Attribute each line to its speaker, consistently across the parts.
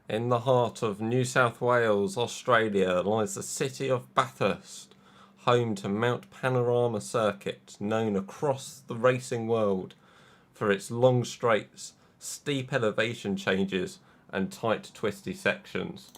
Speaker 1: In the heart of New South Wales, Australia, lies the city of Bathurst, home to Mount Panorama Circuit, known across the racing world for its long straights, steep elevation changes, and tight, twisty sections.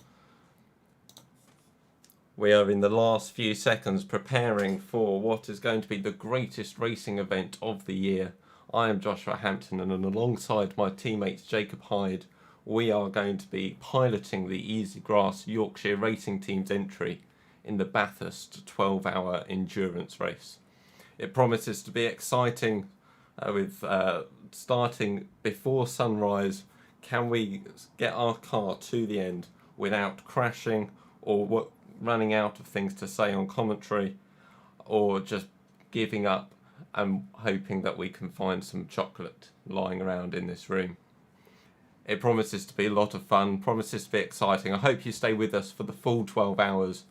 Speaker 1: We are in the last few seconds preparing for what is going to be the greatest racing event of the year. I am Josh Ralph-Hampton, and alongside my teammates Jacob Hyde, we are going to be piloting the Easigrass Yorkshire Racing Team's entry in the Bathurst 12-hour endurance race. It promises to be exciting with starting before sunrise. Can we get our car to the end without crashing or running out of things to say on commentary, or just giving up and hoping that we can find some chocolate lying around in this room? It promises to be a lot of fun, promises to be exciting. I hope you stay with us for the full 12 hours.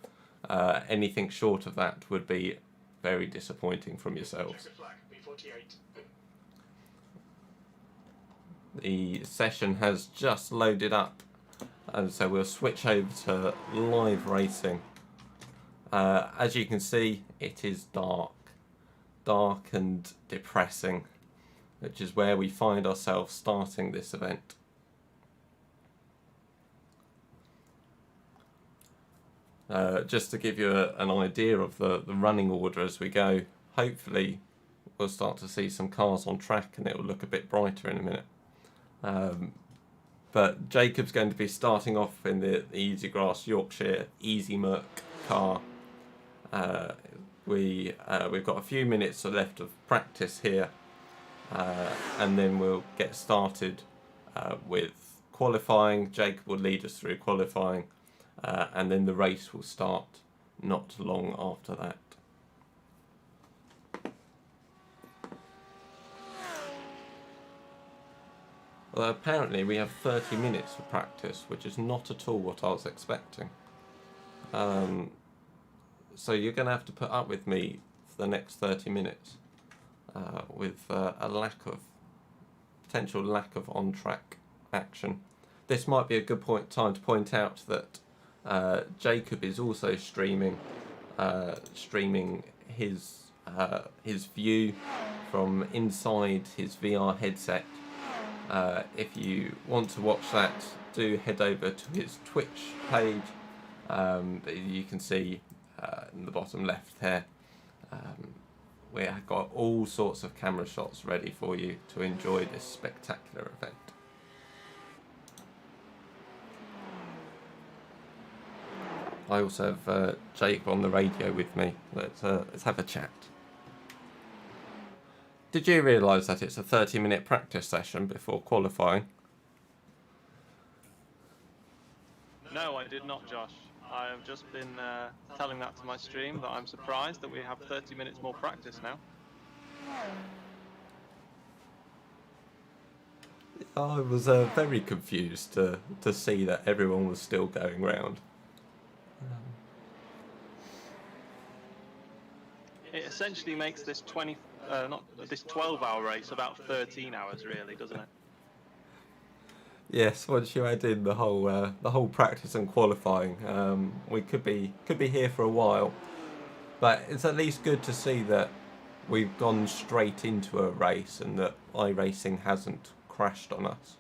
Speaker 1: Anything short of that would be very disappointing from yourselves. The session has just loaded up, and so we'll switch over to live racing. As you can see, it is dark and depressing, which is where we find ourselves starting this event. Just to give you an idea of the running order as we go, hopefully we'll start to see some cars on track and it will look a bit brighter in a minute. But Jacob's going to be starting off in the Easigrass Yorkshire Easy Merc car. We've got a few minutes left of practice here, and then we'll get started with qualifying. Jacob will lead us through qualifying, and then the race will start not long after that. Well, apparently we have 30 minutes for practice, which is not at all what I was expecting. So you're going to have to put up with me for the next 30 minutes with a potential lack of on-track action. This might be a good time to point out that Jacob is also streaming his view from inside his VR headset. If you want to watch that, do head over to his Twitch page. You can see in the bottom left there, we have got all sorts of camera shots ready for you to enjoy this spectacular event. I also have Jake on the radio with me. Let's have a chat. Did you realise that it's a 30-minute practice session before qualifying?
Speaker 2: No, I did not, Josh. I have just been telling that to my stream that I'm surprised that we have 30 minutes more practice now.
Speaker 1: I was very confused to see that everyone was still going round.
Speaker 2: It essentially makes this 12-hour race about 13 hours, really, doesn't it?
Speaker 1: Yes, once you add in the whole practice and qualifying, we could be here for a while. But it's at least good to see that we've gone straight into a race and that iRacing hasn't crashed on us.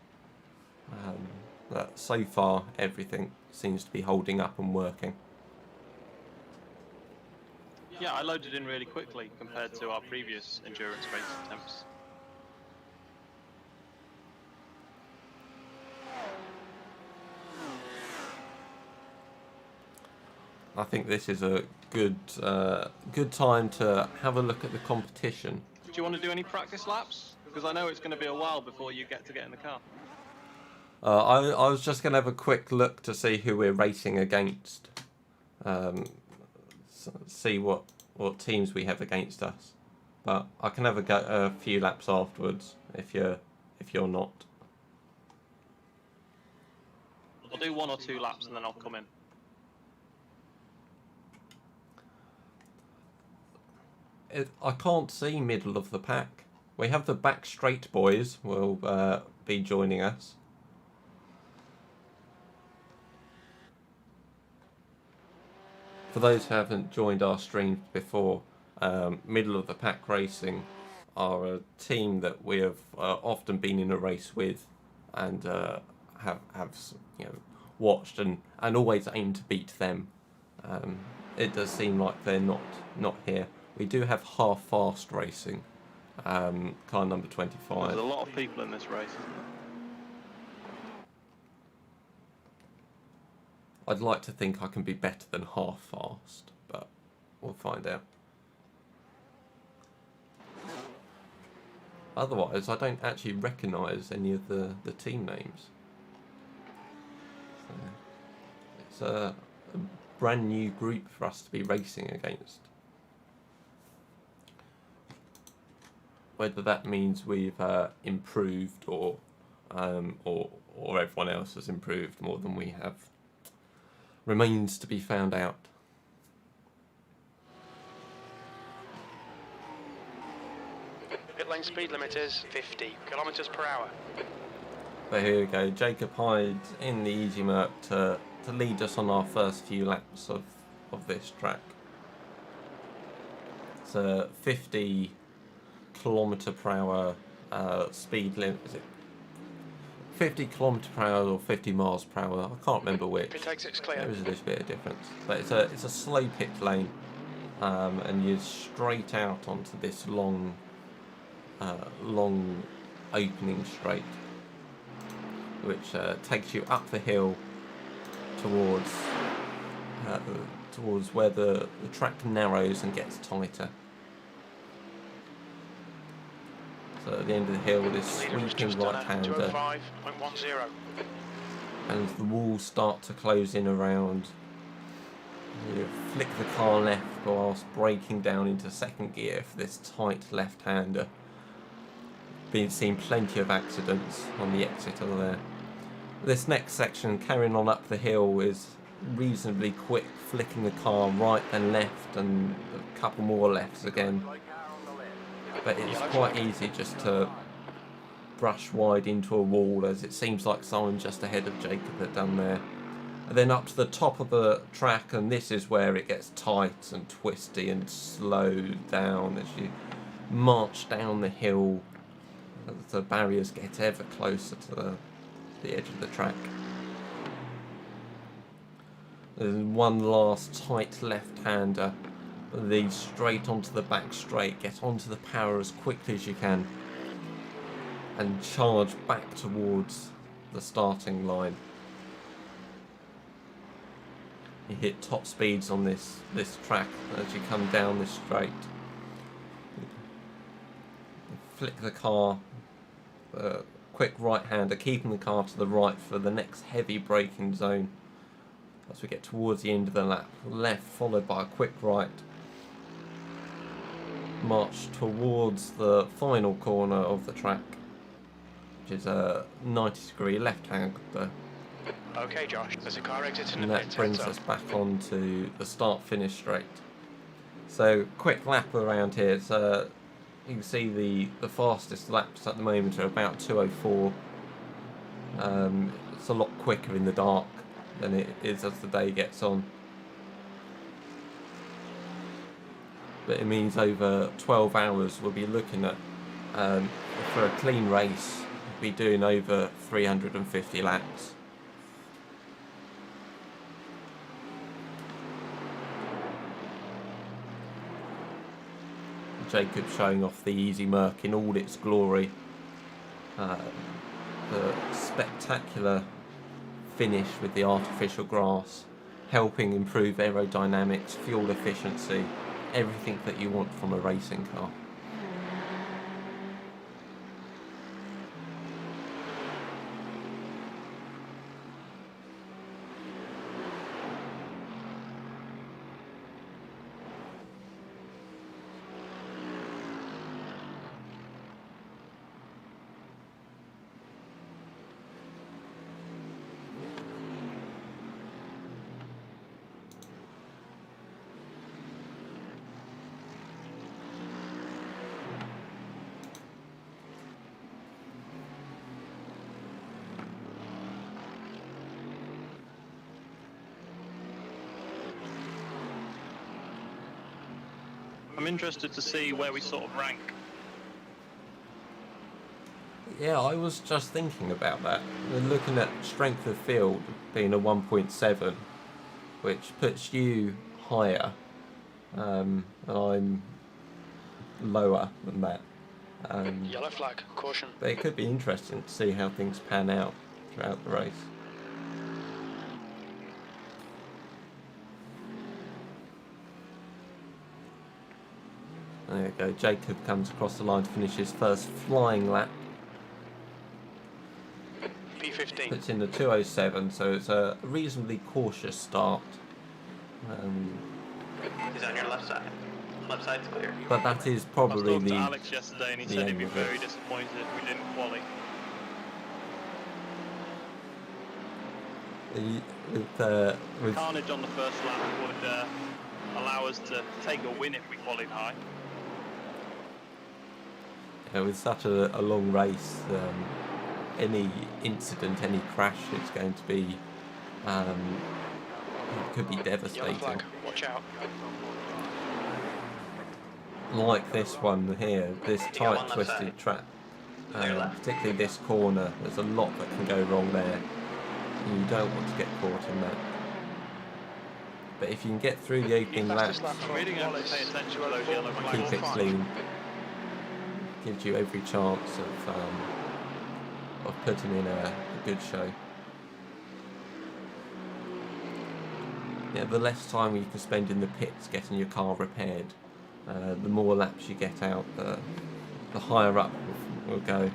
Speaker 1: That so far everything seems to be holding up and working.
Speaker 2: Yeah, I loaded in really quickly compared to our previous endurance race attempts.
Speaker 1: I think this is a good time to have a look at the competition.
Speaker 2: Do you want to do any practice laps? Because I know it's going to be a while before you get in the car.
Speaker 1: I was just going to have a quick look to see who we're racing against. See what teams we have against us. But I can have a few laps afterwards if you're not.
Speaker 2: I'll do 1 or 2 laps and then I'll come in.
Speaker 1: I can't see middle of the pack. We have the back straight boys will be joining us. For those who haven't joined our streams before, Middle of the Pack Racing are a team that we have often been in a race with, and have watched and always aim to beat them. It does seem like they're not here. We do have Half Fast Racing, car number 25.
Speaker 2: There's a lot of people in this race, isn't there?
Speaker 1: I'd like to think I can be better than Half Fast, but we'll find out. Otherwise, I don't actually recognise any of the team names. So it's a brand new group for us to be racing against. Whether that means we've improved or everyone else has improved more than we have remains to be found out.
Speaker 3: Pit lane speed limit is 50 kilometers per hour.
Speaker 1: But here we go, Jacob Hyde in the Easy Merc to lead us on our first few laps of this track. It's a 50 kilometer per hour speed limit. Is it 50 kilometer per hour or 50 miles per hour? I can't remember which.
Speaker 3: Pit exit's clear.
Speaker 1: There is a little bit of difference, but it's a slow pit lane, and you're straight out onto this long opening straight, which takes you up the hill towards where the track narrows and gets tighter. So at the end of the hill, this sweeping right-hander,
Speaker 3: 205.10.
Speaker 1: and the walls start to close in around. You flick the car left whilst braking down into second gear for this tight left-hander. Been seeing plenty of accidents on the exit over there. This next section, carrying on up the hill, is reasonably quick, flicking the car right then left and a couple more lefts again. But it's quite easy just to brush wide into a wall, as it seems like someone just ahead of Jacob had done there. And then up to the top of the track, and this is where it gets tight and twisty and slowed down as you march down the hill, as the barriers get ever closer to the edge of the track. There's one last tight left-hander. Lead straight onto the back straight, get onto the power as quickly as you can, and charge back towards the starting line. You hit top speeds on this track as you come down this straight. Flick the car, quick right-hander, keeping the car to the right for the next heavy braking zone. As we get towards the end of the lap, left followed by a quick right. March towards the final corner of the track, which is a 90-degree left-hander.
Speaker 3: Okay, Josh, there's a car exit in
Speaker 1: And
Speaker 3: the
Speaker 1: that
Speaker 3: pit.
Speaker 1: brings us back onto the start-finish straight. So, quick lap around here. It's, you can see the fastest laps at the moment are about 2:04. It's a lot quicker in the dark than it is as the day gets on. But it means over 12 hours we'll be looking at, for a clean race, we'll be doing over 350 laps. Jacob showing off the Easy Merc in all its glory. The spectacular finish with the artificial grass, helping improve aerodynamics, fuel efficiency, everything that you want from a racing car.
Speaker 2: I'm interested to see where we sort of rank.
Speaker 1: Yeah, I was just thinking about that. We're looking at strength of field being a 1.7, which puts you higher, and I'm lower than that.
Speaker 3: Yellow flag, caution.
Speaker 1: But it could be interesting to see how things pan out throughout the race. There you go, Jacob comes across the line to finish his first flying lap.
Speaker 3: P15.
Speaker 1: Puts in the 2:07, so it's a reasonably cautious start.
Speaker 4: He's on your left side. Left side's clear.
Speaker 1: But that is
Speaker 2: I
Speaker 1: probably
Speaker 2: talked to
Speaker 1: the...
Speaker 2: Alex yesterday and he said he'd be very disappointed if we didn't quali.
Speaker 1: with
Speaker 2: Carnage on the first lap would allow us to take a win if we qualied high.
Speaker 1: with such a long race, any incident, any crash, it's going to be it could be
Speaker 3: Yellow
Speaker 1: devastating.
Speaker 3: flag, watch out.
Speaker 1: Like this one here, this
Speaker 4: got
Speaker 1: tight
Speaker 4: one left
Speaker 1: twisted
Speaker 4: side.
Speaker 1: track,
Speaker 4: Clear left.
Speaker 1: particularly this corner, there's a lot that can go wrong there. And you don't want to get caught in that. But if you can get through the opening laps,
Speaker 3: Fastest lap
Speaker 2: I'm
Speaker 3: for
Speaker 2: really going to
Speaker 3: Wallace.
Speaker 2: pay attention to those yellow
Speaker 1: keep
Speaker 2: flags.
Speaker 1: it clean, gives you every chance of putting in a good show. Yeah, the less time you can spend in the pits getting your car repaired, the more laps you get out, the higher up we'll go.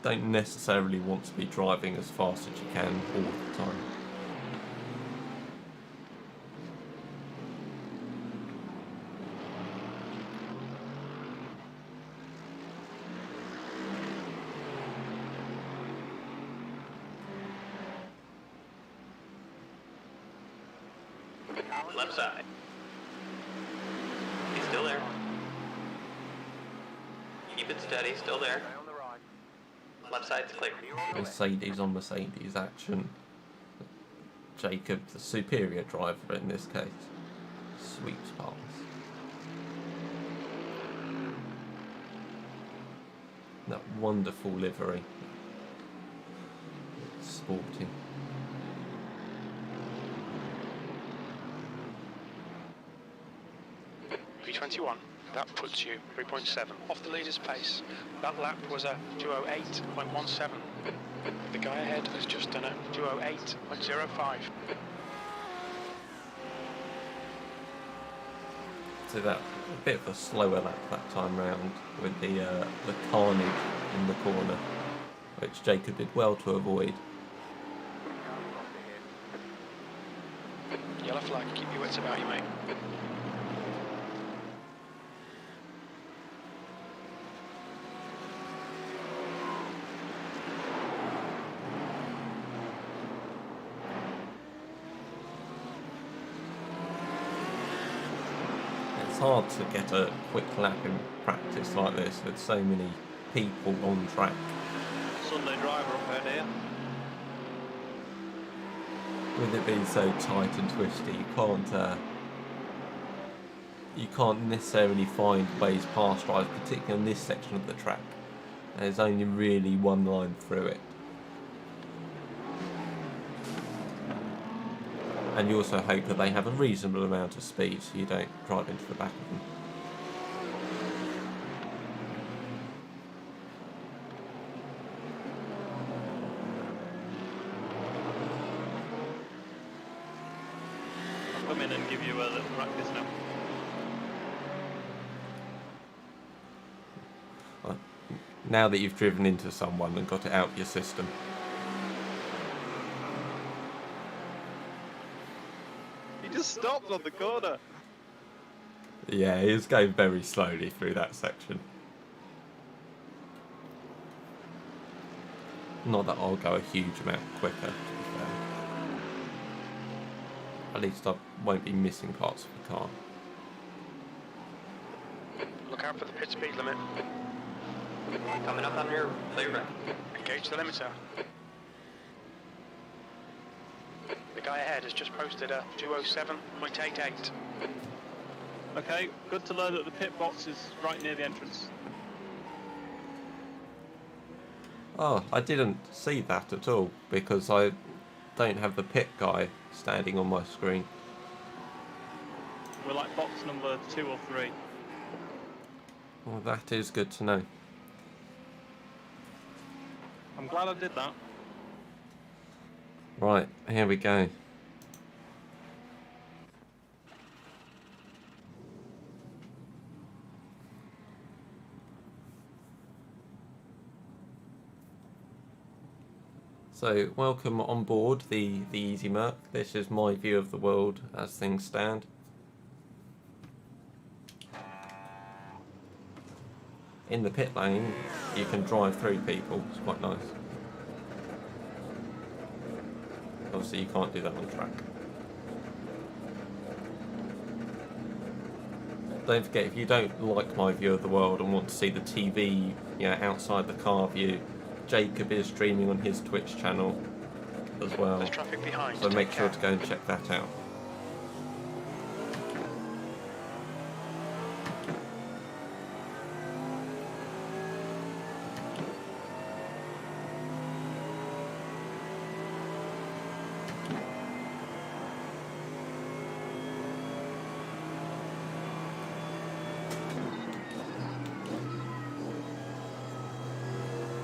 Speaker 1: Don't necessarily want to be driving as fast as you can all the time.
Speaker 4: Left side. He's still there. Keep it steady, still there. Left side's clear.
Speaker 1: Mercedes on Mercedes action. Jacob, the superior driver in this case, sweeps past. That wonderful livery. Sporting.
Speaker 3: P21, that puts you 3.7 off the leader's pace. That lap was a 208.17. The guy ahead has just done a 208.05.
Speaker 1: So that a bit of a slower lap that time round with the carnage in the corner, which Jacob did well to avoid.
Speaker 3: Yellow flag, keep your wits about you, mate.
Speaker 1: It's hard to get a quick lap in practice like this with so many people on track.
Speaker 2: Sunday driver up ahead here.
Speaker 1: With it being so tight and twisty, you can't necessarily find ways past drives, particularly on this section of the track. There's only really one line through it. And you also hope that they have a reasonable amount of speed so you don't drive into the back of them.
Speaker 2: I'll come in and give you a little practice now.
Speaker 1: Now that you've driven into someone and got it out of your system.
Speaker 2: He just stopped on the corner.
Speaker 1: Yeah, he was going very slowly through that section. Not that I'll go a huge amount quicker, to be fair. At least I won't be missing parts of the car.
Speaker 3: Look out for the pit speed limit.
Speaker 4: Coming up on your clear right.
Speaker 3: Engage the limiter. The guy ahead has just posted a 207.88.
Speaker 2: Okay, good to know that the pit box is right near the entrance.
Speaker 1: Oh, I didn't see that at all because I don't have the pit guy standing on my screen.
Speaker 2: We're like box number 2 or 3.
Speaker 1: Well, that is good to know.
Speaker 2: I'm glad I did that.
Speaker 1: Right, here we go. So, welcome on board the Easy Merc. This is my view of the world as things stand. In the pit lane, you can drive through people. It's quite nice. Obviously, you can't do that on track. Don't forget, if you don't like my view of the world and want to see the TV, outside the car view, Jacob is streaming on his Twitch channel as well.
Speaker 3: There's traffic behind.
Speaker 1: So make sure to go and check that out.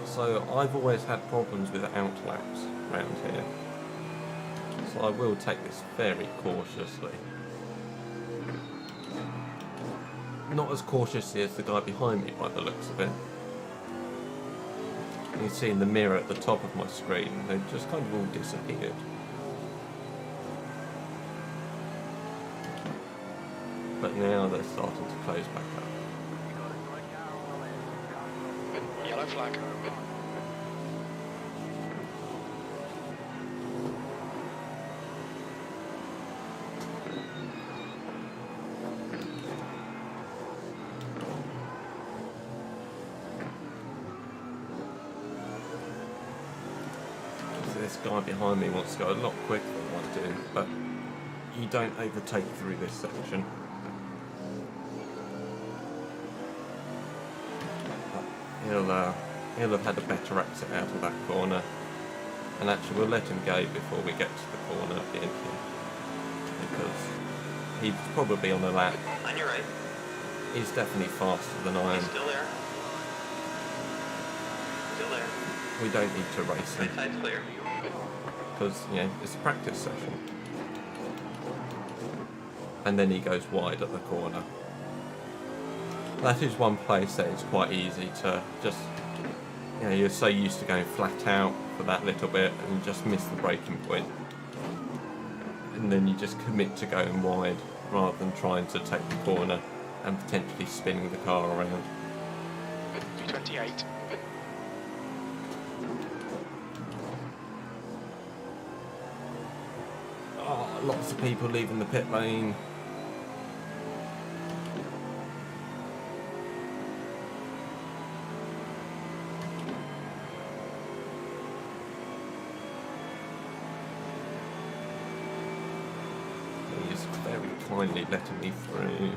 Speaker 1: So I've always had problems with outlaps around here, so I will take this very cautiously. Not as cautiously as the guy behind me by the looks of it. You can see in the mirror at the top of my screen, they've just kind of all disappeared. But now they're starting to close back up.
Speaker 3: Yellow flag.
Speaker 1: This guy behind me wants to go a lot quicker than I do, but you don't overtake through this section. He'll have had a better exit out of that corner, and actually we'll let him go before we get to the corner at the end here, because he's probably on a lap.
Speaker 4: On your right.
Speaker 1: He's definitely faster than I am.
Speaker 4: He's still there. Still there.
Speaker 1: We don't need to race him
Speaker 4: Right side's clear.
Speaker 1: because it's a practice session. And then he goes wide at the corner. That is one place that it's quite easy to just, you're so used to going flat out for that little bit and you just miss the braking point. And then you just commit to going wide rather than trying to take the corner and potentially spinning the car around.
Speaker 3: 28.
Speaker 1: Oh, lots of people leaving the pit lane. He's very kindly letting me through.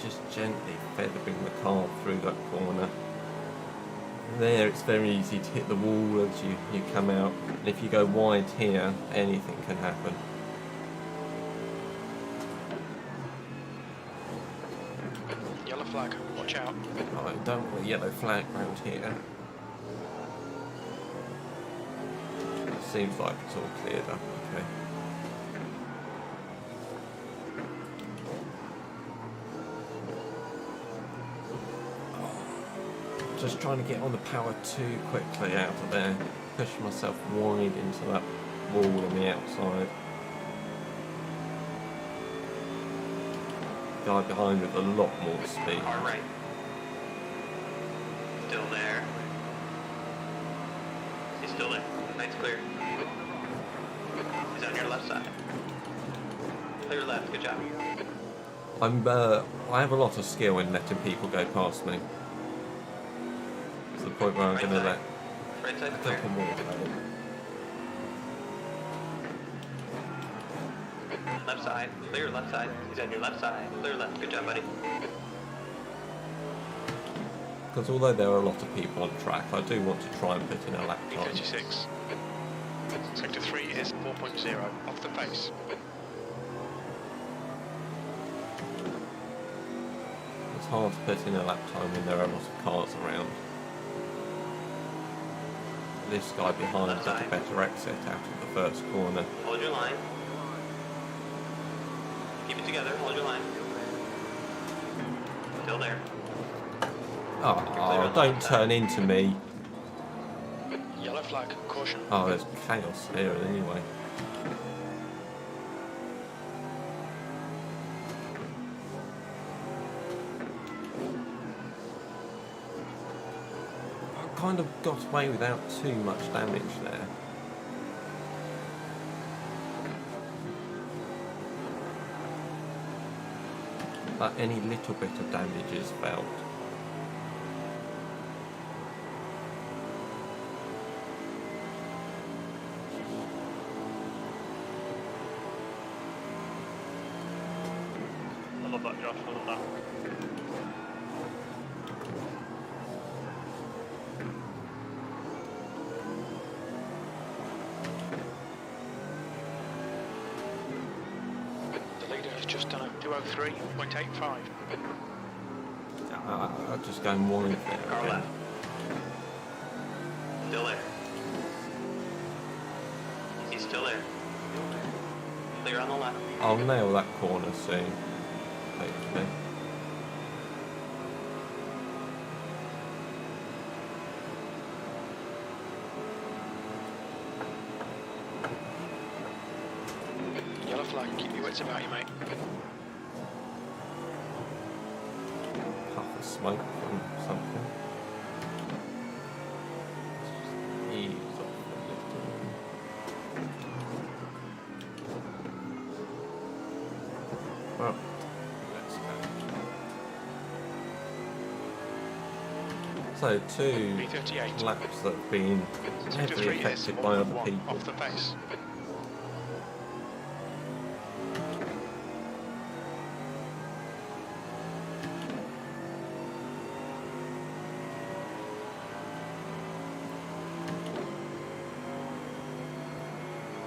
Speaker 1: Just gently feathering the car through that corner. There, it's very easy to hit the wall as you come out. And if you go wide here, anything can happen.
Speaker 3: Yellow flag. Watch out.
Speaker 1: Oh, I don't want a yellow flag round here. Seems like it's all cleared up, okay. Just trying to get on the power too quickly out of there. Push myself wide into that wall on the outside. Guy behind with a lot more speed.
Speaker 4: Our right. Still there. still there. Night's clear. He's on your left side. Clear left, good job.
Speaker 1: I have a lot of skill in letting people go past me. To the point where I'm
Speaker 4: Right
Speaker 1: going to
Speaker 4: side.
Speaker 1: let
Speaker 4: Right side
Speaker 1: a
Speaker 4: clear.
Speaker 1: couple more go.
Speaker 4: Left side, clear left side. He's on your left side. Clear left, good job, buddy.
Speaker 1: Because although there are a lot of people on track, I do want to try and put in a lap time.
Speaker 3: E36. Sector 3 is 4.0 off the pace.
Speaker 1: It's hard to put in a lap time when there are a lot of cars around. This guy behind has a better exit out of the first corner.
Speaker 4: Hold your line. Keep it together, hold your line. Still there.
Speaker 1: Oh, don't turn into me.
Speaker 3: Yellow flag, caution.
Speaker 1: Oh, there's chaos here anyway. I kind of got away without too much damage there. But any little bit of damage is felt.
Speaker 2: I love that, Josh. I love that.
Speaker 3: The leader has just done a 203.85.
Speaker 1: I'll just go wide there
Speaker 4: Car
Speaker 1: again.
Speaker 4: left. Still there. He's still there. Clear on the left.
Speaker 1: I'll nail that corner soon, hopefully.
Speaker 3: Yellow flag, keep your wits about you, mate.
Speaker 1: Puff of smoke from something. Ease off a little. Well, let's go. So, two
Speaker 3: B38.
Speaker 1: laps that have been
Speaker 3: Sector
Speaker 1: heavily
Speaker 3: 3 is
Speaker 1: affected by other
Speaker 3: 1.1
Speaker 1: people.
Speaker 3: off the pace.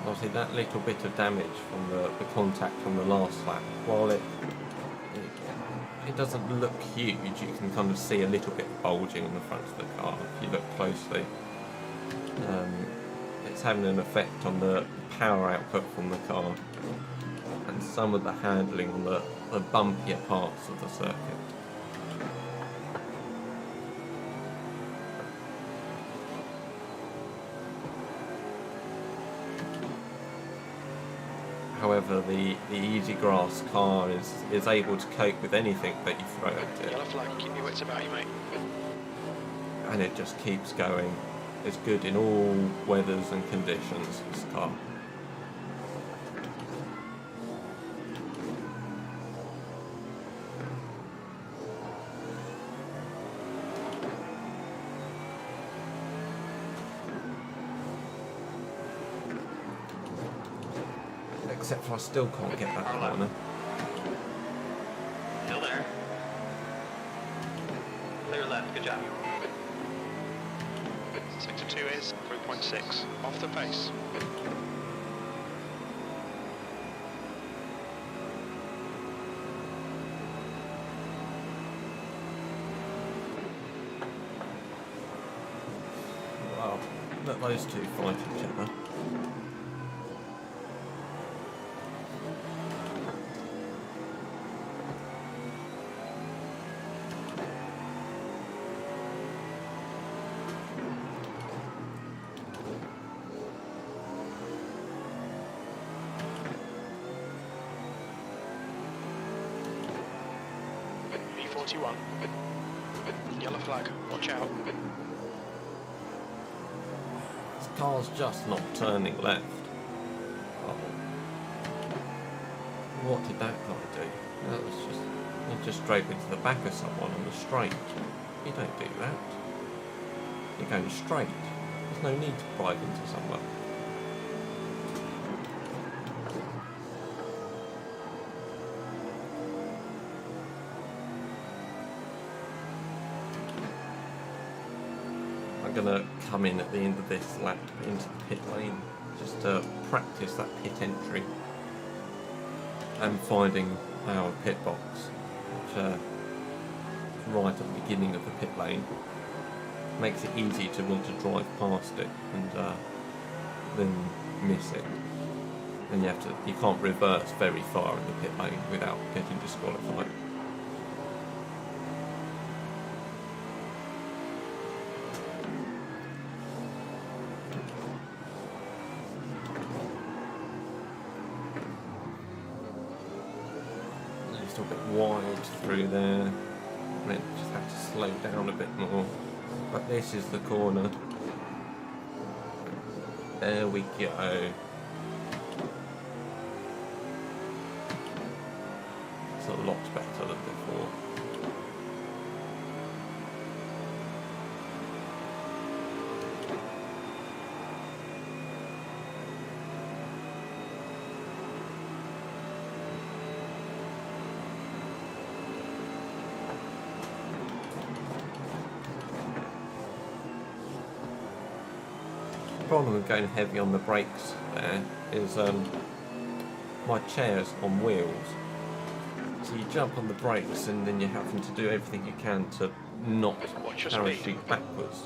Speaker 1: Obviously, that little bit of damage from the contact from the last lap, while it doesn't look huge, you can kind of see a little bit bulging on the front of the car if you look closely. It's having an effect on the power output from the car and some of the handling on the bumpier parts of the circuit. However, the Easigrass car is able to cope with anything that you throw at it,
Speaker 3: Yellow flag, keep your wits about you, mate.
Speaker 1: and it just keeps going. It's good in all weathers and conditions, this car. Except for I still can't get that corner.
Speaker 4: Still there. Clear left, good job.
Speaker 3: Sector 2 is 3.6 off the pace.
Speaker 1: Well, let those two fight each other.
Speaker 3: B41. Yellow flag, watch out.
Speaker 1: It's Car's just not turning left. Oh. What did that guy do? That was he just drove into the back of someone on the straight. You don't do that. You're going straight. There's no need to drive into someone. I'm gonna come in at the end of this lap into the pit lane just to practice that pit entry and finding our pit box, which right at the beginning of the pit lane makes it easy to want to drive past it and then miss it. And you can't reverse very far in the pit lane without getting disqualified. A bit wild through there, and then just have to slow down a bit more. But this is the corner. There we go. It's a lot better than before. The problem with going heavy on the brakes there is my chair's on wheels, so you jump on the brakes and then you're having to do everything you can to not parachute backwards.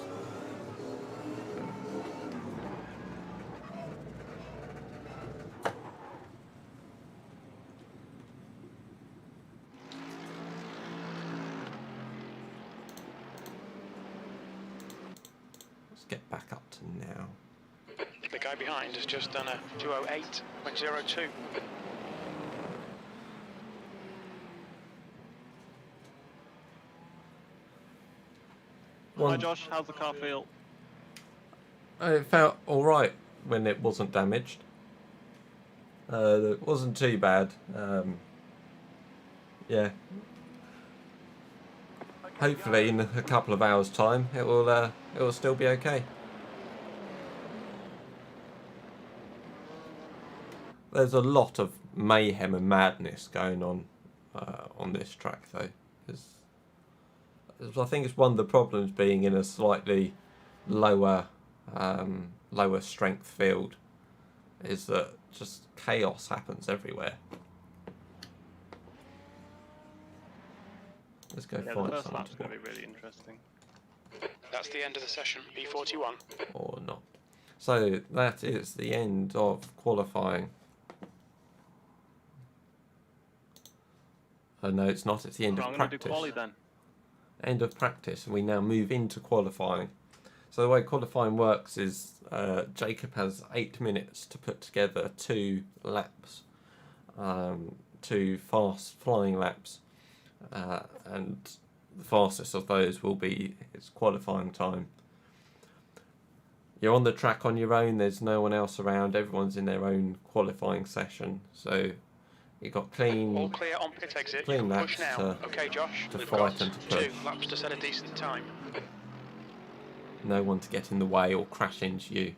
Speaker 1: Let's get back up to now.
Speaker 3: The guy behind has just done a 208.02.
Speaker 2: Hi Josh, how's the car feel?
Speaker 1: It felt alright when it wasn't damaged. It wasn't too bad. Yeah. Hopefully in a couple of hours' time it will still be okay. There's a lot of mayhem and madness going on this track though. I think it's one of the problems being in a slightly lower strength field is that just chaos happens everywhere. Let's go find
Speaker 2: the first
Speaker 1: someone
Speaker 2: lap's going to be really interesting.
Speaker 3: That's the end of the session, B41.
Speaker 1: Or not. So that is the end of qualifying. No, it's not. It's the end of
Speaker 2: I'm going to do
Speaker 1: practice.
Speaker 2: quali then.
Speaker 1: End of practice, and we now move into qualifying. So the way qualifying works is Jacob has 8 minutes to put together 2 laps, 2 fast flying laps, and the fastest of those will be his qualifying time. You're on the track on your own, there's no one else around, everyone's in their own qualifying session, so you've got
Speaker 3: All clear on pit exit. You can push now. Okay, Josh.
Speaker 1: to
Speaker 3: We've
Speaker 1: fight
Speaker 3: got
Speaker 1: and to push.
Speaker 3: 2 laps to set a decent time.
Speaker 1: No one to get in the way or crash into you.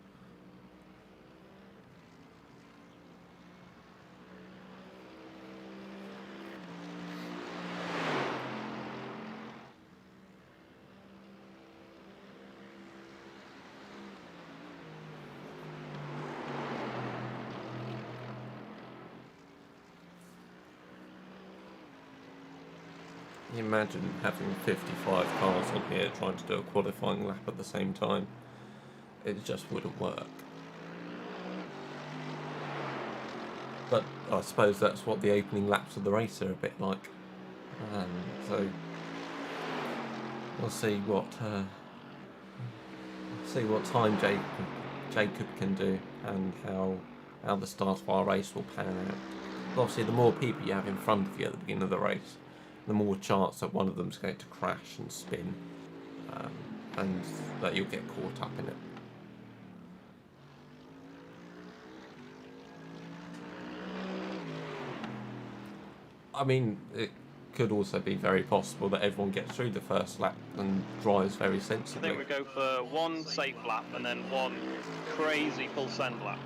Speaker 1: You imagine having 55 cars on here trying to do a qualifying lap at the same time. It just wouldn't work. But I suppose that's what the opening laps of the race are a bit like. So we'll see what time Jacob can do and how the start of our race will pan out. But obviously, the more people you have in front of you at the beginning of the race, the more chance that one of them's going to crash and spin, and that you'll get caught up in it. I mean, it could also be very possible that everyone gets through the first lap and drives very
Speaker 2: I
Speaker 1: sensibly.
Speaker 2: think we go for one safe lap and then one crazy full send lap.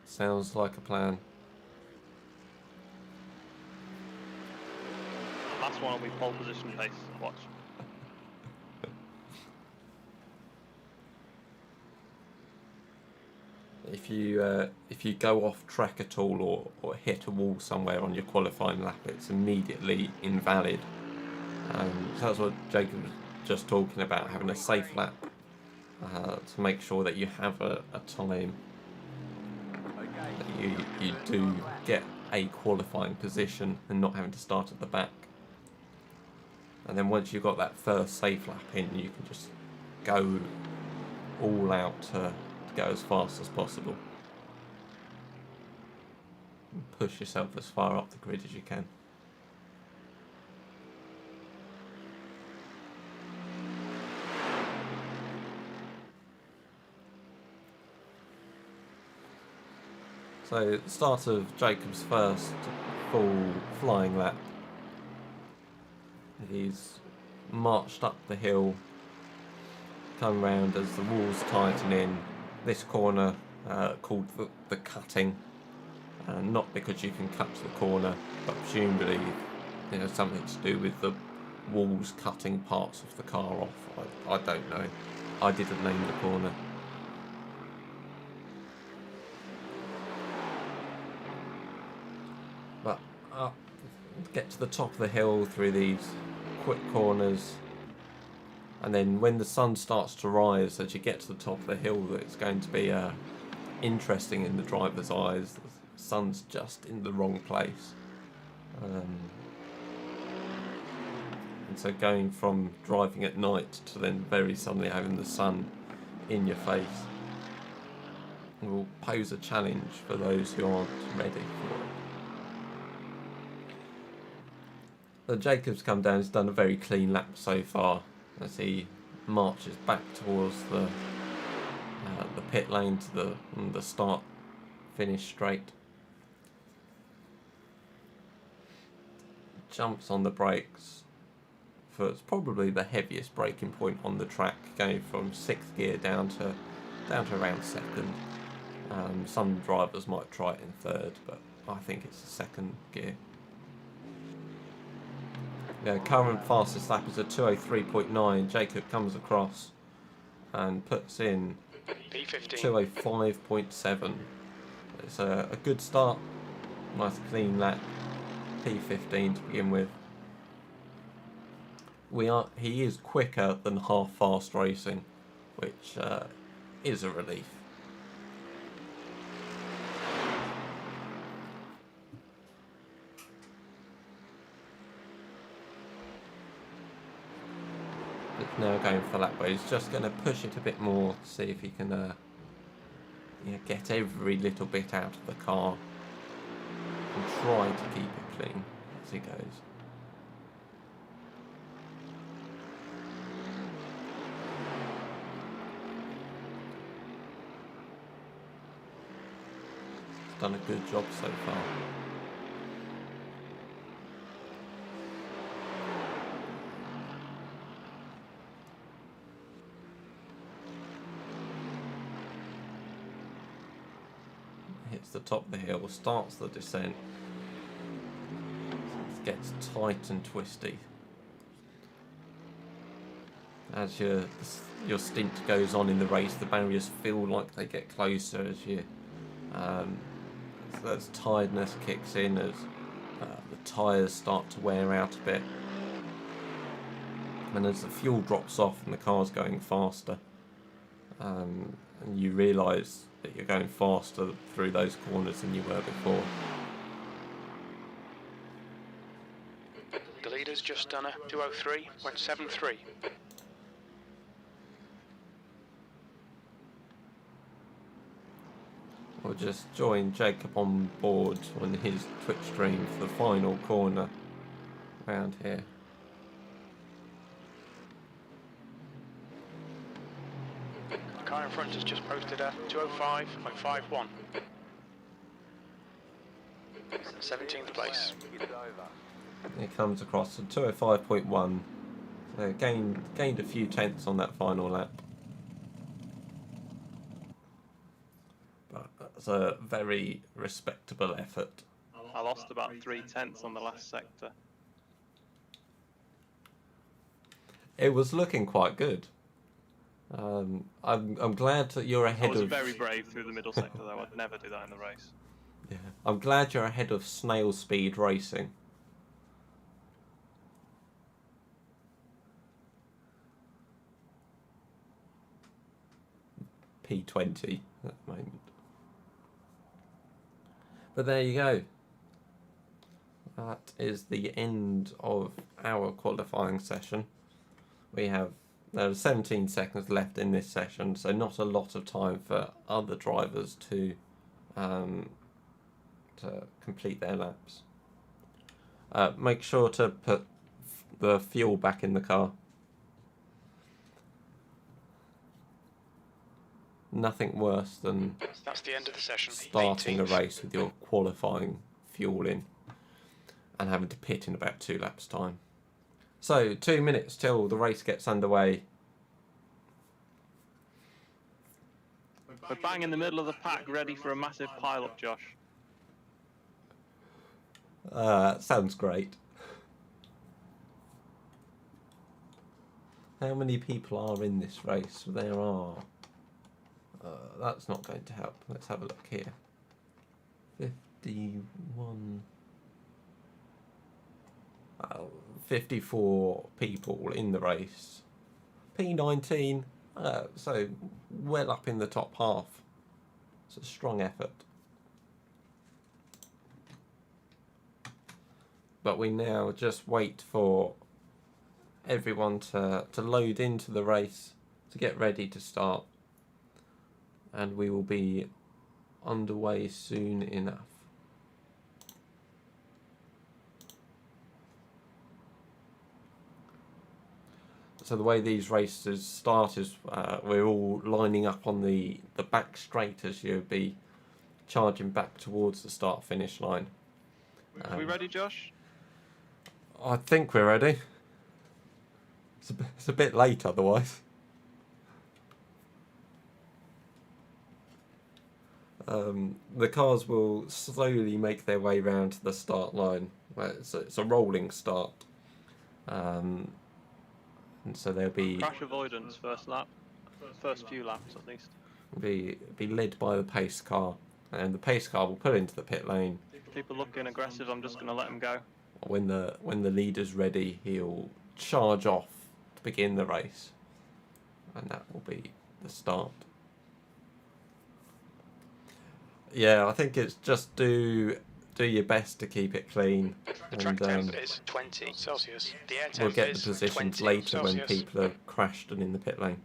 Speaker 1: Sounds like a plan.
Speaker 2: Last one will be pole position pace. Watch.
Speaker 1: If you go off track at all or hit a wall somewhere on your qualifying lap, it's immediately invalid. So that's what Jacob was just talking about, having a safe lap to make sure that you have a time that you do get a qualifying position and not having to start at the back. And then once you've got that first safe lap in, you can just go all out to go as fast as possible and push yourself as far up the grid as you can. So the start of Jacob's first full flying lap, he's marched up the hill, come round as the walls tighten in. This corner called the cutting, not because you can cut the corner, but presumably something to do with the walls cutting parts of the car off. I don't know. I didn't name the corner. But get to the top of the hill through these quick corners. And then when the sun starts to rise, as you get to the top of the hill, it's going to be interesting in the driver's eyes. The sun's just in the wrong place. And so going from driving at night to then very suddenly having the sun in your face will pose a challenge for those who aren't ready for it. So Jacob's come down, he's done a very clean lap so far as he marches back towards the pit lane to the start finish straight. Jumps on the brakes for it's probably the heaviest braking point on the track, going from 6th gear down to around 2nd. Some drivers might try it in 3rd, but I think it's the 2nd gear. Yeah, current fastest lap is a 2:03.9. Jacob comes across and puts in
Speaker 3: P15.
Speaker 1: 2:05.7. It's a good start, nice clean lap. P15 to begin with. He is quicker than half fast racing, which is a relief. It's now going for lap, but he's just going to push it a bit more, see if he can get every little bit out of the car and try to keep it clean as he goes. He's done a good job so far. Hits the top of the hill, starts the descent. It gets tight and twisty. As your stint goes on in the race, the barriers feel like they get closer as tiredness kicks in, as the tyres start to wear out a bit, and as the fuel drops off and the car's going faster, and you realise that you're going faster through those corners than you were before.
Speaker 3: The leader's just done a 2:03.73.
Speaker 1: We'll just join Jacob on board on his Twitch stream for the final corner around here.
Speaker 3: The car in front has just posted a 2:05.51. 17th place.
Speaker 1: He comes across to 205.1. So gained a few tenths on that final lap. But that's a very respectable effort.
Speaker 2: I lost about 3/10 on the last sector.
Speaker 1: It was looking quite good. I'm glad that you're
Speaker 2: I
Speaker 1: ahead
Speaker 2: was
Speaker 1: of.
Speaker 2: very brave through the middle sector though. I'd never do that in the race.
Speaker 1: Yeah, I'm glad you're ahead of snail speed racing. P20 at the moment. But there you go. That is the end of our qualifying session. There are 17 seconds left in this session, so not a lot of time for other drivers to complete their laps. Make sure to put the fuel back in the car. Nothing worse than
Speaker 3: That's the end of the session.
Speaker 1: starting a
Speaker 3: 18th.
Speaker 1: race with your qualifying fuel in and having to pit in about 2 laps time. So 2 minutes till the race gets underway.
Speaker 2: We're bang in the middle of the pack, ready for a massive pile-up, Josh.
Speaker 1: Sounds great. How many people are in this race? There are. That's not going to help. Let's have a look here. 51. 54 people in the race. P19. So well up in the top half. It's a strong effort. But we now just wait for everyone to load into the race, to get ready to start. And we will be underway soon enough. So the way these races start is we're all lining up on the back straight as you'll be charging back towards the start-finish line.
Speaker 2: Are we ready, Josh?
Speaker 1: I think we're ready. It's a bit late otherwise. The cars will slowly make their way round to the start line. It's a rolling start. And so they'll be
Speaker 2: Crash avoidance first lap. First few laps at least.
Speaker 1: be led by the pace car, and the pace car will pull into the pit lane.
Speaker 2: People looking aggressive, I'm just going to let them go.
Speaker 1: When the leader's ready, he'll charge off to begin the race, and that will be the start. Yeah, I think it's just do your best to keep it clean,
Speaker 3: The track
Speaker 1: and
Speaker 3: temp is 20 Celsius. The air temp
Speaker 1: we'll get the
Speaker 3: is
Speaker 1: positions
Speaker 3: 20
Speaker 1: later when
Speaker 3: Celsius.
Speaker 1: people have crashed and in the pit lane.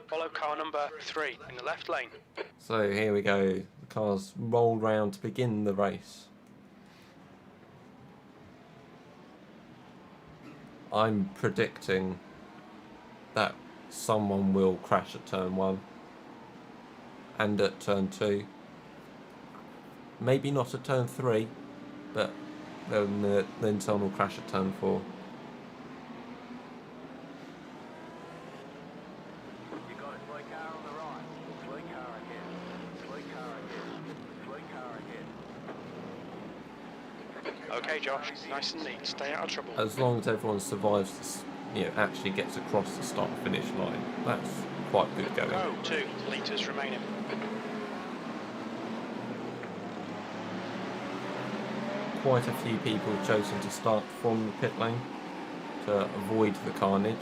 Speaker 3: Follow car number 3 in the left lane.
Speaker 1: So here we go. The cars roll round to begin the race. I'm predicting that someone will crash at turn 1 and at turn 2. Maybe not at turn 3, but then someone will crash at turn 4.
Speaker 3: Okay, Josh, nice and neat. Stay out of trouble.
Speaker 1: As long as everyone survives this, actually gets across the start finish line, that's quite good going.
Speaker 3: Oh, 2 litres remaining.
Speaker 1: Quite a few people have chosen to start from the pit lane to avoid the carnage.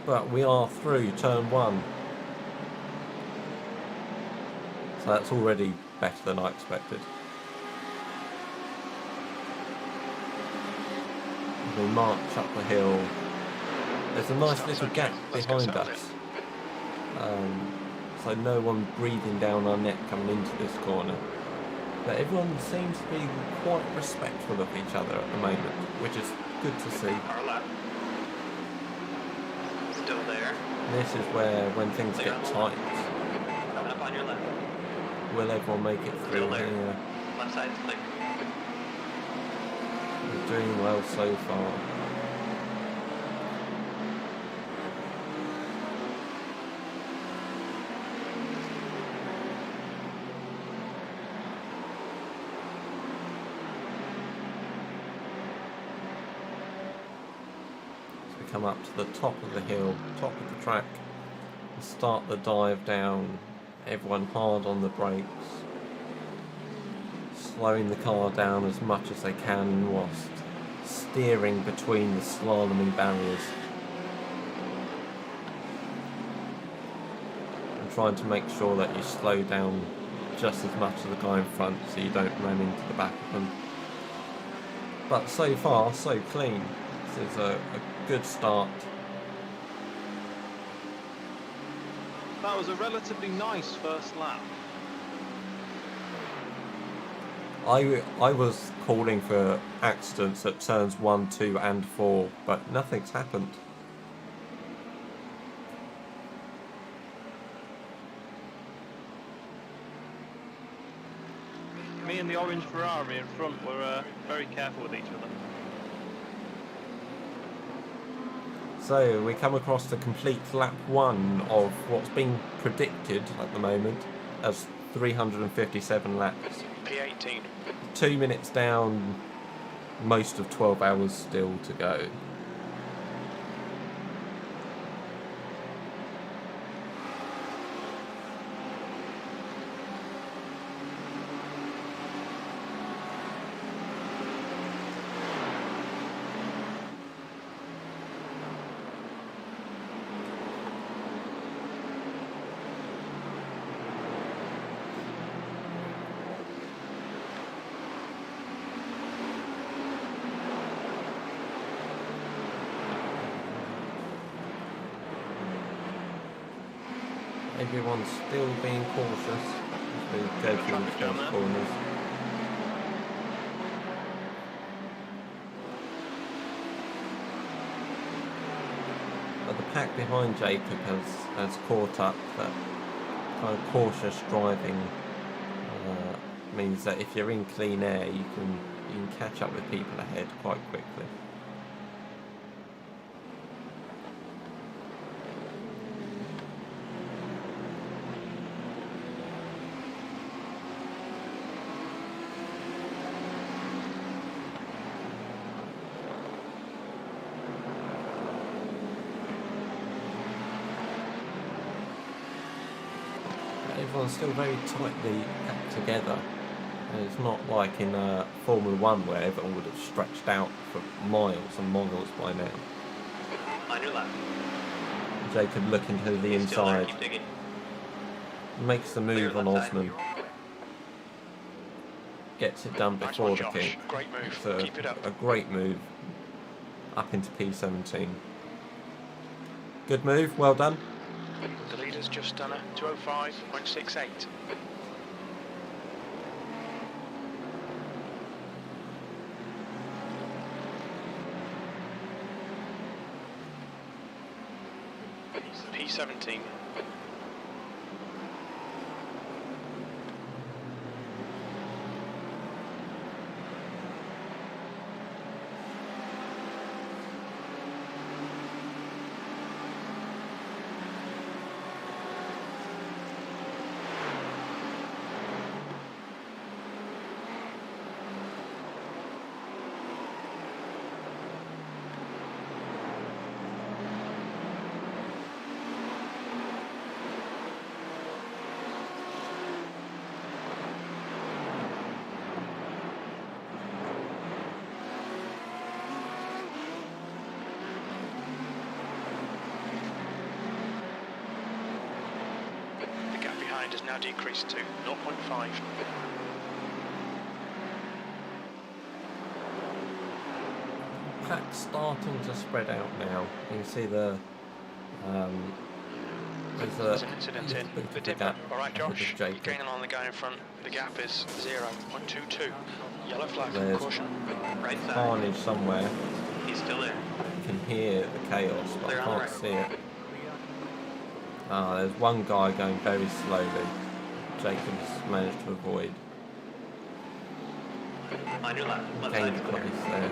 Speaker 1: But we are through turn 1. So that's already better than I expected. We march up the hill. There's a nice little gap
Speaker 3: Let's go
Speaker 1: behind
Speaker 3: settle
Speaker 1: us. So no one breathing down our neck coming into this corner. But everyone seems to be quite respectful of each other at the moment, which is good to see.
Speaker 4: Our lap. Still there.
Speaker 1: This is where, when things
Speaker 4: Clear
Speaker 1: get
Speaker 4: on the
Speaker 1: tight,
Speaker 4: Coming up on your left.
Speaker 1: will everyone make it through
Speaker 4: Still there.
Speaker 1: here?
Speaker 4: Left side's clear.
Speaker 1: We're doing well so far. So we come up to the top of the hill, top of the track, and start the dive down. Everyone hard on the brakes, slowing the car down as much as they can whilst steering between the slaloming barriers and trying to make sure that you slow down just as much as the guy in front so you don't run into the back of them. But so far, so clean. This is a good start.
Speaker 2: That was a relatively nice first lap.
Speaker 1: I was calling for accidents at turns 1, 2 and 4, but nothing's happened.
Speaker 2: Me and the orange Ferrari in front were very careful with each other.
Speaker 1: So we come across the complete lap 1 of what's being predicted at the moment as 357 laps.
Speaker 3: P18.
Speaker 1: 2 minutes down, most of 12 hours still to go. Everyone's still being cautious as we go through the first corners. But the pack behind Jacob has caught up. That kind of cautious driving means that if you're in clean air, you can catch up with people ahead quite quickly. Everyone's still very tightly packed together. And it's not like in Formula 1 where everyone would have stretched out for miles and miles by now.
Speaker 4: On your left.
Speaker 1: Jacob looking to the
Speaker 4: Still there.
Speaker 1: inside,
Speaker 4: Keep digging.
Speaker 1: makes the move
Speaker 4: Clear
Speaker 1: on
Speaker 4: left side.
Speaker 1: Osman, gets it done
Speaker 3: Nice
Speaker 1: before
Speaker 3: one,
Speaker 1: the
Speaker 3: Josh.
Speaker 1: kick.
Speaker 3: Great move.
Speaker 1: It's
Speaker 3: Keep it up.
Speaker 1: a great move up into P17. Good move, well done.
Speaker 3: The leader's just done a 205.68. P17. Has now decreased to 0.5.
Speaker 1: Pack's starting to spread out now. You can see the there's
Speaker 3: There's an incident
Speaker 1: little
Speaker 3: in
Speaker 1: bit of
Speaker 3: the
Speaker 1: a
Speaker 3: dipper.
Speaker 1: gap
Speaker 3: Alright
Speaker 1: ahead of
Speaker 3: Josh,
Speaker 1: Jacob.
Speaker 3: you're gaining on the guy in front. The gap is 0.22. Yellow flag,
Speaker 1: There's
Speaker 3: caution.
Speaker 4: Right side.
Speaker 1: Carnage somewhere.
Speaker 4: He's still there.
Speaker 1: You can hear the chaos, but
Speaker 4: Clear
Speaker 1: I
Speaker 4: on the
Speaker 1: can't
Speaker 4: right.
Speaker 1: see it. There's one guy going very slowly. Jacob's managed to avoid.
Speaker 4: On your left. Left
Speaker 1: Gained
Speaker 4: side's clear.
Speaker 1: place there.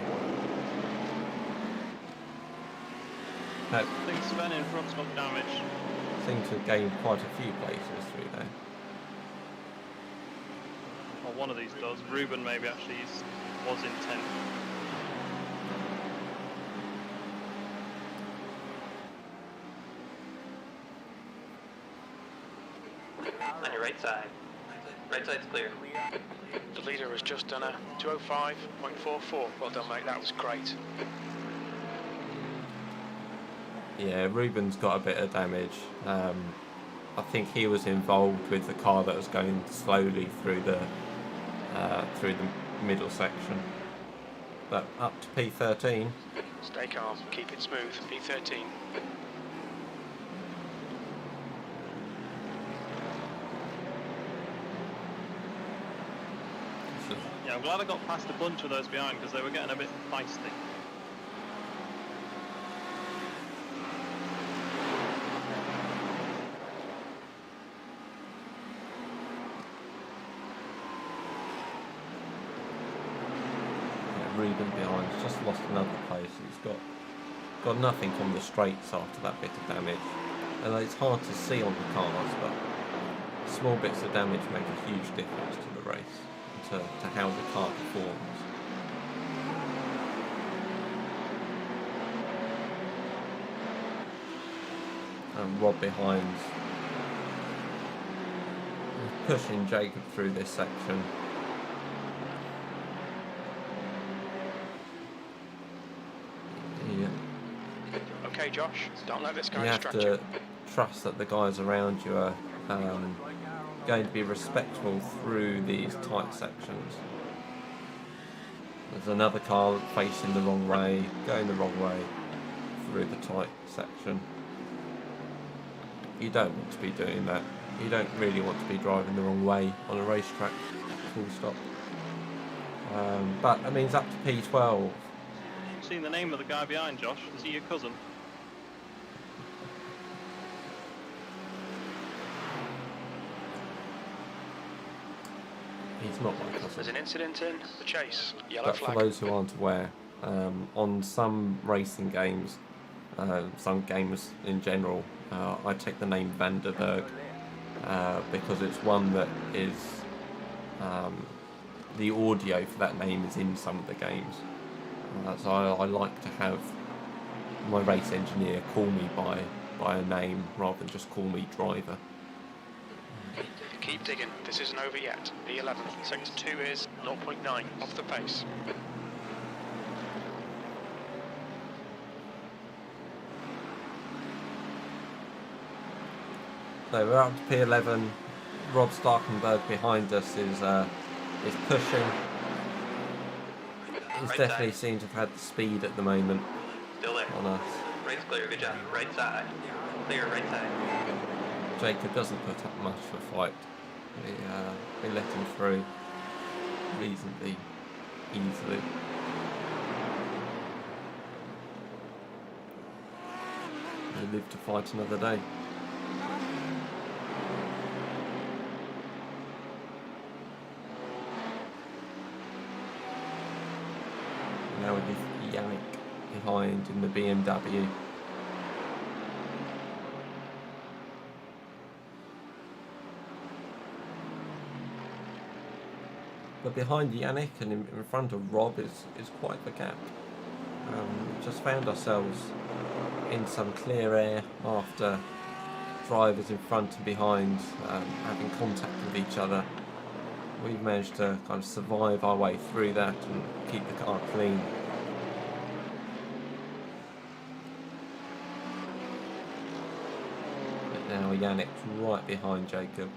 Speaker 1: No,
Speaker 2: I think Sven in front's got damage.
Speaker 1: seem to have gained quite a few places through there.
Speaker 2: Well, one of these does. Ruben maybe actually was in 10th.
Speaker 4: On your right side. Right side's clear.
Speaker 3: The leader has just done a 205.44. Well done, mate. That was great.
Speaker 1: Yeah, Ruben's got a bit of damage. I think he was involved with the car that was going slowly through the middle section. But up to P13.
Speaker 3: Stay calm. Keep it smooth. P13.
Speaker 2: Yeah, I'm glad I got past a bunch of those behind because they were getting a bit feisty.
Speaker 1: Ruben behind, he's just lost another place. He's got nothing on the straights after that bit of damage. And it's hard to see on the cars, but small bits of damage make a huge difference to the race, and to how the car performs. And Rob behind, pushing Jacob through this section.
Speaker 3: Okay, Josh. Don't let this
Speaker 1: You
Speaker 3: guy
Speaker 1: have
Speaker 3: distract
Speaker 1: to
Speaker 3: you.
Speaker 1: trust that the guys around you are going to be respectful through these tight sections. There's another car facing the wrong way, going the wrong way through the tight section. You don't want to be doing that. You don't really want to be driving the wrong way on a racetrack, full stop. But it means up to P12.
Speaker 2: Seen the name of the guy behind, Josh? Is he your cousin?
Speaker 1: He's not my
Speaker 3: There's
Speaker 1: cousin.
Speaker 3: an incident in the chase. Yellow
Speaker 1: But for
Speaker 3: flag.
Speaker 1: those who aren't aware, on some racing games, some games in general, I take the name Vanderberg because it's one that is the audio for that name is in some of the games. So I like to have my race engineer call me by a name rather than just call me driver.
Speaker 3: Keep digging. This isn't over yet. P11. Sector 2 is 0.9 off the pace.
Speaker 1: So we're up to P11. Rob Starkenberg behind us is pushing. He's
Speaker 4: Right
Speaker 1: definitely
Speaker 4: side.
Speaker 1: seemed to have had the speed at the moment
Speaker 4: Still there.
Speaker 1: on us.
Speaker 4: Right's clear, good job. Right side. Clear, right side.
Speaker 1: Jacob doesn't put up much of a fight. We let him through reasonably easily. We live to fight another day. Now we leave Yannick behind in the BMW. But behind Yannick and in front of Rob is quite the gap. We just found ourselves in some clear air after drivers in front and behind having contact with each other. We've managed to kind of survive our way through that and keep the car clean. But now Yannick's right behind Jacob.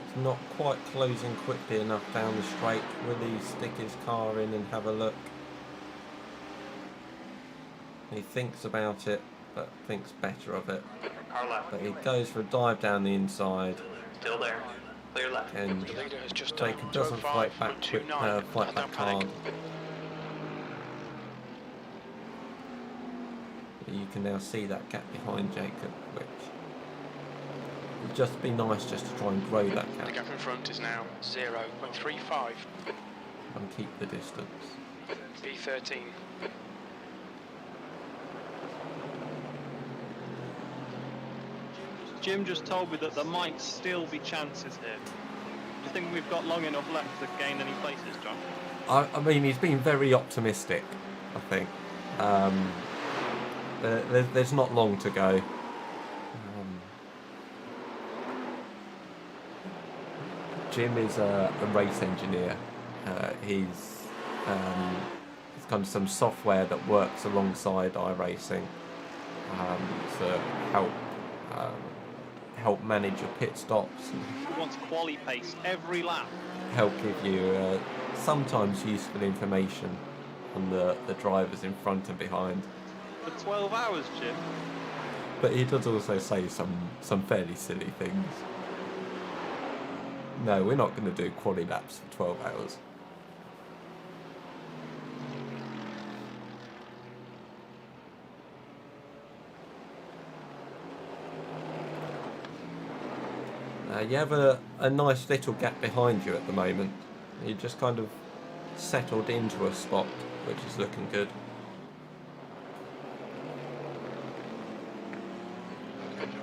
Speaker 1: It's not quite closing quickly enough down the straight. Will he stick his car in and have a look? He thinks about it, but thinks better of it.
Speaker 4: Car left.
Speaker 1: But he goes for a dive down the inside,
Speaker 4: Still there. Clear left.
Speaker 1: and
Speaker 3: The leader has just done
Speaker 1: Jacob doesn't fight back
Speaker 3: Don't
Speaker 1: hard.
Speaker 3: panic.
Speaker 1: But you can now see that gap behind Jacob, which would just be nice just to try and grow that
Speaker 3: The
Speaker 1: gap
Speaker 3: gap in front is now 0.35.
Speaker 1: and keep the distance.
Speaker 3: P13.
Speaker 2: Jim just told me that there might still be chances here. Do you think we've got long enough left to gain any places, John?
Speaker 1: I mean, he's been very optimistic, I think. There's not long to go. Jim is a race engineer. He's kind of some software that works alongside iRacing to help manage your pit stops.
Speaker 2: He wants quali pace every lap.
Speaker 1: Help give you sometimes useful information on the drivers in front and behind.
Speaker 2: For 12 hours, Jim.
Speaker 1: But he does also say some fairly silly things. No, we're not going to do quali laps for 12 hours. You have a nice little gap behind you at the moment. You just kind of settled into a spot, which is looking good.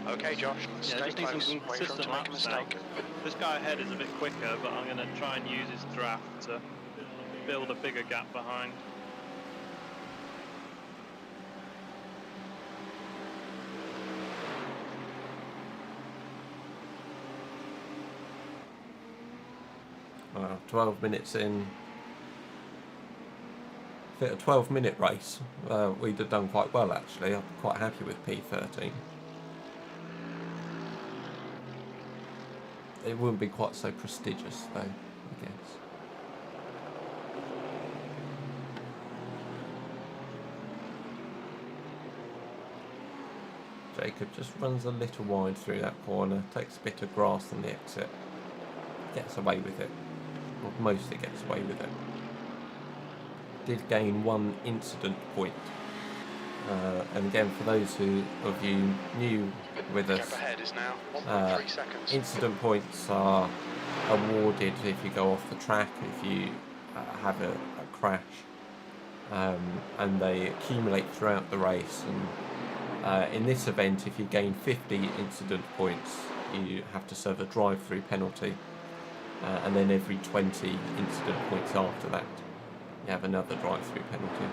Speaker 3: Okay, Josh,
Speaker 2: Yeah,
Speaker 3: stay
Speaker 2: just need
Speaker 3: close.
Speaker 2: some
Speaker 3: Wait for him
Speaker 2: consistent
Speaker 3: to make a
Speaker 2: laps now.
Speaker 3: mistake.
Speaker 2: This guy ahead is a bit quicker, but I'm going to try and use his draft to build a bigger gap behind.
Speaker 1: Well, 12 minutes in. For a 12-minute race, we'd have done quite well actually. I'm quite happy with P13. It wouldn't be quite so prestigious though, I guess. Jacob just runs a little wide through that corner, takes a bit of grass on the exit, gets away with it, or mostly gets away with it. Did gain one incident point. And again, for those of you new with
Speaker 3: Gap
Speaker 1: us,
Speaker 3: ahead is now 1.3 seconds.
Speaker 1: incident points are awarded if you go off the track, if you have a crash, and they accumulate throughout the race. And in this event, if you gain 50 incident points, you have to serve a drive-through penalty, and then every 20 incident points after that, you have another drive-through penalty.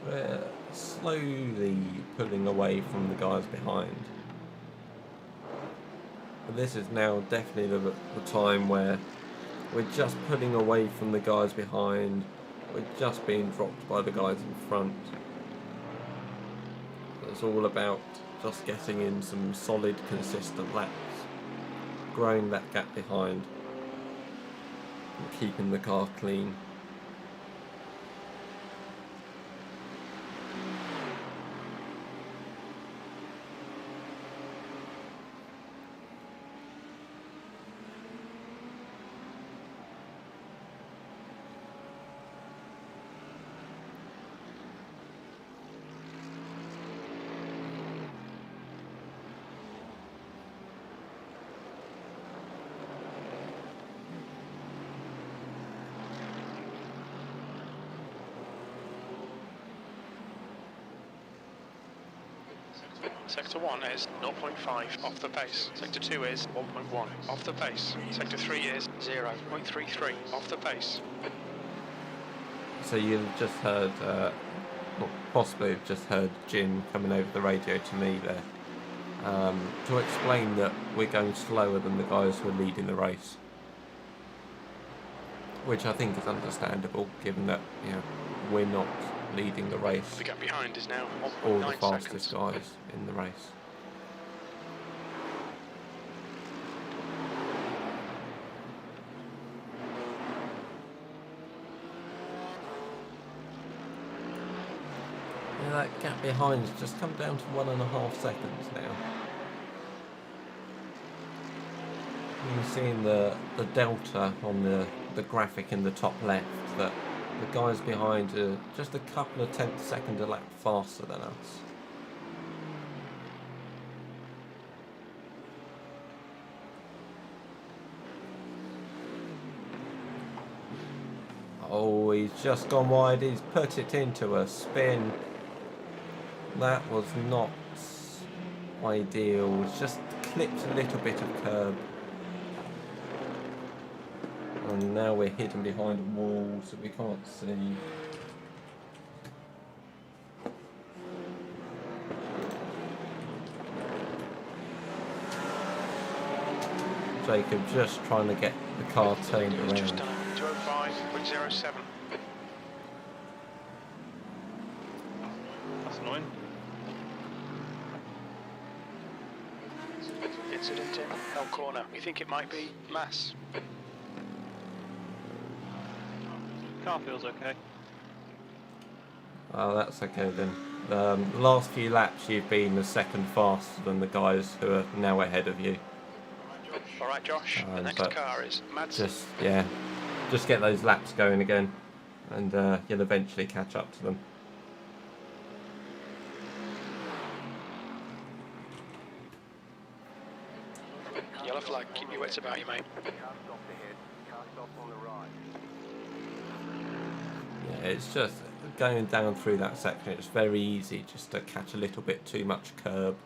Speaker 1: We're slowly pulling away from the guys behind. But this is now definitely the time where we're just pulling away from the guys behind. We're just being dropped by the guys in front. It's all about just getting in some solid, consistent laps, growing that gap behind, and keeping the car clean.
Speaker 3: Sector 1 is 0.5 off the pace. Sector 2 is 1.1 off the pace. Sector 3 is 0.33 off the pace.
Speaker 1: So you've just heard, or possibly have just heard Jim coming over the radio to me there, to explain that we're going slower than the guys who are leading the race. Which I think is understandable, given that, you know, we're not leading the race,
Speaker 3: The gap behind is now
Speaker 1: or
Speaker 3: 1.9
Speaker 1: the fastest
Speaker 3: seconds.
Speaker 1: guys in the race. that gap behind has just come down to 1.5 seconds now. You're seeing the delta on the graphic in the top left, that the guys behind are just a couple of tenths second a lap faster than us. Oh, he's just gone wide. He's put it into a spin. That was not ideal. It's just clipped a little bit of curb. And now we're hidden behind a wall, so we can't see. Jacob just trying to get the car turned around.
Speaker 3: Just done 205.07.
Speaker 2: That's annoying.
Speaker 3: Incident in L corner. We think it might be mass.
Speaker 2: Car feels okay.
Speaker 1: Oh, that's okay then. The last few laps you've been a second faster than the guys who are now ahead of you.
Speaker 3: All right, Josh. The next car is Mads.
Speaker 1: Just get those laps going again, and you'll eventually catch up to them.
Speaker 3: Yellow flag. Keep your wits about you, mate.
Speaker 1: Yeah, it's just going down through that section. It's very easy just to catch a little bit too much curb.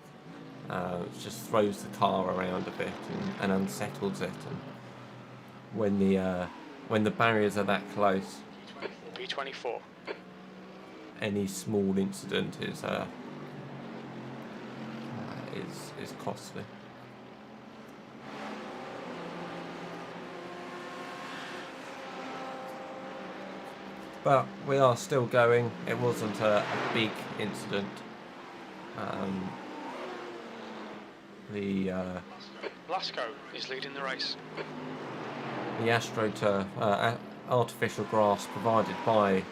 Speaker 1: It just throws the car around a bit and unsettles it. And when the barriers are that close,
Speaker 3: B24.
Speaker 1: any small incident is costly. But we are still going. It wasn't a big incident.
Speaker 3: Blasco is leading the race.
Speaker 1: The AstroTurf, artificial grass provided by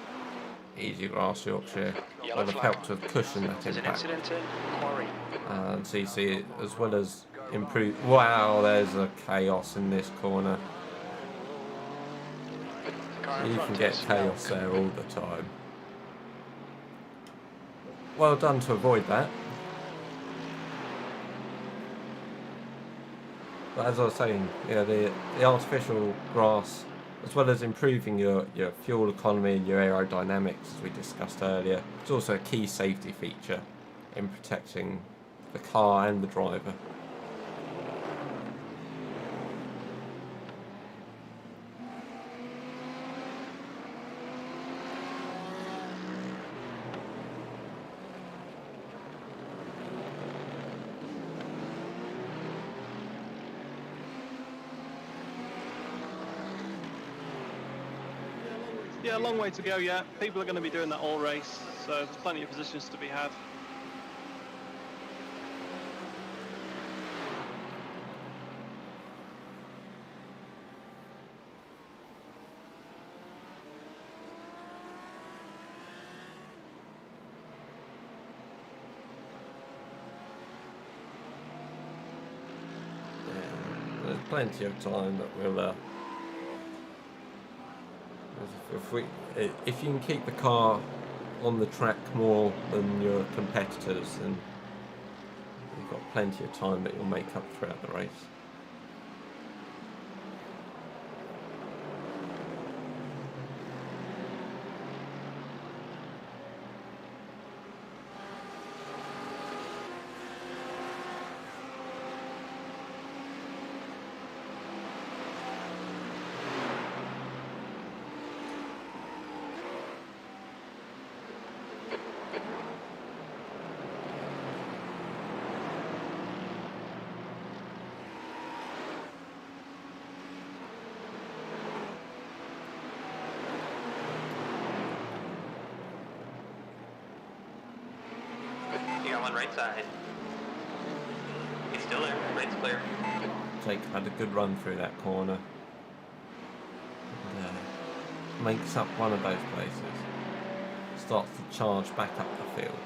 Speaker 1: Easigrass Yorkshire, will have helped to cushion that
Speaker 3: There's an
Speaker 1: impact.
Speaker 3: incident in Quarry.
Speaker 1: So you see, as well as improve. Wow, there's a chaos in this corner.
Speaker 3: Car in
Speaker 1: You
Speaker 3: front
Speaker 1: can get
Speaker 3: is
Speaker 1: chaos
Speaker 3: Elk.
Speaker 1: there all the time. Well done to avoid that. But as I was saying, yeah, the artificial grass, as well as improving your fuel economy and your aerodynamics, as we discussed earlier, it's also a key safety feature in protecting the car and the driver.
Speaker 2: Yeah, a long way to go yet. People are going to be doing that all race, so there's plenty of positions to be had.
Speaker 1: Yeah, there's plenty of time that we'll. If you can keep the car on the track more than your competitors, then you've got plenty of time that you'll make up throughout the race.
Speaker 4: You got one right side. He's still there. Right's clear.
Speaker 1: Jake had a good run through that corner. And, makes up one of those places. starts to charge back up the field.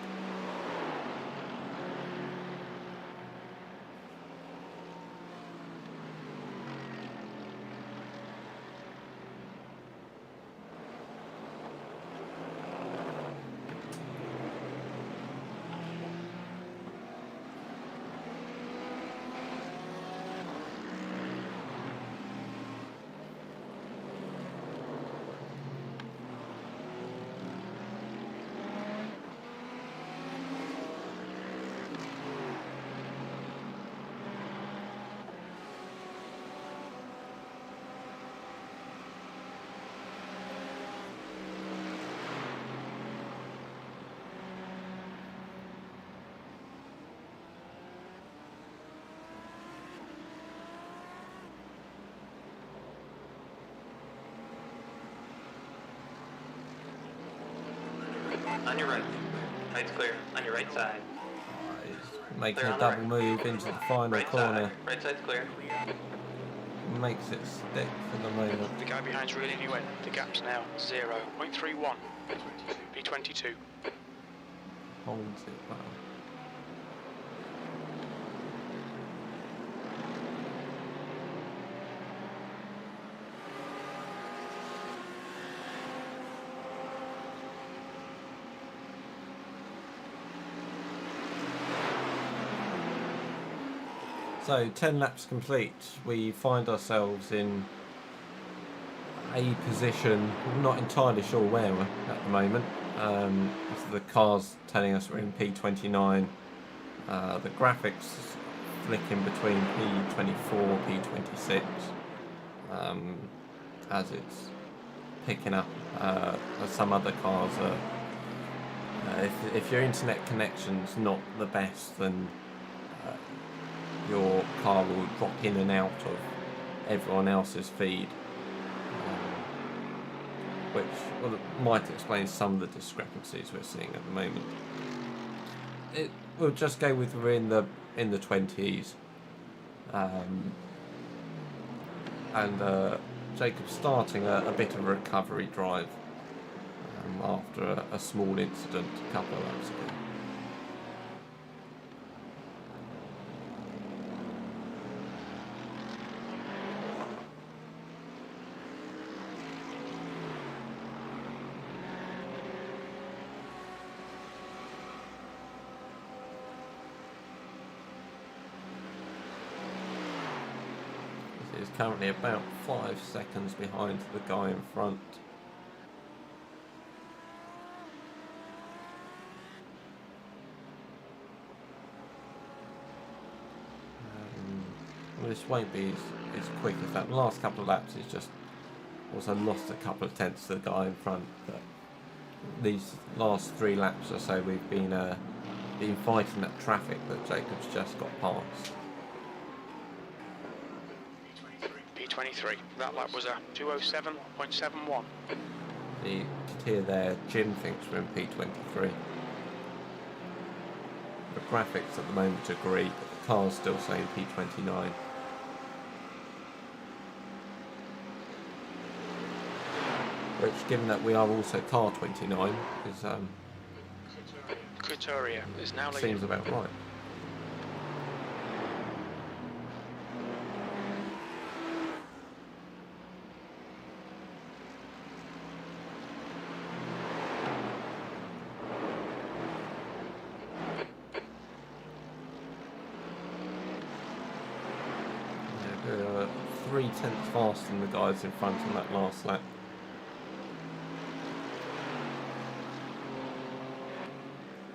Speaker 4: On your right. Right's clear. On your right side.
Speaker 1: He's making
Speaker 4: Clear
Speaker 1: a
Speaker 4: on the
Speaker 1: double
Speaker 4: right.
Speaker 1: move into the final
Speaker 4: Right
Speaker 1: corner.
Speaker 4: side. Right side's clear.
Speaker 1: Makes it stick for the moment.
Speaker 3: The guy behind's reeling you in. The gap's now 0.31. P22.
Speaker 1: Holds it well. So 10 laps complete, we find ourselves in a position, not entirely sure where we're at the moment. The car's telling us we're in P29. The graphics flicking between P24, P26 as it's picking up as some other cars are. If your internet connection's not the best, then your car will drop in and out of everyone else's feed, which might explain some of the discrepancies we're seeing at the moment. We'll just go with we're in the 20s, and Jacob's starting a bit of a recovery drive after a small incident a couple of laps ago. Is currently about 5 seconds behind the guy in front. This won't be as quick as that. The last couple of laps he's just also lost a couple of tenths to the guy in front, but these last 3 laps or so we've been fighting that traffic that Jacob's just got past.
Speaker 3: P23. That lap was a 207.71.
Speaker 1: You could hear there, Jim thinks we're in P23. The graphics at the moment agree, but the car's still saying P29. Which, given that we are also car 29, is
Speaker 3: Couturier is now leading.
Speaker 1: seems about right. Yeah, 3 tenths faster than the guys in front on that last lap.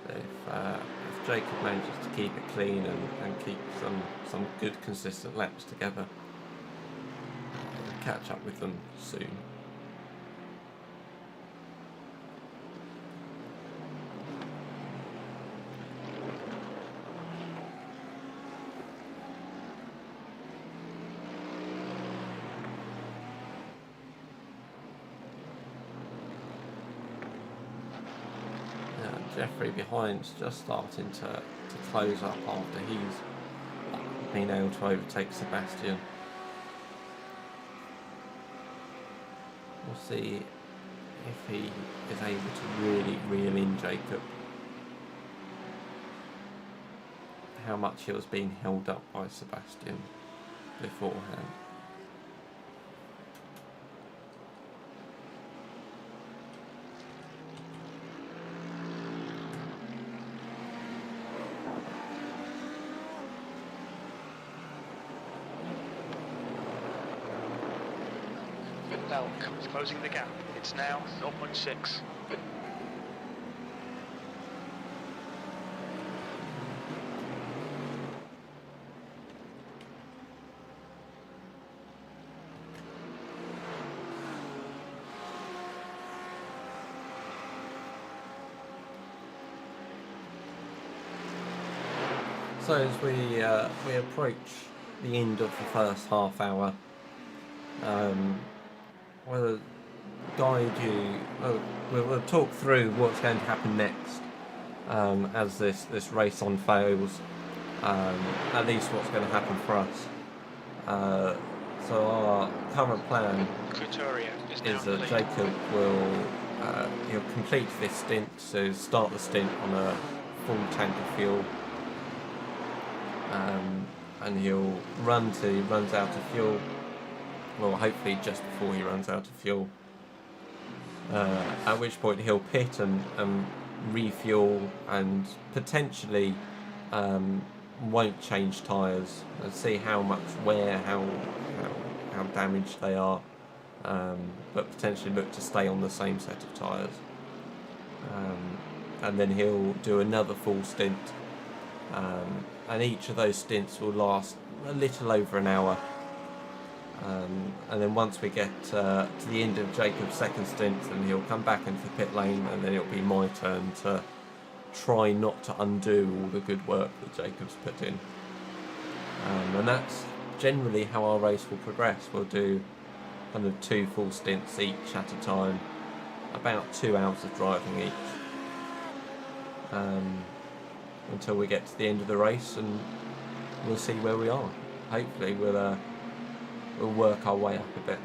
Speaker 1: If Jacob manages to keep it clean and keep some good consistent laps together, we'll catch up with them soon. Jeffrey behind's just starting to close up after he's been able to overtake Sebastian. We'll see if he is able to really reel in Jacob. How much he was being held up by Sebastian beforehand.
Speaker 3: Belk is closing the gap. It's now 0.6.
Speaker 1: So as we approach the end of the first half hour, we'll guide you. We'll talk through what's going to happen next as this race unfolds. At least what's going to happen for us. So our current plan is that Jacob will he'll complete this stint, so start the stint on a full tank of fuel. And he'll run till he runs out of fuel, well, hopefully just before he runs out of fuel, at which point he'll pit and refuel and potentially won't change tyres and see how much wear, how damaged they are, but potentially look to stay on the same set of tyres, and then he'll do another full stint. And each of those stints will last a little over an hour, and then once we get to the end of Jacob's second stint, then he'll come back into the pit lane, and then it'll be my turn to try not to undo all the good work that Jacob's put in, and that's generally how our race will progress. We'll do kind of 2 full stints each at a time, about 2 hours of driving each, until we get to the end of the race, and we'll see where we are. Hopefully we'll work our way up a bit.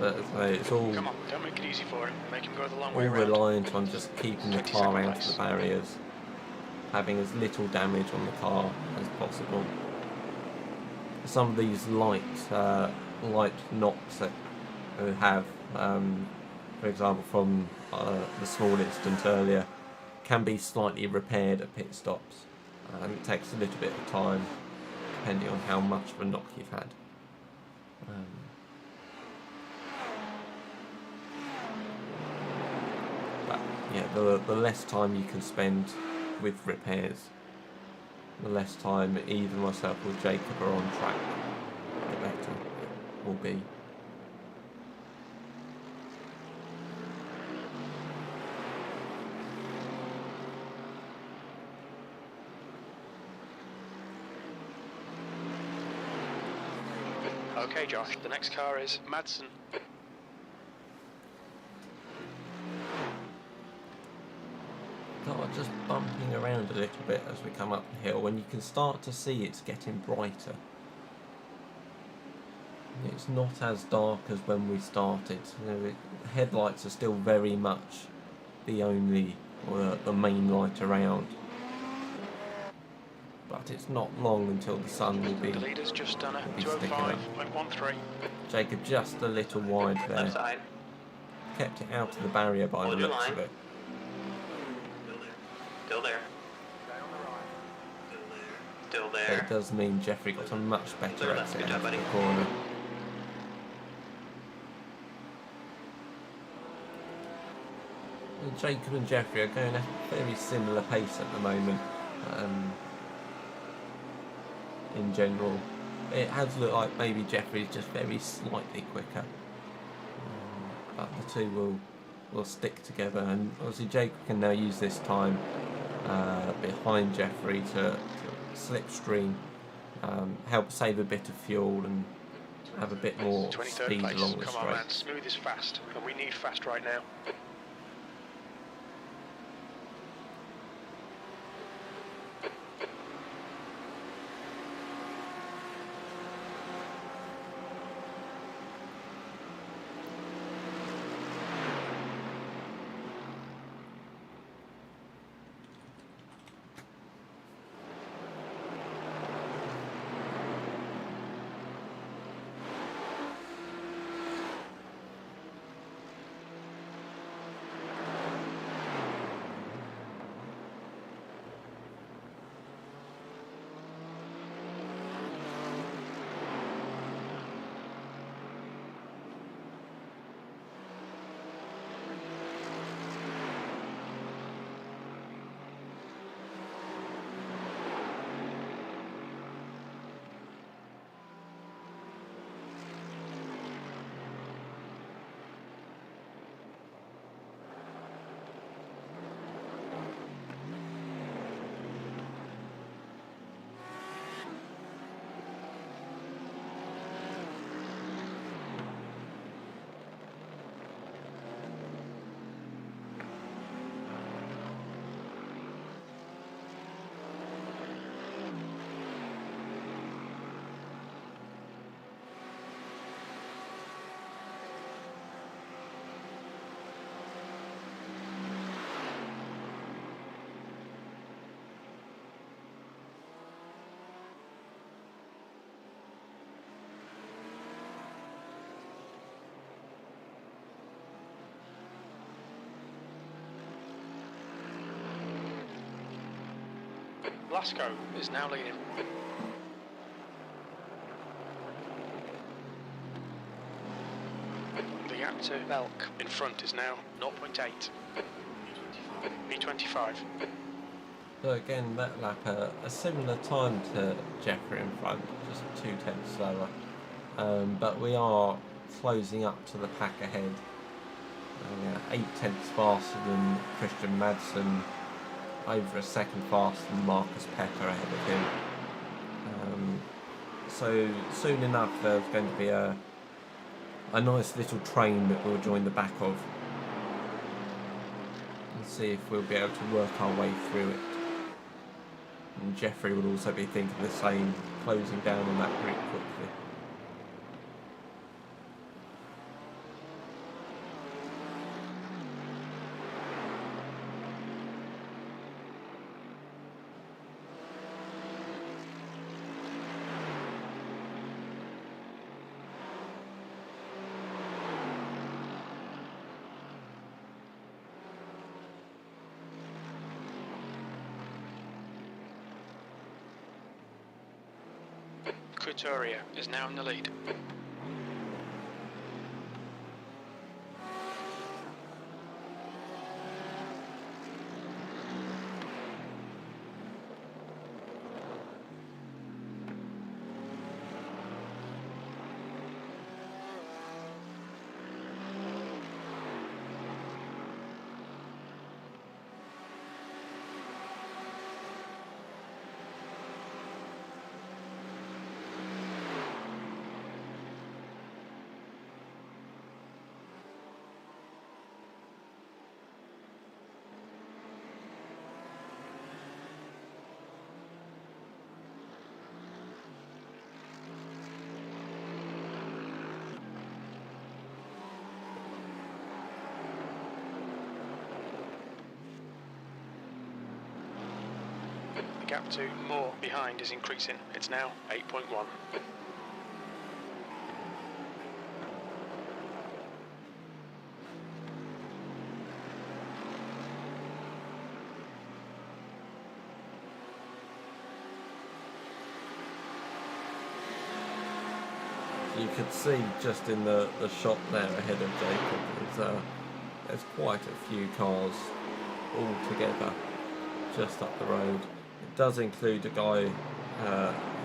Speaker 1: But it's all,
Speaker 3: Come on, don't make it easy for him. Make him go the long
Speaker 1: all
Speaker 3: way around.
Speaker 1: reliant on just keeping the car out of the barriers, having as little damage on the car as possible. Some of these light knocks that we have, for example from the small incident earlier, can be slightly repaired at pit stops, and it takes a little bit of time depending on how much of a knock you've had. But yeah, the less time you can spend with repairs, the less time either myself or Jacob are on track, the better it will be.
Speaker 3: Okay, Josh, the next car is Madsen.
Speaker 1: Car just bumping around a little bit as we come up the hill, and you can start to see it's getting brighter. It's not as dark as when we started. The headlights are still very much the only, or the main light around. But it's not long until the sun will be,
Speaker 3: The leader's just done a
Speaker 1: sticking up.
Speaker 3: 205.13.
Speaker 1: Jacob just a little wide there.
Speaker 4: Left side.
Speaker 1: Kept it out of the barrier by the
Speaker 4: Hold your
Speaker 1: looks of
Speaker 4: line.
Speaker 1: it.
Speaker 4: Still there. Still
Speaker 1: But
Speaker 4: there.
Speaker 1: it does mean Jeffrey got a much better
Speaker 4: Clear left.
Speaker 1: exit
Speaker 4: Good
Speaker 1: out
Speaker 4: job,
Speaker 1: of the
Speaker 4: buddy.
Speaker 1: corner. And Jacob and Jeffrey are going at a very similar pace at the moment. In general, it has looked like maybe Jeffrey's just very slightly quicker, but the two will stick together, and obviously Jacob can now use this time behind Jeffrey to slipstream, help save a bit of fuel and have a bit more
Speaker 3: 23rd
Speaker 1: speed
Speaker 3: place.
Speaker 1: along the
Speaker 3: Come on, man.
Speaker 1: straight.
Speaker 3: Smooth is fast, and we need fast right now. Blasco is now leading. The gap to Belk in front is now 0.8. P25.
Speaker 1: So again, that lap a similar time to Jeffrey in front, just 2/10 slower. But we are closing up to the pack ahead. 8/10 faster than Christian Madsen, over a second faster than Marcus Pepper ahead of him. So soon enough there's going to be a nice little train that we'll join the back of. And see if we'll be able to work our way through it. And Jeffrey will also be thinking the same, closing down on that group quickly.
Speaker 3: Couturier is now in the lead. The gap to Moore behind is increasing. It's now 8.1.
Speaker 1: You could see just in the shot there ahead of Jacob, there's quite a few cars all together just up the road. It does include a guy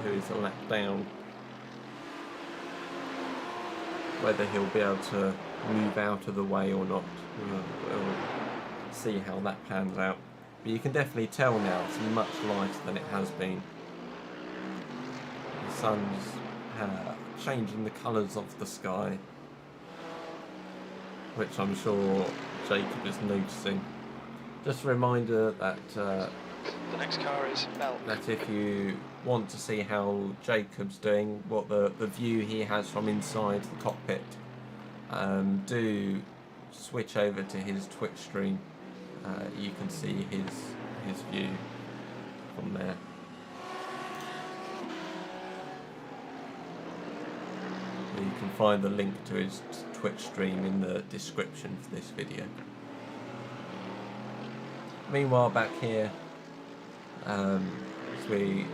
Speaker 1: who is a lap down. Whether he'll be able to move out of the way or not, we'll see how that pans out. But you can definitely tell now it's much lighter than it has been. The sun's changing the colours of the sky, which I'm sure Jacob is noticing. Just a reminder that
Speaker 3: The next car is Belk.
Speaker 1: that if you want to see how Jacob's doing, what the view he has from inside the cockpit, do switch over to his Twitch stream. You can see his view from there. You can find the link to his Twitch stream in the description for this video. Meanwhile, back here, as we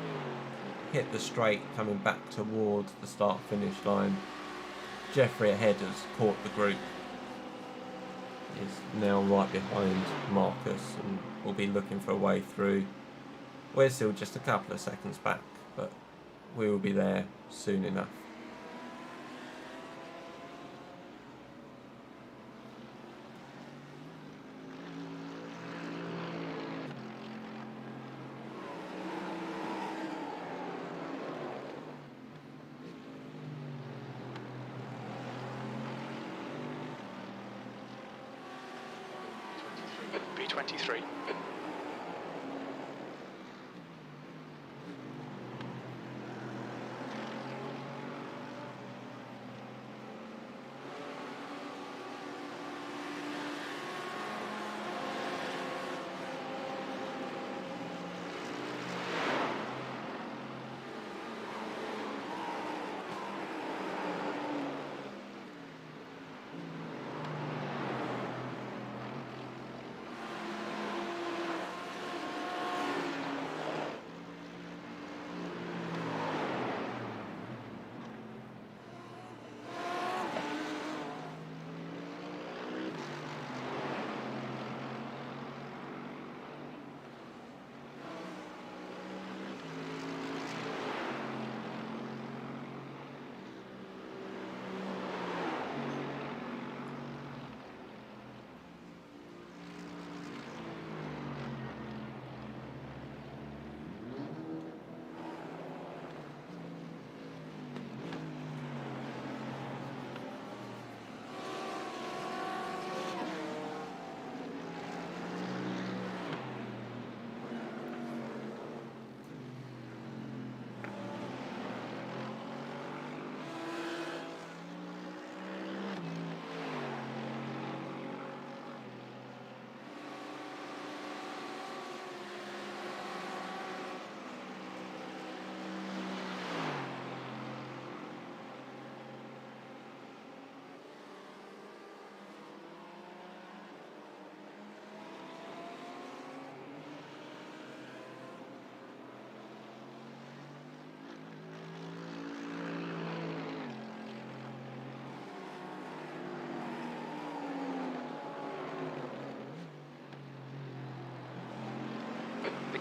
Speaker 1: hit the straight coming back towards the start-finish line, Jeffrey ahead has caught the group. He's now right behind Marcus and will be looking for a way through. We're still just a couple of seconds back, but we will be there soon enough.
Speaker 3: P23.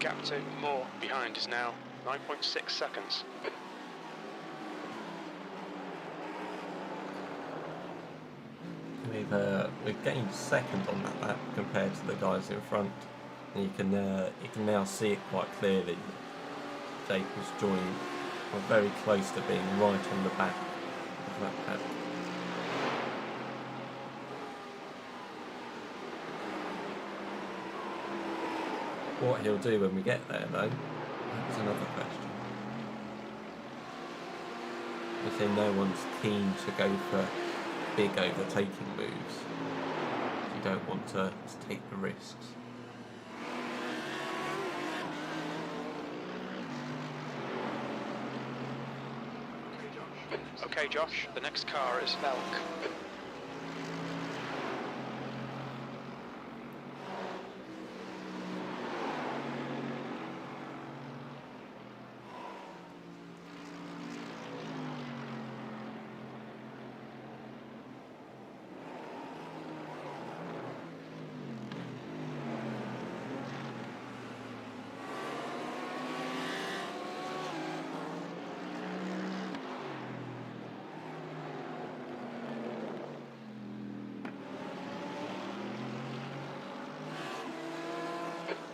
Speaker 3: gap to Moore behind is now 9.6 seconds.
Speaker 1: We've gained second on that lap compared to the guys in front, and you can now see it quite clearly. Jake was joined. We're very close to being right on the back of that paddock. What he'll do when we get there, though, that's another question. I say no one's keen to go for big overtaking moves. You don't want to take the risks.
Speaker 3: Okay, Josh, the next car is Velk.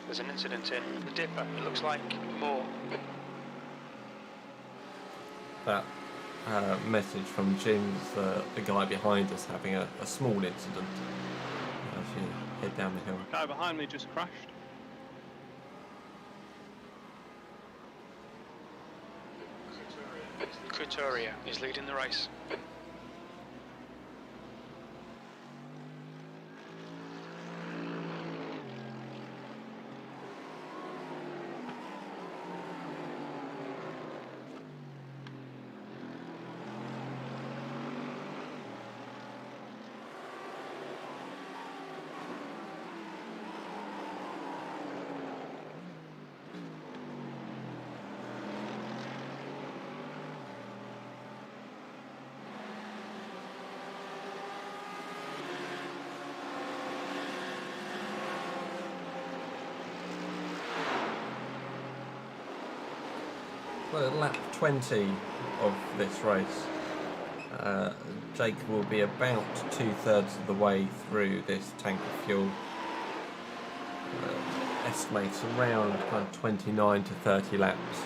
Speaker 3: There's an incident in the dipper. It looks like Moore.
Speaker 1: That message from Jim's the guy behind us having a small incident as you head down the hill.
Speaker 2: Guy behind me just crashed.
Speaker 3: Couturier is leading the race.
Speaker 1: Well, at lap 20 of this race, Jake will be about 2/3 of the way through this tank of fuel. Estimates around kind of 29 to 30 laps,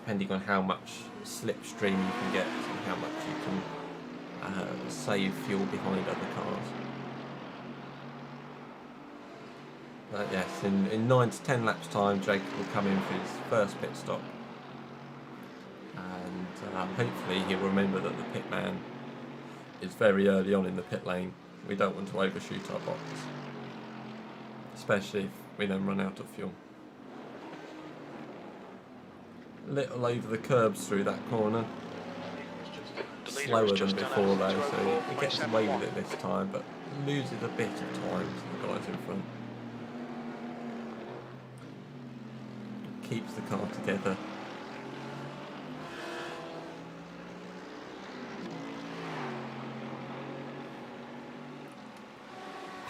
Speaker 1: depending on how much slipstream you can get and how much you can save fuel behind other cars. But yes, in 9 to 10 laps time, Jake will come in for his first pit stop, and hopefully he'll remember that the pit man is very early on in the pit lane. We don't want to overshoot our box, especially if we then run out of fuel. A little over the curbs through that corner, slower than before though, so he gets away with it this time, but loses a bit of time to the guys in front. Keeps the car together.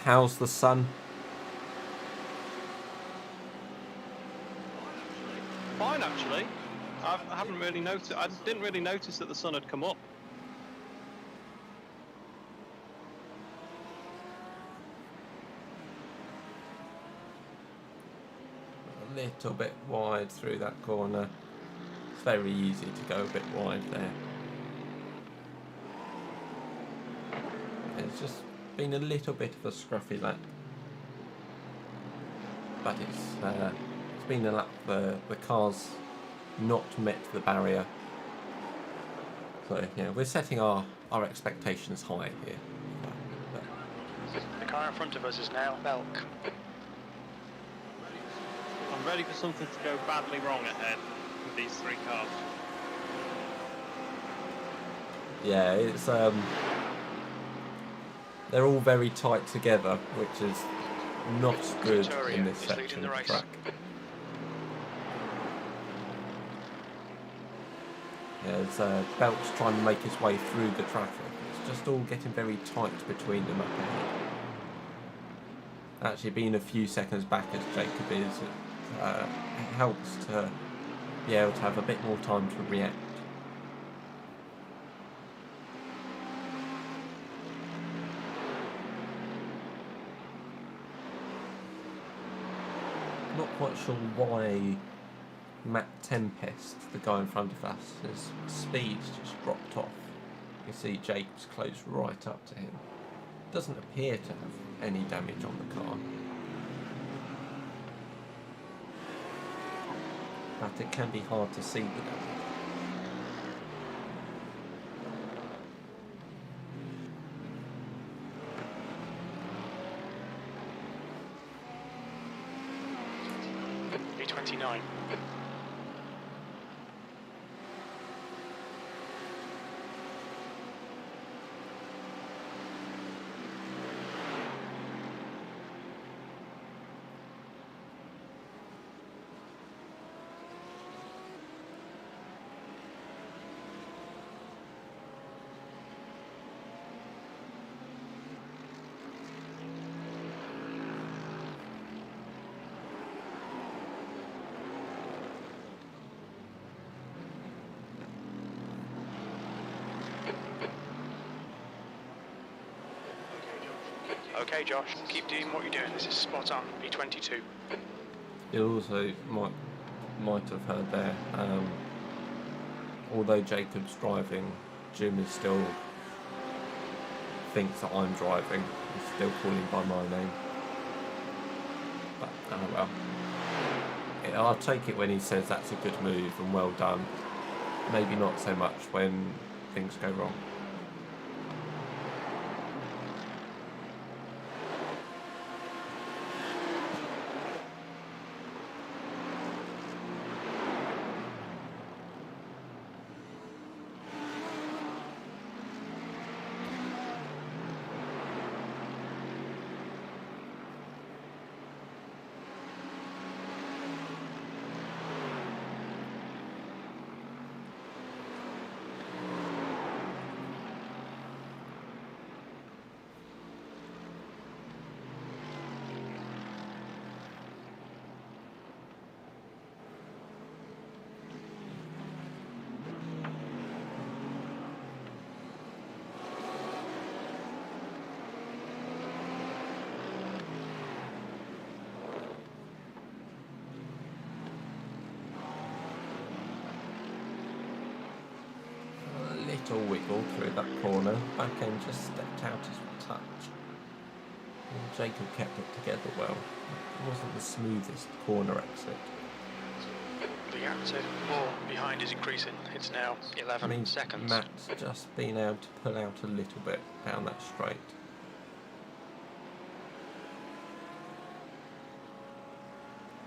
Speaker 1: How's the sun?
Speaker 2: Fine, actually. I haven't really noticed. I didn't really notice that the sun had come up.
Speaker 1: A little bit wide through that corner. It's very easy to go a bit wide there. It's just been a little bit of a scruffy lap, but it's been a lap the car's not met the barrier. So yeah, we're setting our expectations high here.
Speaker 3: The car in front of us is now Velk.
Speaker 2: I'm ready for something to go badly wrong ahead with these three cars.
Speaker 1: Yeah, it's they're all very tight together, which is not good in this section of the track. Yeah, as Belt's trying to make his way through the traffic, it's just all getting very tight between them up ahead. Actually, being a few seconds back as Jacob is, it helps to be able to have a bit more time to react. Not quite sure why Matt Tempest, the guy in front of us, his speed's just dropped off. You see Jacob's close right up to him. Doesn't appear to have any damage on the car. But it can be hard to see the damage.
Speaker 3: B29. Okay, Josh, keep doing what you're doing. This is spot on. B22.
Speaker 1: You also might have heard there, although Jacob's driving, Jim is still thinks that I'm driving. He's still calling by my name. But oh well. I'll take it when he says that's a good move and well done. Maybe not so much when things go wrong. Little wiggle through that corner, back end just stepped out as touch. And Jacob kept it together well. It wasn't the smoothest corner exit.
Speaker 3: The gap to 4 behind is increasing. It's now 11 seconds.
Speaker 1: Matt's just been able to pull out a little bit down that straight.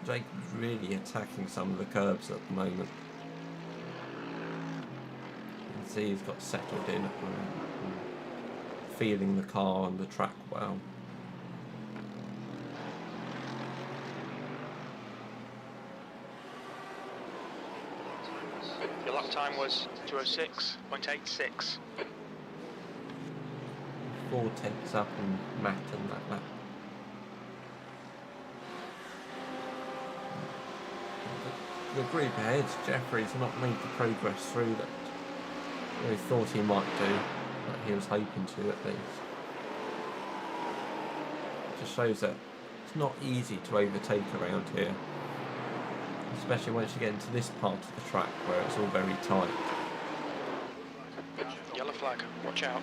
Speaker 1: Jacob's really attacking some of the curves at the moment. See, he's got settled in, feeling the car and the track well.
Speaker 3: Your lap time was 2:06.86.
Speaker 1: 4 tenths up on Matt in that lap. The group ahead, Jeffrey's not made the progress through that he thought he might do, but he was hoping to at least. It just shows that it's not easy to overtake around here, especially once you get into this part of the track where it's all very tight.
Speaker 3: Yellow flag, watch out.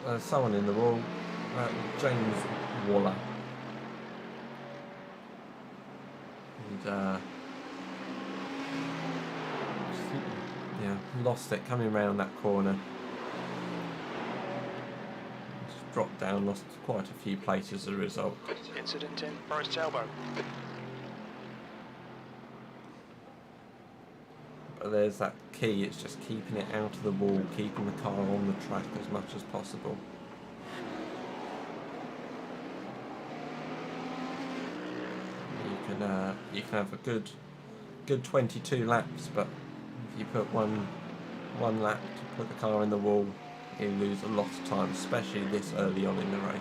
Speaker 1: There's someone in the wall, James Waller. And yeah, lost it coming around that corner. Just dropped down, lost quite a few places as a result.
Speaker 3: Incident in Forest Elbow.
Speaker 1: But there's that key, it's just keeping it out of the wall, keeping the car on the track as much as possible. You can have a good 22 laps, but if you put one one lap to put the car in the wall, you lose a lot of time, especially this early on in the race.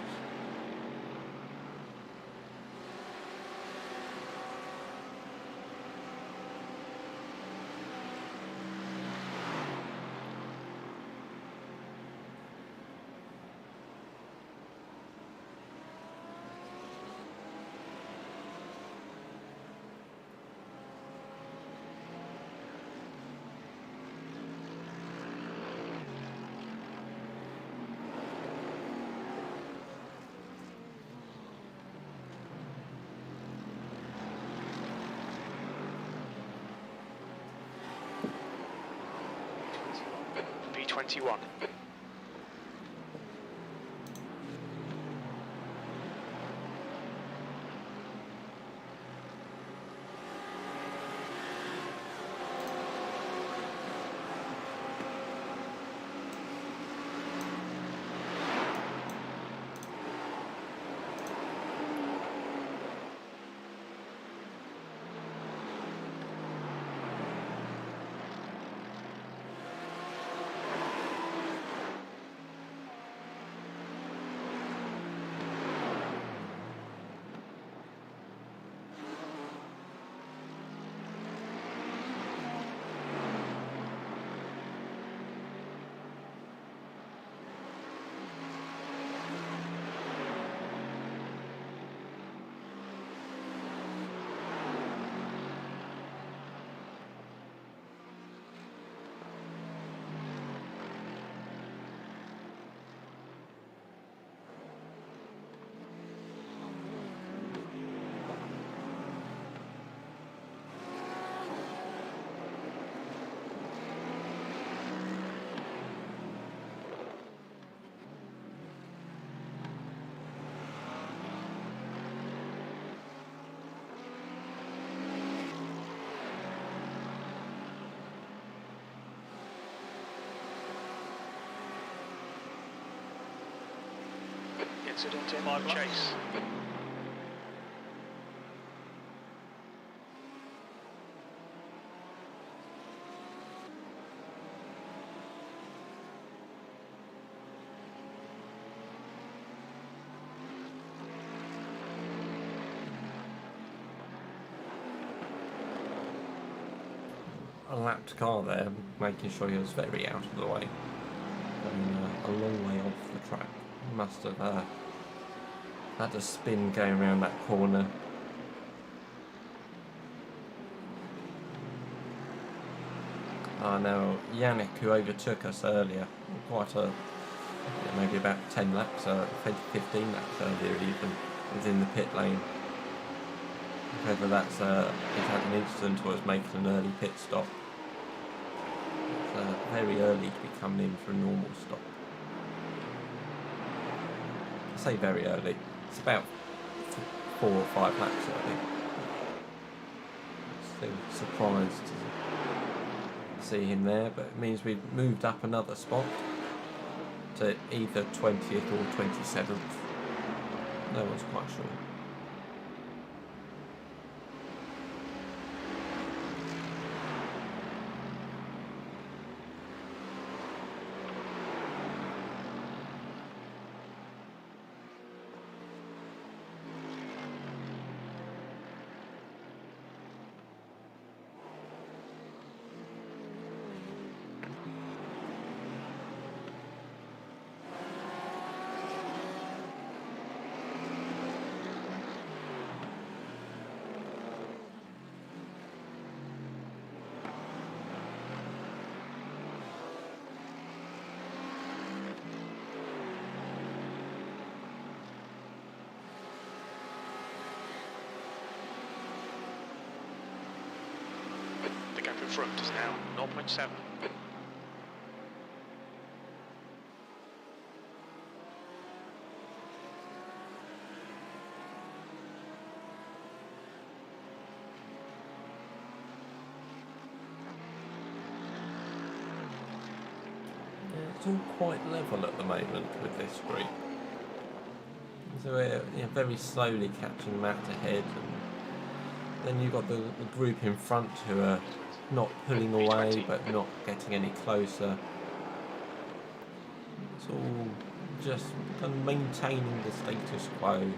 Speaker 3: P21. Incident in
Speaker 2: Five laps.
Speaker 3: chase.
Speaker 1: A lapped car there, making sure he was very out of the way. And a long way off the track. Must have had a spin going around that corner. Now Yannick, who overtook us earlier, quite maybe about 10 laps, 15 laps earlier even, was in the pit lane. Whether that's he's had an incident or is making an early pit stop. It's very early to be coming in for a normal stop. I say very early. It's about 4 or 5 laps early. Still surprised to see him there, but it means we've moved up another spot to either 20th or 27th. No one's quite sure.
Speaker 3: The gap in front is now 0.7.
Speaker 1: It's all quite level at the moment with this group. So we're very slowly catching Matt ahead, and then you've got the group in front who are not pulling away, but not getting any closer. It's all just kind of maintaining the status quo.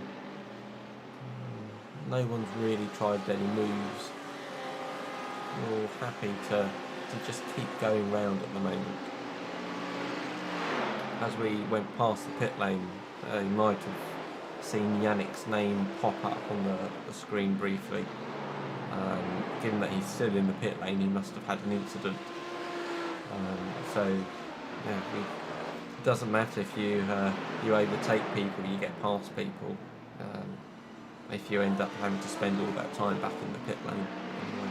Speaker 1: No one's really tried any moves. We're all happy to just keep going round at the moment. As we went past the pit lane, you might have seen Yannick's name pop up on the screen briefly. Given that he's still in the pit lane, he must have had an incident. So, yeah, it doesn't matter if you overtake people, you get past people. If you end up having to spend all that time back in the pit lane. Anyway.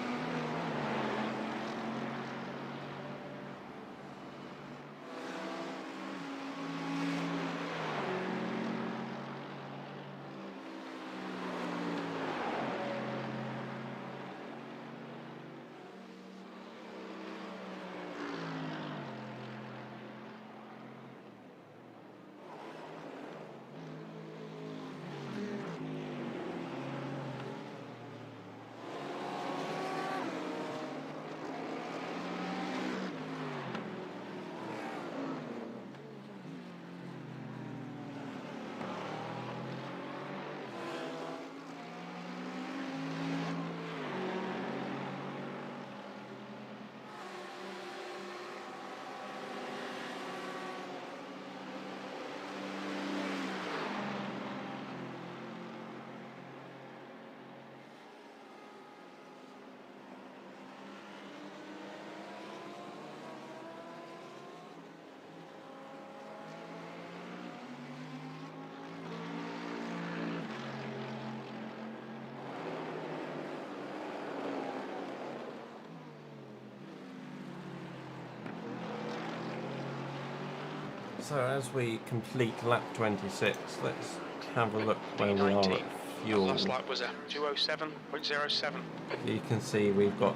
Speaker 1: So as we complete lap 26, let's have a look where we are at fuel.
Speaker 3: Last lap was a 207.07.
Speaker 1: You can see we've got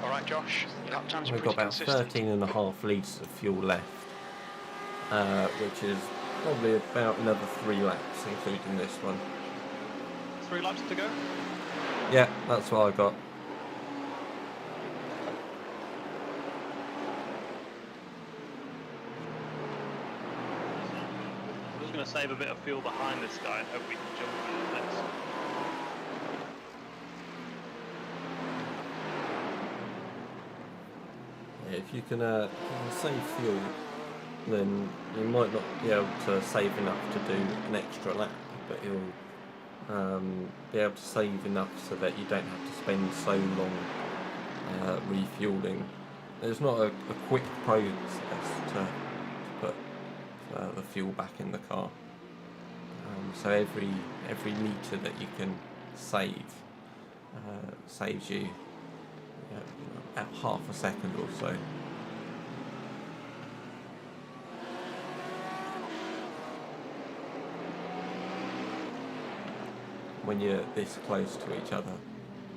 Speaker 3: All right, Josh. Lap time's
Speaker 1: about
Speaker 3: consistent.
Speaker 1: 13.5 litres of fuel left, which is probably about another 3 laps, including this one.
Speaker 2: 3 laps to go.
Speaker 1: Yeah, that's what I got.
Speaker 2: I'm just going to save a bit of fuel behind this guy and hope we can jump in the next.
Speaker 1: Yeah, if you can save fuel, then you might not be able to save enough to do an extra lap, but you'll be able to save enough so that you don't have to spend so long refueling. There's not a quick process to put the fuel back in the car. So every litre that you can save saves you about half a second or so. When you're this close to each other,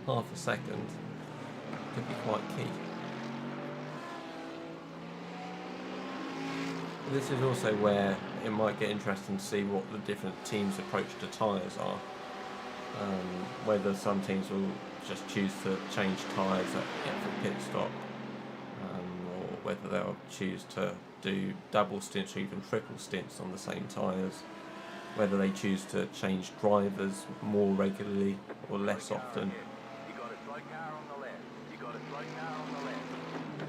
Speaker 1: half a second could be quite key. This is also where it might get interesting to see what the different teams' approach to tyres are. Whether some teams will just choose to change tyres at every pit stop, or whether they'll choose to do double stints or even triple stints on the same tyres. Whether they choose to change drivers more regularly or less often.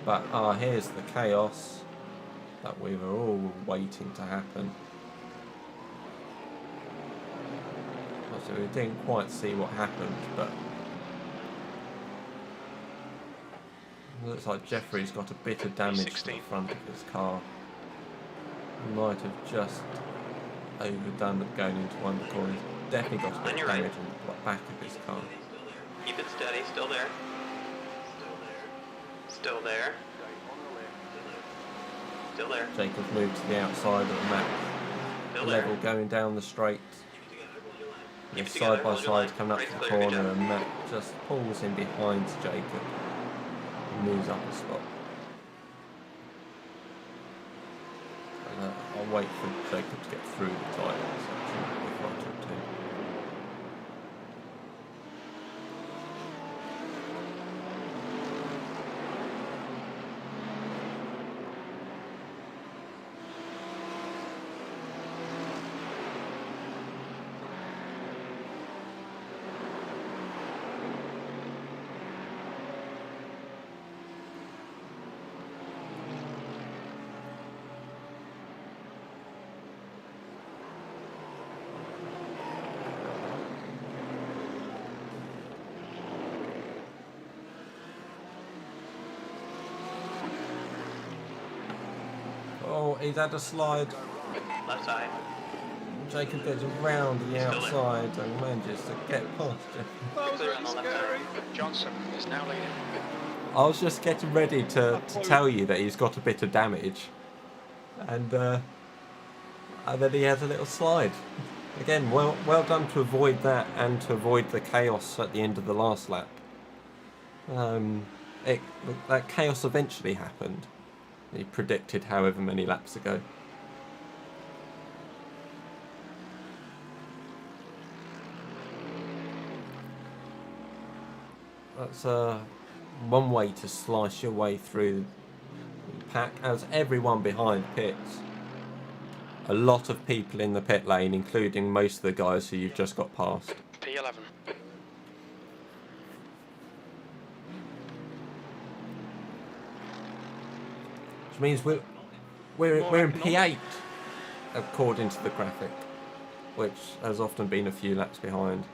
Speaker 1: But here's the chaos that we were all waiting to happen. So we didn't quite see what happened, but it looks like Jeffrey's got a bit of damage to the front of his car. He might have just overdone it going into one of the corners. Definitely got a bit of damage on the back of his car.
Speaker 4: Keep it steady, still there. Still there. Still there.
Speaker 1: Jacob's moved to the outside of the map.
Speaker 4: Still
Speaker 1: Level
Speaker 4: there.
Speaker 1: going down the straight.
Speaker 4: Keep
Speaker 1: They're
Speaker 4: it together,
Speaker 1: side by
Speaker 4: hold your line.
Speaker 1: side coming up
Speaker 4: Right
Speaker 1: to the
Speaker 4: clear, good
Speaker 1: corner,
Speaker 4: job.
Speaker 1: and Matt just pulls in behind Jacob and moves up a spot. And, I'll wait for Jacob to get through the tyre section before I talk to him. he's had a slide.
Speaker 4: Left side.
Speaker 1: Jacob goes around the
Speaker 4: Still
Speaker 1: outside and manages to get past Jeff.
Speaker 2: That was
Speaker 4: Clear on
Speaker 2: really
Speaker 4: the left
Speaker 2: scary.
Speaker 4: side.
Speaker 3: Johnson is now leading.
Speaker 1: I was just getting ready to tell you that he's got a bit of damage. And then he has a little slide. Again, well done to avoid that and to avoid the chaos at the end of the last lap. That chaos eventually happened. He predicted however many laps ago. That's one way to slice your way through the pack, as everyone behind pits. A lot of people in the pit lane, including most of the guys who you've just got past.
Speaker 3: P11.
Speaker 1: Which means we're in P8 according to the graphic, which has often been a few laps behind.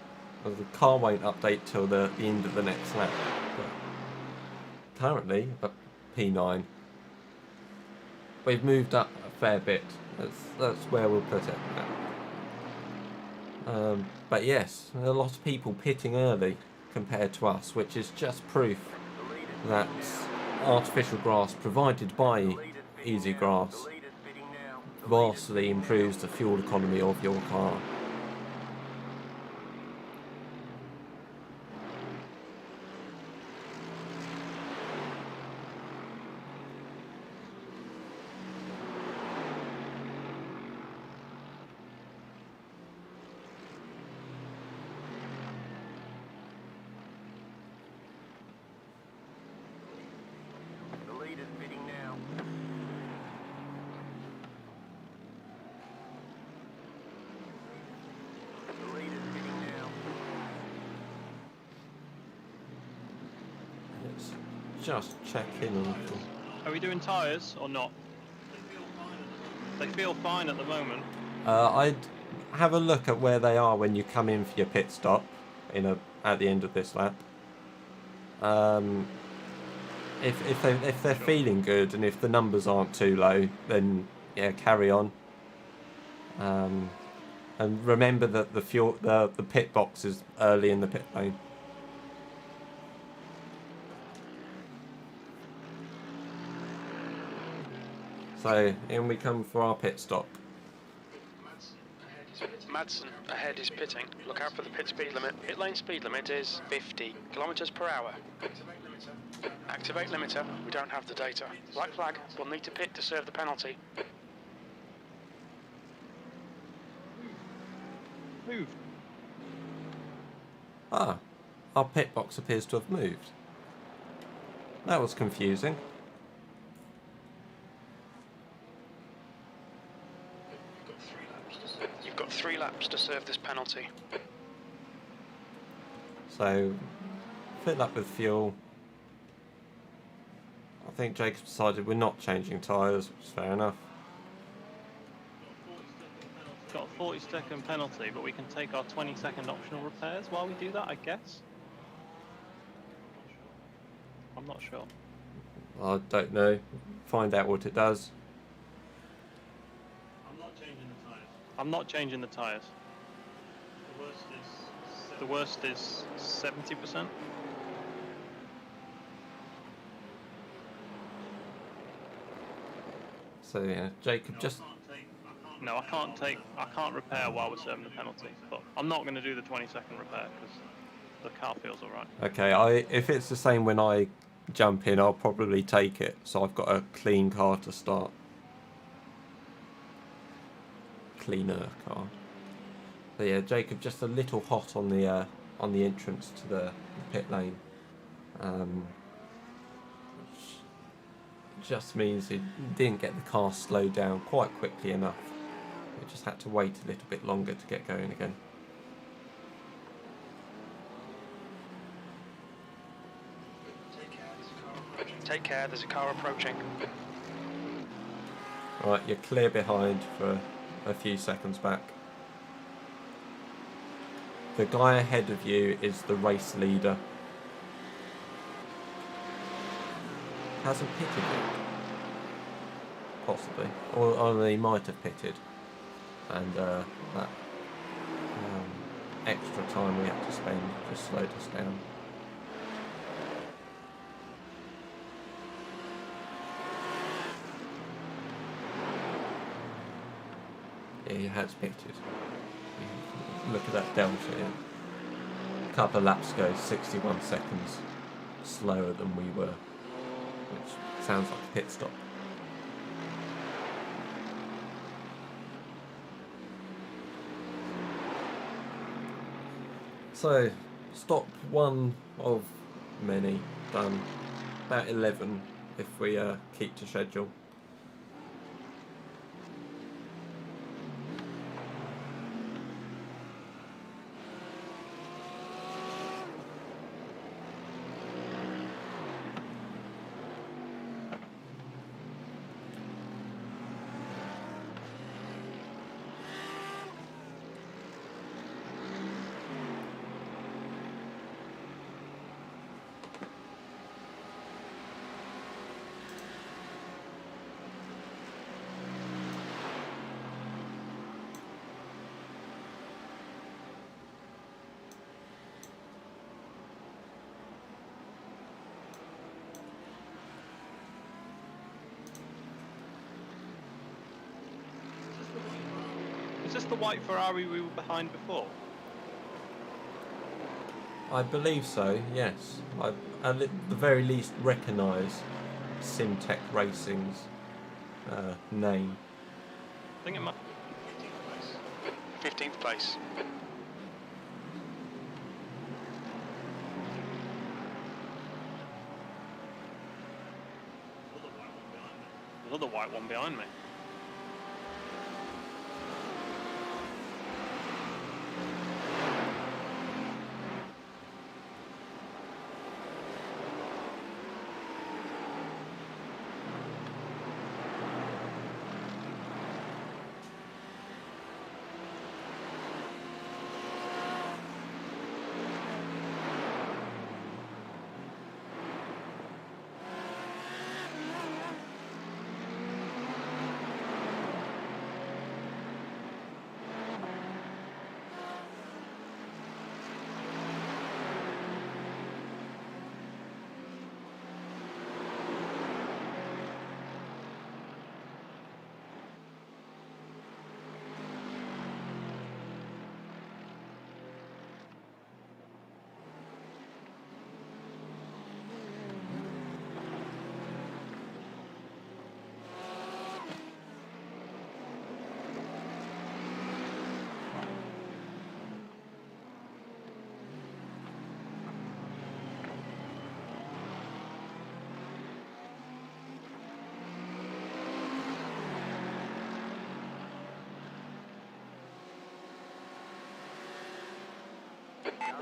Speaker 1: Well, the car won't update till the end of the next lap. But currently at P9. We've moved up a fair bit. That's where we'll put it. But yes, a lot of people pitting early compared to us, which is just proof that artificial grass provided by Easigrass vastly improves the fuel economy of your car. Just check in a little.
Speaker 2: Are we doing tyres or not? They feel fine at the moment.
Speaker 1: I'd have a look at where they are when you come in for your pit stop at the end of this lap. If they're feeling good and if the numbers aren't too low, then yeah, carry on. And remember that the pit box is early in the pit lane. So in we come for our pit stop.
Speaker 3: Madsen ahead is pitting. Look out for the pit speed limit. Pit lane speed limit is 50 kilometers per hour. Activate limiter. We don't have the data. Black flag. We'll need to pit to serve the penalty.
Speaker 2: Moved.
Speaker 1: Ah, our pit box appears to have moved. That was confusing.
Speaker 3: You've got 3 laps to serve this penalty.
Speaker 1: So, fill up with fuel. I think Jacob's decided we're not changing tyres, which is fair enough.
Speaker 2: Got a 40-second penalty, but we can take our 20-second optional repairs while we do that, I guess. I'm not sure.
Speaker 1: I don't know. Find out what it does.
Speaker 2: I'm not changing the tyres. The worst is 70%.
Speaker 1: So yeah, Jacob just...
Speaker 2: No, I can't repair while we're serving the penalty. But I'm not going to do the 20-second repair because the car feels alright.
Speaker 1: Okay, if it's the same when I jump in, I'll probably take it. So I've got a clean car to start. Cleaner car. But yeah, Jacob just a little hot on the entrance to the pit lane. Which just means he didn't get the car slowed down quite quickly enough. We just had to wait a little bit longer to get going again.
Speaker 3: Take care, there's a car approaching.
Speaker 1: Right, you're clear behind for a few seconds back. The guy ahead of you is the race leader. Hasn't pitted yet. possibly. Or they might have pitted. And that extra time we had to spend just slowed us down. Yeah, he has pitted. Look at that delta here. A couple of laps ago, 61 seconds slower than we were, which sounds like a pit stop. So, stop one of many done. About 11 if we keep to schedule.
Speaker 2: Is this the white Ferrari we were behind before?
Speaker 1: I believe so, yes. I at the very least recognise Simtech Racing's name.
Speaker 2: I think it might.
Speaker 3: 15th place.
Speaker 2: Another white one behind me.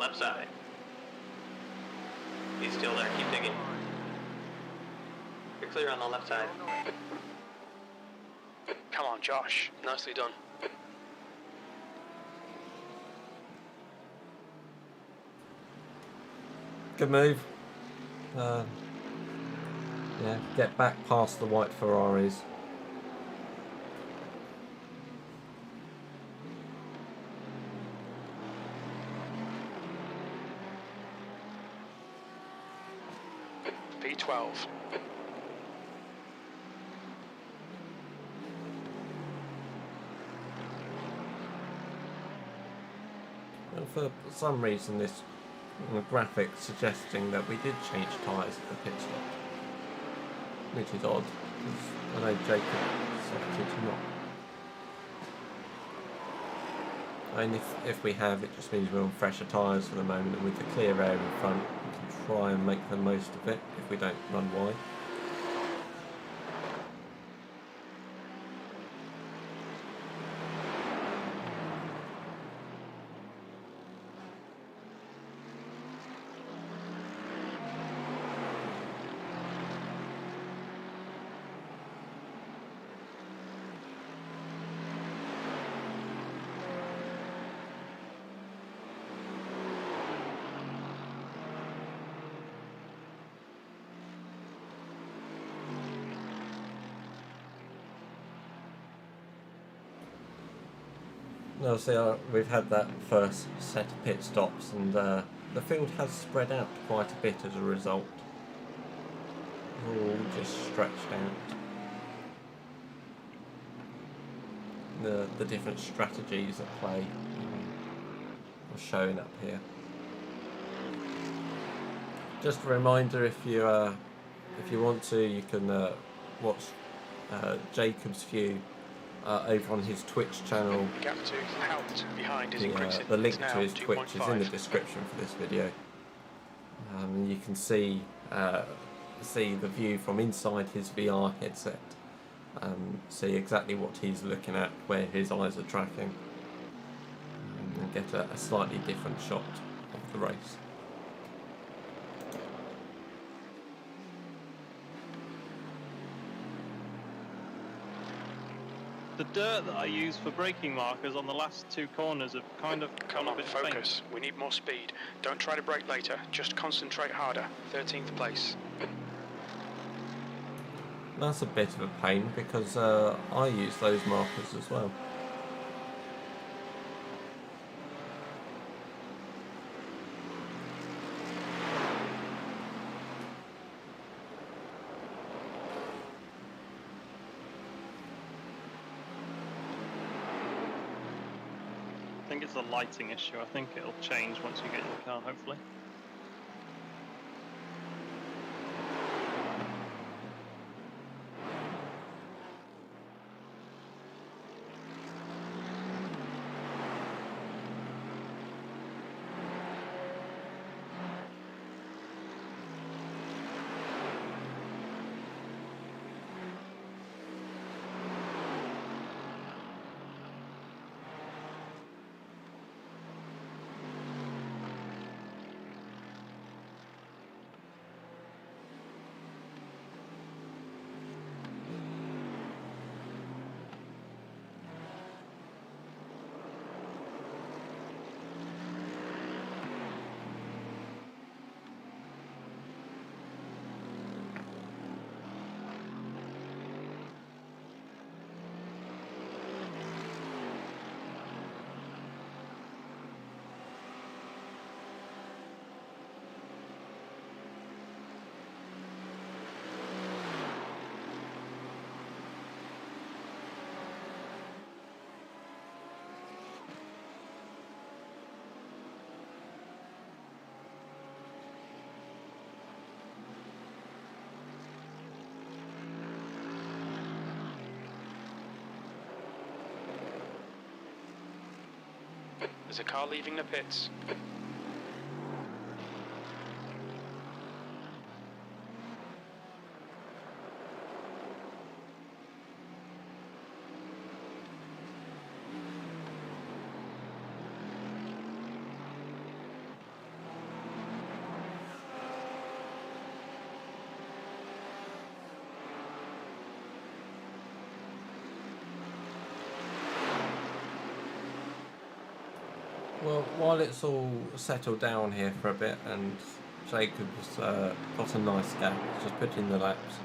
Speaker 4: Left side. He's still there. Keep digging. You're clear on the left side.
Speaker 3: Come on, Josh. Nicely done.
Speaker 1: Good move. Yeah, get back past the white Ferraris.
Speaker 3: P12.
Speaker 1: And for some reason, this graphic suggesting that we did change tyres at the pit stop, which is odd, because I know Jacob said to not. I mean, if we have, it just means we're on fresher tyres for the moment, and with the clear air in front, we can try and make the most of it if we don't run wide. No, see, we've had that first set of pit stops, and the field has spread out quite a bit as a result. All just stretched out. The different strategies at play are showing up here. Just a reminder, if you want to, you can watch Jacob's view over on his Twitch channel.
Speaker 3: Gap to out behind is increasing.
Speaker 1: The link
Speaker 3: It's
Speaker 1: to
Speaker 3: now
Speaker 1: his Twitch is in the description for this video. You can see the view from inside his VR headset. See exactly what he's looking at, where his eyes are tracking, and get a slightly different shot of the race.
Speaker 2: The dirt that I use for braking markers on the last two corners have kind of
Speaker 3: Come
Speaker 2: gone a
Speaker 3: on,
Speaker 2: bit
Speaker 3: focus. We need more speed. Don't try to brake later. Just concentrate harder. 13th place.
Speaker 1: That's a bit of a pain because I use those markers as well.
Speaker 2: I think it's a lighting issue. I think it'll change once you get in the car, hopefully.
Speaker 3: There's a car leaving the pits.
Speaker 1: Well, while it's all settled down here for a bit and Jacob's got a nice gap, just put in the laps,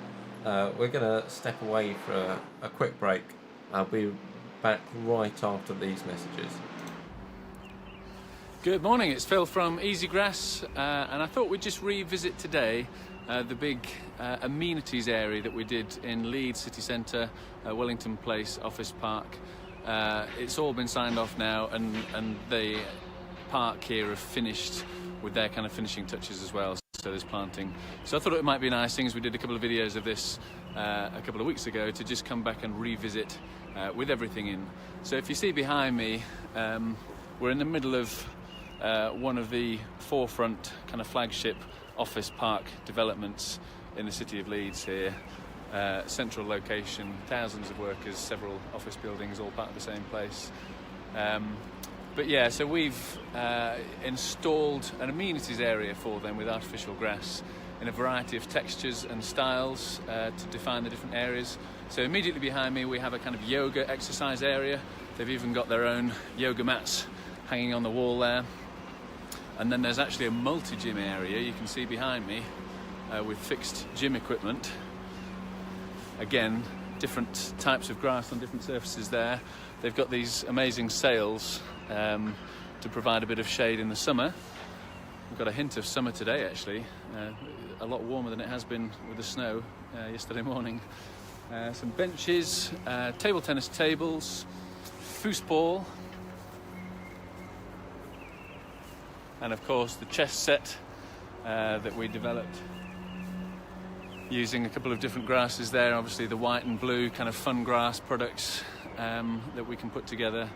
Speaker 1: we're going to step away for a quick break. I'll be back right after these messages.
Speaker 5: Good morning, it's Phil from Easigrass, and I thought we'd just revisit today the big amenities area that we did in Leeds City Centre, Wellington Place Office Park. It's all been signed off now, and the park here have finished with their kind of finishing touches as well, so there's planting. So I thought it might be nice, thing as we did a couple of videos of this a couple of weeks ago, to just come back and revisit with everything in. So if you see behind me, we're in the middle of one of the forefront kind of flagship office park developments in the city of Leeds here. Central location, thousands of workers, several office buildings, all part of the same place. But yeah, so we've installed an amenities area for them with artificial grass in a variety of textures and styles to define the different areas. So immediately behind me we have a kind of yoga exercise area. They've even got their own yoga mats hanging on the wall there. And then there's actually a multi-gym area you can see behind me with fixed gym equipment. Again, different types of grass on different surfaces there. They've got these amazing sails to provide a bit of shade in the summer. We've got a hint of summer today, actually. A lot warmer than it has been with the snow yesterday morning. Some benches, table tennis tables, foosball, and of course the chess set that we developed using a couple of different grasses there. Obviously the white and blue kind of fun grass products that we can put together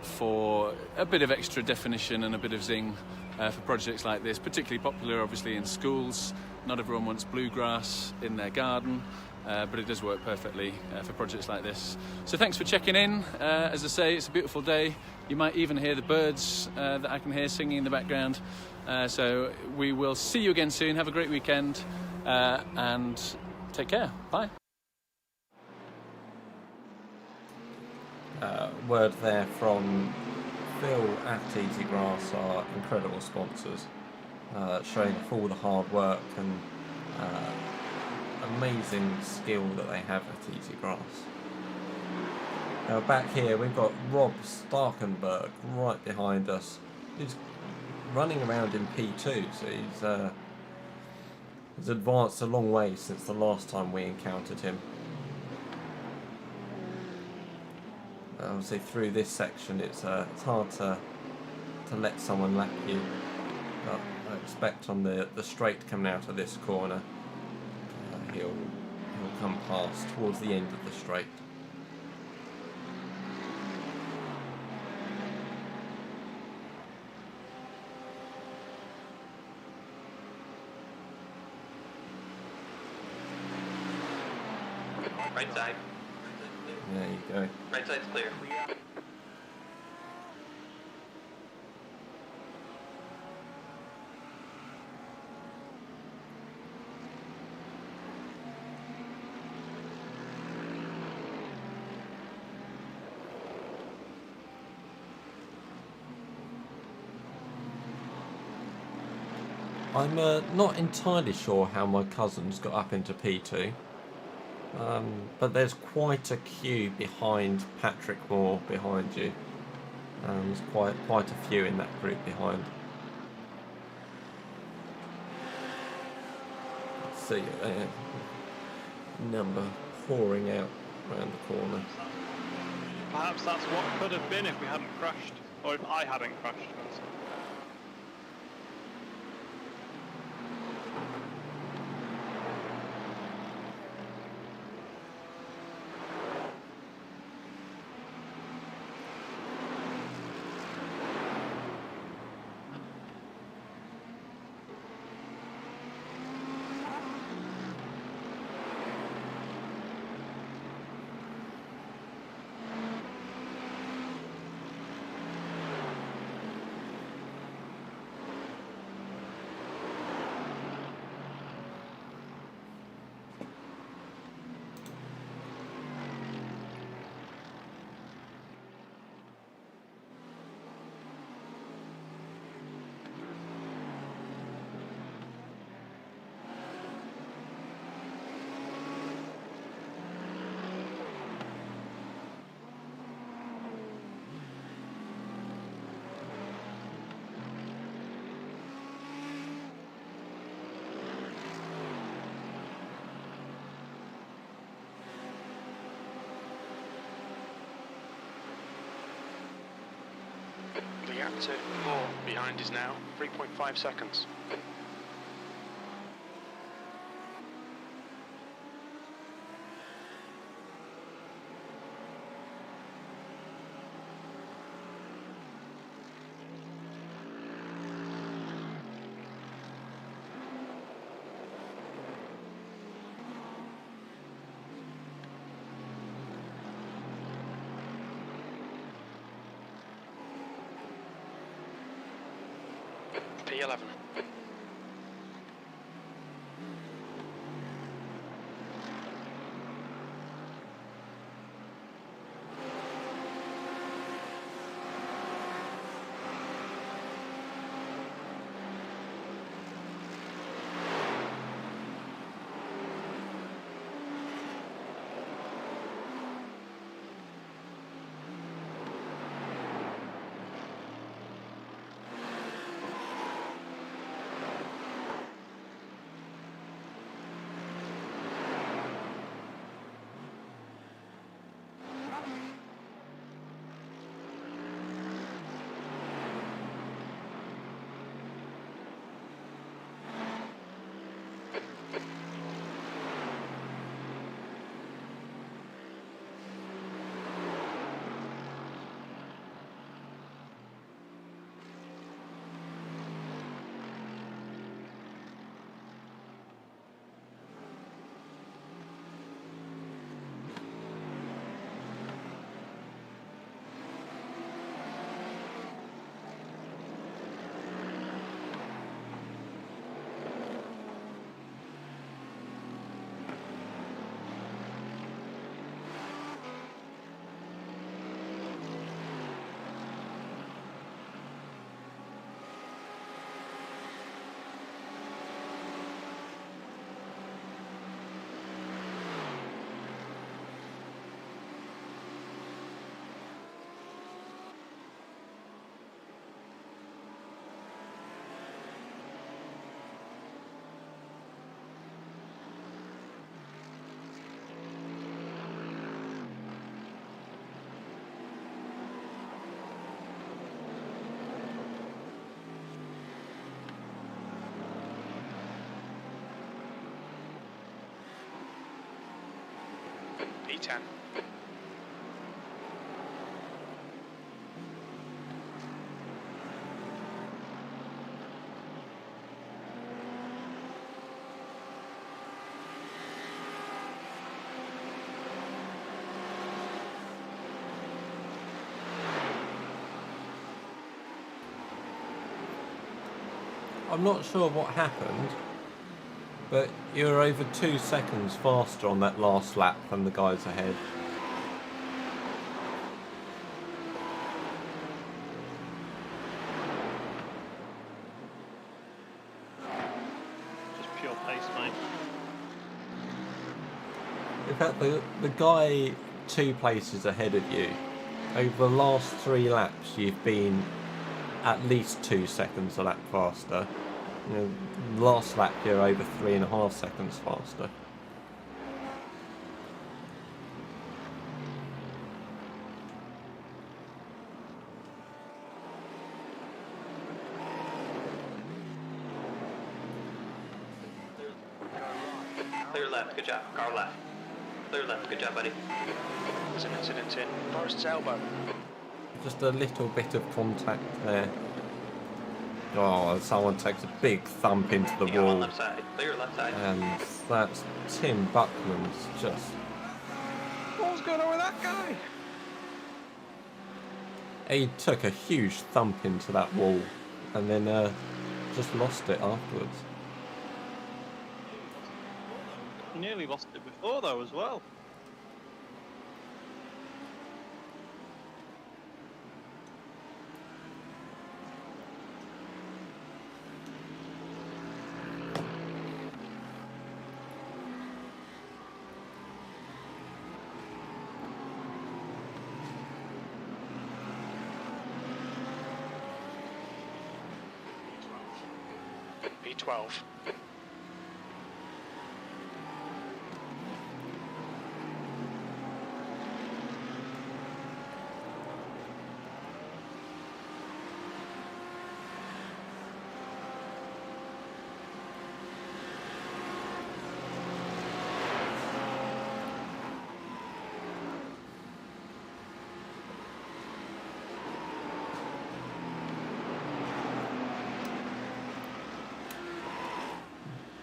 Speaker 5: for a bit of extra definition and a bit of zing for projects like this, particularly popular obviously in schools. Not everyone wants bluegrass in their garden, but it does work perfectly for projects like this. So thanks for checking in. As I say, it's a beautiful day. You might even hear the birds that I can hear singing in the background. So we will see you again soon. Have a great weekend and take care. Bye.
Speaker 1: Word there from Phil at Easigrass, our incredible sponsors, showing off all the hard work and amazing skill that they have at Easigrass. Now back here we've got Rob Starkenberg right behind us, who's running around in P2, so he's advanced a long way since the last time we encountered him. Obviously through this section it's hard to let someone lap you, but I expect on the straight coming out of this corner he'll come past towards the end of the straight.
Speaker 4: Right side.
Speaker 1: There you go.
Speaker 4: Right side's clear.
Speaker 1: I'm not entirely sure how my cousins got up into P2, but there's quite a queue behind Patrick Moore behind you. There's quite a few in that group behind. Let's see, number pouring out around the corner.
Speaker 2: Perhaps that's what it could have been if we hadn't crashed, or if I hadn't crashed.
Speaker 3: The active Moore behind is now 3.5 seconds. P11. P10.
Speaker 1: I'm not sure what happened, but you were over 2 seconds faster on that last lap than the guys ahead.
Speaker 2: Just pure pace, mate.
Speaker 1: In fact, the guy 2 places ahead of you, over the last 3 laps, you've been at least 2 seconds a lap faster. You know, last lap you're over 3.5 seconds faster.
Speaker 4: Clear left, good job. Car left. Clear left, good job, buddy.
Speaker 3: There's an incident in Forest's elbow.
Speaker 1: Just a little bit of contact there. Oh, someone takes a big thump into the
Speaker 4: You go on
Speaker 1: wall.
Speaker 4: left side. Clear left side.
Speaker 1: And that's Tim Buckman's just...
Speaker 2: What's going on with that guy?
Speaker 1: He took a huge thump into that wall and then just lost it afterwards.
Speaker 2: He nearly lost it before though as well.
Speaker 3: P12.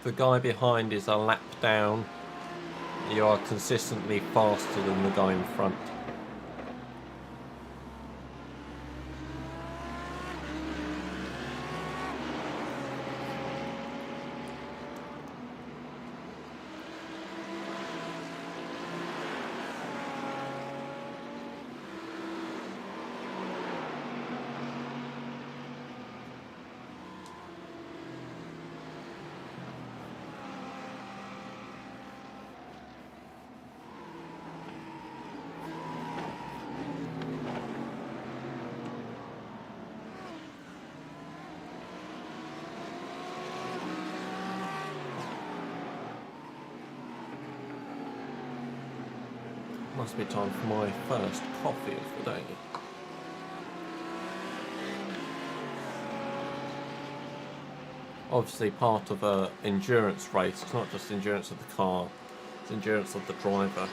Speaker 1: The guy behind is a lap down. You are consistently faster than the guy in front. Must be time for my first coffee of the day. Obviously part of a endurance race, it's not just endurance of the car, it's endurance of the driver.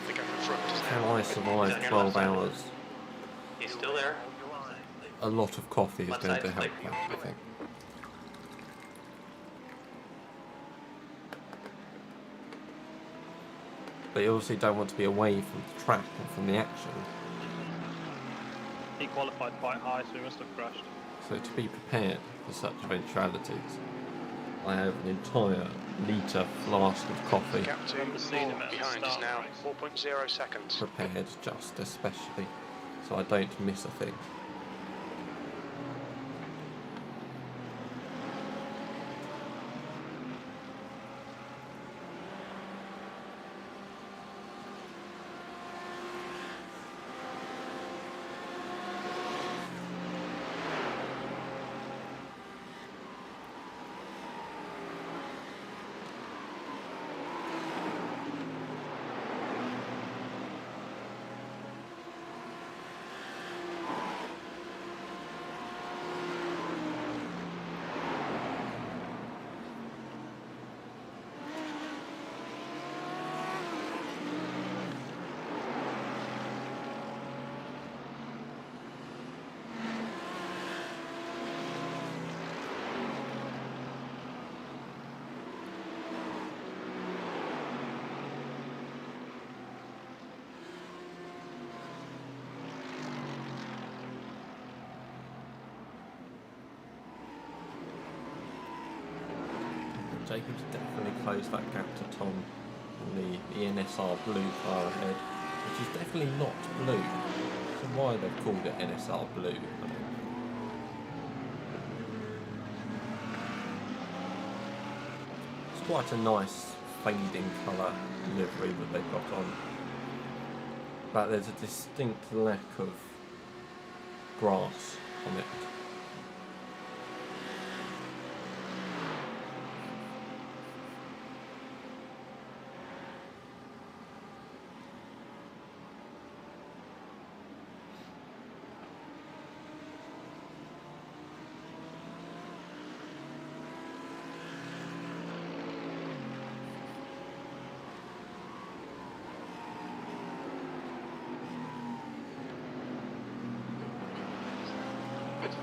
Speaker 3: They go in front.
Speaker 1: Can I survive 12 hours?
Speaker 4: He's still there.
Speaker 1: A lot of coffee is
Speaker 4: Left
Speaker 1: going
Speaker 4: side,
Speaker 1: to help
Speaker 4: clear.
Speaker 1: that, I think. But you obviously don't want to be away from the track and from the action.
Speaker 2: He qualified quite high, so he must have crashed.
Speaker 1: So to be prepared for such eventualities, I have an entire litre flask of coffee
Speaker 3: Gap to
Speaker 2: Remember seeing him at the
Speaker 3: behind is
Speaker 2: start
Speaker 3: now
Speaker 2: of the race.
Speaker 3: 4.0 seconds.
Speaker 1: prepared just especially, so I don't miss a thing. Jacob's definitely closed that gap to Tom in the NSR blue car ahead, which is definitely not blue. So why they've called it NSR blue, I don't know. It's quite a nice fading colour livery that they've got on, but there's a distinct lack of grass on it.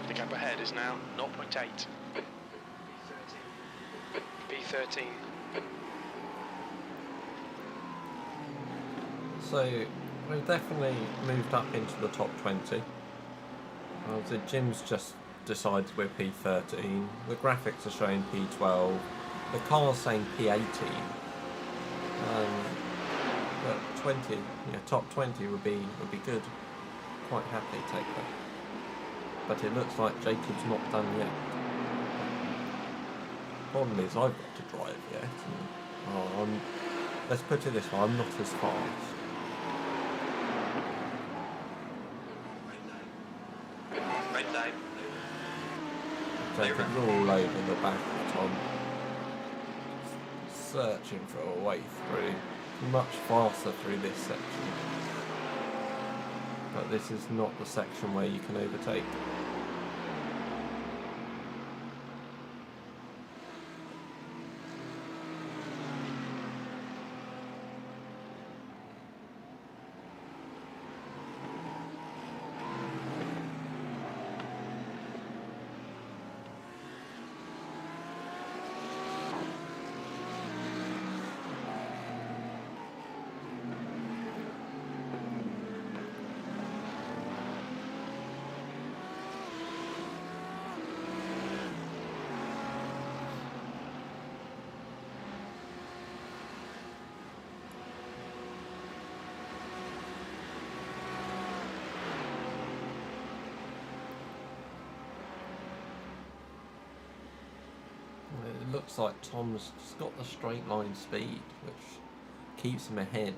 Speaker 3: The gap ahead is now 0.8. P13.
Speaker 1: So we've definitely moved up into the top 20. The Jim's just decided we're P13. The graphics are showing P12. The car's saying P18. But 20, top 20 would be good. Quite happily take that. But it looks like Jacob's not done yet. Problem is, I've got to drive yet. And, let's put it this way, I'm not as fast.
Speaker 4: Right side.
Speaker 1: Jacob's all over the back of Tom. Searching for a way through. Much faster through this section. But this is not the section where you can overtake. It looks like Tom's just got the straight line speed, which keeps him ahead.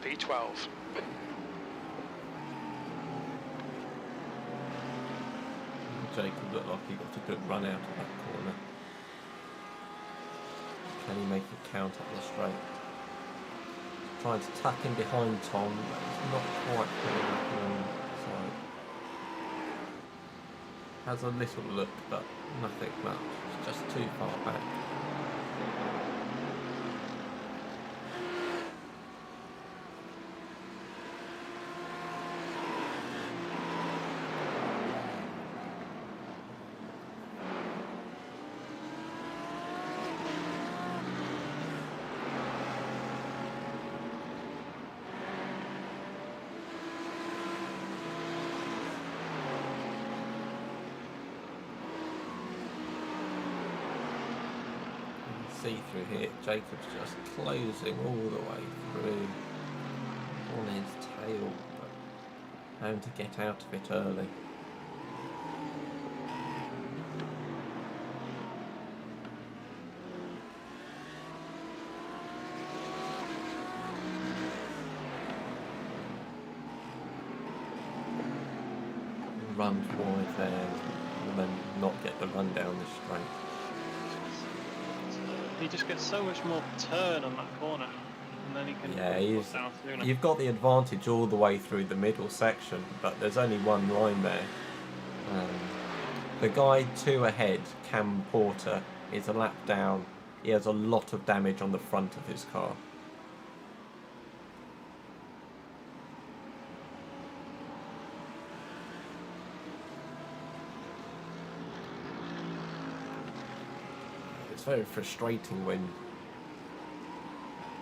Speaker 3: P12.
Speaker 1: Jacob looked like he got a good run out of that corner. Can he make it count up the straight? Trying to tuck in behind Tom, but he's not quite putting it on the side. Has a little look, but nothing much. It's just too far back. See through here, Jacob's just closing all the way through on his tail, but having to get out of it early. Run wide there and then not get the run down the straight.
Speaker 2: He just gets so much more turn on that corner, and then he can put down sooner.
Speaker 1: You've got the advantage all the way through the middle section, but there's only one line there. The guy 2 ahead, Cam Porter, is a lap down. He has a lot of damage on the front of his car. it's very frustrating when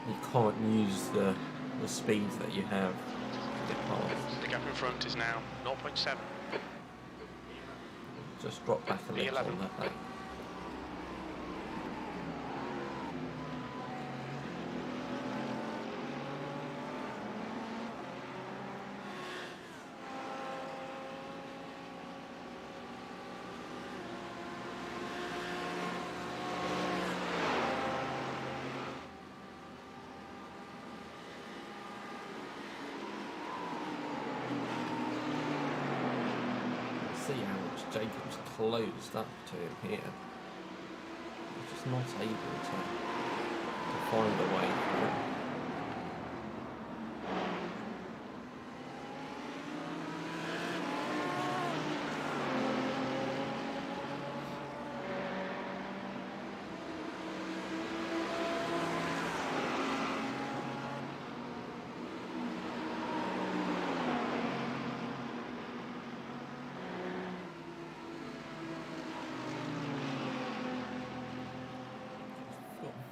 Speaker 1: you can't use the speeds that you have to get past.
Speaker 3: The gap in front is now 0.7.
Speaker 1: Just drop back a little on that lane. See how much Jacob's closed up to him here. He's just not able to find a way through.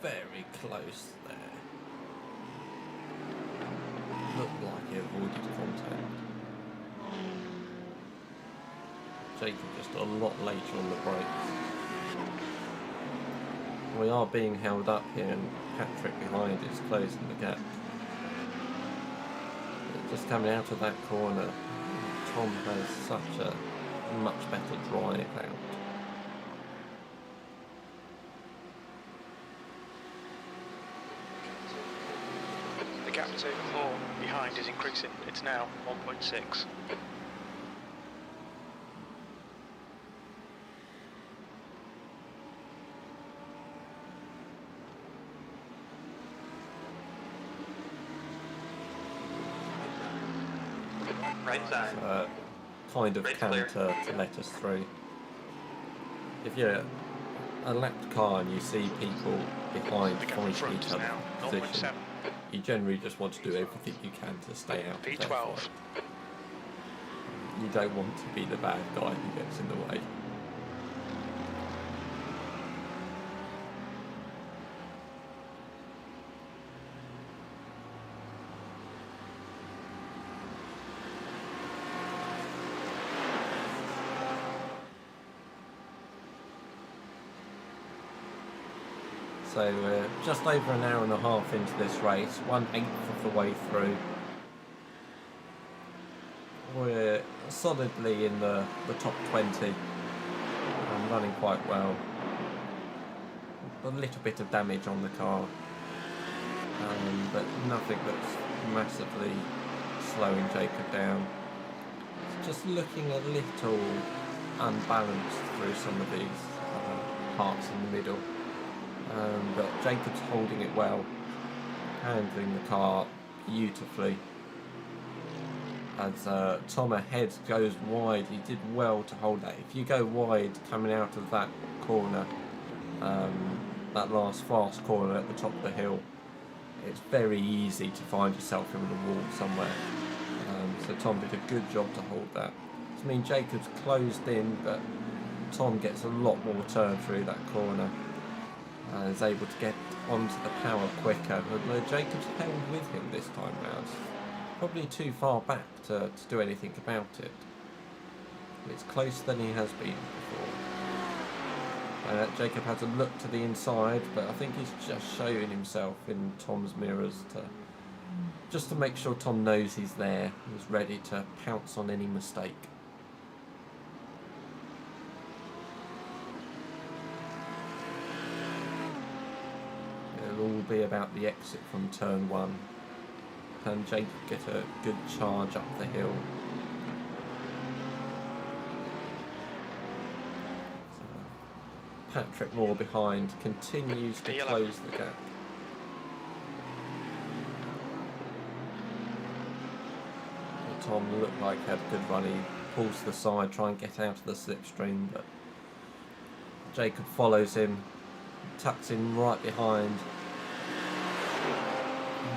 Speaker 1: Very close there. Looked like he avoided contact. Jacob just a lot later on the brakes. We are being held up here and Patrick behind is closing the gap. Just coming out of that corner, Tom has such a much better drive out.
Speaker 3: The gap to 4 behind is increasing. It's now 1.6.
Speaker 4: Right side.
Speaker 1: Kind of
Speaker 4: Right
Speaker 1: counter
Speaker 4: clear.
Speaker 1: to let us through. If you're a lapped car and you see people behind
Speaker 3: The gap in
Speaker 1: fighting
Speaker 3: front
Speaker 1: each
Speaker 3: is
Speaker 1: other
Speaker 3: now
Speaker 1: for position,
Speaker 3: 0.7.
Speaker 1: you generally just want to do everything you can to stay out of their
Speaker 3: P12.
Speaker 1: fight. You don't want to be the bad guy who gets in the way. So we're just over an hour and a half into this race, 1/8 of the way through. We're solidly in the top 20 and running quite well. A little bit of damage on the car, but nothing that's massively slowing Jacob down. It's just looking a little unbalanced through some of these parts in the middle. But Jacob's holding it well, handling the car beautifully. As Tom ahead goes wide, he did well to hold that. If you go wide coming out of that corner, that last fast corner at the top of the hill, it's very easy to find yourself in the wall somewhere. So Tom did a good job to hold that. I mean, Jacob's closed in, but Tom gets a lot more turn through that corner. Is able to get onto the power quicker, but Jacob's held with him this time round. Probably too far back to do anything about it. It's closer than he has been before. Jacob has a look to the inside, but I think he's just showing himself in Tom's mirrors just to make sure Tom knows he's there, he's ready to pounce on any mistake. It'll all be about the exit from turn 1. Can Jacob get a good charge up the hill? Patrick Moore behind continues to close the gap. Tom looked like he had a good run. He pulls to the side, try and get out of the slipstream, but Jacob follows him, tucks in right behind.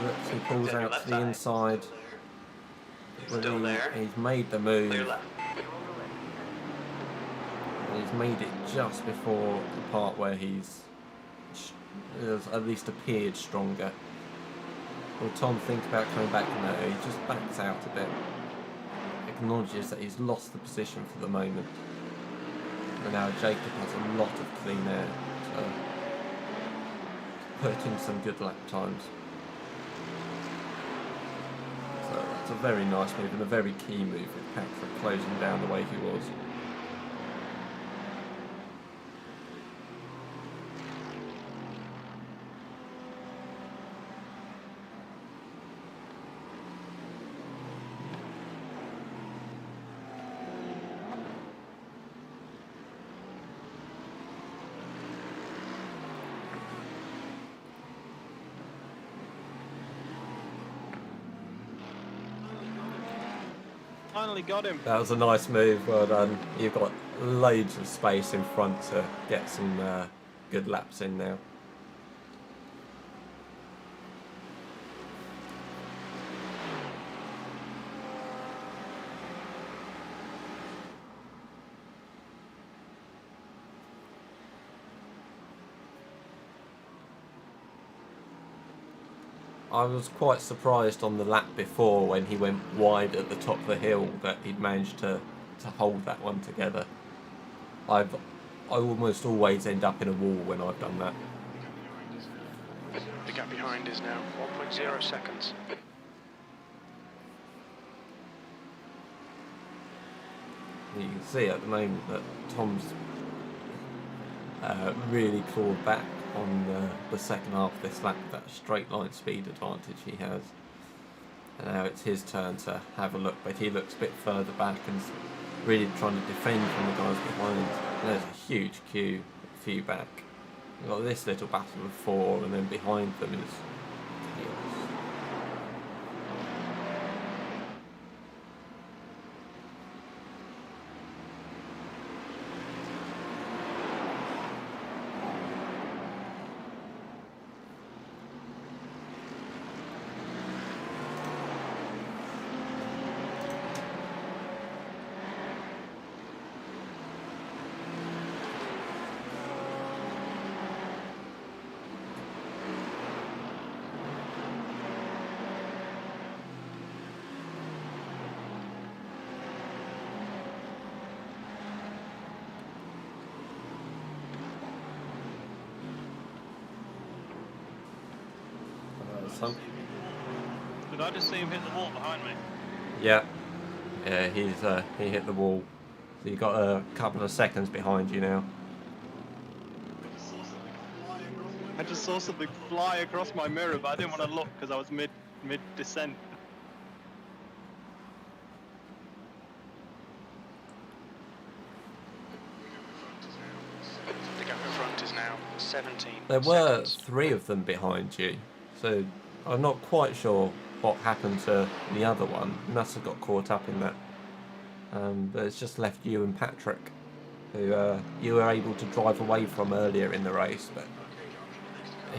Speaker 1: Looks, he pulls out to the inside.
Speaker 4: Still there.
Speaker 1: He's made the move.
Speaker 4: Clear left.
Speaker 1: He's made it just before the part where he's has at least appeared stronger. Will Tom think about coming back? No, he just backs out a bit. Acknowledges that he's lost the position for the moment. And now Jacob has a lot of clean air to put in some good lap times. So that's a very nice move and a very key move with Patrick closing down the way he was.
Speaker 2: Finally got him.
Speaker 1: That was a nice move, well done. You've got loads of space in front to get some good laps in now. I was quite surprised on the lap before when he went wide at the top of the hill that he'd managed to hold that one together. I almost always end up in a wall when I've done that.
Speaker 3: The gap behind is now 1.0 seconds.
Speaker 1: You can see at the moment that Tom's really clawed back on the second half of this lap, that straight line speed advantage he has. And now it's his turn to have a look, but he looks a bit further back and really trying to defend from the guys behind. And there's a huge queue, a few back. You've got this little battle of four, and then behind them is chaos.
Speaker 2: Did I just see him hit the wall behind me?
Speaker 1: Yeah, he hit the wall. So you've got a couple of seconds behind you now.
Speaker 2: I just saw something fly across my mirror, but I didn't want to look because I was mid descent.
Speaker 3: The gap in front is now 17
Speaker 1: There were
Speaker 3: seconds.
Speaker 1: 3 of them behind you, so I'm not quite sure what happened to the other one. He must have got caught up in that. But it's just left you and Patrick, who you were able to drive away from earlier in the race, but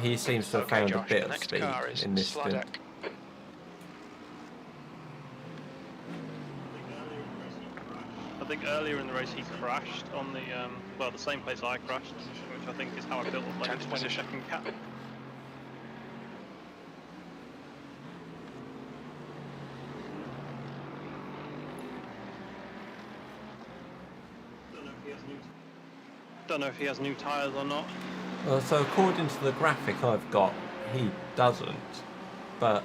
Speaker 1: he seems to have found
Speaker 3: Josh,
Speaker 1: a bit
Speaker 3: the
Speaker 1: of
Speaker 3: next
Speaker 1: speed
Speaker 3: car is
Speaker 1: in this stint.
Speaker 3: Sladek.
Speaker 2: I think earlier in the race he crashed on the the same place I crashed, which I think is how I built up like a
Speaker 3: 10th
Speaker 2: 20
Speaker 3: position.
Speaker 2: second gap. Don't know if he has new tyres or not.
Speaker 1: So according to the graphic I've got, he doesn't, but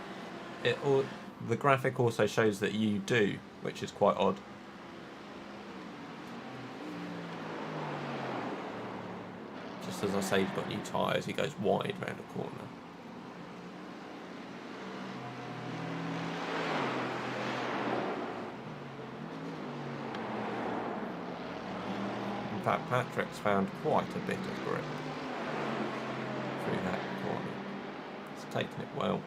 Speaker 1: the graphic also shows that you do, which is quite odd. Just as I say, he's got new tyres, he goes wide round the corner. In fact, Patrick's found quite a bit of grip through that corner. He's taken it well.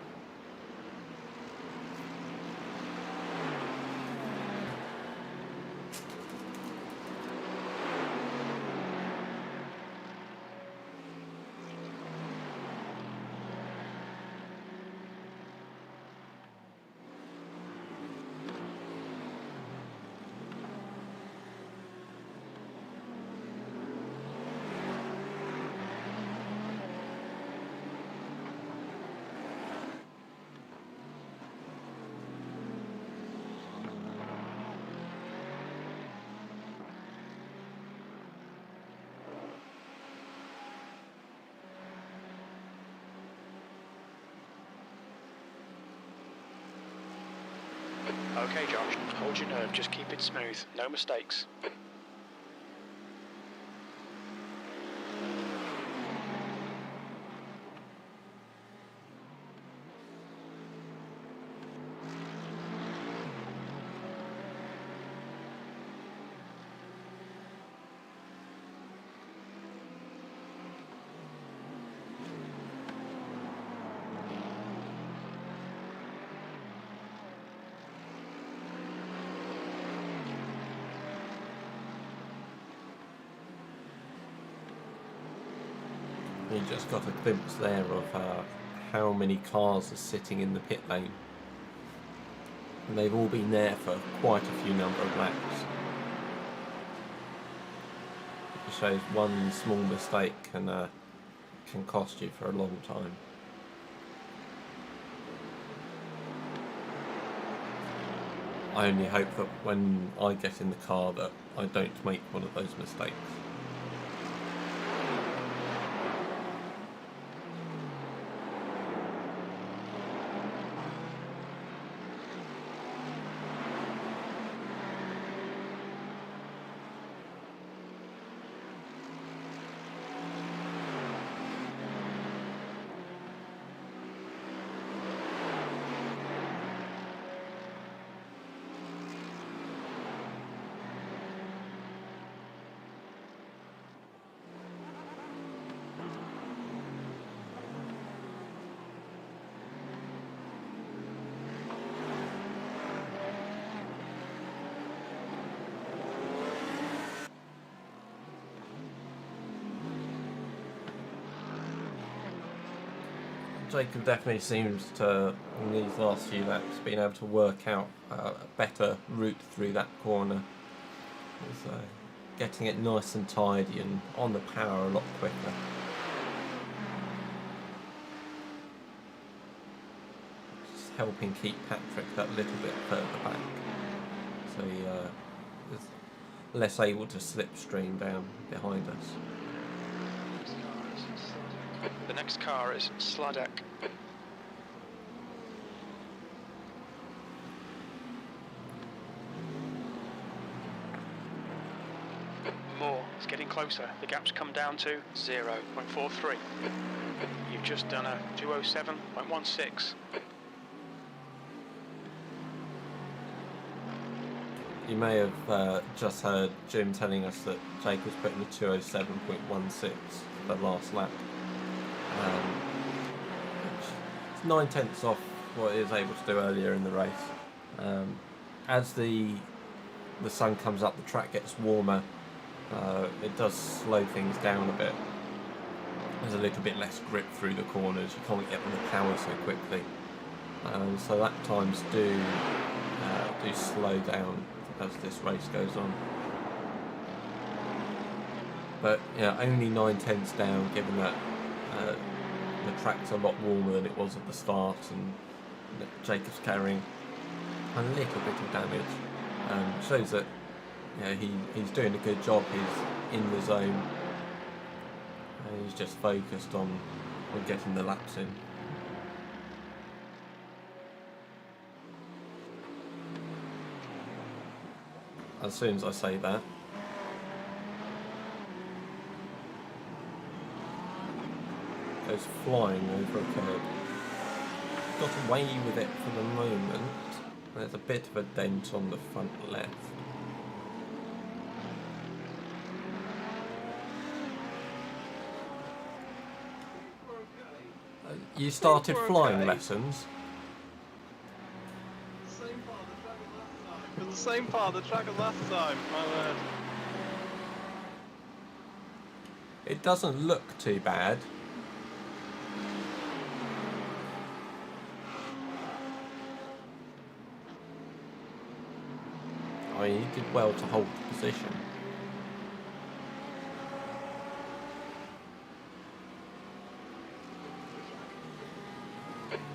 Speaker 3: Okay, Josh. Hold your nerve. Just keep it smooth. No mistakes.
Speaker 1: You just got a glimpse there of how many cars are sitting in the pit lane. And they've all been there for quite a few number of laps. It shows one small mistake can cost you for a long time. I only hope that when I get in the car that I don't make one of those mistakes. Jacob definitely seems to, in these last few laps, been able to work out a better route through that corner. He's getting it nice and tidy and on the power a lot quicker. Just helping keep Patrick that little bit further back, so he is less able to slipstream down behind us.
Speaker 3: The next car is Sladek. More. It's getting closer. The gap's come down to 0.43. You've just done a 207.16.
Speaker 1: You may have just heard Jim telling us that Jacob's putting the 207.16 for the last lap. It's 9/10 off what he was able to do earlier in the race. As the sun comes up, the track gets warmer. It does slow things down a bit. There's a little bit less grip through the corners. You can't get the power so quickly. So lap times do slow down as this race goes on. But yeah, only 9/10 down, given that the track's a lot warmer than it was at the start, and Jacob's carrying a little bit of damage. Shows that he's doing a good job. He's in the zone, and he's just focused on getting the laps in. As soon as I say that, goes flying over a curb. Got away with it for the moment. There's a bit of a dent on the front left. You started flying lessons?
Speaker 2: It was the same part of the track as last time, my word.
Speaker 1: It doesn't look too bad. I mean, you did well to hold the position.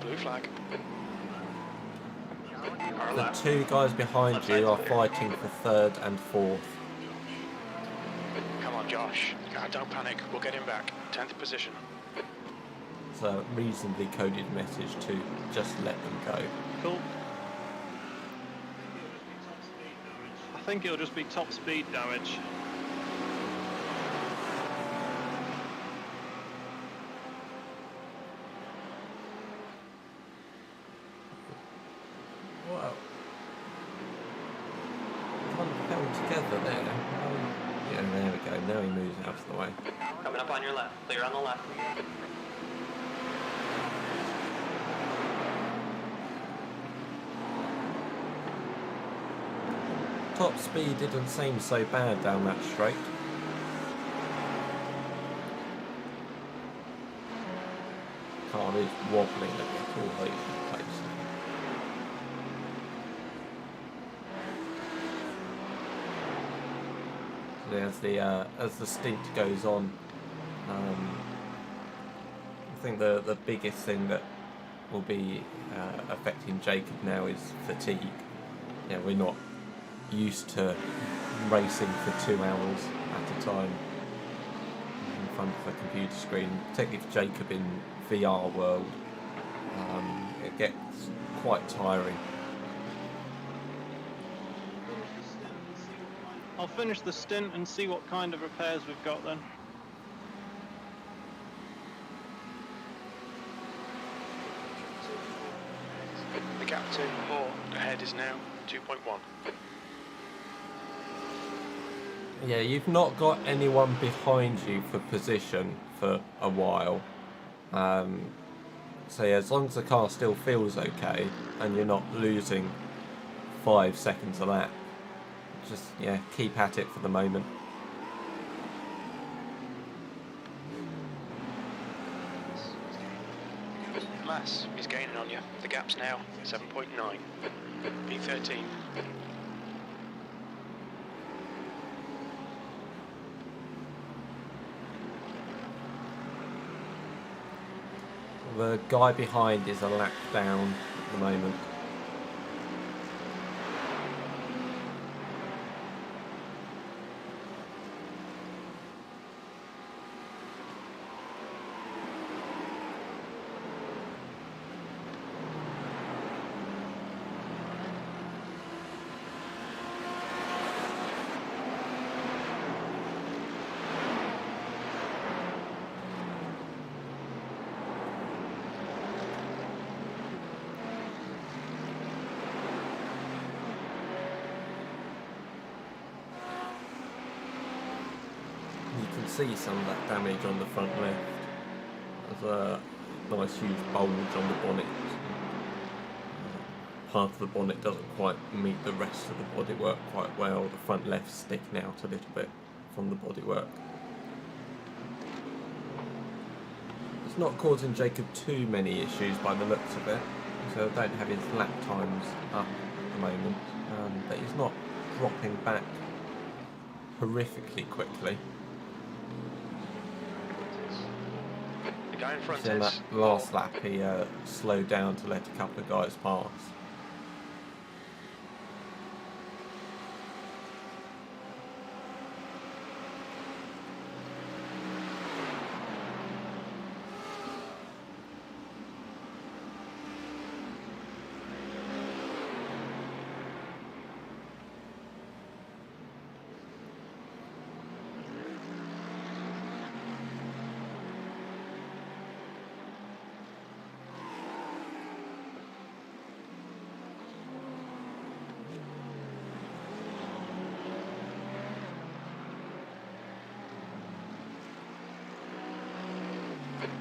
Speaker 3: Blue flag.
Speaker 1: The two guys behind you are fighting for third and fourth.
Speaker 3: Come on, Josh. Don't panic. We'll get him back. 10th position.
Speaker 1: It's a reasonably coded message to just let them go.
Speaker 2: Cool. think it'll just be top speed damage.
Speaker 1: Wow. One held together there. Yeah, there we go. Now he moves out of the way.
Speaker 4: Coming up on your left. Clear on the left.
Speaker 1: Top speed didn't seem so bad down that straight. Car is wobbling a bit all over the place. So as the stint goes on, I think the biggest thing that will be affecting Jacob now is fatigue. Yeah, we're not used to racing for 2 hours at a time in front of a computer screen, particularly for Jacob in VR world. It gets quite tiring.
Speaker 2: I'll finish the stint and see what kind of repairs we've got then.
Speaker 3: The gap to Moore ahead is now 2.1.
Speaker 1: Yeah, you've not got anyone behind you for position for a while. So yeah, as long as the car still feels okay and you're not losing 5 seconds a lap, just yeah, keep at it for the moment.
Speaker 3: Mass is gaining on you. The gap's now 7.9. P13.
Speaker 1: The guy behind is a lap down at the moment. You can see some of that damage on the front left. There's a nice huge bulge on the bonnet. Part of the bonnet doesn't quite meet the rest of the bodywork quite well. The front left's sticking out a little bit from the bodywork. It's not causing Jacob too many issues by the looks of it. So I don't have his lap times up at the moment. But he's not dropping back horrifically quickly.
Speaker 3: The guy in front
Speaker 1: So in
Speaker 3: is
Speaker 1: that last lap he slowed down to let a couple of guys pass.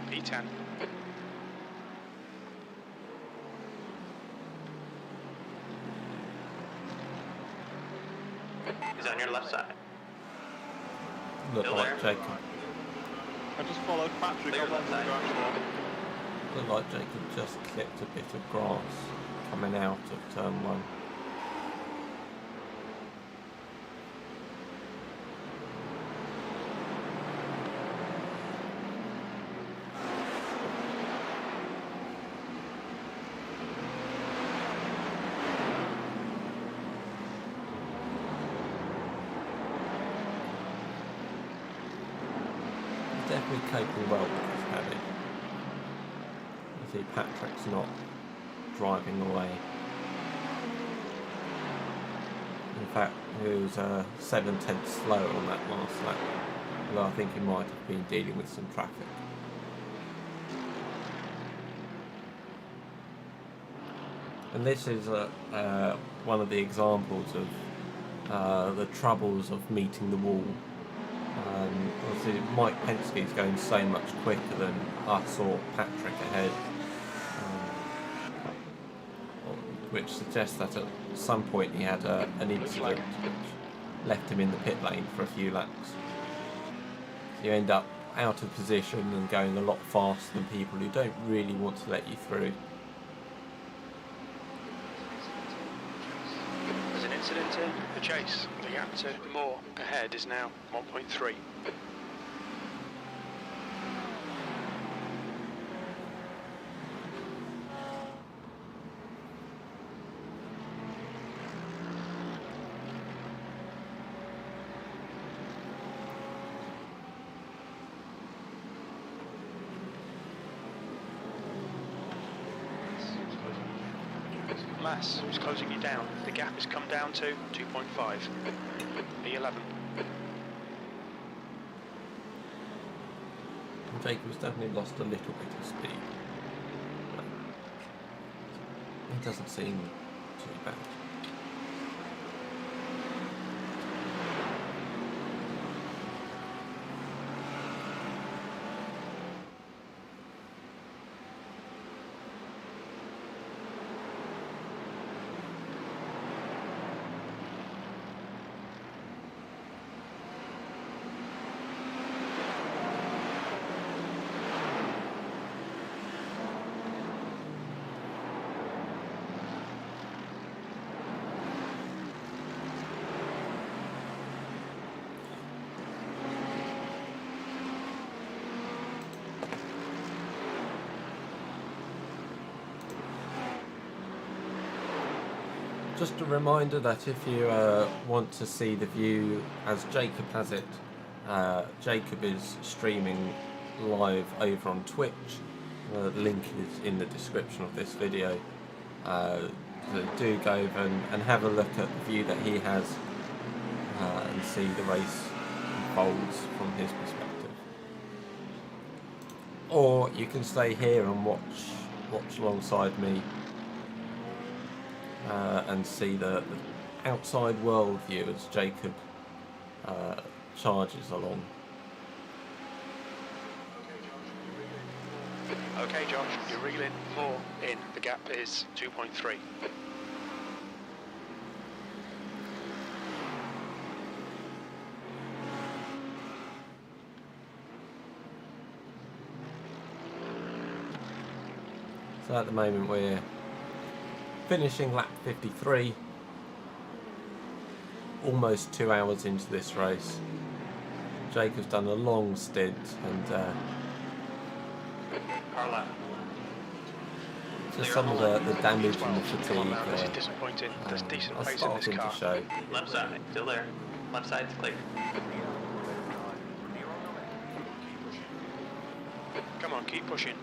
Speaker 3: P10.
Speaker 4: He's on your left side.
Speaker 1: Looked
Speaker 4: Still
Speaker 1: like
Speaker 4: there?
Speaker 1: Jacob.
Speaker 2: I just followed Patrick
Speaker 4: Clear
Speaker 2: up onto the
Speaker 4: left
Speaker 2: grass
Speaker 4: side.
Speaker 2: there.
Speaker 1: Looked like Jacob just clipped a bit of grass coming out of turn 1. Definitely coping well with this habit. You see Patrick's not driving away. In fact, he was 7/10 slower on that last lap. Although I think he might have been dealing with some traffic. And this is one of the examples of the troubles of meeting the wall. Obviously, Mike Penske's going so much quicker than us or Patrick ahead, which suggests that at some point he had an incident which left him in the pit lane for a few laps. So you end up out of position and going a lot faster than people who don't really want to let you through.
Speaker 3: There's an incident in the chase. The gap to Moore ahead is now 1.3. Mass is closing you down. The gap has come down to 2.5. B11.
Speaker 1: Jacob's definitely lost a little bit of speed. But it doesn't seem too bad. Just a reminder that if you want to see the view as Jacob has it, Jacob is streaming live over on Twitch. The link is in the description of this video. So do go over and have a look at the view that he has and see the race unfolds from his perspective. Or you can stay here and watch alongside me. And see the outside world view as Jacob charges along.
Speaker 3: Okay, Josh, you're reeling more in. The gap is 2.3.
Speaker 1: So at the moment we're finishing lap 53, almost 2 hours into this race. Jacob's done a long stint and
Speaker 4: Our lap.
Speaker 1: just some of the damage and the fatigue
Speaker 3: This is disappointing. There's decent
Speaker 1: are
Speaker 3: pace in this
Speaker 1: starting
Speaker 3: car.
Speaker 1: to show.
Speaker 4: Left side, still there. Left side's clear.
Speaker 3: Come on, keep pushing.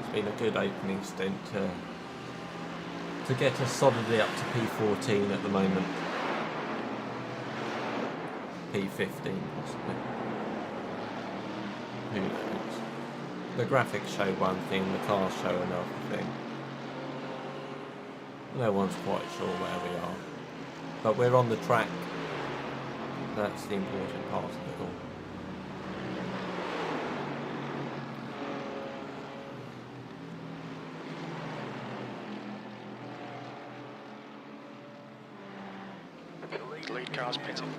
Speaker 1: It's been a good opening stint to get us solidly up to P14 at the moment. P15 possibly. Who knows? The graphics show one thing, the cars show another thing. No one's quite sure where we are. But we're on the track. That's the important part of it all.
Speaker 3: The lead car's pitting.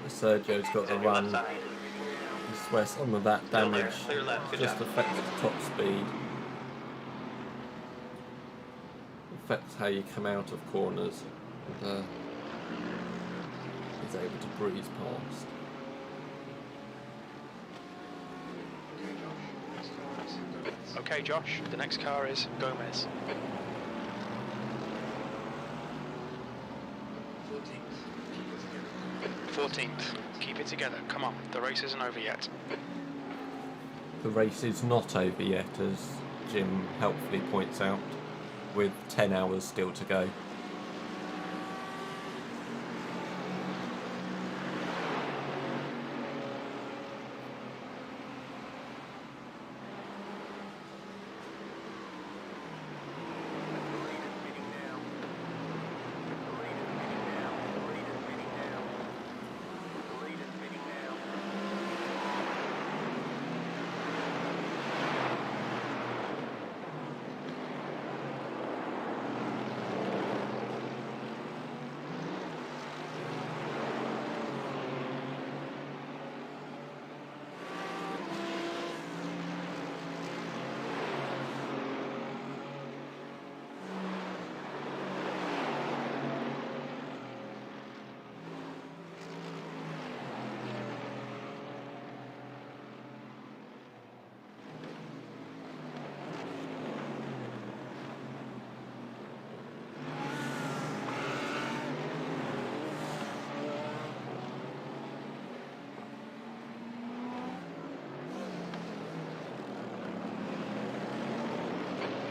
Speaker 1: Sergio's got the
Speaker 4: On your
Speaker 1: run.
Speaker 4: left side.
Speaker 1: This where some of that
Speaker 4: Still there.
Speaker 1: damage
Speaker 4: Clear left. Good
Speaker 1: just
Speaker 4: job.
Speaker 1: affects top speed. Affects how you come out of corners. And, he's able to breeze past.
Speaker 3: Okay, Josh, the next car is Gomez. 14th. Keep it together. Come on, the race isn't over yet.
Speaker 1: The race is not over yet, as Jim helpfully points out, with 10 hours still to go.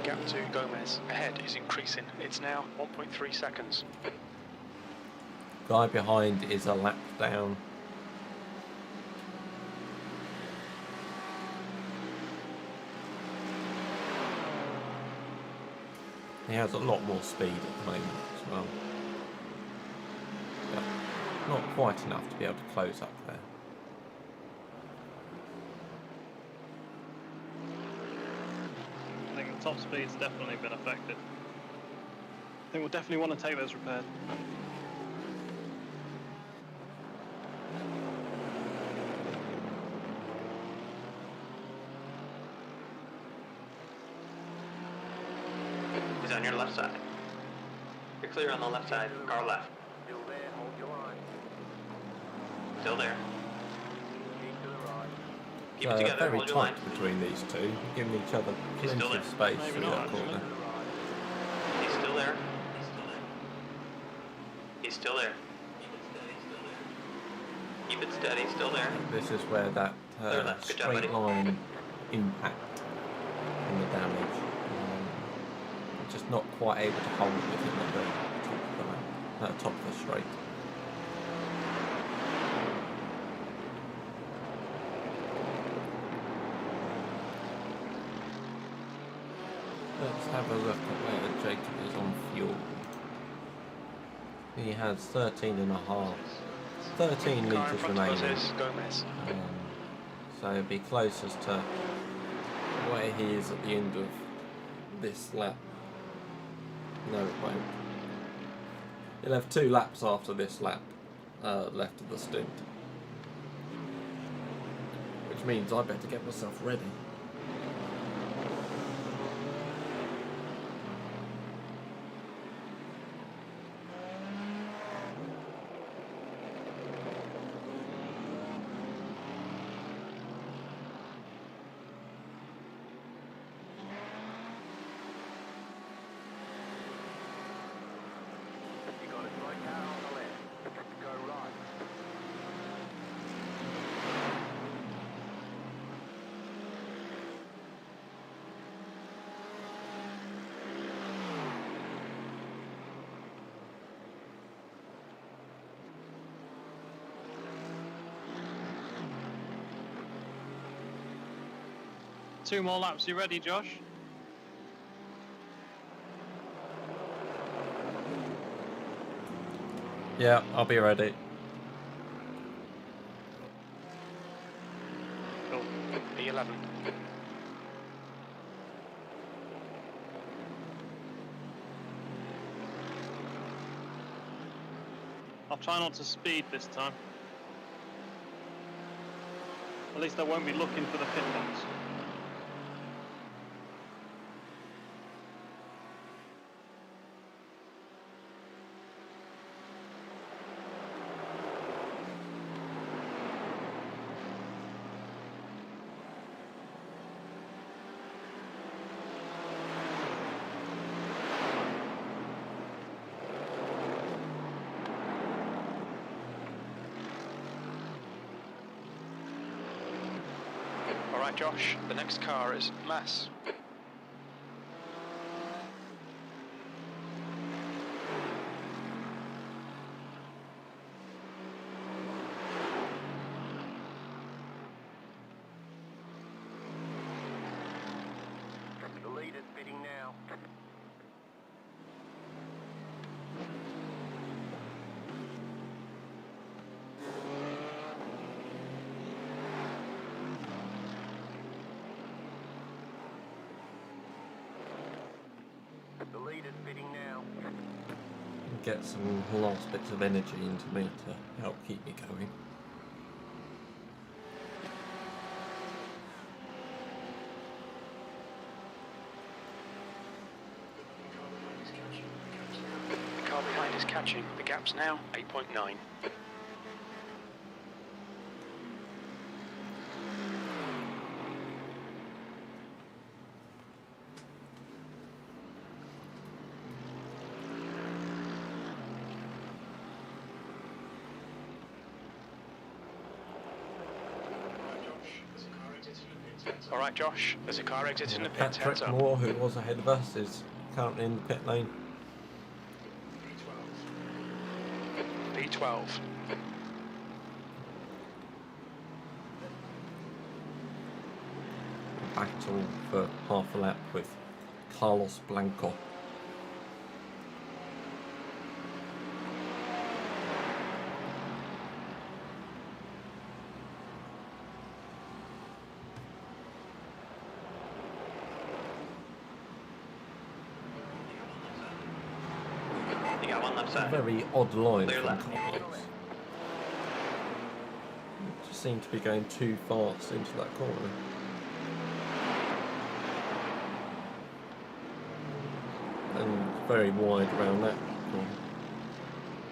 Speaker 3: Gap to Gomez. Ahead is increasing. It's now 1.3 seconds.
Speaker 1: Guy behind is a lap down. He has a lot more speed at the moment as well. But not quite enough to be able to close up there.
Speaker 2: I think the top speed's definitely been affected. I think we'll definitely want to take those repaired.
Speaker 4: He's on your left side. You're clear on the left side. Car left.
Speaker 6: Still there, hold your line.
Speaker 4: Still there.
Speaker 6: Keep to the right.
Speaker 4: Keep it together.
Speaker 1: Very
Speaker 4: Hold your line.
Speaker 1: tight between these two, giving each other
Speaker 4: He's
Speaker 1: plenty
Speaker 4: still
Speaker 1: of
Speaker 4: there.
Speaker 1: space
Speaker 2: Maybe
Speaker 1: through
Speaker 2: not,
Speaker 1: that
Speaker 2: actually.
Speaker 1: corner.
Speaker 4: He's still there. He's still there. Keep it steady. Still there.
Speaker 1: This is where that
Speaker 4: Clear left. Good job,
Speaker 1: straight
Speaker 4: buddy.
Speaker 1: line impact and the damage. Just not quite able to hold with him at the top of the lap, top of the straight. Let's have a look at where Jacob is on fuel. He has 13
Speaker 3: Car in
Speaker 1: litres
Speaker 3: front of us
Speaker 1: remaining.
Speaker 3: is Gomez.
Speaker 1: So it'd be closest to where he is at the end of this lap. No, it won't. He'll have 2 laps after this lap left of the stint. Which means I better get myself ready.
Speaker 6: You got a straight car on the left. Go right.
Speaker 2: Two more laps. You ready, Josh?
Speaker 1: Yeah, I'll be ready.
Speaker 2: Cool.
Speaker 3: P11.
Speaker 2: I'll try not to speed this time. At least I won't be looking for the pit box.
Speaker 3: Alright Josh, the next car is Mass.
Speaker 6: The leader's pitting now. The leader's pitting now.
Speaker 1: Get some last bits of energy into me to help keep me going.
Speaker 3: The car behind is catching. The gap's now 8.9. Alright Josh, there's a car exiting the pits, heads
Speaker 1: Patrick
Speaker 3: up.
Speaker 1: Moore, who was ahead of us, is currently in the pit lane.
Speaker 3: P12.
Speaker 1: Battle for half a lap with Carlos Blanco.
Speaker 4: You got one left
Speaker 1: It's a
Speaker 4: side.
Speaker 1: very odd line
Speaker 4: Clear
Speaker 1: from
Speaker 4: left.
Speaker 1: Carlos. Just seemed to be going too fast into that corner. And very wide around that corner.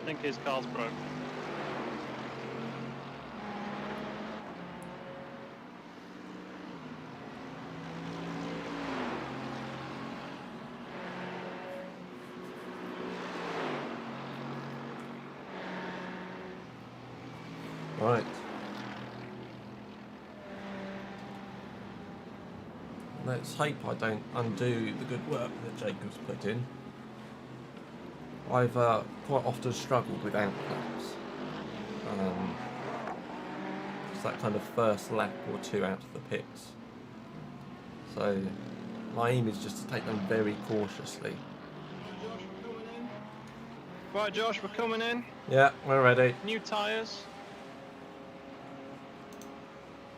Speaker 2: I think his car's broke.
Speaker 1: Right. Let's hope I don't undo the good work that Jacob's put in. I've quite often struggled with outlaps. It's that kind of first lap or two out of the pits. So my aim is just to take them very cautiously.
Speaker 2: Right, Josh, we're coming in.
Speaker 1: Yeah, we're ready.
Speaker 2: New tyres.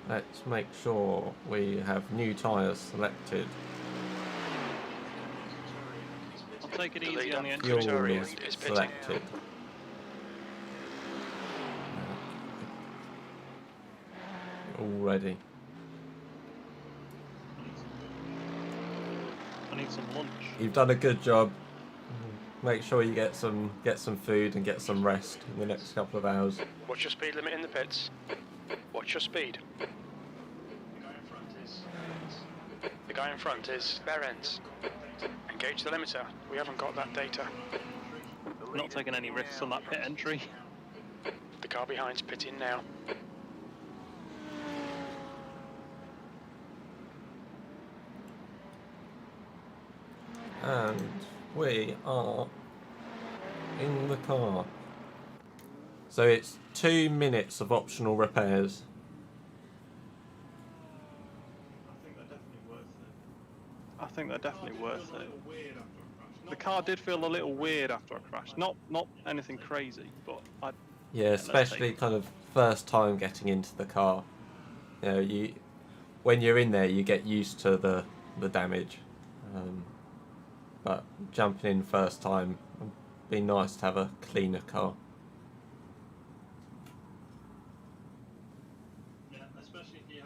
Speaker 1: Let's make sure we have new tyres selected.
Speaker 2: I'll take it
Speaker 3: The
Speaker 2: easy
Speaker 3: leader.
Speaker 2: on the entry.
Speaker 1: Fuel
Speaker 3: Victoria
Speaker 1: is
Speaker 3: is pitting.
Speaker 1: selected. All ready.
Speaker 2: I need some lunch.
Speaker 1: You've done a good job. Make sure you get some food and get some rest in the next couple of hours.
Speaker 3: What's your speed limit in the pits? What's your speed? The guy in front is bare ends. Engage the limiter. We haven't got that data.
Speaker 2: I'm not taking any risks on that pit entry.
Speaker 3: The car behind's pitting now.
Speaker 1: And we are in the car. So it's 2 minutes of optional repairs.
Speaker 2: I think they're definitely worth it. The car did feel a little weird after I crashed. Not anything crazy, but
Speaker 1: Yeah,
Speaker 2: let's
Speaker 1: especially
Speaker 2: take it.
Speaker 1: kind of first time getting into the car. You know, when you're in there, you get used to the damage. But jumping in first time, it'd be nice to have a cleaner car.
Speaker 2: Yeah, especially if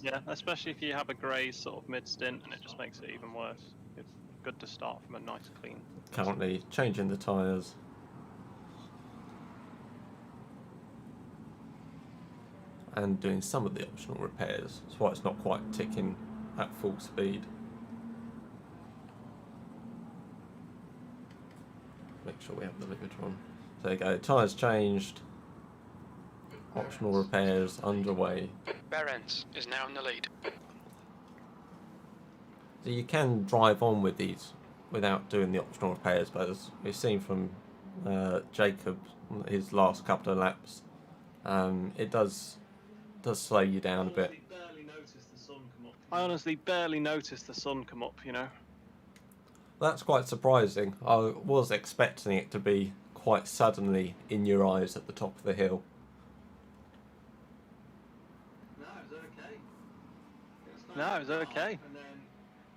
Speaker 2: Yeah, especially if you have a graze sort of mid-stint, and it just makes it even worse. It's good to start from a nice clean.
Speaker 1: Currently changing the tyres. And doing some of the optional repairs. That's why it's not quite ticking at full speed. Make sure we have the limiter on. There you go, tyres changed. Optional repairs underway.
Speaker 3: Berens is now in the lead.
Speaker 1: So you can drive on with these without doing the optional repairs, but as we've seen from Jacob, his last couple of laps, it does slow you down a bit.
Speaker 2: I honestly barely noticed the sun come up, you know.
Speaker 1: That's quite surprising. I was expecting it to be quite suddenly in your eyes at the top of the hill.
Speaker 2: No, it was okay.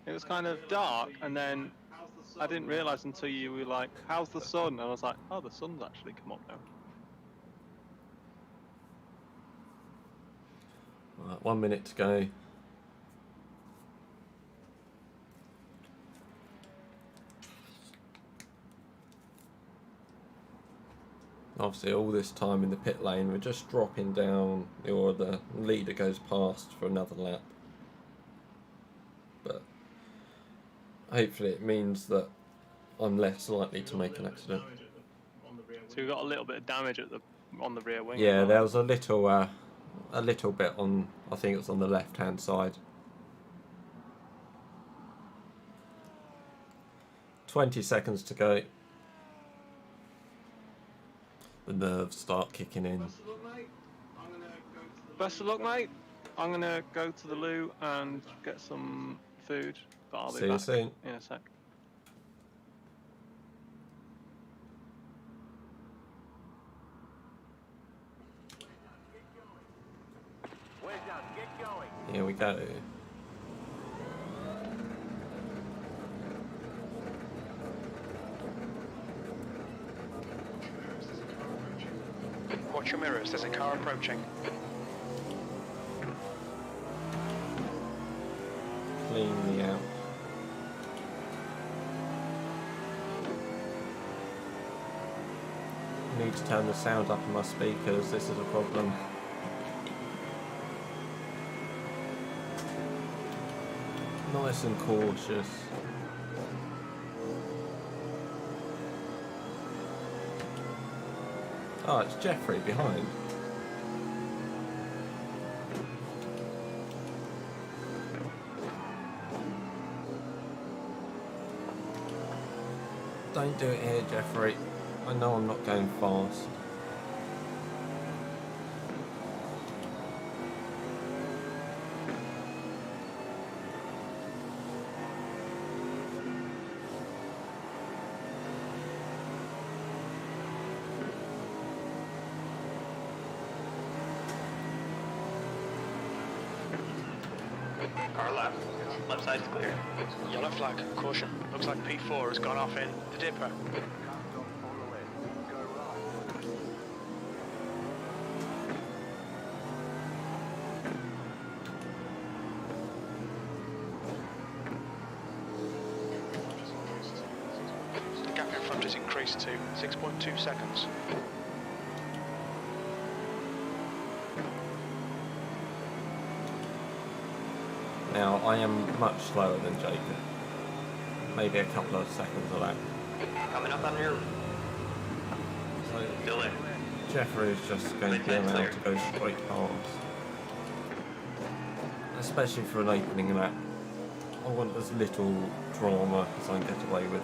Speaker 2: It was kind of dark, and then I didn't realise until you were like, how's the sun? And I was like, oh, the sun's actually come up now.
Speaker 1: Right, 1 minute to go. Obviously all this time in the pit lane we're just dropping down, or the leader goes past for another lap. But hopefully it means that I'm less likely to make an accident.
Speaker 2: So we got a little bit of damage on the rear wing.
Speaker 1: Yeah, there was a little bit on, I think it was on the left hand side. 20 seconds to go. The nerves start kicking in.
Speaker 2: Best of luck, mate. I'm going to go to the loo and get some food, but I'll be
Speaker 1: See you
Speaker 2: back
Speaker 1: soon.
Speaker 2: in a sec.
Speaker 6: We're done. Get going.
Speaker 1: Here we go.
Speaker 3: Watch your mirrors, there's a car approaching.
Speaker 1: Clean me out. Need to turn the sound up on my speakers, this is a problem. Nice and cautious. Oh, it's Jeffrey behind. Don't do it here, Jeffrey. I know I'm not going fast.
Speaker 4: Car left. Left side's clear.
Speaker 3: Yellow flag, caution. Looks like P4 has gone off in the dipper.
Speaker 6: Cars off on the left. Go right.
Speaker 3: The gap in front has increased to 6.2 seconds.
Speaker 1: Now, I am much slower than Jacob. Maybe a couple of seconds of that.
Speaker 4: Coming up on your
Speaker 1: So
Speaker 4: delay.
Speaker 1: Jeffrey is just going to be allowed to go straight past. Especially for an opening lap. I want as little drama as I can get away with.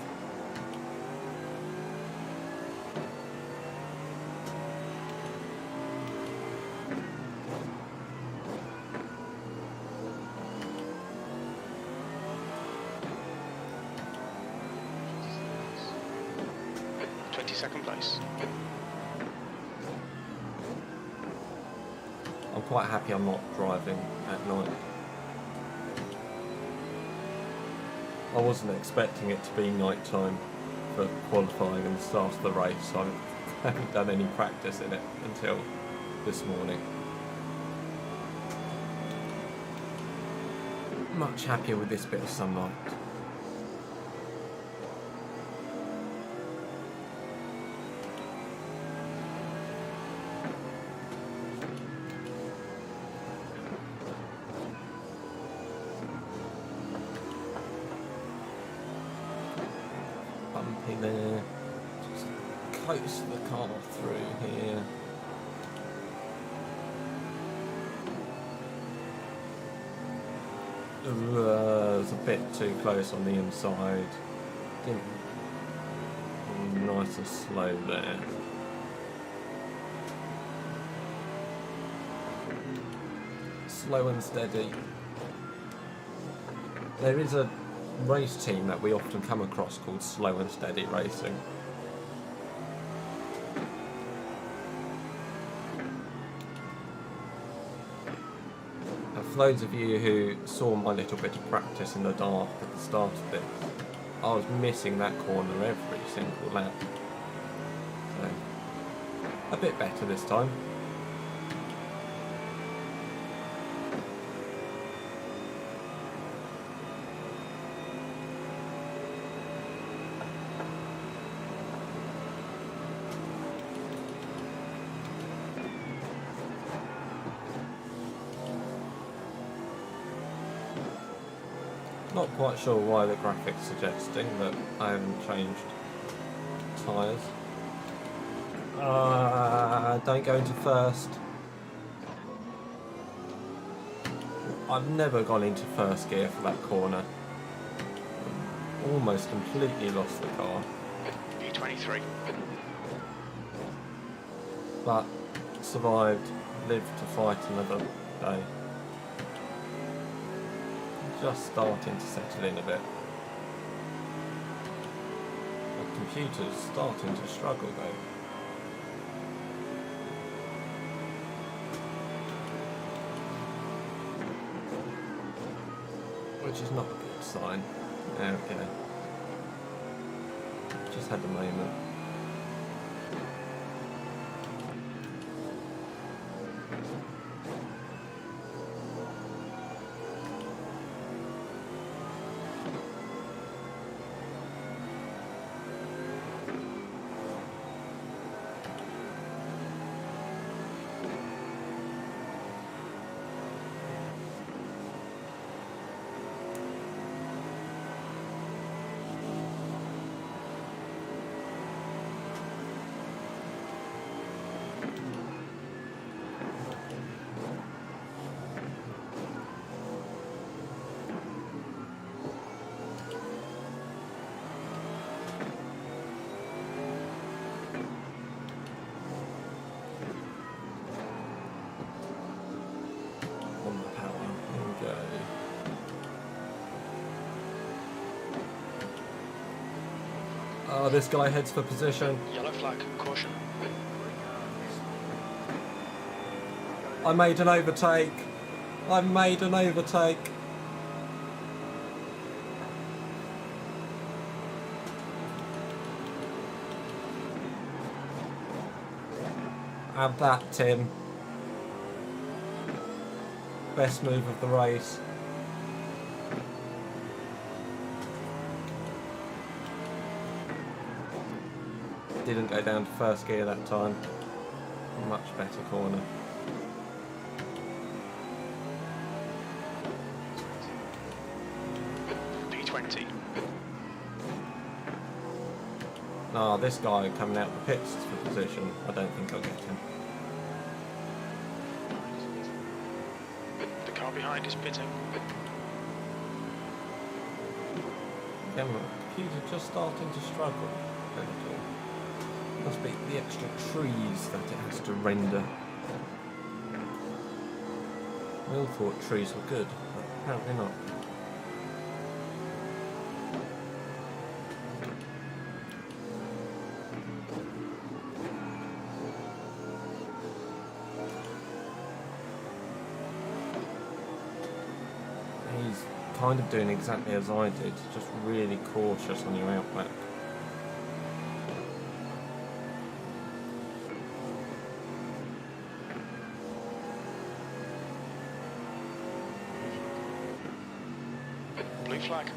Speaker 3: Second place.
Speaker 1: I'm quite happy I'm not driving at night. I wasn't expecting it to be night time for qualifying and the start of the race, so I haven't done any practice in it until this morning. Much happier with this bit of sunlight. Bumpy there. Just coast the car through here. It's a bit too close on the inside. Nice and slow there. Slow and steady. There is a race team that we often come across called Slow and Steady Racing. For those of you who saw my little bit of practice in the dark at the start of it, I was missing that corner every single lap. So, a bit better this time. Not quite sure why the graphics suggesting that I haven't changed tyres. Don't go into first. I've never gone into first gear for that corner. Almost completely lost the car.
Speaker 3: P23.
Speaker 1: But survived, lived to fight another day. Just starting to settle in a bit. The computer's starting to struggle though. Which is not a good sign. Okay. Just had a moment. Oh, this guy heads for position.
Speaker 3: Yellow flag, caution.
Speaker 1: I made an overtake. I made an overtake. Have that, Tim. Best move of the race. Didn't go down to first gear that time. Much better corner.
Speaker 3: P20.
Speaker 1: Ah, this guy coming out the pits for position. I don't think I'll get him.
Speaker 3: The car behind is pitting.
Speaker 1: Again, the computer just starting to struggle a little. Must be the extra trees that it has to render. We all thought trees were good, but apparently not. He's kind of doing exactly as I did, just really cautious on your outback.
Speaker 3: Blue flag.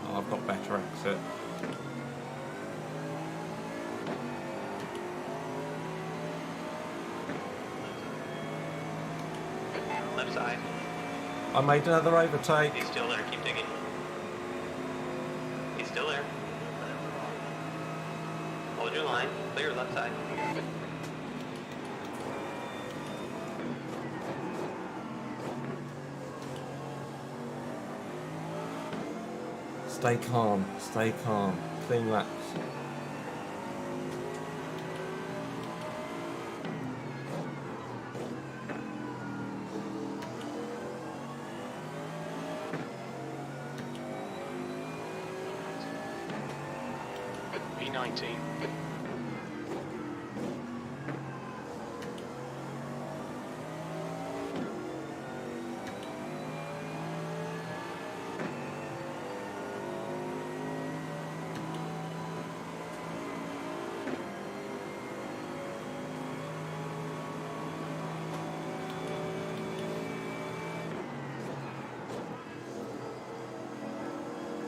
Speaker 1: Oh, I've got better exit.
Speaker 4: Left side.
Speaker 1: I made another overtake.
Speaker 4: He's still there. Keep digging. He's still there. Hold your line. Clear left side.
Speaker 1: Stay calm, stay calm. Clean laps.
Speaker 3: B19.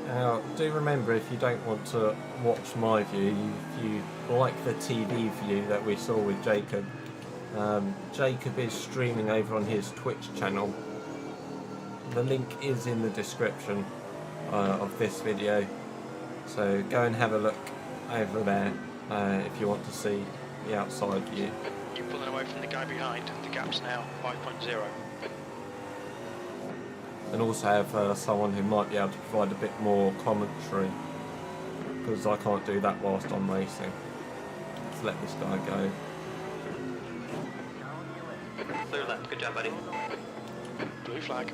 Speaker 1: Now, do remember, if you don't want to watch my view, if you like the TV view that we saw with Jacob, Jacob is streaming over on his Twitch channel. The link is in the description of this video, so go and have a look over there if you want to see the outside view.
Speaker 3: You're pulling away from the guy behind. The gap's now 5.0.
Speaker 1: And also have someone who might be able to provide a bit more commentary, because I can't do that whilst I'm racing. Let's let this guy go.
Speaker 4: Clear left. Good job, buddy.
Speaker 3: Blue flag.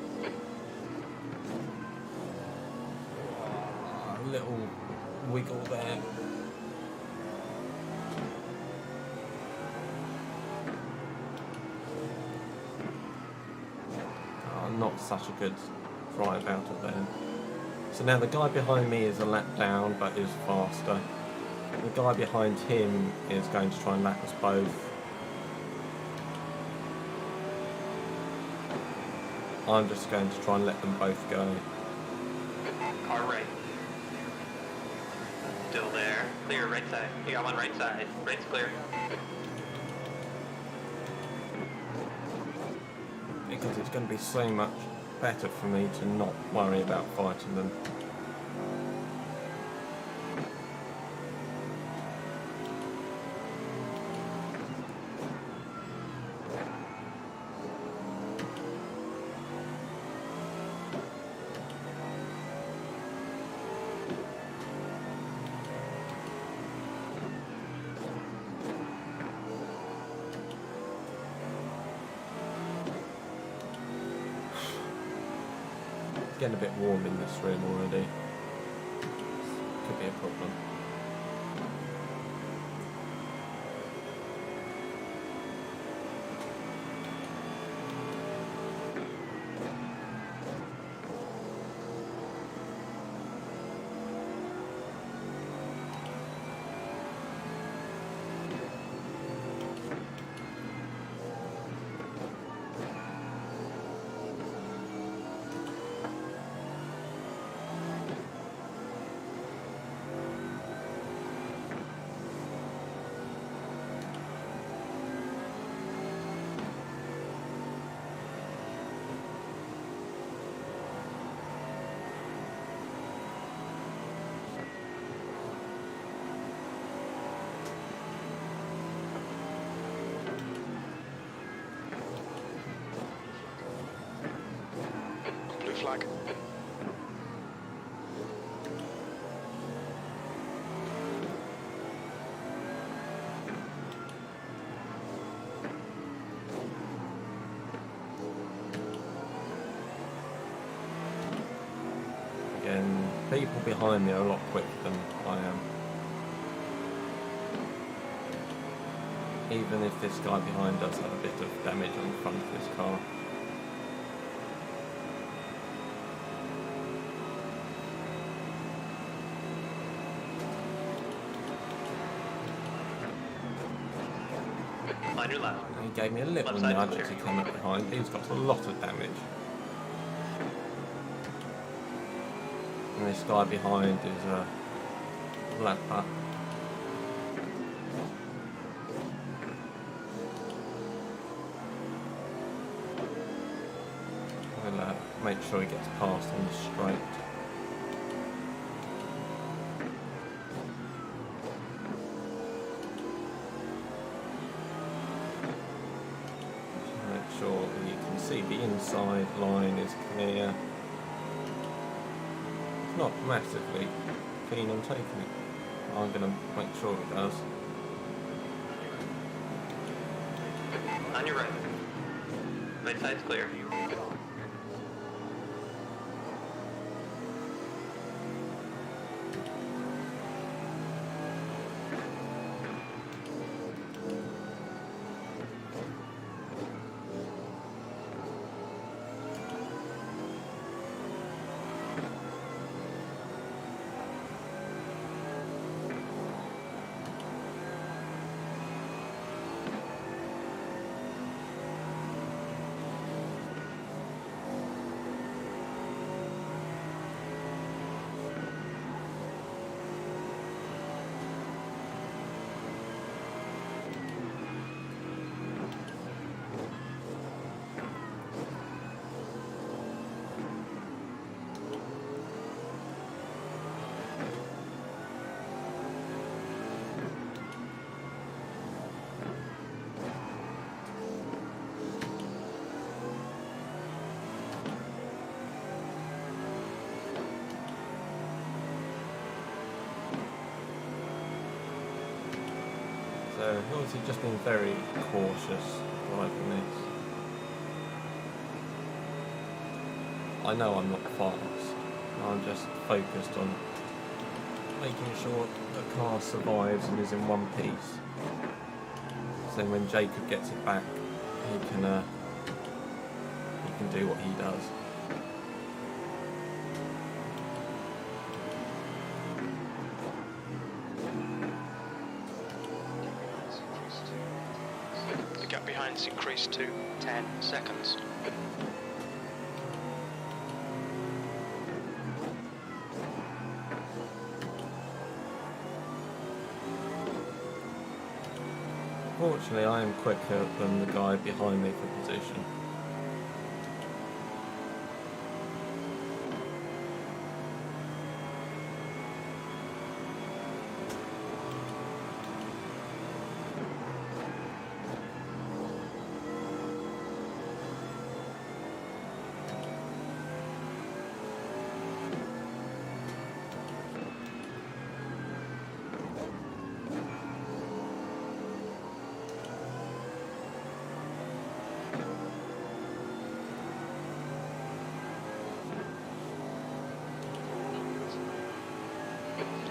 Speaker 1: A little wiggle there. Not such a good drive out of there. So now the guy behind me is a lap down but is faster. The guy behind him is going to try and lap us both. I'm just going to try and let them both go.
Speaker 4: Car right. Still there. Clear right side. You got one right side. Right's clear.
Speaker 1: Because it's going to be so much better for me to not worry about fighting them. Getting a bit warm in this room already. Could be a problem.
Speaker 3: Blue flag.
Speaker 1: Again, people behind me are a lot quicker than I am. even if this guy behind does have a bit of damage on the front of his car.
Speaker 4: On your left.
Speaker 1: He gave me a little
Speaker 4: Left side
Speaker 1: nudge
Speaker 4: clear.
Speaker 1: as he came up behind. He's got a lot of damage. And this guy behind is a lapper. We'll make sure he gets past on the straight. Make sure you can see the inside line is clear. It's not massively keen on taking it. I'm going to make sure it does.
Speaker 4: On your right. Right side's clear.
Speaker 1: So obviously just being very cautious driving this. I know I'm not fast. I'm just focused on making sure the car survives and is in one piece. So when Jacob gets it back, he can do what he does.
Speaker 3: The gap behind's increased to 10 seconds.
Speaker 1: Fortunately, I am quicker than the guy behind me for position.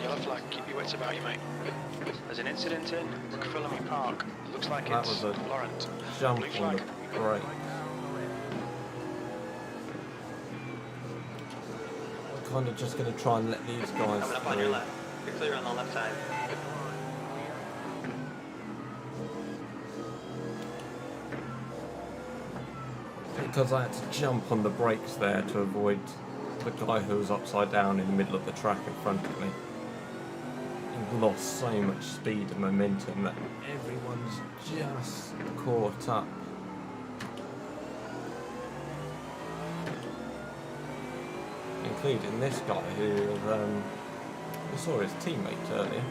Speaker 3: Yellow flag, keep your wits about you, mate. There's an incident in Rockefeller Park. Looks like
Speaker 1: That
Speaker 3: it's
Speaker 1: was a
Speaker 3: Laurent.
Speaker 1: Jump
Speaker 3: Blue
Speaker 1: on
Speaker 3: flag.
Speaker 1: the brake. I'm kind of just going to try and let these guys
Speaker 4: Coming up on your
Speaker 1: through.
Speaker 4: left. You're clear on the left side.
Speaker 1: Because I had to jump on the brakes there to avoid the guy who was upside down in the middle of the track in front of me. He lost so much speed and momentum that everyone's just caught up. Including this guy who we saw his teammate earlier.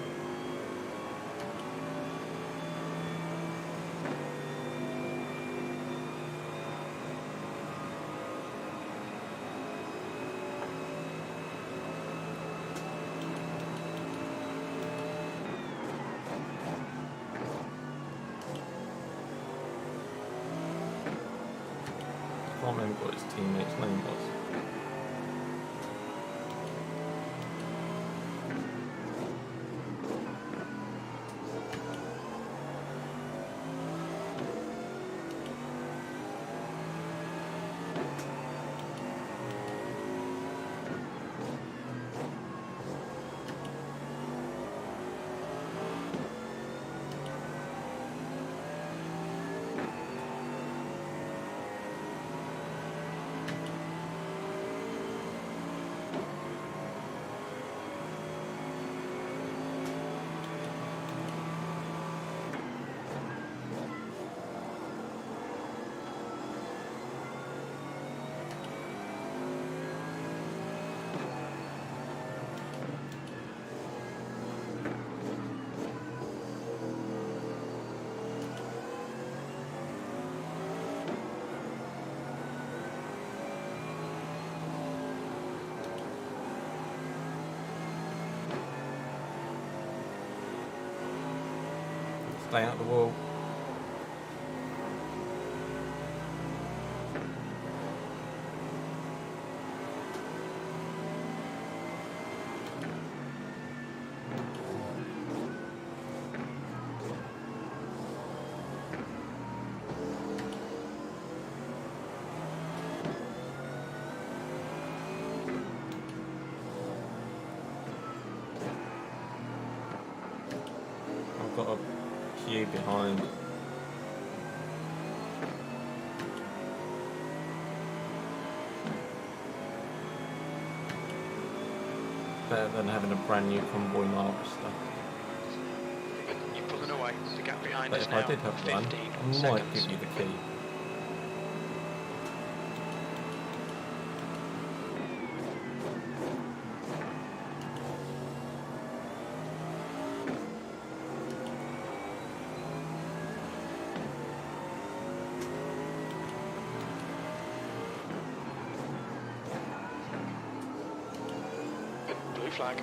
Speaker 1: I can't remember what his teammate's name was. Stay out the wall. I've got a queue behind. Better than having a brand new convoy harvester.
Speaker 3: You're pulling away. The gap behind
Speaker 1: But
Speaker 3: us
Speaker 1: if
Speaker 3: now.
Speaker 1: I did have one,
Speaker 3: 15
Speaker 1: I might
Speaker 3: seconds.
Speaker 1: give you the key.
Speaker 3: Blue flag.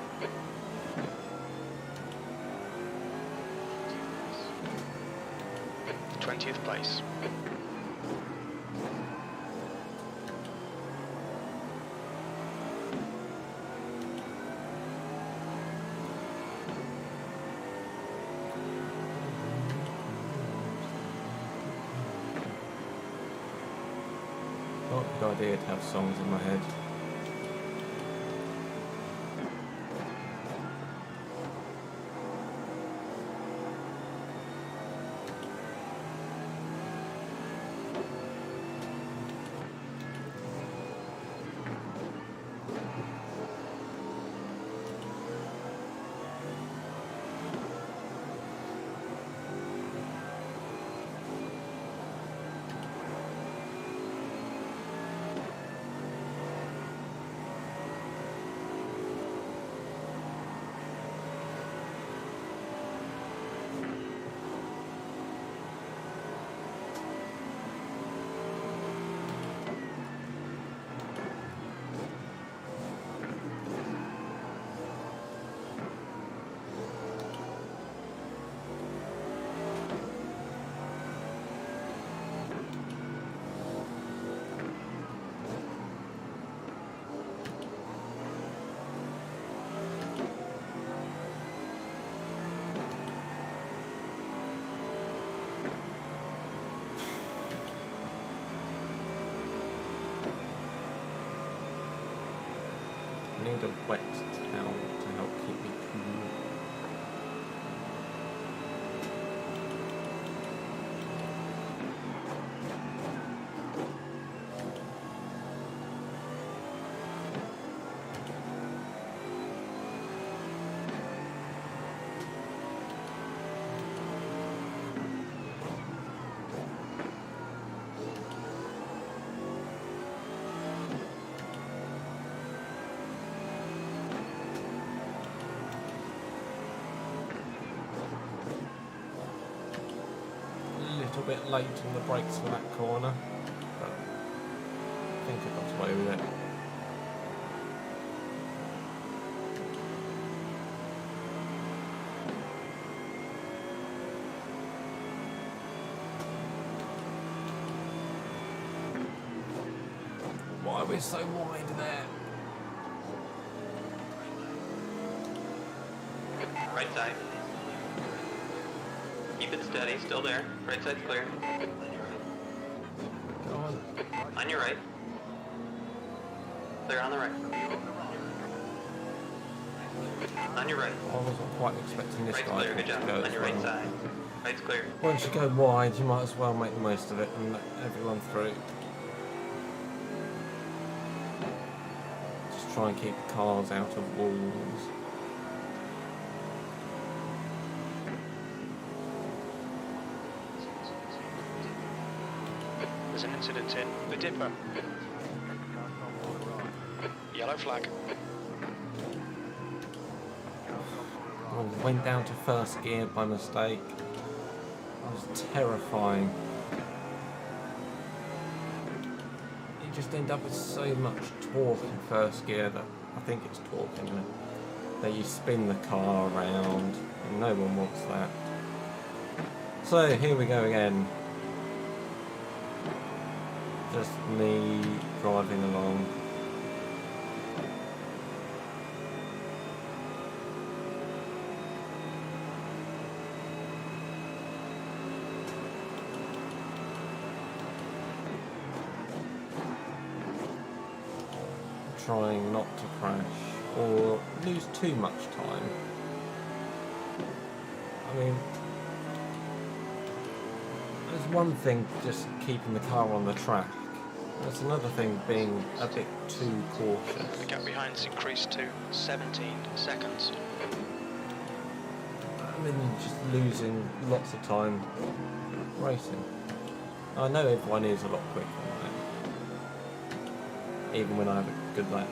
Speaker 3: The 20th place.
Speaker 1: Not a good idea to have songs in my head. I need a wet towel to help keep me cool. A little bit late on the brakes for that corner, but I think I got away with it. Why are we so wide there?
Speaker 4: Right side. Keep it steady, still there. Right side's clear.
Speaker 1: Go on.
Speaker 4: On your right. Clear on the right. On your right.
Speaker 1: I wasn't quite expecting this
Speaker 4: Right's
Speaker 1: guy
Speaker 4: clear, good
Speaker 1: to
Speaker 4: job.
Speaker 1: go
Speaker 4: On
Speaker 1: as
Speaker 4: your right
Speaker 1: well.
Speaker 4: side. Right's clear.
Speaker 1: Once you go wide, you might as well make the most of it and let everyone through. Just try and keep the cars out of walls.
Speaker 3: There's an incident in the dipper. Yellow flag.
Speaker 1: Oh, went down to first gear by mistake. That was terrifying. You just end up with so much torque in first gear that I think it's torque, isn't it? That you spin the car around, and no one wants that. So here we go again. Just me driving along. Trying not to crash or lose too much time. I mean, there's one thing just keeping the car on the track. There's another thing being a bit too cautious.
Speaker 3: The gap behind's increased to 17 seconds.
Speaker 1: I mean, just losing lots of time racing. I know everyone is a lot quicker than I am, even when I have a good lap.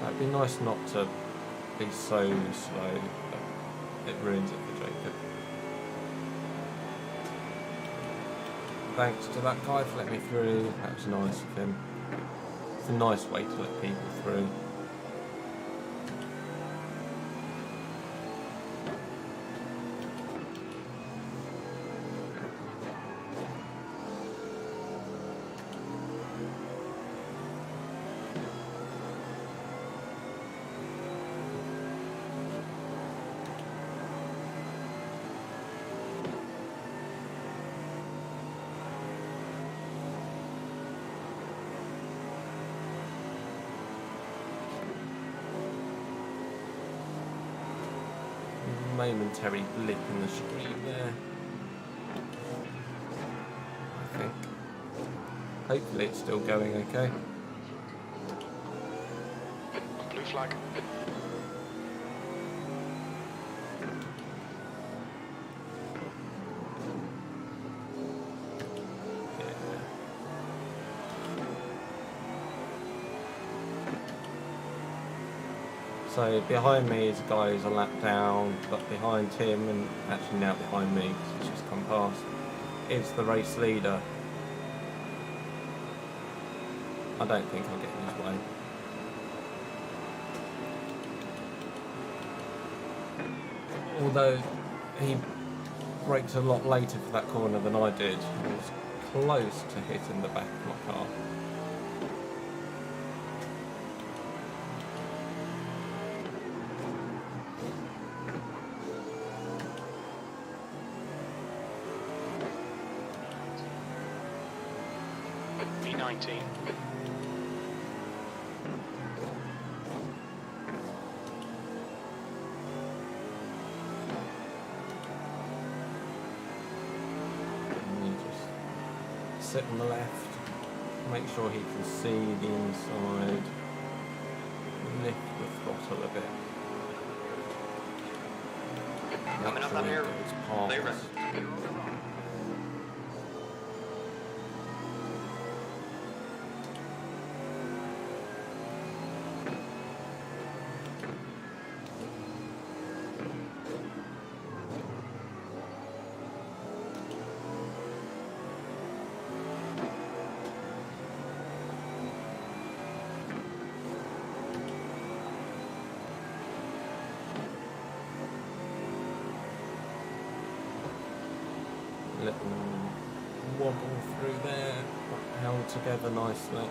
Speaker 1: It'd be nice not to be so slow that it ruins it for Jacob. Thanks to that guy for letting me through. That was nice of him. It's a nice way to let people through. Momentary blip in the stream there, I think. Hopefully it's still going okay.
Speaker 3: Blue flag.
Speaker 1: So behind me is a guy who's a lap down, but behind him, and actually now behind me, because he's just come past, is the race leader. I don't think I'll get in his way. Although he braked a lot later for that corner than I did, I was close to hitting the back of my car.
Speaker 3: P19.
Speaker 1: And you just sit on the left, make sure he can see the inside, lift the throttle a bit.
Speaker 4: Coming up on
Speaker 1: Naturally
Speaker 4: here.
Speaker 1: goes past.
Speaker 4: Clear rest.
Speaker 1: Little wobble through there, but held together nicely.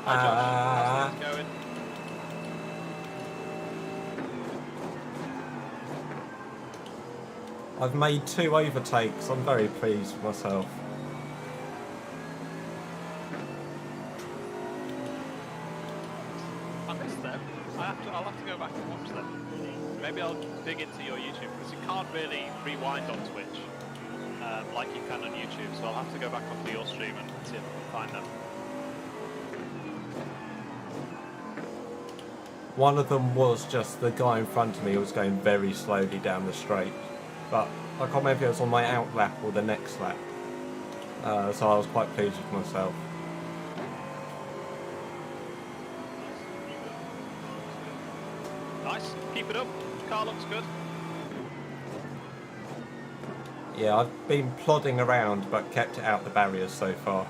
Speaker 2: Hi Josh, how's things going?
Speaker 1: I've made 2 overtakes. I'm very pleased with myself.
Speaker 2: I missed them. I'll have to go back and watch them. Maybe I'll dig into your YouTube because you can't really rewind on Twitch. like you can on YouTube. So I'll have to go back onto your stream and see if I can find them.
Speaker 1: One of them was just the guy in front of me who was going very slowly down the straight. But I can't remember if it was on my out lap or the next lap. So I was quite pleased with myself.
Speaker 2: Nice, keep it up. Car looks good.
Speaker 1: Yeah, I've been plodding around but kept it out the barriers so far.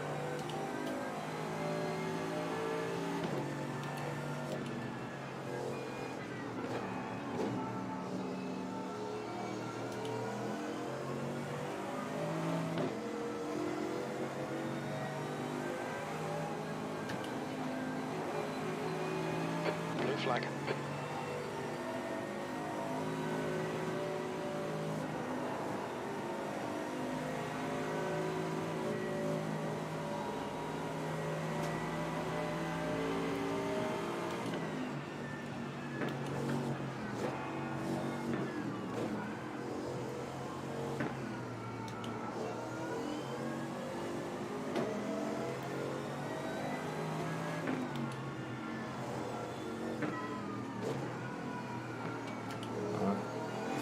Speaker 3: Blue flag.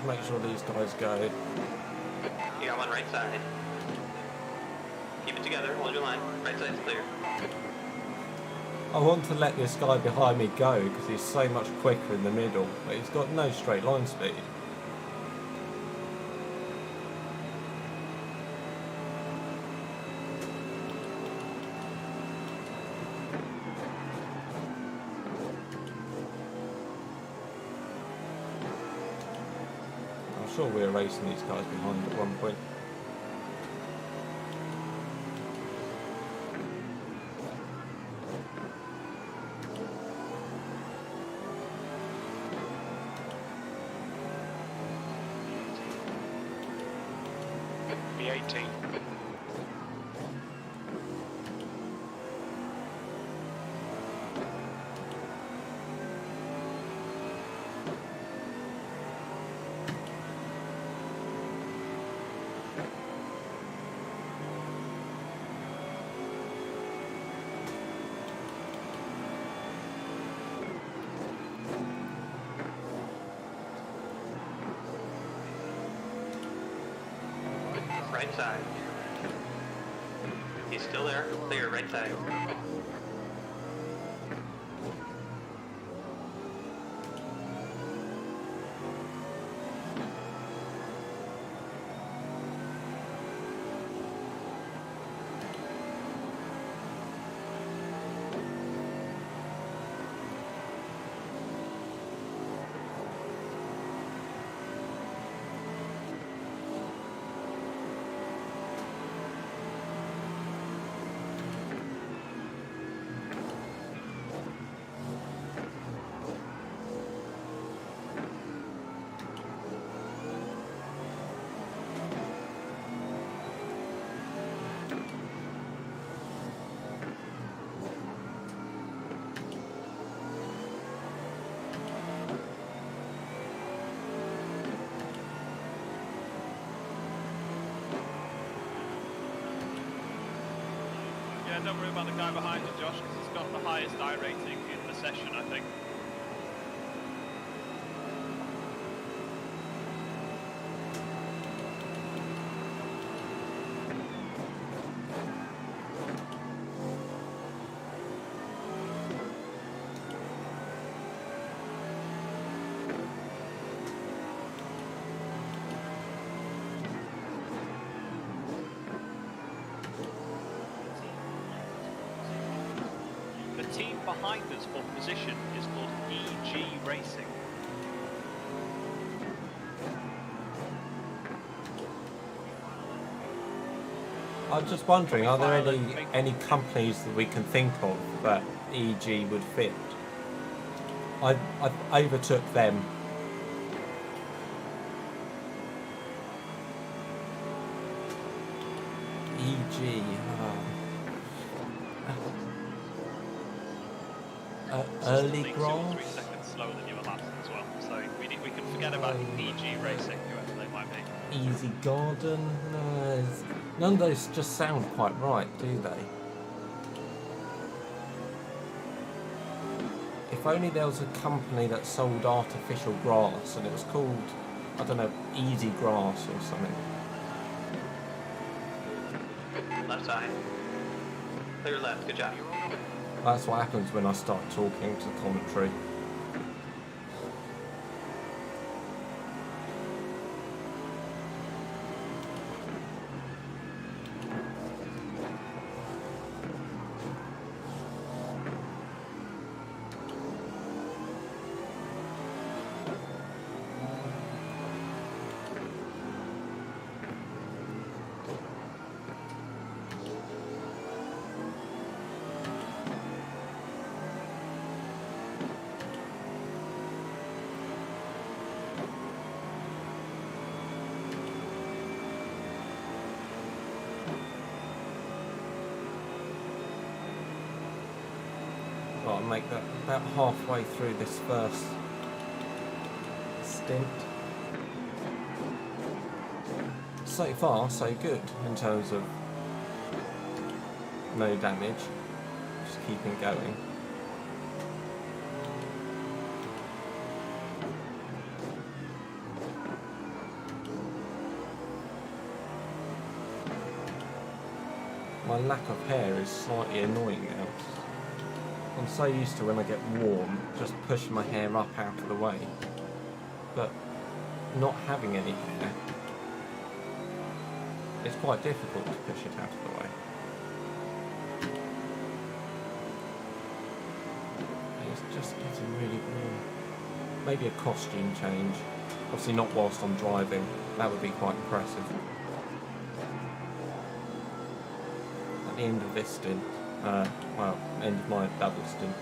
Speaker 1: Make sure these guys go.
Speaker 4: You got one right side. Keep it together, hold your line. Right side's clear.
Speaker 1: I want to let this guy behind me go because he's so much quicker in the middle, but he's got no straight line speed. I'm sure we were racing these guys behind at one point.
Speaker 3: B18.
Speaker 4: Right side. He's still there. Clear, right side.
Speaker 2: Yeah, don't worry about the guy behind you, Josh, because he's got the highest I rating in the session, I think. The team behind us for position is called EG Racing.
Speaker 1: I'm just wondering, are there any companies that we can think of that EG would fit? I overtook them. EG. Early
Speaker 2: Still
Speaker 1: grass.
Speaker 2: 3 seconds slower than you were last as well, so we can forget about EG Racing, whoever they
Speaker 7: might be.
Speaker 1: Easy Garden. No, none of those just sound quite right, do they? If only there was a company that sold artificial grass and it was called, I don't know, Easy Grass or something.
Speaker 4: Left side. Clear left, good job.
Speaker 1: That's what happens when I start talking to the commentary. I'll make that about halfway through this first stint. So far, so good in terms of no damage. Just keeping going. My lack of hair is slightly annoying now. I'm so used to when I get warm, just pushing my hair up out of the way. But not having any hair, it's quite difficult to push it out of the way. It's just getting really warm. Maybe a costume change. Obviously not whilst I'm driving. That would be quite impressive. At the end of this stint. Well, end of my double stint.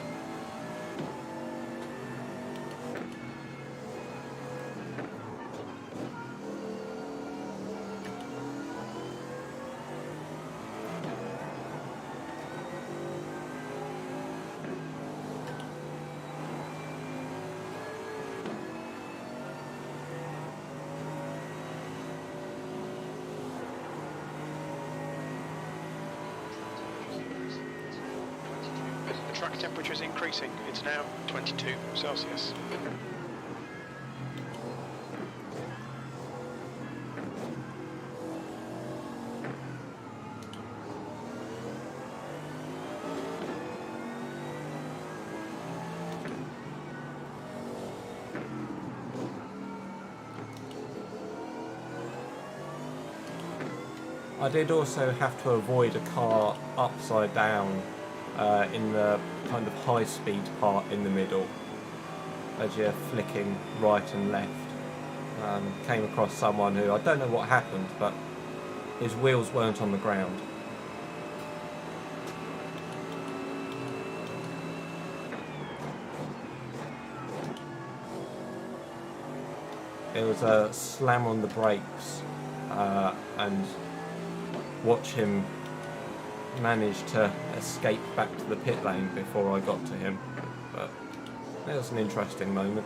Speaker 3: The track temperature is increasing. It's now 22 Celsius.
Speaker 1: I did also have to avoid a car upside down in the kind of high-speed part in the middle as you're flicking right and left. Came across someone who, I don't know what happened, but his wheels weren't on the ground. It was a slam on the brakes and watch him manage to escape back to the pit lane before I got to him. But it was an interesting moment.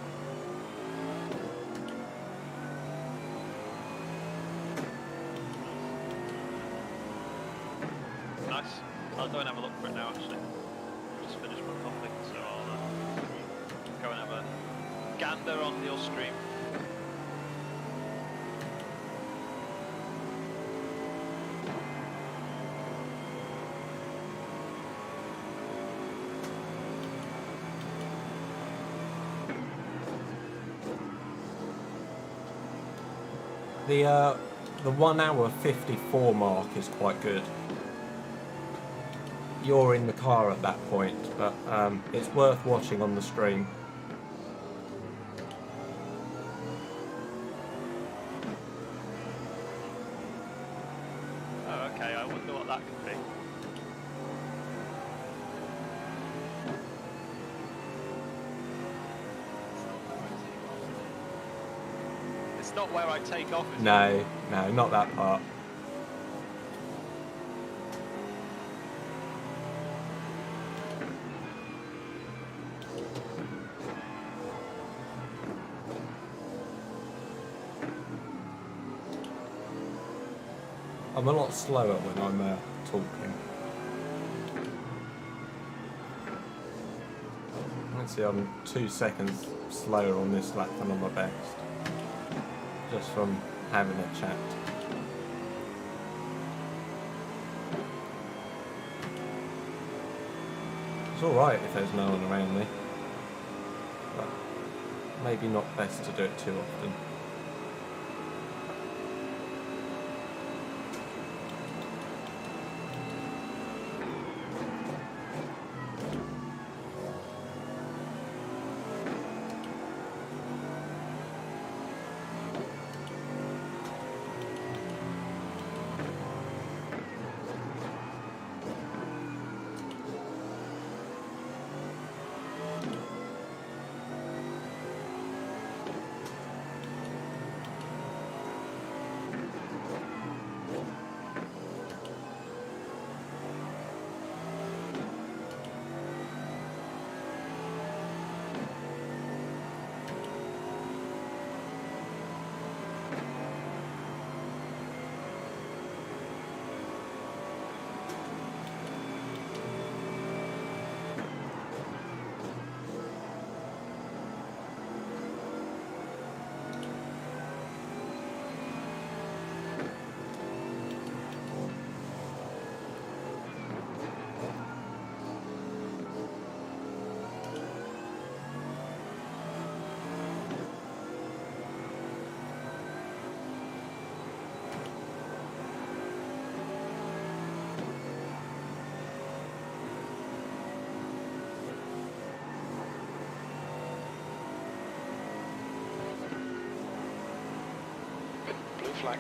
Speaker 7: Nice. I'll go and have a look for it now actually. Just finished my coffee, so I'll go and have a gander on your stream.
Speaker 1: The 1 hour 54 mark is quite good. You're in the car at that point, but it's worth watching on the stream.
Speaker 7: Oh, okay, I wonder what that could be. It's not where I take off, is it?
Speaker 1: No, not that part. I'm a lot slower when I'm talking. Let's see, I'm 2 seconds slower on this lap than on my best. Just from having a chat. It's alright if there's no one around me. But maybe not best to do it too often.
Speaker 3: Blue flag.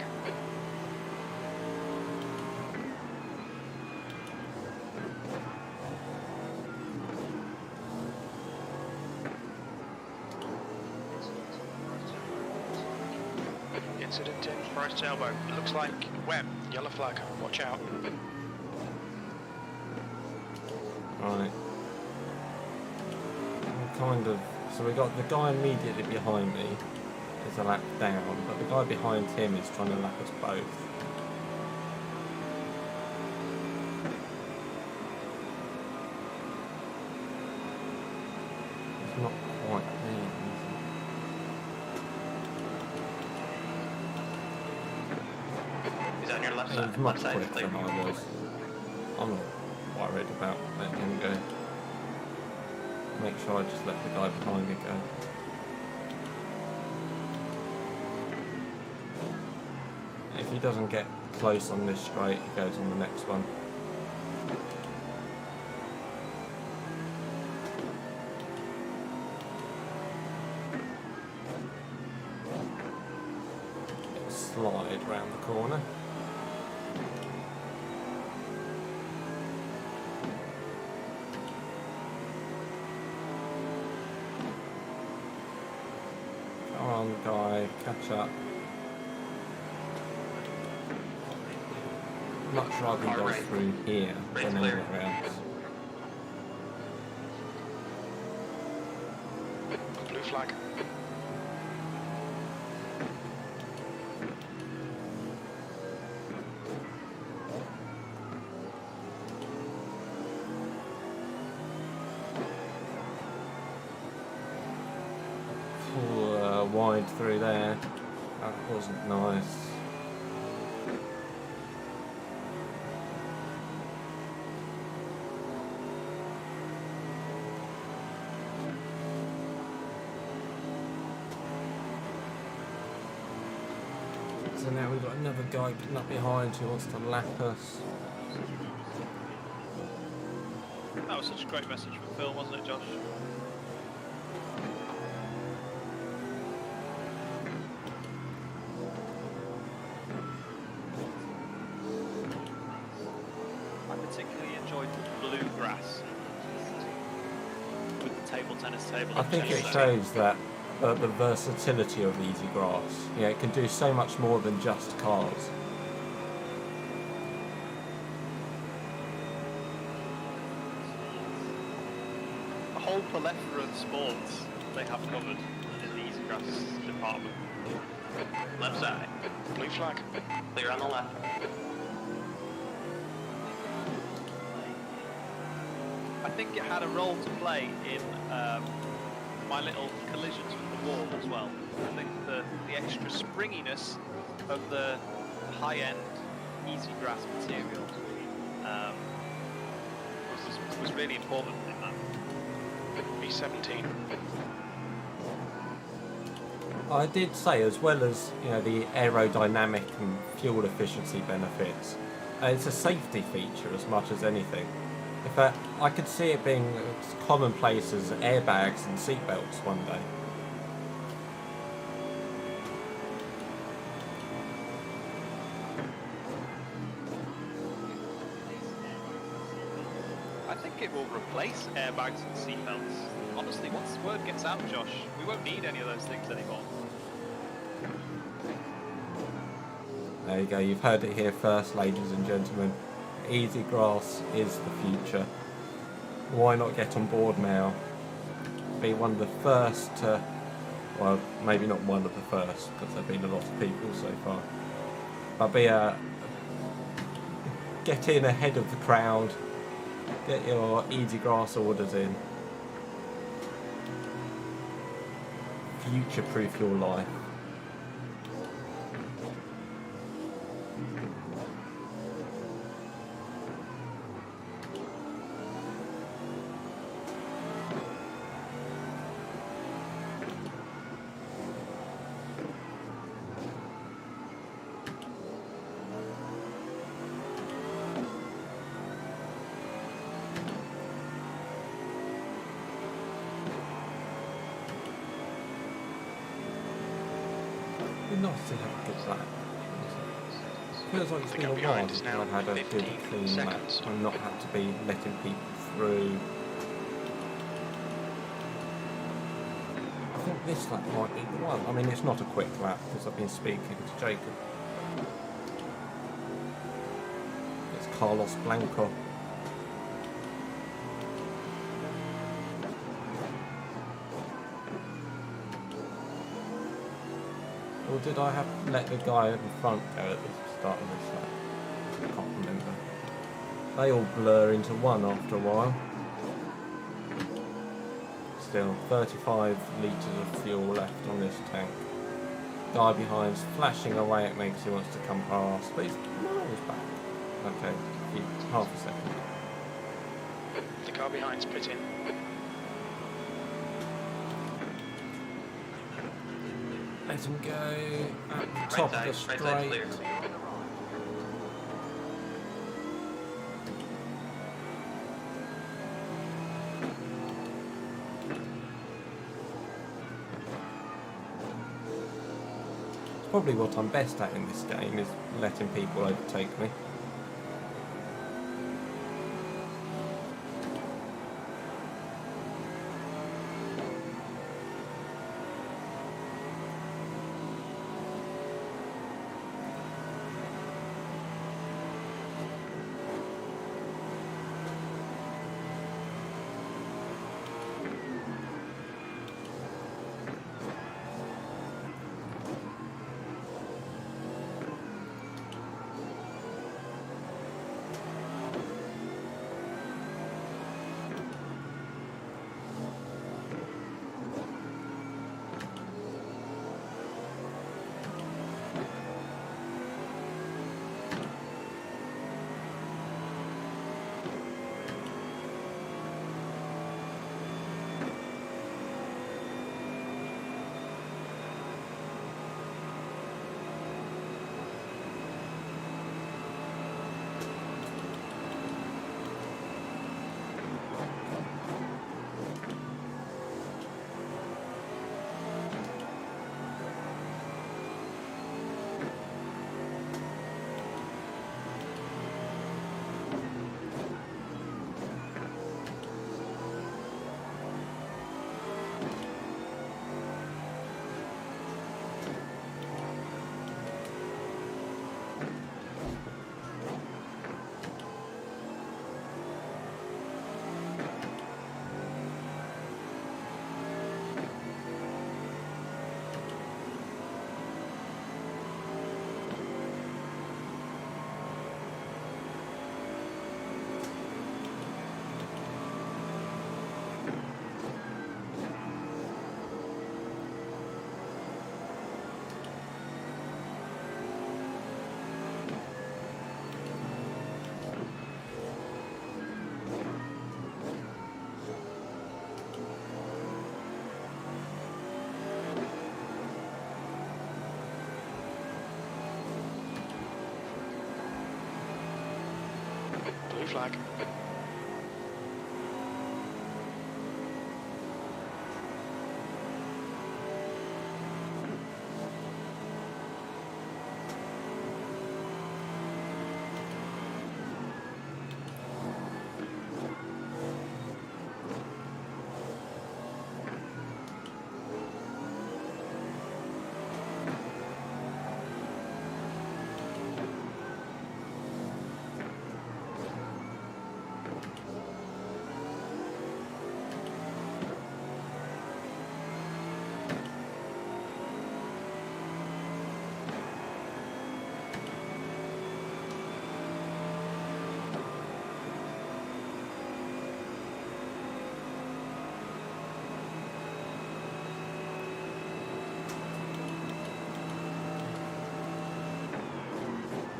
Speaker 3: Incident in right tailboat. It looks like wet. Yellow flag. Watch out.
Speaker 1: Right. Kind of. So we got the guy immediately behind me is a lap down, but the guy behind him is trying to lap us both. It's not quite there,
Speaker 4: He's on your left
Speaker 1: is it?
Speaker 4: side.
Speaker 1: He's much
Speaker 4: Left side is
Speaker 1: quicker
Speaker 4: clear.
Speaker 1: than I was. I'm not worried about letting him go. Make sure I just let the guy behind me go. If he doesn't get close on this straight, he goes on the next one. Slide round the corner. Come on, guy, catch up. Much rather
Speaker 4: Far
Speaker 1: go
Speaker 4: right.
Speaker 1: through here
Speaker 4: Right's
Speaker 1: than
Speaker 4: clear.
Speaker 1: anywhere else.
Speaker 3: Blue flag.
Speaker 1: Wide through there. That wasn't nice. So now we've got another guy getting up behind who wants to lap us.
Speaker 7: That was such a great message from Phil, wasn't it, Josh? I particularly enjoyed the blue grass with the table tennis table.
Speaker 1: I think it shows that the versatility of Easigrass. Yeah, it can do so much more than just cars.
Speaker 7: A whole plethora of sports they have covered in the Easigrass department.
Speaker 4: Left side.
Speaker 3: Blue flag.
Speaker 4: Clear on the left.
Speaker 7: think it had a role to play in my little collisions with the wall as well. I think the extra springiness of the high-end Easigrass material was really important in that.
Speaker 3: B17.
Speaker 1: I did say, as well as the aerodynamic and fuel efficiency benefits, it's a safety feature as much as anything. In fact, I could see it being as commonplace as airbags and seatbelts one day.
Speaker 7: I think it will replace airbags and seatbelts. Honestly, once the word gets out, Josh, we won't need any of those things anymore.
Speaker 1: There you go, you've heard it here first, ladies and gentlemen. Easigrass is the future. Why not get on board now? Be one of the first to, well, maybe not one of the first, because there have been a lot of people so far, but get in ahead of the crowd, get your Easigrass orders in. Future-proof your life. It'd be nice to have a good lap. Feels like it's
Speaker 3: The
Speaker 1: been a
Speaker 3: gap
Speaker 1: while
Speaker 3: behind is
Speaker 1: since
Speaker 3: now
Speaker 1: I've had a good
Speaker 3: 15
Speaker 1: clean lap
Speaker 3: seconds.
Speaker 1: and not had to be letting people through. I think this lap might be the one. I mean, it's not a quick lap because I've been speaking to Jacob. It's Carlos Blanco. Or did I have to let the guy at the front go at the start of this lap? I can't remember. They all blur into one after a while. Still, 35 litres of fuel left on this tank. Guy behind's flashing away at me because he wants to come past, but he's miles back. Okay, half a second.
Speaker 3: The car behind's pitting.
Speaker 1: Let him go at the
Speaker 4: Right
Speaker 1: top
Speaker 4: side,
Speaker 1: of the
Speaker 4: right side
Speaker 1: straight.
Speaker 4: clear.
Speaker 1: It's probably what I'm best at in this game, is letting people overtake me.
Speaker 3: Blue flag.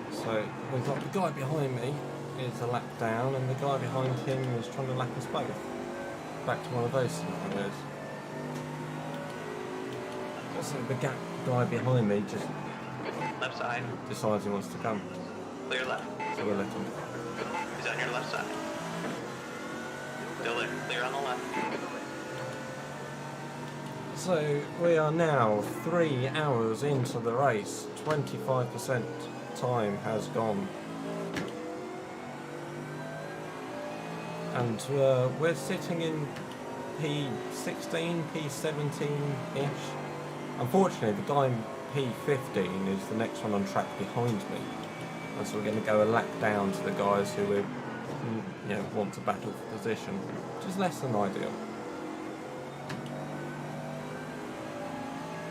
Speaker 1: So we've got the guy behind me is a lap down, and the guy behind him is trying to lap us both. Back to one of those scenarios. So the guy behind me just
Speaker 4: Left side.
Speaker 1: decides he wants to come.
Speaker 4: Clear left.
Speaker 1: So we'll let him.
Speaker 4: He's on your left side. Still there. Clear on the left.
Speaker 1: So we are now 3 hours into the race. 25% time has gone. And we're sitting in P16, P17-ish. Unfortunately, the guy in P15 is the next one on track behind me. And so we're going to go a lap down to the guys who we, want to battle for position, which is less than ideal.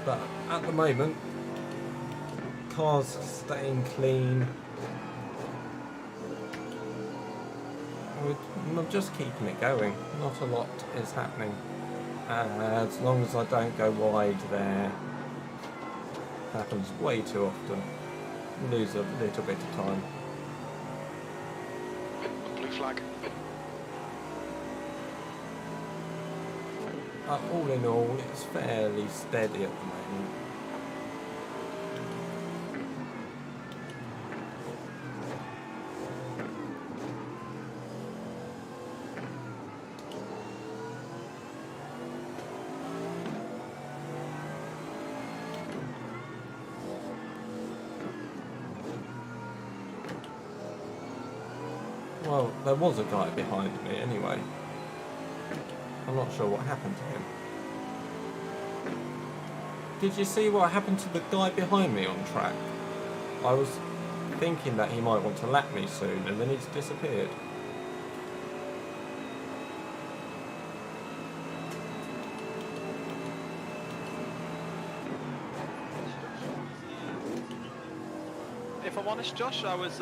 Speaker 1: But at the moment, cars staying clean. I'm just keeping it going. Not a lot is happening. As long as I don't go wide there. Happens way too often. Lose a little bit of time.
Speaker 3: Blue flag.
Speaker 1: All in all, it's fairly steady at the moment. Well, there was a guy behind me anyway. I'm not sure what happened to him. Did you see what happened to the guy behind me on track? I was thinking that he might want to lap me soon, and then he's disappeared.
Speaker 7: If I'm honest, Josh, I was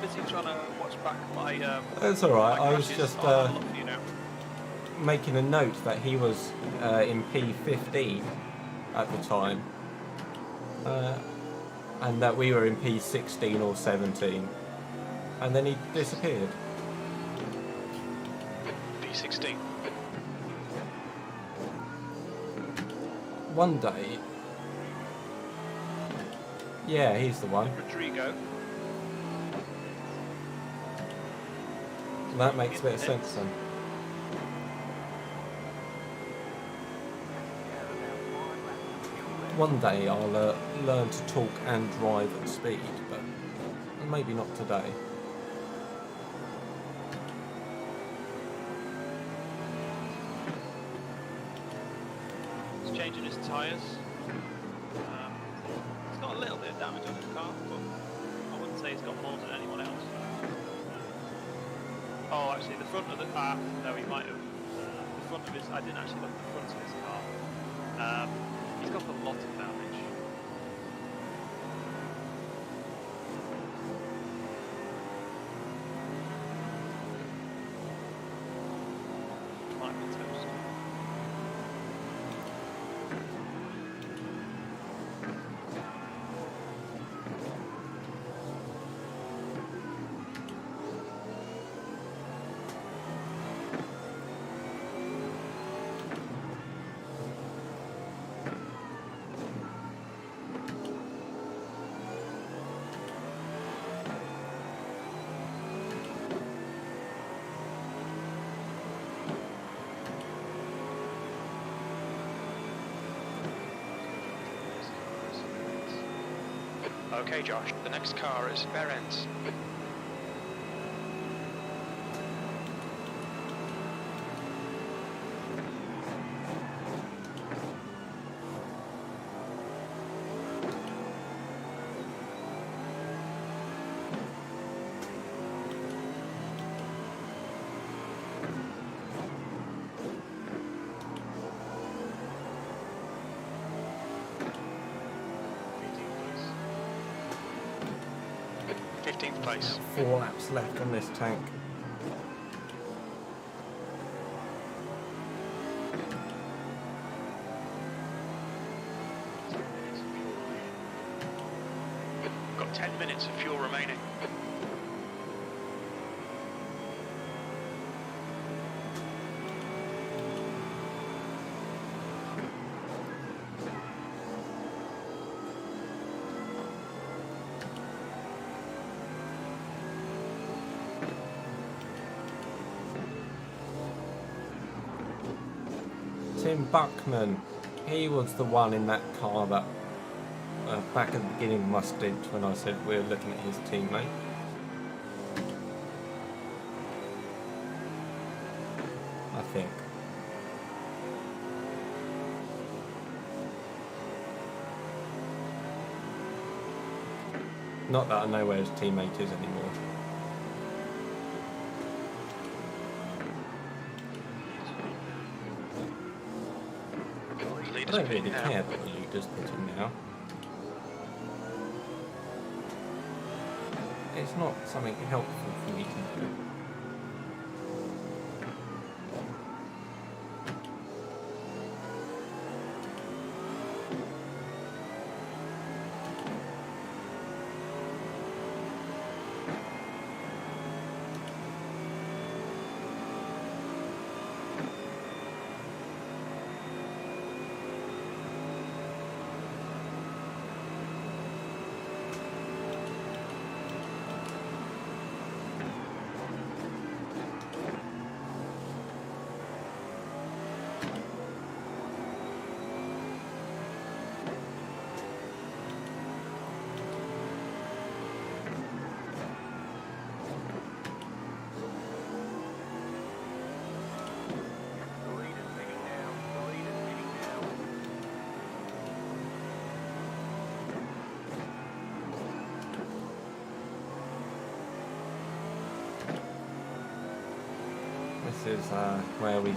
Speaker 7: busy trying to watch back my.
Speaker 1: That's alright,
Speaker 7: my
Speaker 1: I was
Speaker 7: crashes.
Speaker 1: just
Speaker 7: I'll have a look for you now.
Speaker 1: making a note that he was in P15 at the time. And that we were in P16 or 17. And then he disappeared.
Speaker 3: P16.
Speaker 1: One day... Yeah, he's the one.
Speaker 7: Rodrigo.
Speaker 1: That makes a bit of sense then. One day I'll learn to talk and drive at speed, but maybe not today.
Speaker 7: He's changing his tyres. He's got a little bit of damage on his car, but I wouldn't say he's got more than anyone else. Oh, actually, the front of the car. No, he might have. The front of his. I didn't actually look at the front of his car. He's got a lot of damage. Might be toast.
Speaker 3: Okay, Josh, the next car is Behrens. Place.
Speaker 1: 4 laps left on this tank.
Speaker 3: Got 10 minutes of fuel remaining.
Speaker 1: Tim Buckman, he was the one in that car that back at the beginning of my stint when I said we were looking at his teammate. I think. Not that I know where his teammate is anymore. I don't really care what the leader's putting now. It's not something helpful for me to do. This is where we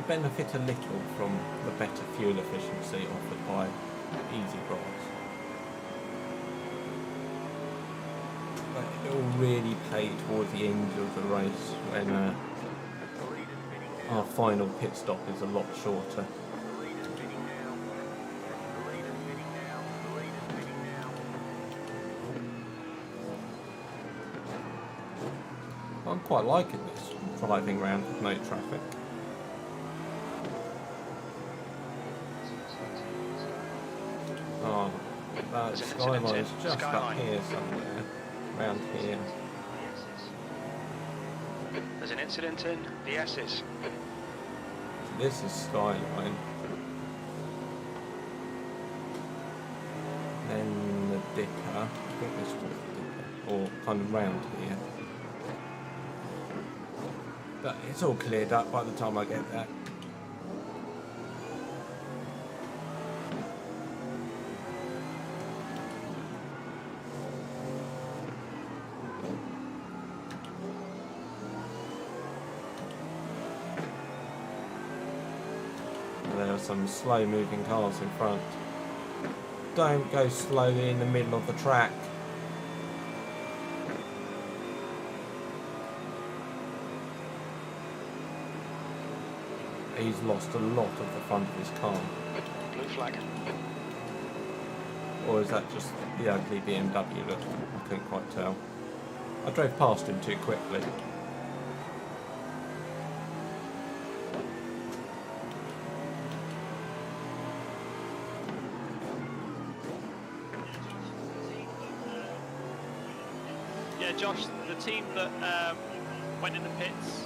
Speaker 1: benefit a little from the better fuel efficiency offered by Easigrass. But it will really play towards the end of the race when our final pit stop is a lot shorter. I'm quite liking this, driving around with no traffic. Oh, that skyline is just up here somewhere, around here.
Speaker 3: There's an incident in the S's.
Speaker 1: This is skyline. Then the dipper, I think this was the dipper, or kind of round here. But it's all cleared up by the time I get there. There are some slow moving cars in front. Don't go slowly in the middle of the track. He's lost a lot of the front of his car.
Speaker 3: Blue flag.
Speaker 1: Or is that just the ugly BMW look? I couldn't quite tell. I drove past him too quickly.
Speaker 7: Yeah, Josh, the team that went in the pits,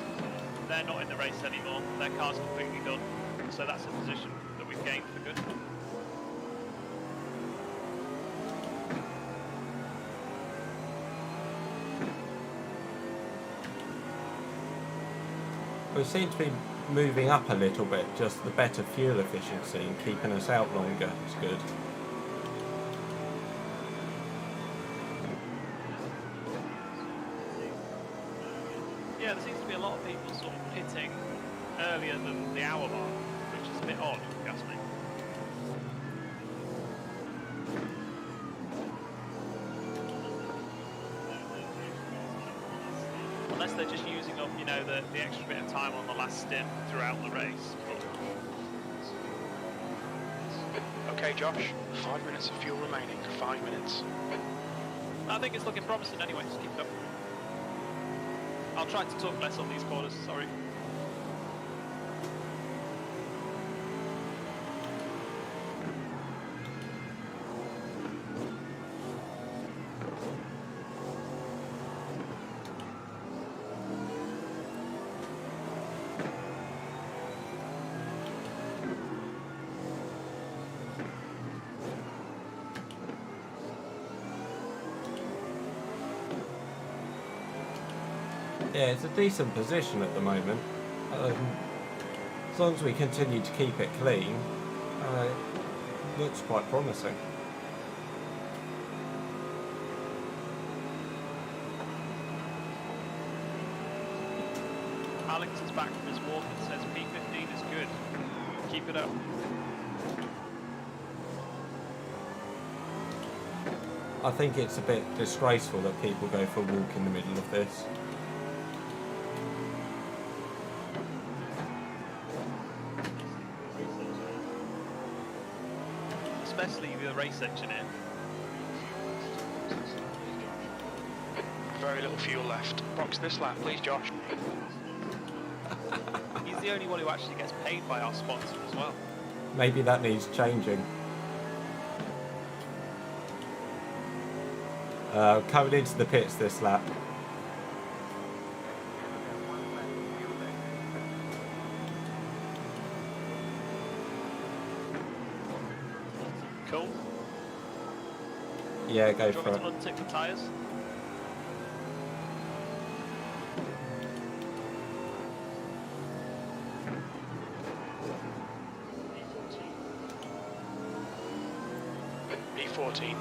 Speaker 7: they're not in the race anymore. Their car's completely done. So that's a position that we've gained for good.
Speaker 1: We seem to be moving up a little bit, just the better fuel efficiency and keeping us out longer is good.
Speaker 7: Yeah, there seems to be a lot of people sort of pitting earlier than the hour mark, which is a bit odd, if you ask me. Unless they're just using up, you know, the extra bit of time on the last stint throughout the race.
Speaker 3: Okay, Josh, 5 minutes of fuel remaining. 5 minutes.
Speaker 7: I think it's looking promising anyway, just keep it up. I'll try to talk less on these corners, sorry.
Speaker 1: Yeah, it's a decent position at the moment. As long as we continue to keep it clean, it looks quite promising.
Speaker 7: Alex is back from his walk and says P15 is good. Keep it up.
Speaker 1: I think it's a bit disgraceful that people go for a walk in the middle of this.
Speaker 7: Especially the race engineer.
Speaker 3: Very little fuel left. Box this lap, please, Josh.
Speaker 7: He's the only one who actually gets paid by our sponsor as well.
Speaker 1: Maybe that needs changing. Coming into the pits this lap.
Speaker 7: Cool.
Speaker 1: Yeah, go
Speaker 7: Do you
Speaker 1: for
Speaker 7: want
Speaker 1: it.
Speaker 7: me to untick the tyres?
Speaker 3: P14.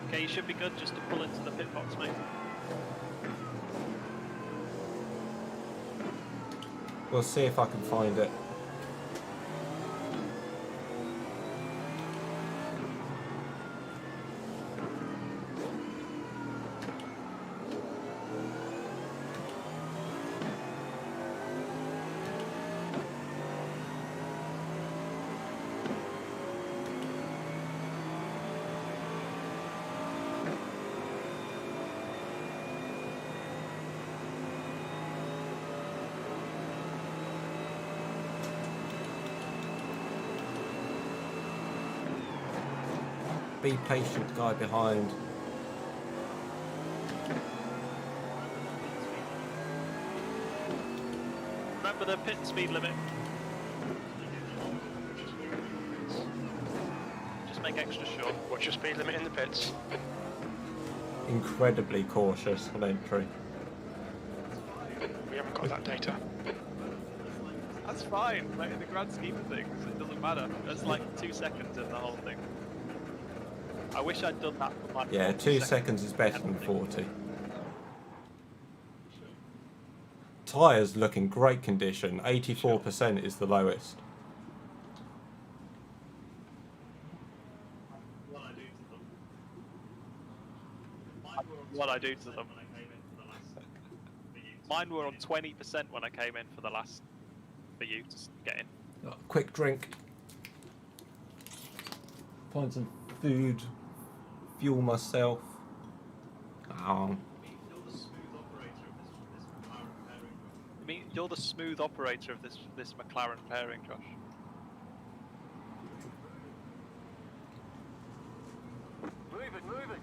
Speaker 7: Okay, you should be good just to pull into the pit box, mate.
Speaker 1: We'll see if I can find it. Be patient, guy behind.
Speaker 7: Remember the pit speed limit. Just make extra sure.
Speaker 3: What's your speed limit in the pits?
Speaker 1: Incredibly cautious on entry.
Speaker 3: We haven't got that data.
Speaker 7: That's fine, like in the grand scheme of things, it doesn't matter. That's like 2 seconds in the whole thing. I wish I'd done that for my
Speaker 1: Yeah, 2 seconds is better than 40. Tyres look in great condition. 84% is the lowest.
Speaker 7: What I do to them. Mine were on 20% when I came in for the last, for you to get in.
Speaker 1: Quick drink. Find some food. Fuel myself. Oh.
Speaker 7: I mean, you're the smooth operator of this McLaren pairing, Josh.
Speaker 6: Moving, moving.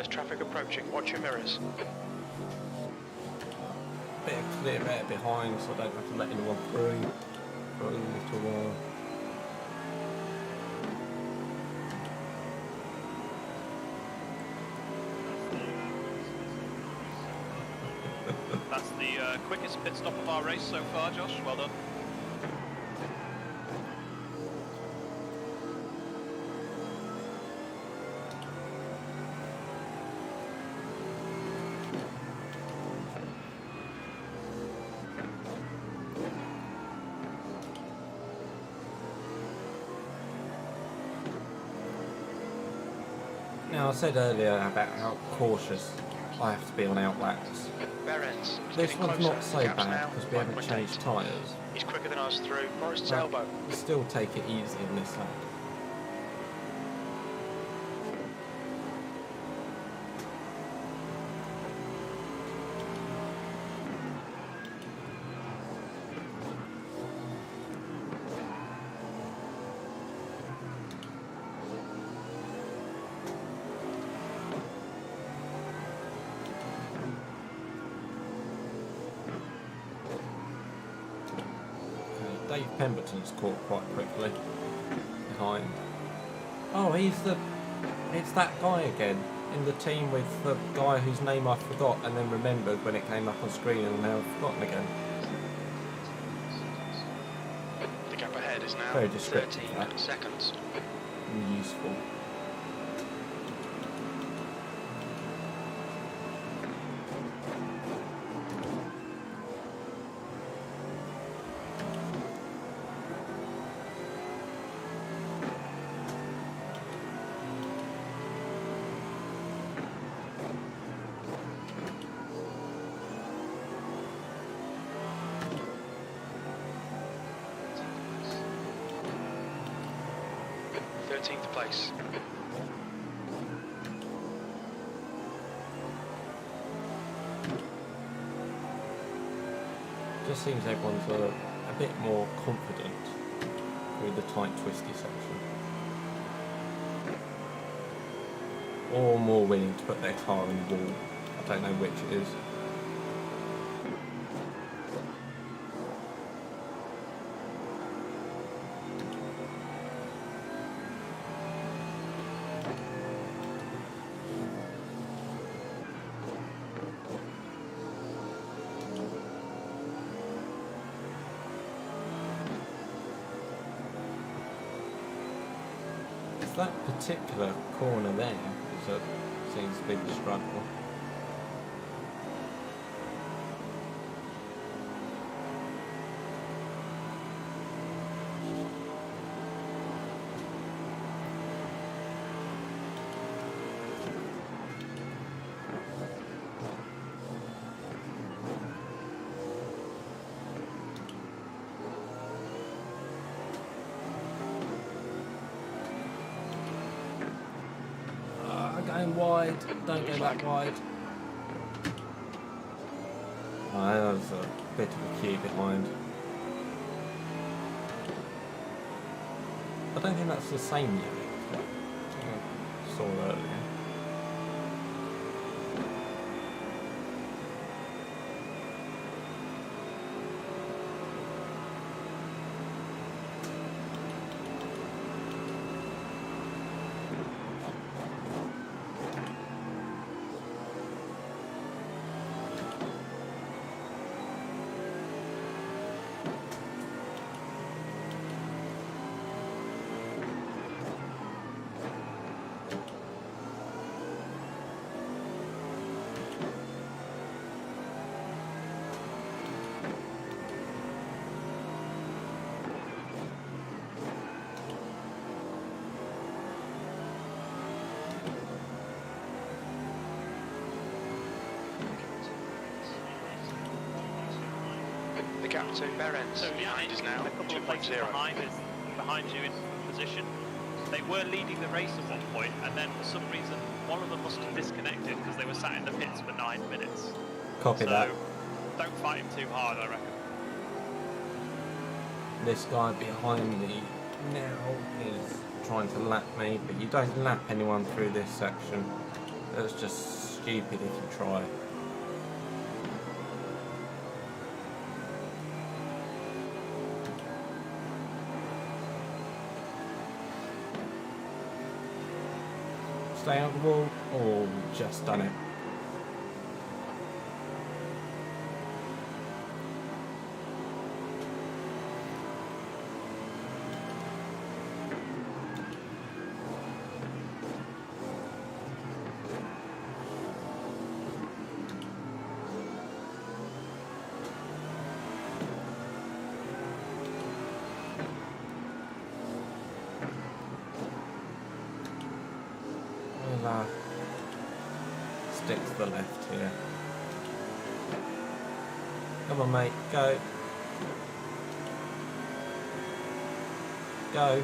Speaker 3: There's traffic approaching. Watch your mirrors.
Speaker 1: Bit of clear air behind, so I don't have to let anyone through for a little while.
Speaker 7: That's the quickest pit stop of our race so far, Josh. Well done.
Speaker 1: Now, I said earlier about how cautious I have to be on outlaps.
Speaker 3: Behrens.
Speaker 1: This one's not so bad because we haven't changed tyres.
Speaker 3: He's quicker than us through Forest's
Speaker 1: But
Speaker 3: elbow.
Speaker 1: we still take it easy in this lap. Dave Pemberton's caught quite quickly behind. Oh, it's that guy again in the team with the guy whose name I forgot and then remembered when it came up on screen and now I've forgotten again.
Speaker 3: The gap ahead is now
Speaker 1: Very descriptive,
Speaker 3: 13
Speaker 1: that.
Speaker 3: seconds.
Speaker 1: And useful.
Speaker 3: Place.
Speaker 1: Just seems everyone's a bit more confident through the tight, twisty section. Or more willing to put their car in the wall. I don't know which it is. That particular corner there is seems to be the struggle. Going wide, don't go that wide. Oh, that was a bit of a queue behind. I don't think that's the same yet. I saw earlier.
Speaker 3: The gap to Behrens
Speaker 7: So
Speaker 3: behind is now
Speaker 7: a couple of places
Speaker 3: 2.0.
Speaker 7: behind you in position. They were leading the race at one point, and then for some reason one of them must have disconnected because they were sat in the pits for 9 minutes.
Speaker 1: Copy
Speaker 7: so
Speaker 1: that.
Speaker 7: Don't fight him too hard, I reckon.
Speaker 1: This guy behind me now is trying to lap me, but you don't lap anyone through this section. That's just stupid if you try. Stay on the wall. Oh, just done it. We'll stick to the left here. Come on, mate, go. Go.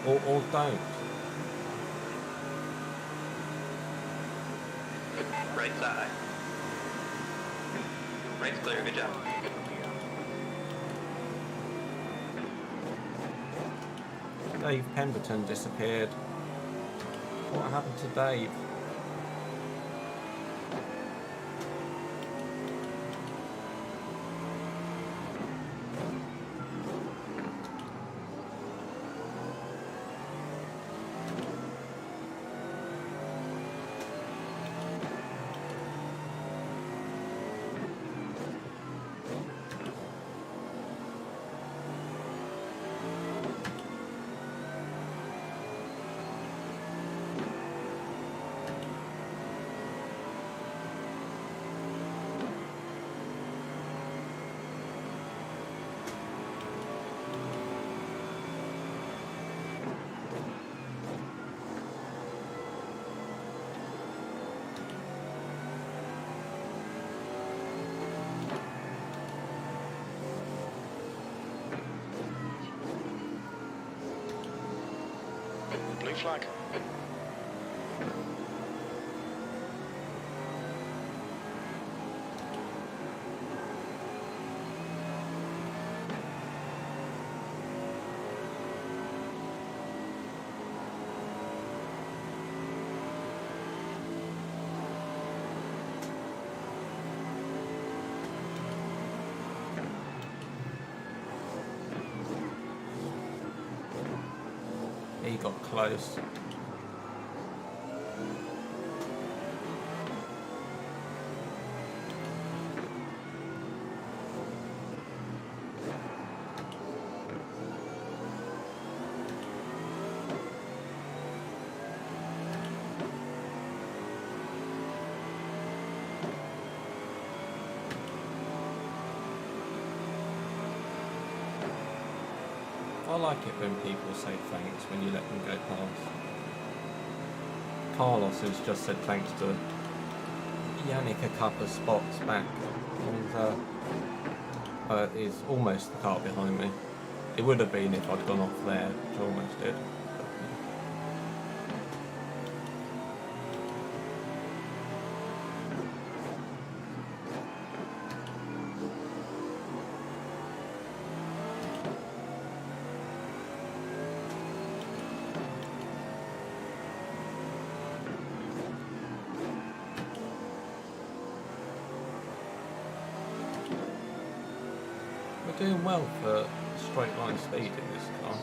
Speaker 1: Or don't.
Speaker 4: Right side. Right's clear, good job.
Speaker 1: Dave Pemberton disappeared. What happened to Dave?
Speaker 3: Blue flag.
Speaker 1: He got close. I like it when people say thanks when you let them go past. Carlos has just said thanks to Yannick a couple of spots back, and is almost the car behind me. It would have been if I'd gone off there, which I almost did. We're doing well for straight line speed in this car.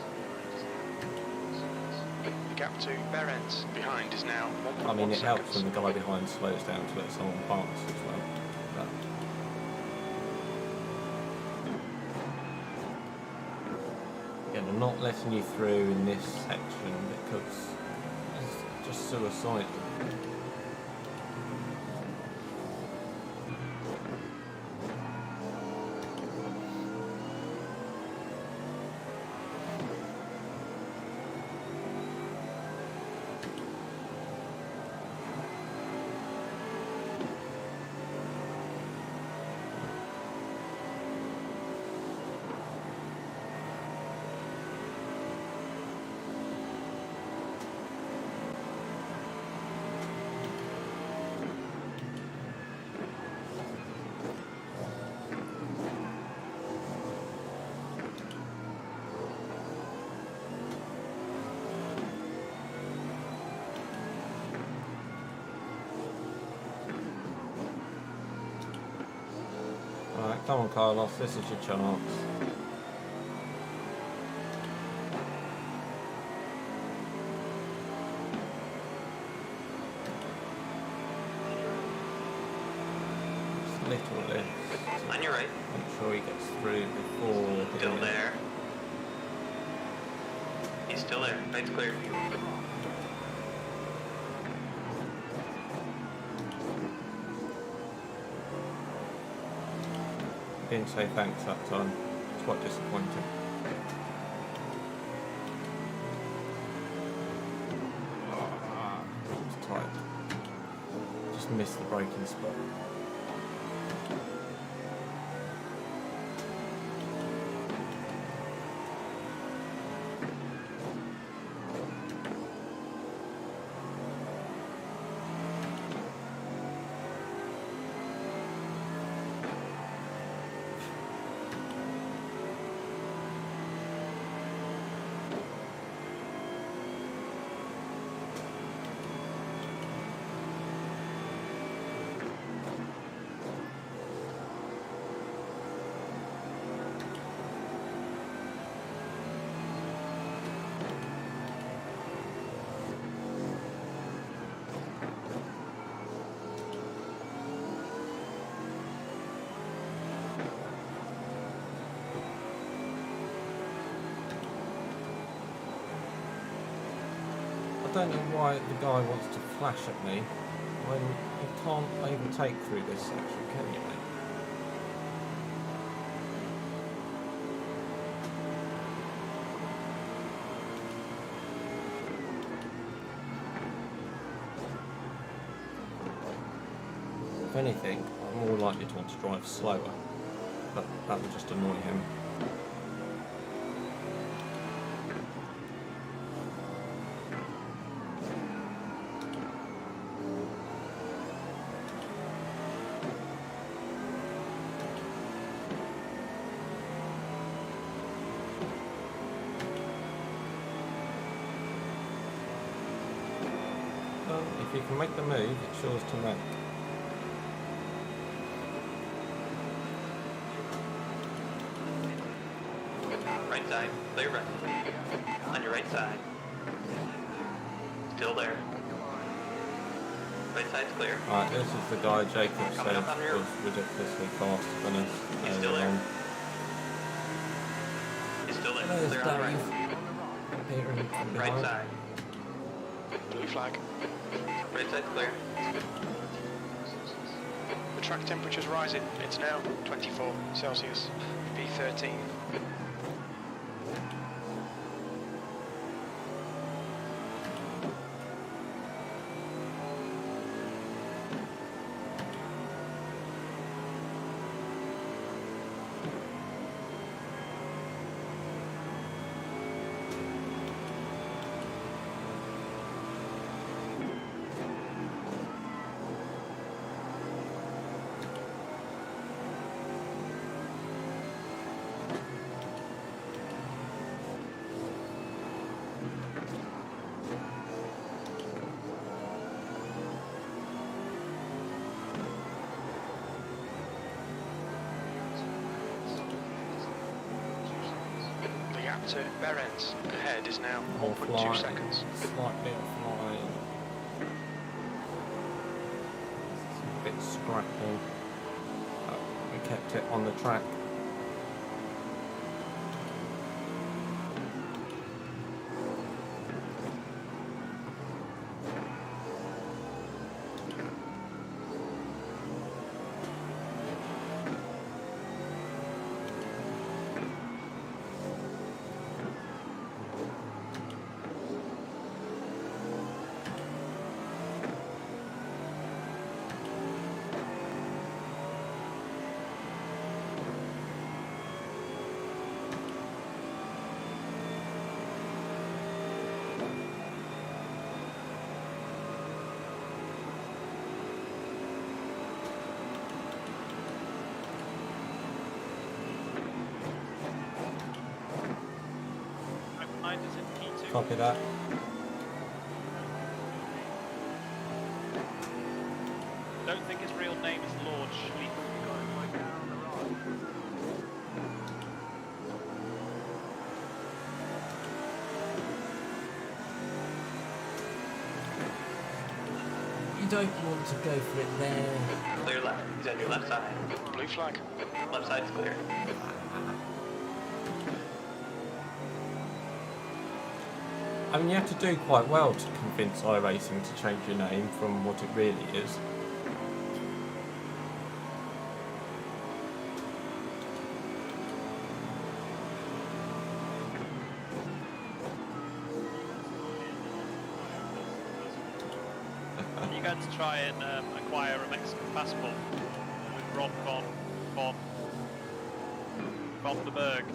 Speaker 3: The gap to Berends behind is now 1.1
Speaker 1: I mean, it helps
Speaker 3: seconds.
Speaker 1: when the guy behind slows down to let someone pass as well. But again, I'm not letting you through in this section because it's just suicidal. Come on, Carlos, this is your chance. Just a little lift.
Speaker 4: On your right.
Speaker 1: Make sure he gets through before.
Speaker 4: Still there. He's still there. Right's clear.
Speaker 1: Didn't say thanks that time. It's quite disappointing. It was tight. Just missed the braking spot. I don't know why the guy wants to flash at me when you can't overtake through this section, can you, mate? If anything, I'm more likely to want to drive slower, but that would just annoy him. If you can make the move, it's yours to make.
Speaker 4: Right side. Clear right. On your right side. Still there. Right side's clear.
Speaker 1: Alright, this is the guy Jacob
Speaker 4: Coming
Speaker 1: said
Speaker 4: up on your-
Speaker 1: was ridiculously faster than us.
Speaker 4: He's still there.
Speaker 1: on.
Speaker 4: He's still there.
Speaker 1: There's
Speaker 4: Clear on the
Speaker 1: Dave.
Speaker 4: right.
Speaker 1: Peter from
Speaker 4: Right
Speaker 1: behind.
Speaker 4: side.
Speaker 3: Blue flag.
Speaker 4: Right side's clear.
Speaker 3: The track temperature's rising. It's now 24 Celsius. B13. The gap to Berens ahead is now 1.2 seconds.
Speaker 1: Slightly offline. A bit scrappy. We kept it on the track.
Speaker 7: Behind us in P2.
Speaker 1: Copy that.
Speaker 7: Don't think his real name is Lord Schlief.
Speaker 6: Going way down the right.
Speaker 1: don't want to go for it there.
Speaker 4: Clear left. He's on your left side.
Speaker 3: Blue flag.
Speaker 4: Left side's clear.
Speaker 1: I mean, you have to do quite well to convince iRacing to change your name from what it really is.
Speaker 7: You're going to try and acquire a Mexican passport with Ron von der Berg.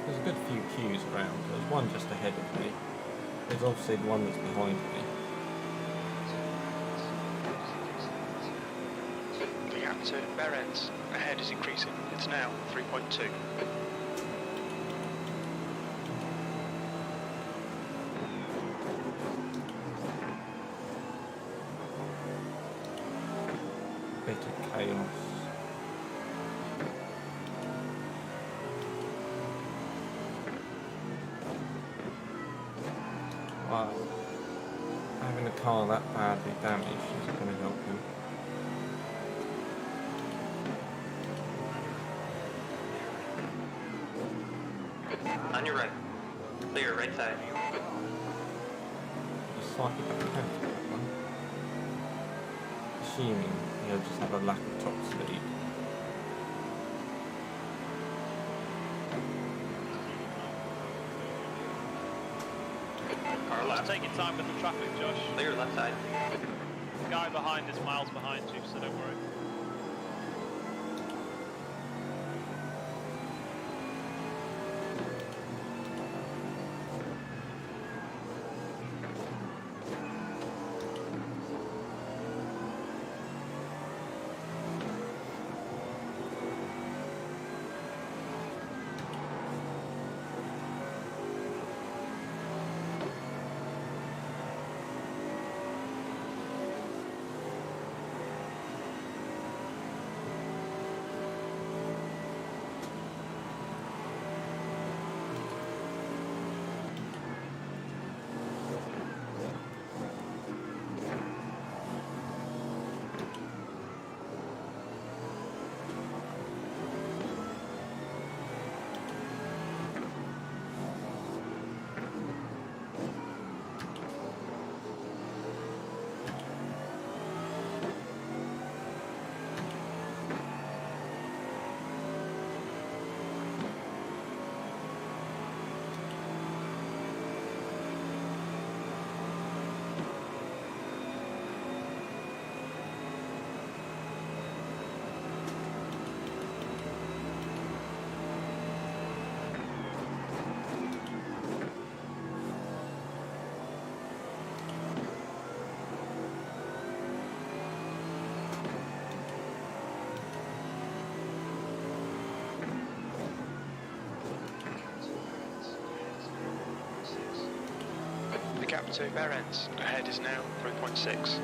Speaker 1: There's a good few queues around. There's one just ahead of me. There's obviously the one that's behind me.
Speaker 3: The gap to Berens ahead is increasing. It's now 3.2.
Speaker 1: Bit of chaos. Wow. Having a car that badly damaged isn't going to help him.
Speaker 4: On your right. Clear, right side.
Speaker 1: Just slightly back ahead for that one. Assuming he'll just have a lack of top speed.
Speaker 4: Car
Speaker 7: Just
Speaker 4: left.
Speaker 7: take your time with the traffic, Josh.
Speaker 4: Clear left side.
Speaker 7: The guy behind is miles behind you, so don't worry.
Speaker 3: The gap to Berens ahead is now 3.6.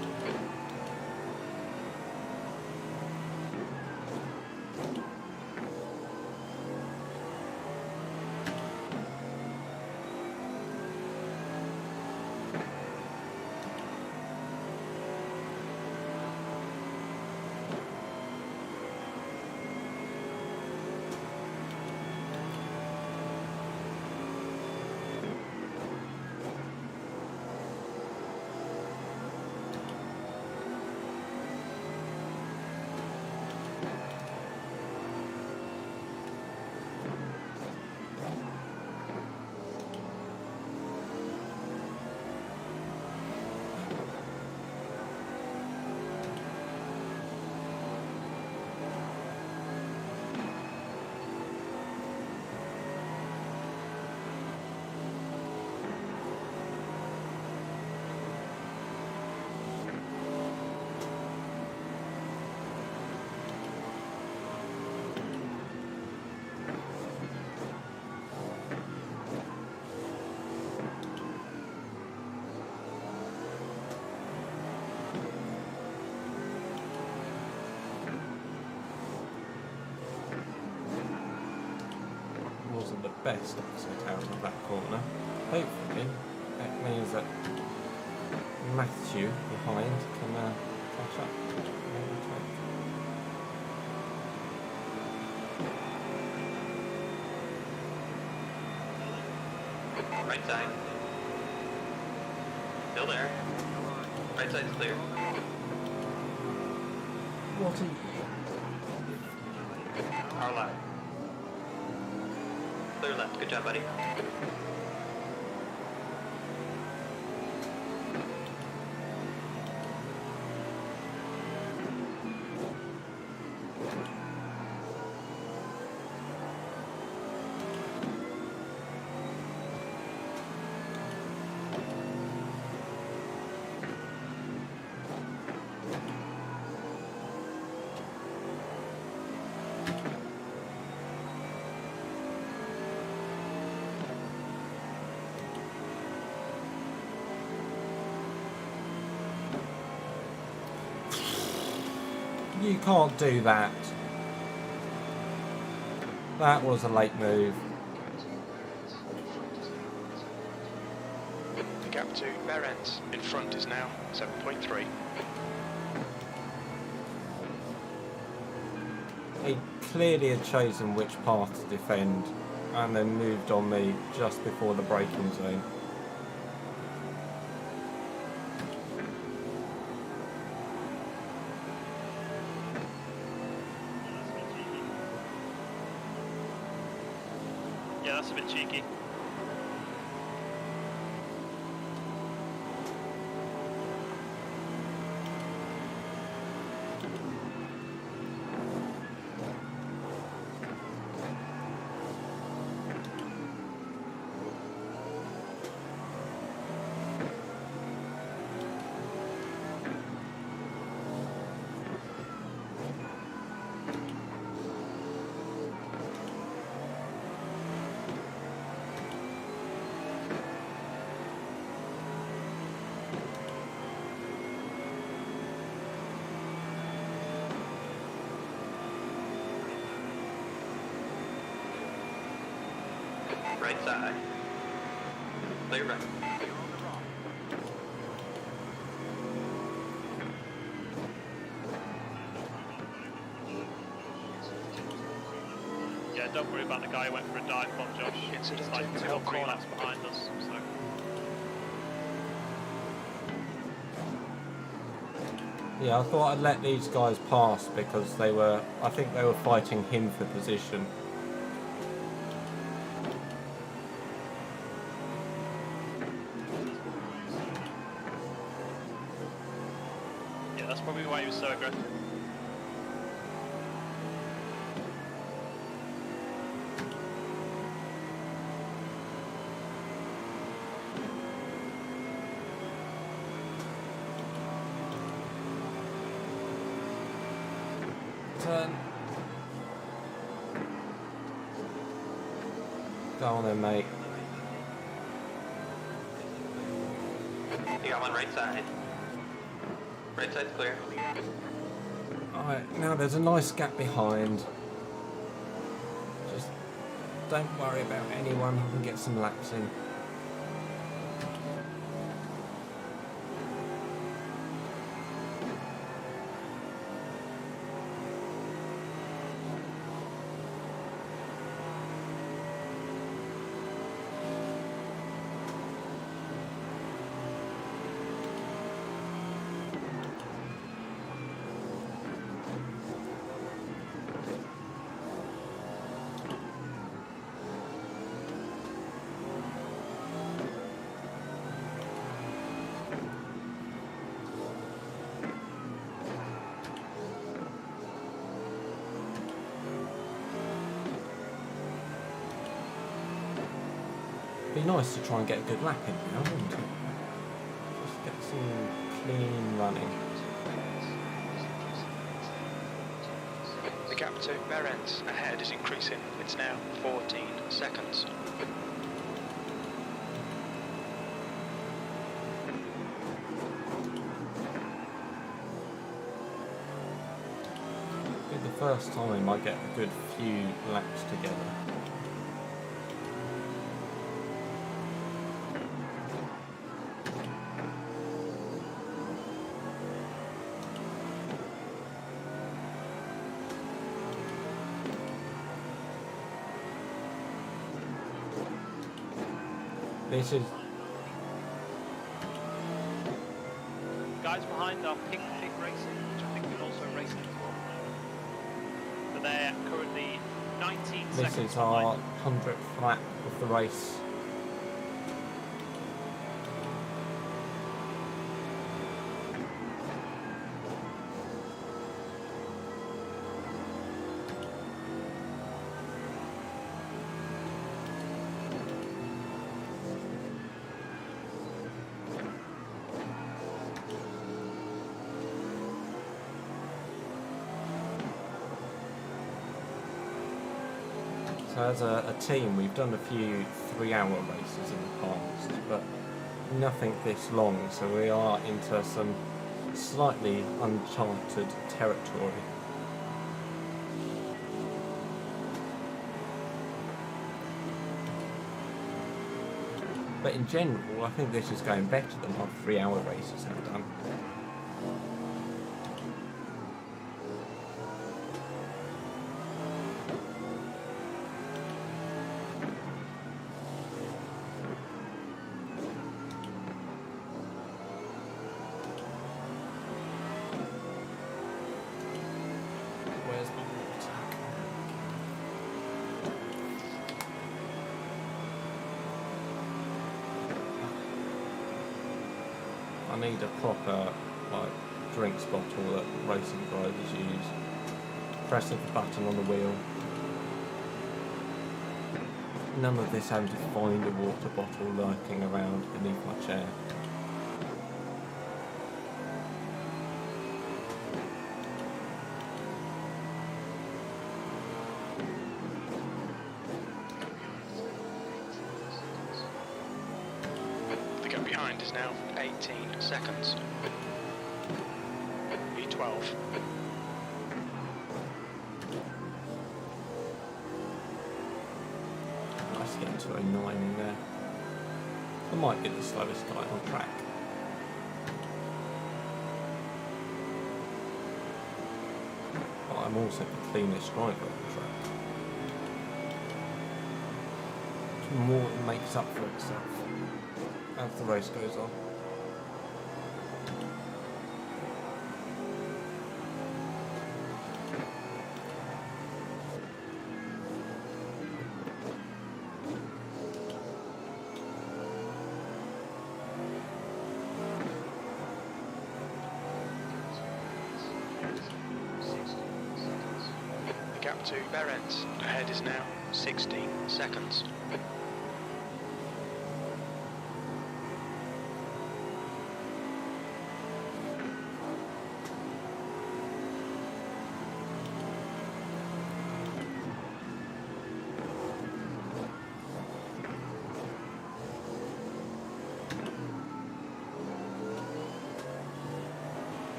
Speaker 1: best exit out of that corner. Hopefully, that means that Matthew behind can catch up.
Speaker 4: Right side. Still there. Right side's clear.
Speaker 1: What are you?
Speaker 4: Our left. Clear left. Good job, buddy.
Speaker 1: You can't do that. That was a late move.
Speaker 3: The gap to Berens in front is now 7.3.
Speaker 1: He clearly had chosen which path to defend and then moved on me just before the braking zone.
Speaker 7: Yeah, that's a bit cheeky.
Speaker 4: Right side. Clear right.
Speaker 7: Yeah, don't worry about the guy who went for a dive bomb, Josh.
Speaker 3: Incident
Speaker 7: It's like
Speaker 3: in
Speaker 7: 2 or 3
Speaker 3: corner.
Speaker 7: laps behind us, so...
Speaker 1: Yeah, I thought I'd let these guys pass because they were, I think they were fighting him for position.
Speaker 7: Yeah, that's probably why he was so aggressive.
Speaker 1: Turn. Go on then, mate.
Speaker 4: You got one right side. Right side's clear.
Speaker 1: Alright, now there's a nice gap behind. Just don't worry about anyone and get some laps in. Be nice to try and get a good lap in now, wouldn't it? Just get some clean running.
Speaker 3: The gap to Berens ahead is increasing. It's now 14 seconds.
Speaker 1: Be the first time I get a good few laps together. This is
Speaker 7: Guys behind are Pink Pig Racing, which I think we're also racing as well. So they're currently 19
Speaker 1: this
Speaker 7: seconds
Speaker 1: is our
Speaker 7: behind.
Speaker 1: 100th lap of the race. So as a team, we've done a few 3-hour races in the past, but nothing this long, so we are into some slightly uncharted territory. But in general, I think this is going better than our 3-hour races have done. Where's my water? I need a proper drinks bottle that racing drivers use. Pressing the button on the wheel. None of this having to find a water bottle lurking around beneath my chair.
Speaker 3: The gap behind is now 18 seconds. E12.
Speaker 1: Nice getting to a 9 in there. I might be the slowest guy on track. But I'm also the cleanest driver on the track. More than makes up for itself as the race goes on.
Speaker 3: The gap to Berens ahead is now 16 seconds.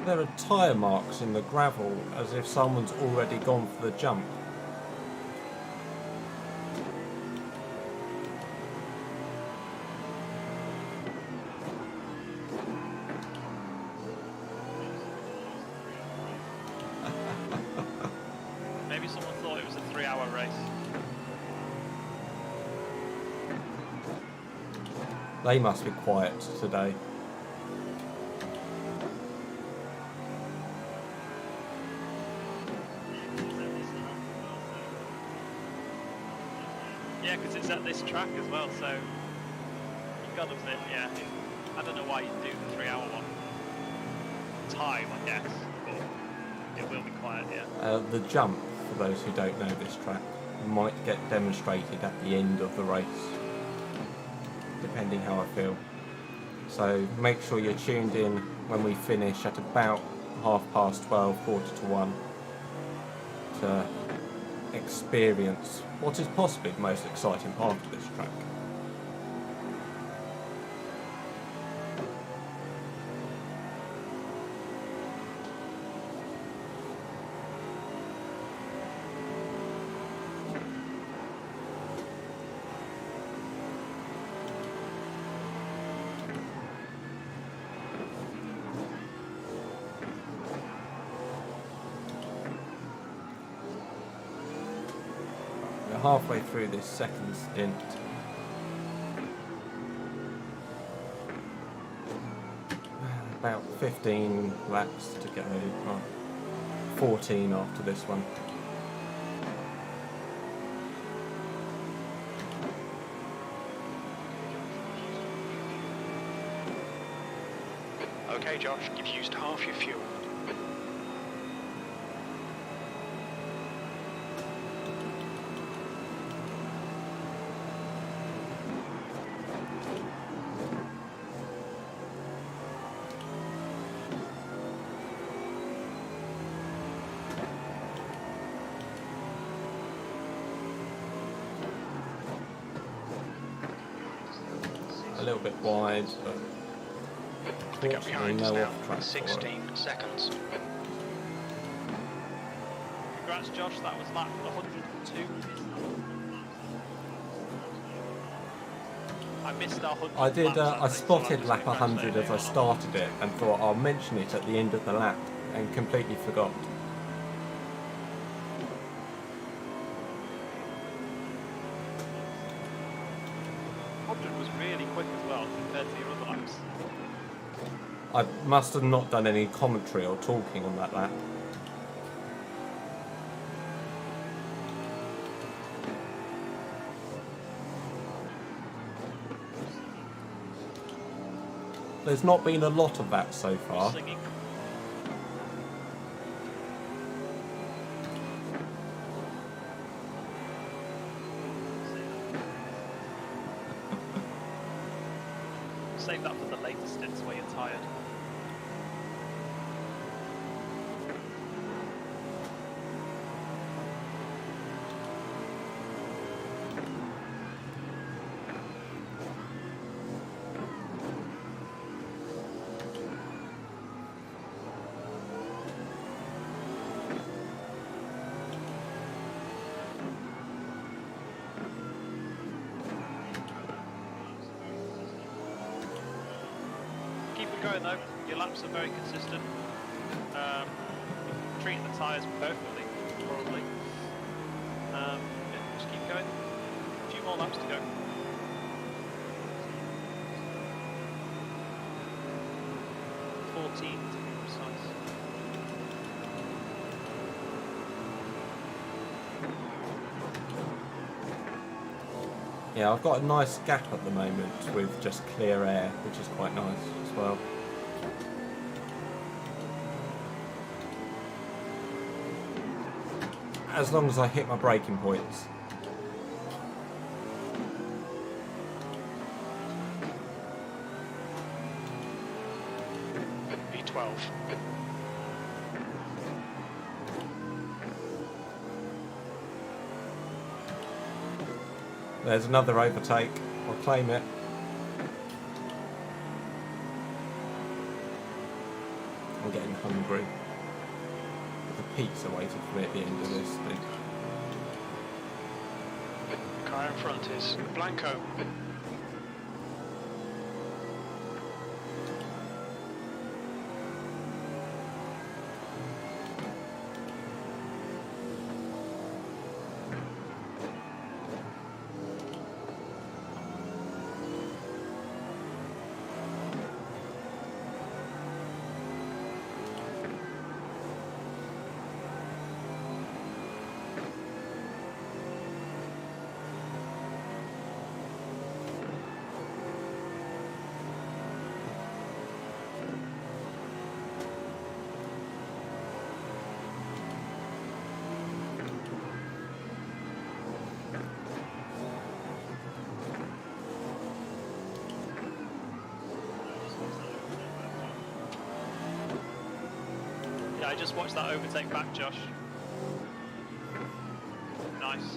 Speaker 1: There are tyre marks in the gravel as if someone's already gone for the jump.
Speaker 7: Maybe someone thought it was a 3-hour race.
Speaker 1: They must be quiet today.
Speaker 7: Yeah, because it's at this track as well, so you've got to admit, yeah. I don't know why you do the 3-hour one. Time, I guess, but it will be quiet, yeah.
Speaker 1: The jump, for those who don't know this track, might get demonstrated at the end of the race, depending how I feel. So make sure you're tuned in when we finish at about 12:30, 1:45, to experience what is possibly the most exciting part of this track. Halfway through this second stint. About 15 laps to go, well, 14 after this one.
Speaker 3: Okay, Josh, you've used half your fuel.
Speaker 1: A little bit wide, but
Speaker 3: Pick up behind us
Speaker 1: no
Speaker 3: now.
Speaker 1: off track.
Speaker 3: 16 seconds.
Speaker 7: Congrats, Josh. That was lap 102. I missed our 100.
Speaker 1: I did.
Speaker 7: laps,
Speaker 1: I
Speaker 7: think, so
Speaker 1: spotted
Speaker 7: just
Speaker 1: lap 100
Speaker 7: congratulate
Speaker 1: as I
Speaker 7: you on
Speaker 1: started it, and thought I'll mention it at the end of the lap, and completely forgot.
Speaker 7: that. 100 was really quick as well compared to your other laps.
Speaker 1: I must have not done any commentary or talking on that lap. There's not been a lot of that so far.
Speaker 7: Singing. Save that for the later stints where you're tired. Keep it going though, your laps are very consistent. Treating the tyres perfectly, probably. Yeah, just keep going. A few more laps to go. To be precise.
Speaker 1: Yeah, I've got a nice gap at the moment with just clear air, which is quite nice as well. As long as I hit my braking points.
Speaker 3: P12.
Speaker 1: There's another overtake. I'll claim it. I'm getting hungry. The pizza waiting for me at the end of this thing.
Speaker 3: The car in front is Blanco.
Speaker 7: Yeah, I just watched that overtake back, Josh. Nice.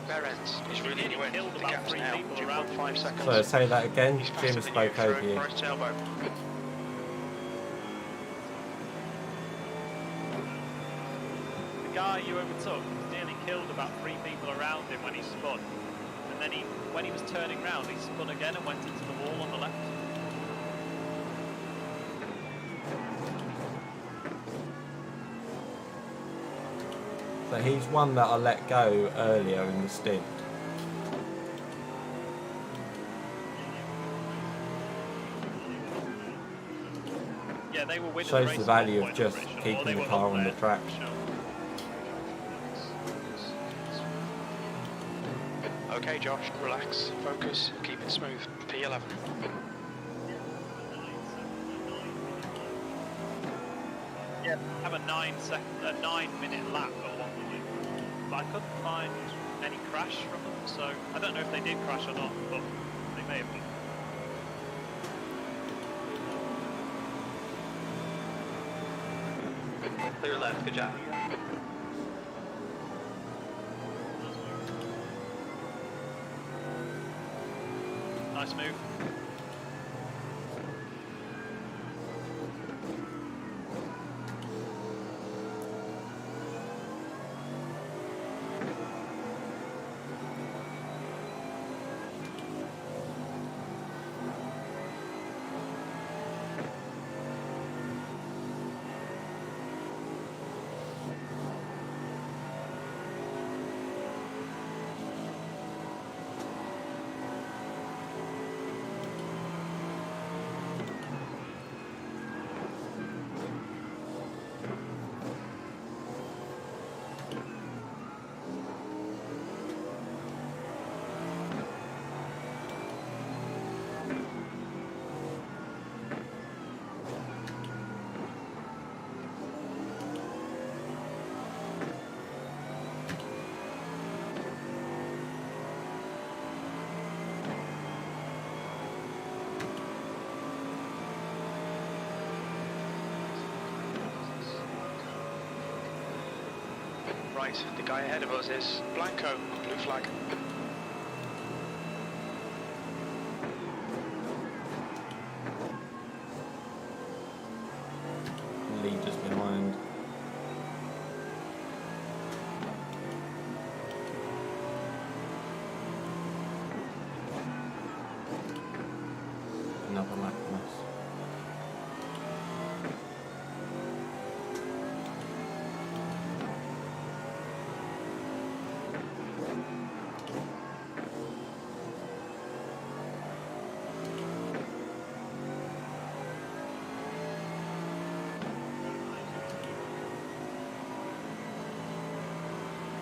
Speaker 3: Behrens is really
Speaker 7: Nearly
Speaker 3: win.
Speaker 7: killed
Speaker 3: The
Speaker 7: about
Speaker 3: gap's
Speaker 7: 3
Speaker 3: now
Speaker 7: people around
Speaker 3: 2.5 seconds.
Speaker 1: So say that again.
Speaker 3: He's faster
Speaker 1: Jim
Speaker 3: than
Speaker 1: spoke
Speaker 3: you
Speaker 1: over
Speaker 3: through
Speaker 1: you.
Speaker 3: Forest Sailboat.
Speaker 7: The guy you overtook nearly killed about 3 people around him when he spun. And then when he was turning round, he spun again and went into the wall on the left.
Speaker 1: So he's one that I let go earlier in the stint.
Speaker 7: Yeah, they were winning
Speaker 1: Shows
Speaker 7: the race
Speaker 1: the
Speaker 7: at
Speaker 1: value
Speaker 7: one
Speaker 1: of
Speaker 7: point, I'm
Speaker 1: just
Speaker 7: pretty sure.
Speaker 1: keeping
Speaker 7: Or they
Speaker 1: the
Speaker 7: were
Speaker 1: car
Speaker 7: up
Speaker 1: on the
Speaker 7: there,
Speaker 1: track.
Speaker 7: for sure.
Speaker 3: Okay, Josh, relax, focus, keep it smooth. P11.
Speaker 7: Yeah, have a 9-minute lap at one point. But I couldn't find any crash from them, so I don't know if they did crash or not, but they may have done.
Speaker 4: Clear left, good job.
Speaker 7: Nice move.
Speaker 3: Right, the guy ahead of us is Blanco, blue flag.
Speaker 1: Leaders behind. Another lap miss.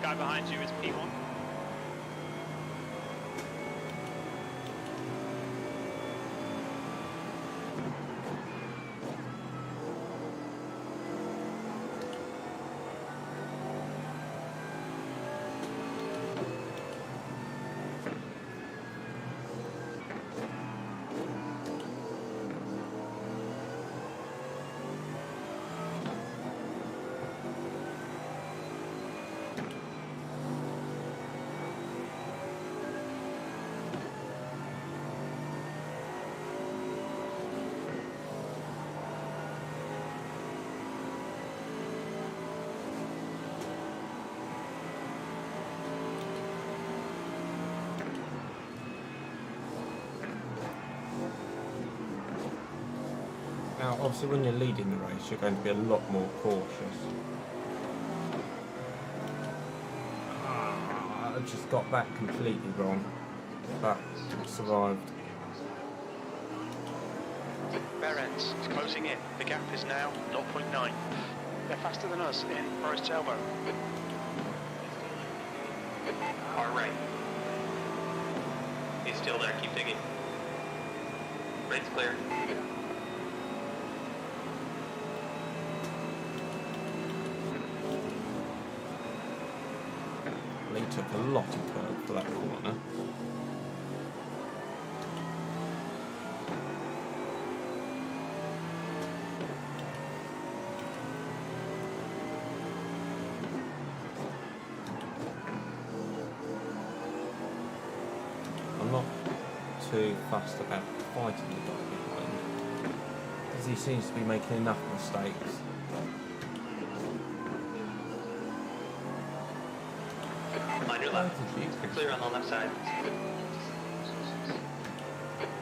Speaker 7: Guy behind you is P1.
Speaker 1: Now, obviously, when you're leading the race, you're going to be a lot more cautious. I just got that completely wrong, but survived.
Speaker 3: Behrens is closing in. The gap is now 0.9. They're faster than us in Forest Sailboat.
Speaker 4: All right. He's still there, keep digging. Right's clear.
Speaker 1: Lee took a lot of curve for that corner. too fussed about fighting the guy behind, because he seems to be making enough mistakes.
Speaker 4: On your left. You're clear on the left side.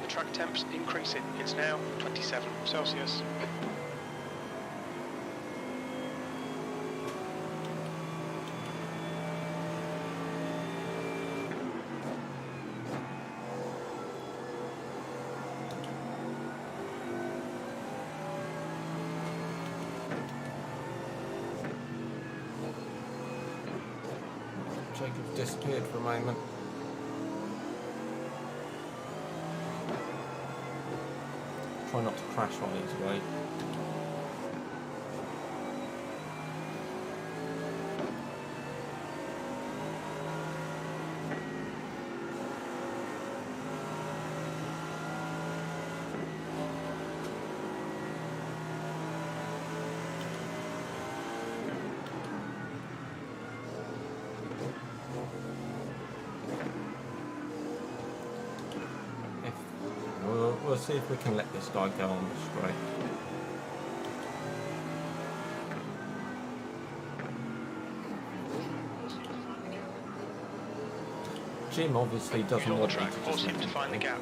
Speaker 3: The track temp's increasing. It's now 27 Celsius.
Speaker 1: Jacob's disappeared for a moment. Try not to crash while he's away. We'll see if we can let this guy go on the straight. Jim obviously doesn't
Speaker 3: Control the
Speaker 1: want me
Speaker 3: track,
Speaker 1: to
Speaker 3: force
Speaker 1: just
Speaker 3: him
Speaker 1: let
Speaker 3: to
Speaker 1: him
Speaker 3: find the
Speaker 1: go.
Speaker 3: gap.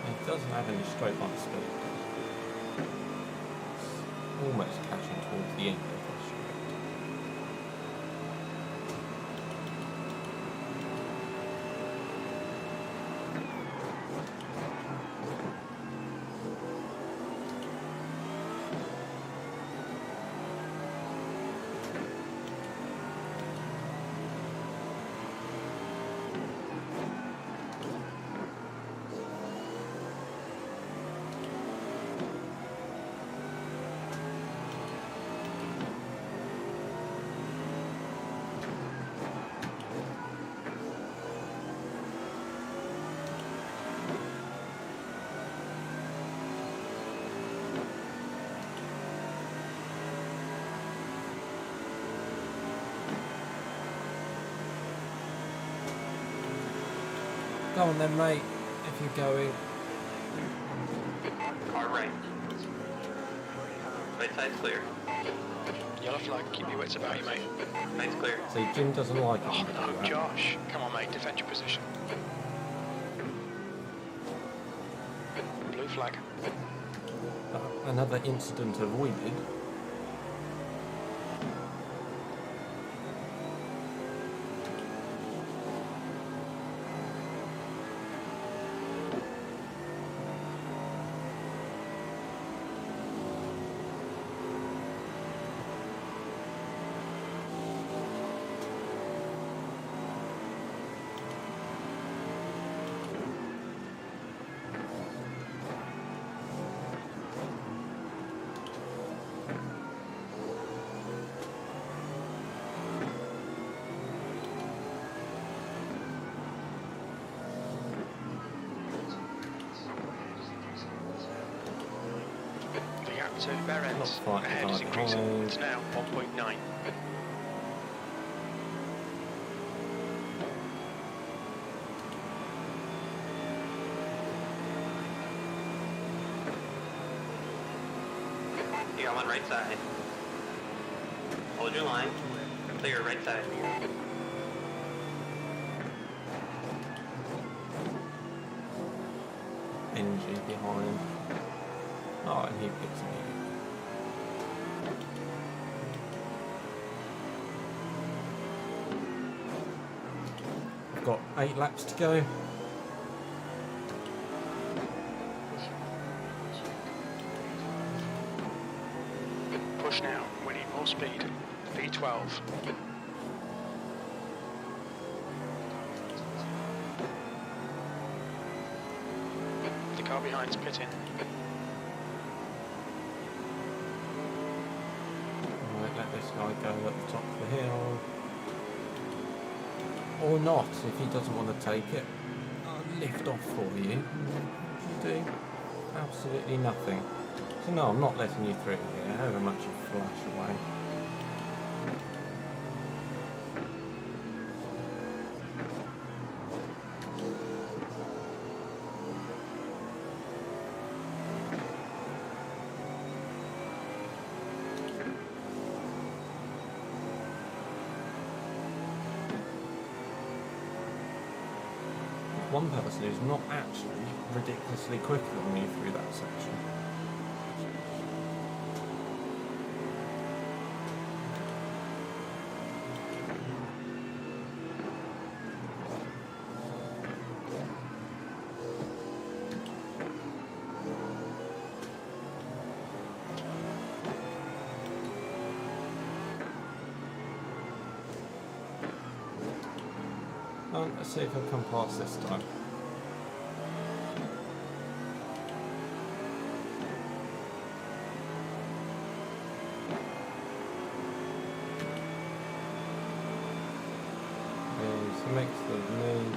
Speaker 1: He doesn't have any straight line speed. It's almost catching towards the end of the straight. Go on then, mate, if you're going.
Speaker 4: Car right. Right side's clear.
Speaker 3: Yellow flag, keep your wits about you, mate.
Speaker 4: Right's clear.
Speaker 1: See, Jim doesn't like it
Speaker 3: Oh
Speaker 1: when you do
Speaker 3: no,
Speaker 1: that.
Speaker 3: Josh. Come on, mate, defend your position. Blue flag.
Speaker 1: Another incident avoided.
Speaker 3: The gap to Berend
Speaker 1: Not quite
Speaker 3: ahead is
Speaker 1: hard
Speaker 3: increasing.
Speaker 1: time.
Speaker 3: It's now 1.9.
Speaker 4: You got one right side. Hold your line. Clear right side.
Speaker 1: Energy behind. Oh, and he picks me. I've got 8 laps to go.
Speaker 3: Push now. We need more speed. V12. The car behind's pitting.
Speaker 1: Right, let this guy go at the top of the hill. Or not, if he doesn't want to take it. I'll lift off for you. What do you do? Absolutely nothing. So no, I'm not letting you through here, however much you flash away. one person who's not actually ridiculously quicker than me through that section. Let's see if I can pass this time. So makes the move.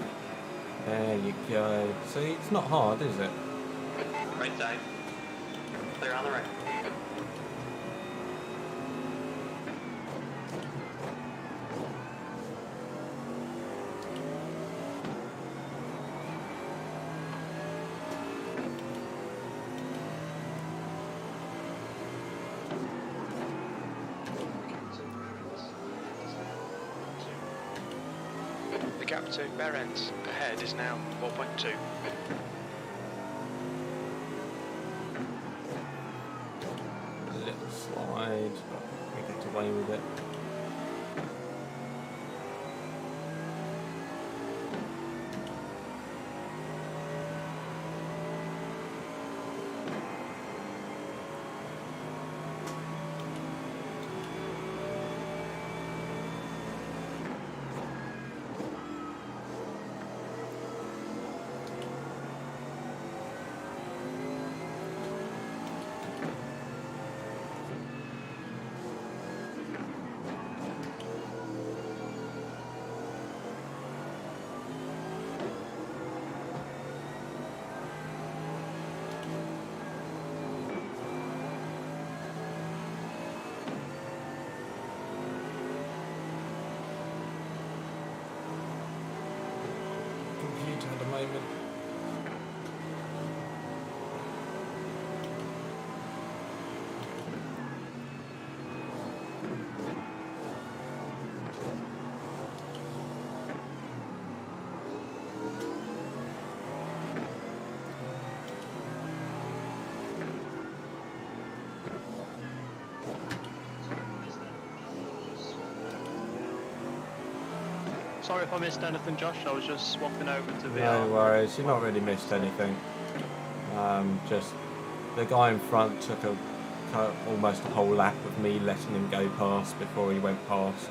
Speaker 1: There you go. See, it's not hard, is it?
Speaker 4: Right side. Clear on the right.
Speaker 3: The gap to Berens ahead is now 4.2.
Speaker 1: A little slide, but we get away with it. Computer at the moment.
Speaker 7: Sorry if I missed anything, Josh. I was just swapping over to VR.
Speaker 1: No worries, you've not really missed anything. Just the guy in front took almost a whole lap of me letting him go past before he went past.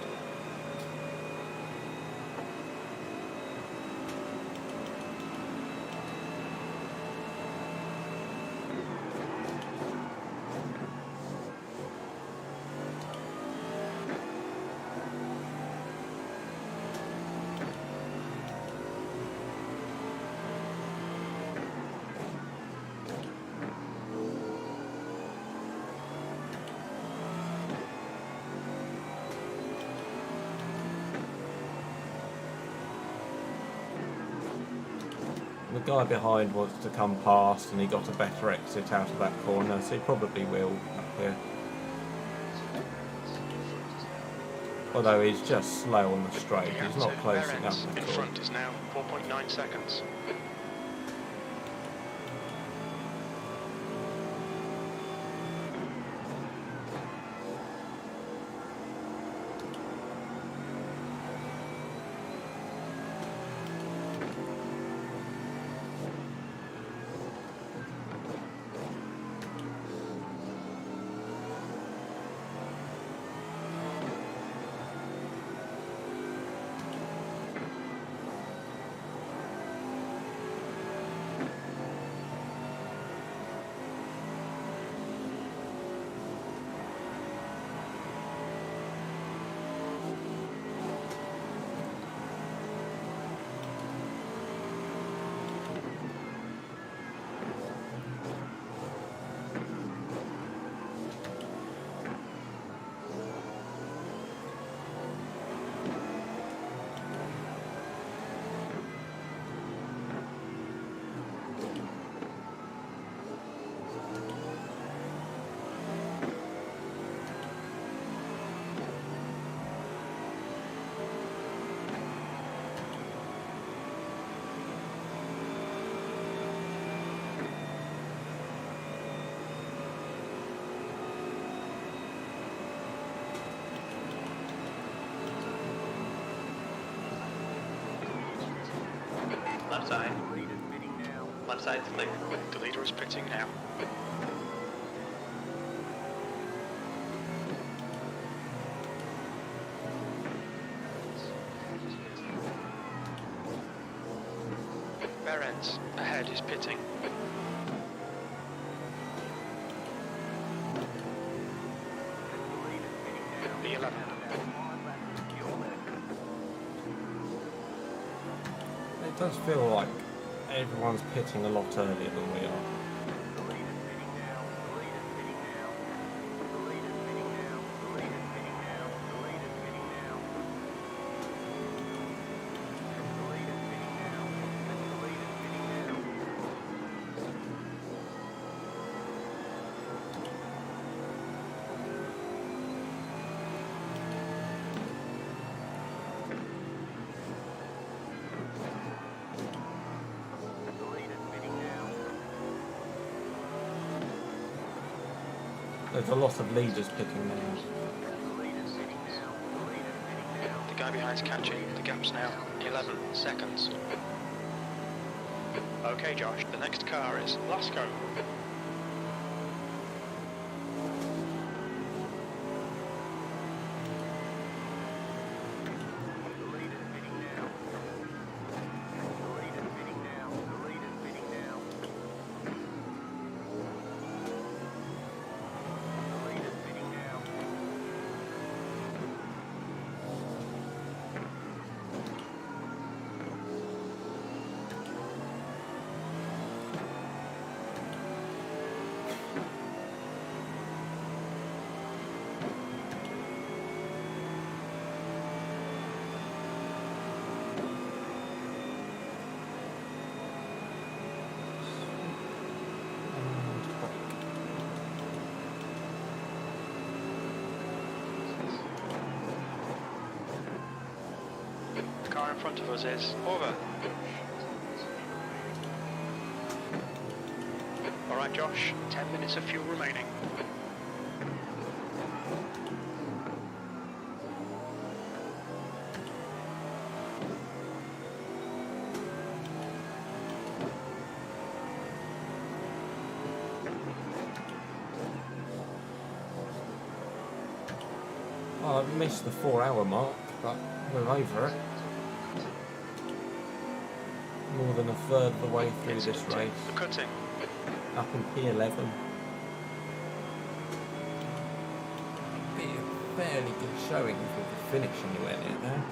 Speaker 1: The guy behind wants to come past and he got a better exit out of that corner, so he probably will up here. Although he's just slow on the straight, he's not closing up
Speaker 3: Berens
Speaker 1: at
Speaker 3: in
Speaker 1: all.
Speaker 3: front is now 4.9 seconds.
Speaker 4: Left side. Left side's clear.
Speaker 3: The leader is pitting now. Behrens ahead is pitting. The 11.
Speaker 1: It does feel like everyone's pitting a lot earlier than we are. There's a lot of leaders pitting now.
Speaker 3: The guy behind's catching. The gap's now 11 seconds. Okay, Josh, the next car is Lasco. The car in front of us is over. Alright, Josh, 10 minutes of fuel remaining.
Speaker 1: Oh, I've missed the 4-hour mark, but we're over it. More than a third of the way through this race.
Speaker 3: The cutting.
Speaker 1: Up in P11. Be a fairly good showing if we could finish anywhere near there.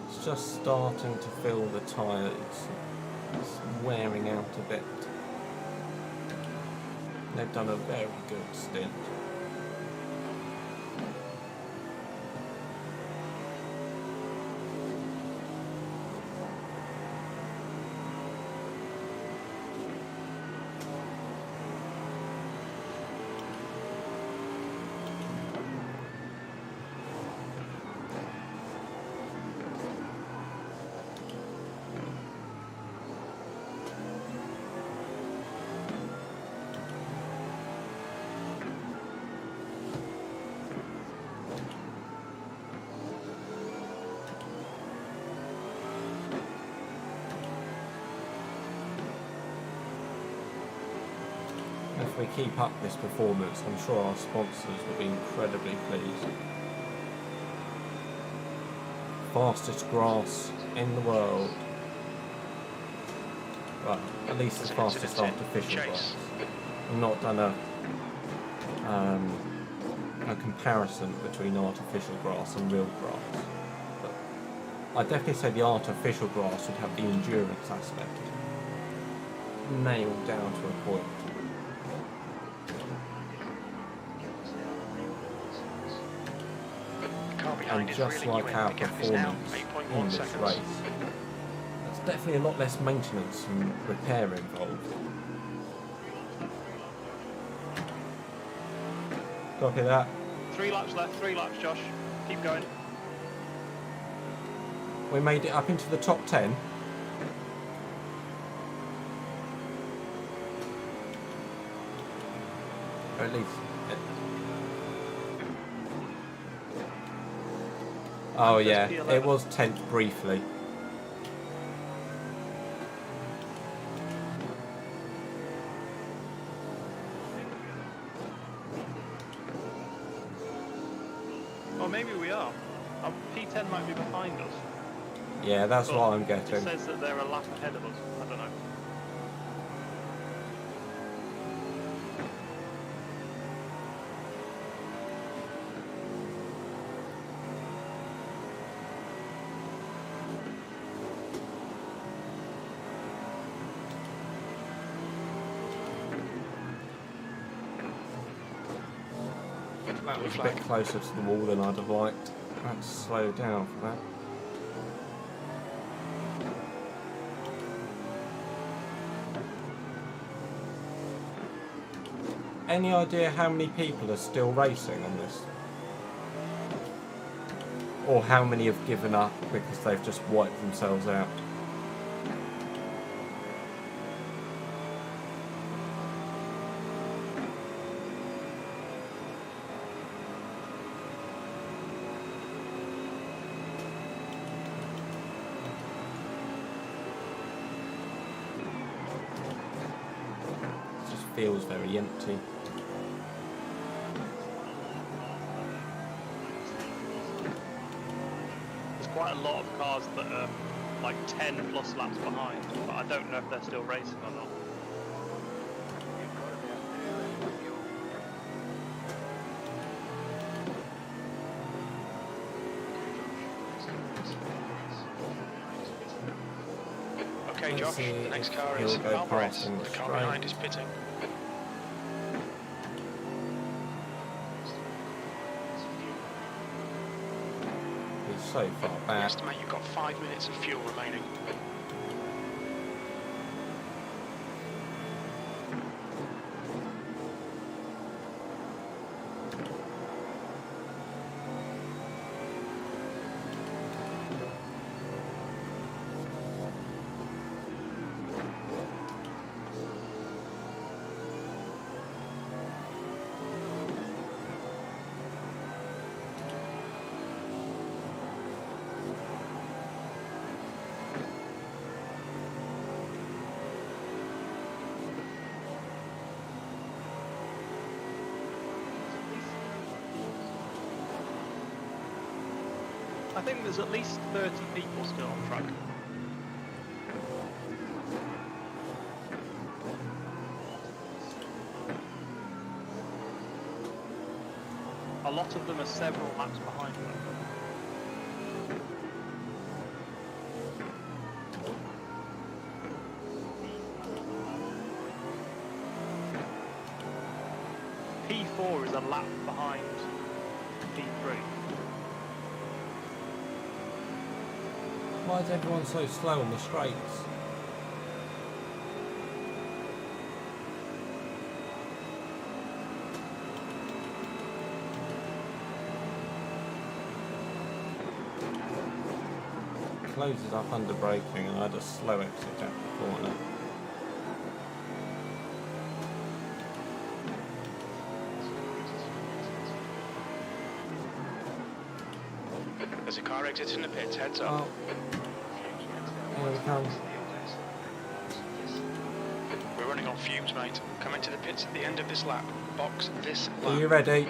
Speaker 1: It's just starting to feel the tyres. It's wearing out a bit. They've done a very good stint. If we keep up this performance, I'm sure our sponsors will be incredibly pleased. Fastest grass in the world. Well, at least the fastest artificial grass. I've not done a comparison between artificial grass and real grass. But I'd definitely say the artificial grass would have the endurance aspect nailed down to a point. And just like our performance in this race, there's definitely a lot less maintenance and repair involved. Copy that.
Speaker 7: 3 laps left, 3 laps, Josh. Keep going.
Speaker 1: We made it up into the top 10. Or at least. Oh yeah, it was 10th briefly.
Speaker 7: Or maybe we are. P10 might be behind us.
Speaker 1: Yeah, that's
Speaker 7: But
Speaker 1: what I'm
Speaker 7: It
Speaker 1: getting.
Speaker 7: says that they're a lap ahead of us. I don't know.
Speaker 1: That was a bit closer to the wall than I'd have liked. Let's slow down for that. Any idea how many people are still racing on this? Or how many have given up because they've just wiped themselves out? It just feels very empty.
Speaker 7: There's quite a lot of cars that are like 10 plus laps behind, but I don't know if they're still racing or not.
Speaker 3: Okay,
Speaker 1: Let's
Speaker 3: Josh,
Speaker 1: see
Speaker 3: the next
Speaker 1: if
Speaker 3: car
Speaker 1: he'll
Speaker 3: is
Speaker 1: go
Speaker 3: Alvarez.
Speaker 1: past in the
Speaker 3: The car
Speaker 1: straight.
Speaker 3: behind is pitting.
Speaker 1: He's so far
Speaker 3: We
Speaker 1: back.
Speaker 3: estimate you've got 5 minutes of fuel remaining.
Speaker 7: I think there's at least 30 people still on track. A lot of them are several laps behind them. P4 is a lap behind P3.
Speaker 1: Why is everyone so slow on the straights? Closes up under braking and I had a slow exit down the corner.
Speaker 3: There's a car exiting the pits, heads up.
Speaker 1: Oh, here we come.
Speaker 3: We're running on fumes, mate. Come into the pits at the end of this lap. Box this
Speaker 1: Are you
Speaker 3: lap.
Speaker 1: ready?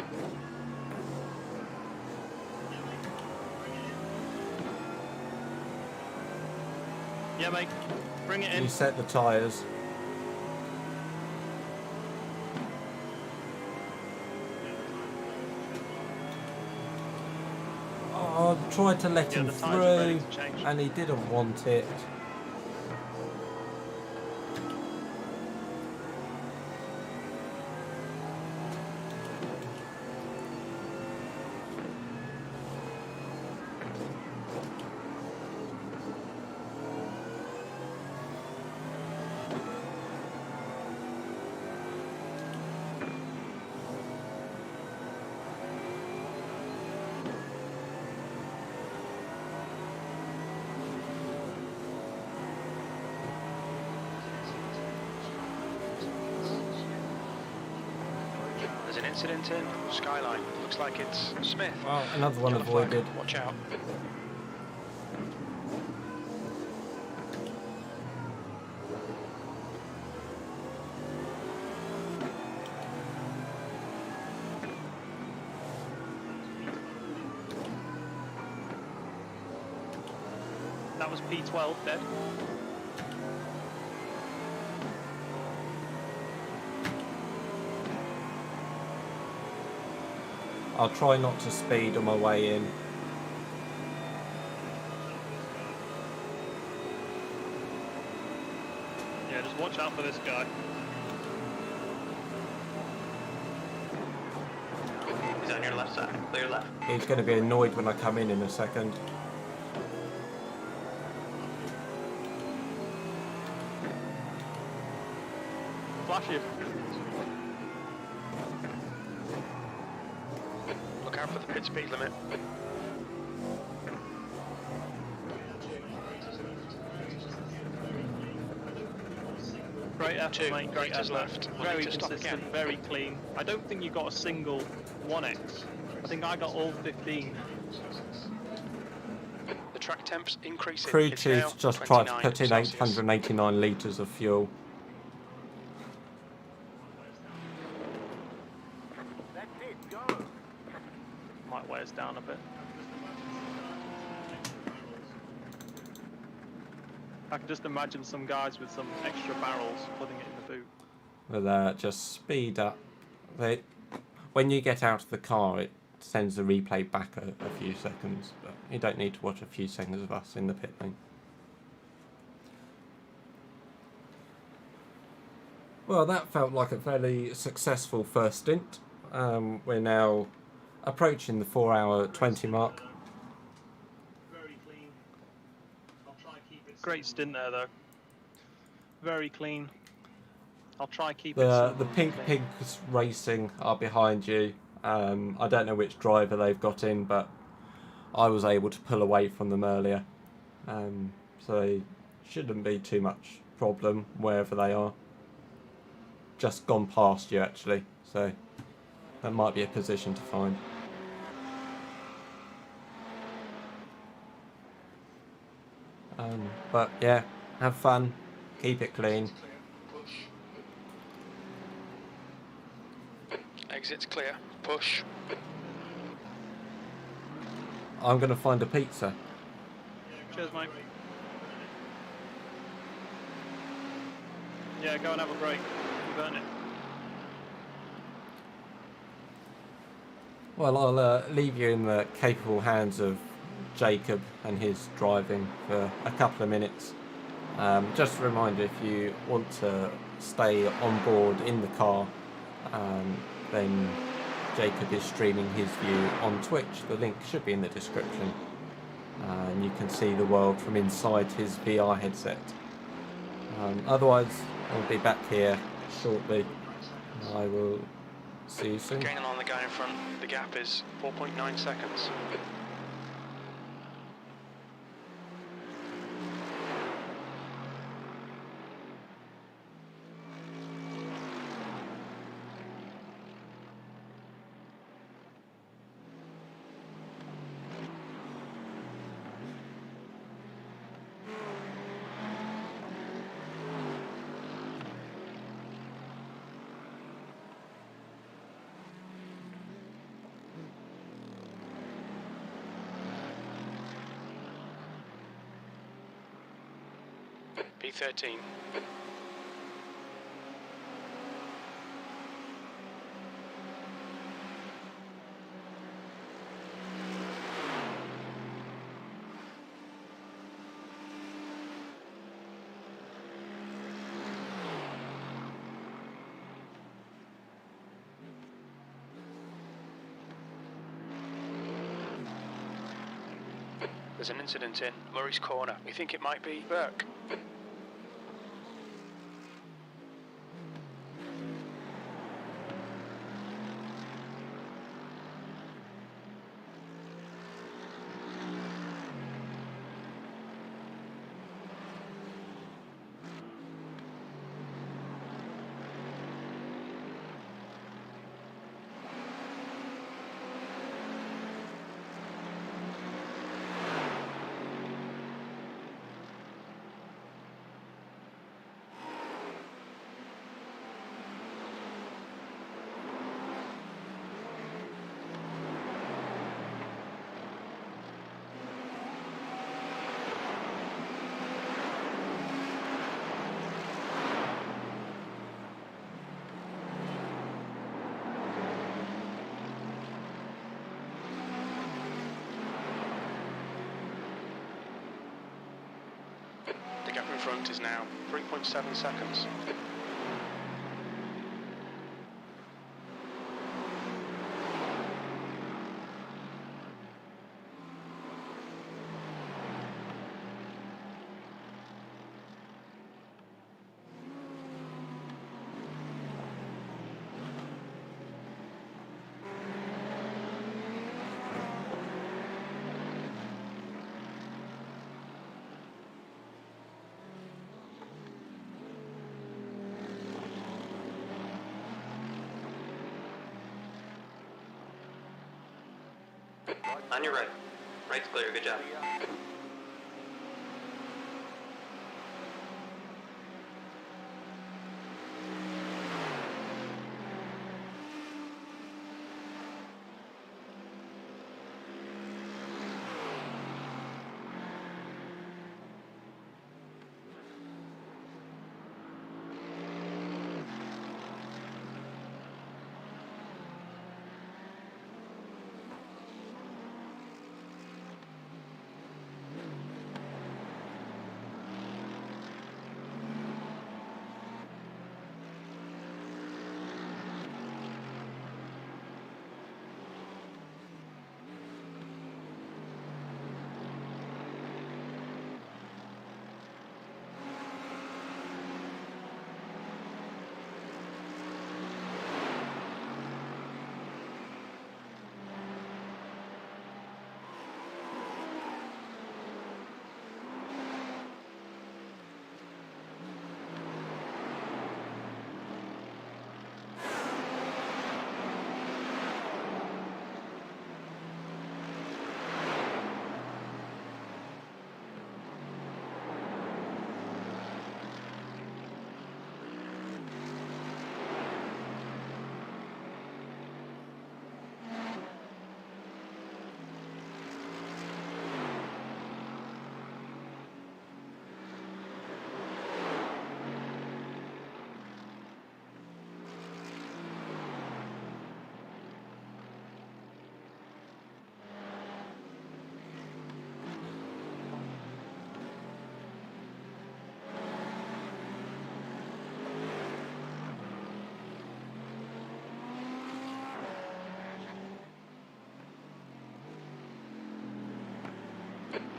Speaker 7: Yeah, mate. Bring it in.
Speaker 1: You set the tyres. Oh, I tried to let
Speaker 7: Yeah,
Speaker 1: him
Speaker 7: the tyres are ready
Speaker 1: through
Speaker 7: to change.
Speaker 1: and he didn't want it.
Speaker 3: an incident in Skyline. Looks like it's Smith.
Speaker 1: Well, another one
Speaker 3: Yellow flag.
Speaker 1: avoided.
Speaker 3: Watch out.
Speaker 7: That was P12 dead.
Speaker 1: I'll try not to speed on my way in.
Speaker 7: Yeah, just watch out for this guy.
Speaker 4: He's on your left side. Clear left.
Speaker 1: He's going to be annoyed when I come in a second.
Speaker 7: Flash him.
Speaker 3: Look out for the pit speed limit.
Speaker 7: Great effort,
Speaker 3: Two
Speaker 7: mate. Great
Speaker 3: meters
Speaker 7: effort.
Speaker 3: left. We'll
Speaker 7: Very
Speaker 3: need to stop
Speaker 7: consistent,
Speaker 3: again.
Speaker 7: very clean. I don't think you got a single 1x. I think I got all 15.
Speaker 3: The track temp's increasing.
Speaker 1: Crew
Speaker 3: It's now
Speaker 1: chief's just tried to
Speaker 3: 29
Speaker 1: put in
Speaker 3: Celsius.
Speaker 1: 889 litres of fuel.
Speaker 6: That's it, go!
Speaker 7: Might weigh us down a bit. I can just imagine some guys with some extra barrels putting it in the boot.
Speaker 1: But just speed up. When you get out of the car, it sends the replay back a few seconds. But you don't need to watch a few seconds of us in the pit lane. Well, that felt like a fairly successful first stint. We're now approaching the 4 hour 20 mark.
Speaker 7: Great stint there, though. Very clean. I'll try and keep it
Speaker 1: The
Speaker 7: simple.
Speaker 1: Pink Pigs Racing are behind you. I don't know which driver they've got in, but I was able to pull away from them earlier. So they shouldn't be too much problem wherever they are. Just gone past you, actually. So that might be a position to find. But yeah, have fun, keep it clean.
Speaker 3: Exit's clear. Push.
Speaker 1: I'm going to find a pizza.
Speaker 7: Cheers, mate. Yeah, go and have a break. You've earned it.
Speaker 1: Well, I'll leave you in the capable hands of Jacob and his driving for a couple of minutes. Just a reminder, if you want to stay on board in the car, then Jacob is streaming his view on Twitch. The link should be in the description. And you can see the world from inside his VR headset. Otherwise, I'll be back here shortly. I will see you soon.
Speaker 3: Gaining on the guy in front. The gap is 4.9 seconds. P13. There's an incident in Murray's Corner. We think it might be Burke. front is now 3.7 seconds.
Speaker 4: On your right. Right's clear, good job.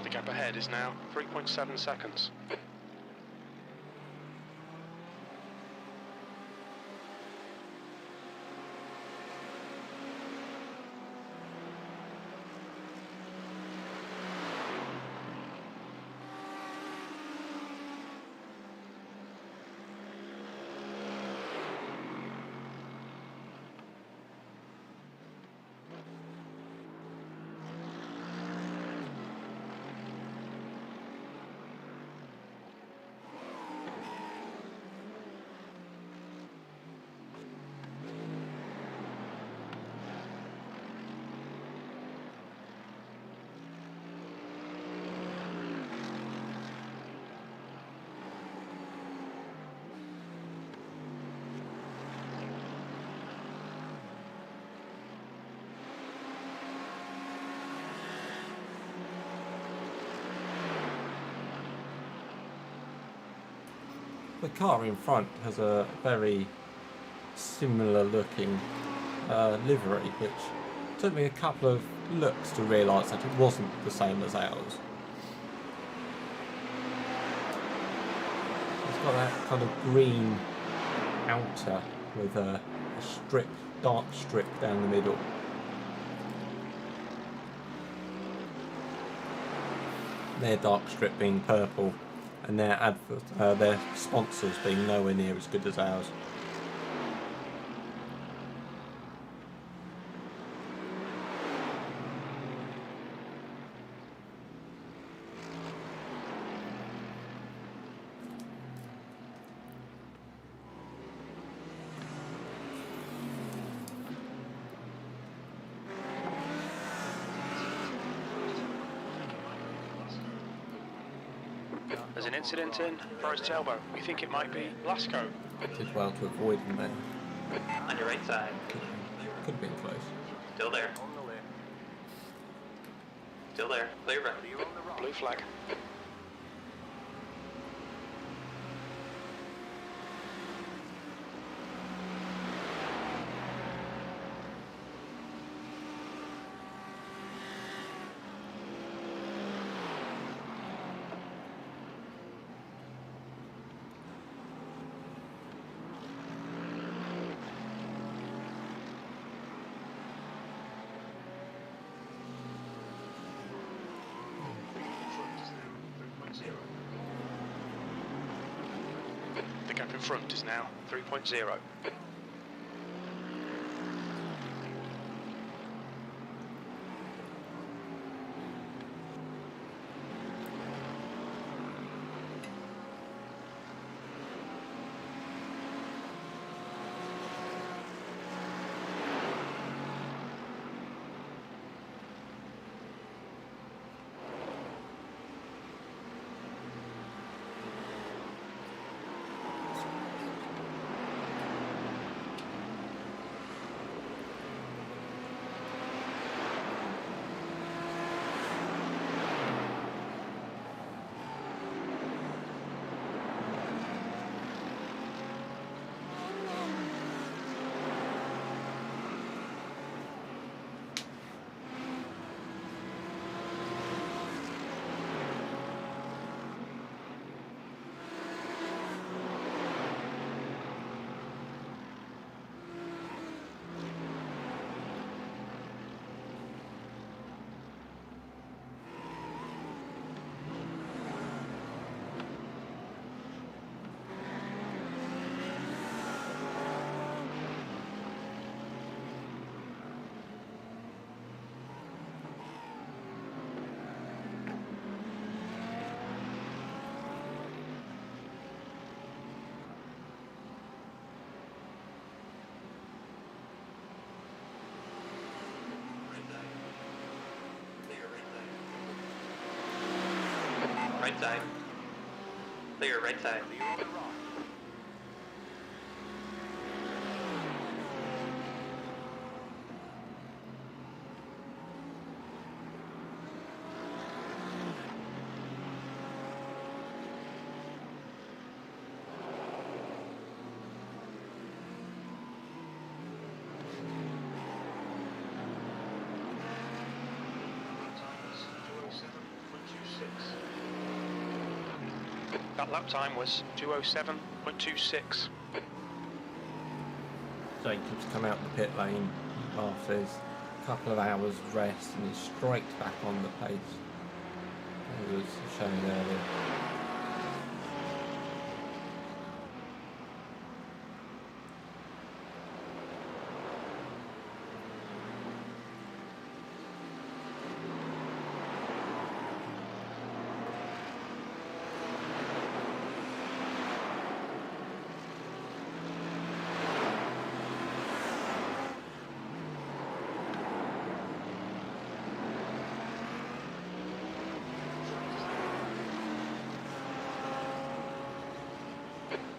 Speaker 3: The gap ahead is now 3.7 seconds.
Speaker 1: The car in front has a very similar looking livery, which took me a couple of looks to realise that it wasn't the same as ours. It's got that kind of green outer with a strip, dark strip down the middle. Their dark strip being purple, and their advert, their sponsors being nowhere near as good as ours.
Speaker 3: There's an incident in Forest Elbow. We think it might be Lasco.
Speaker 1: Did well to avoid them there.
Speaker 4: On your right side.
Speaker 1: Could have been close.
Speaker 4: Still there.
Speaker 6: On the left.
Speaker 4: Still there. Clear right.
Speaker 6: Clear on the right.
Speaker 3: Blue flag. The gap in front is now 3.0.
Speaker 4: Right side. Clear, right side.
Speaker 3: That lap time was 2:07.26.
Speaker 1: Jacob's come out the pit lane after his couple of hours rest and is straight back on the pace. It was shown earlier.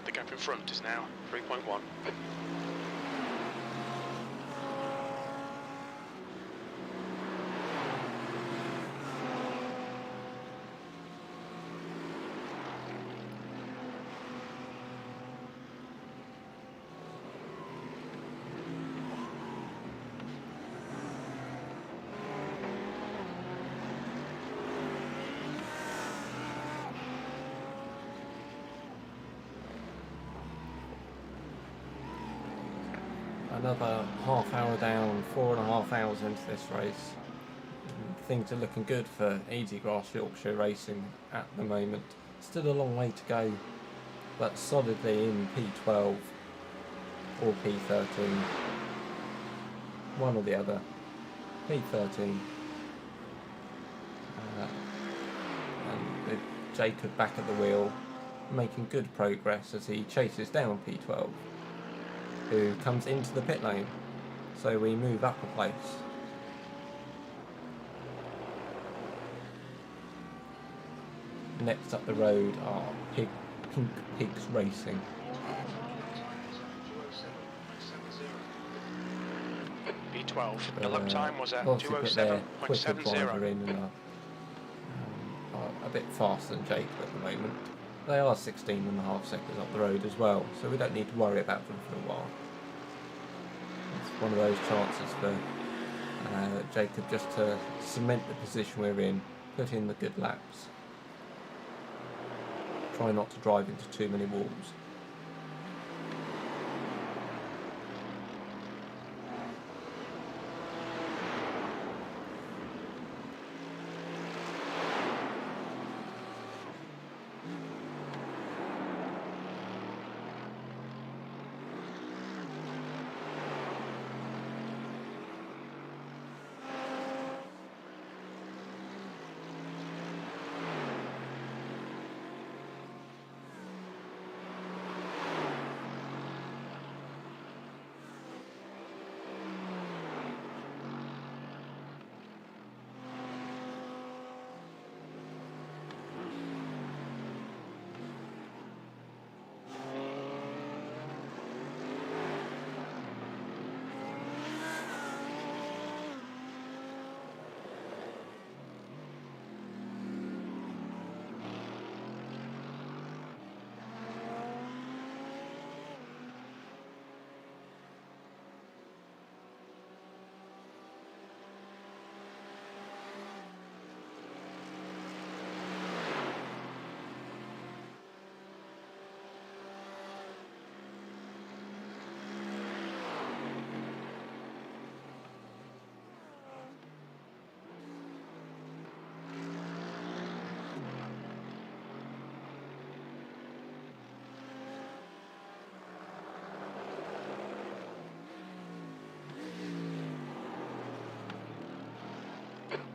Speaker 3: The gap in front is now 3.1.
Speaker 1: Another half hour down, 4.5 hours into this race. Things are looking good for Easigrass Yorkshire Racing at the moment. Still a long way to go, but solidly in P12 or P13. One or the other. P13. And with Jacob back at the wheel, making good progress as he chases down P12. Who comes into the pit lane, so we move up a place. Next up the road are Pink Pigs Racing.
Speaker 3: B12. The lap time was at
Speaker 1: Obviously put their quicker driver
Speaker 3: 2:07.70.
Speaker 1: in and are a bit faster than Jacob at the moment. They are 16.5 seconds up the road as well, so we don't need to worry about them for a while. It's one of those chances for Jacob just to cement the position we're in, put in the good laps. Try not to drive into too many walls.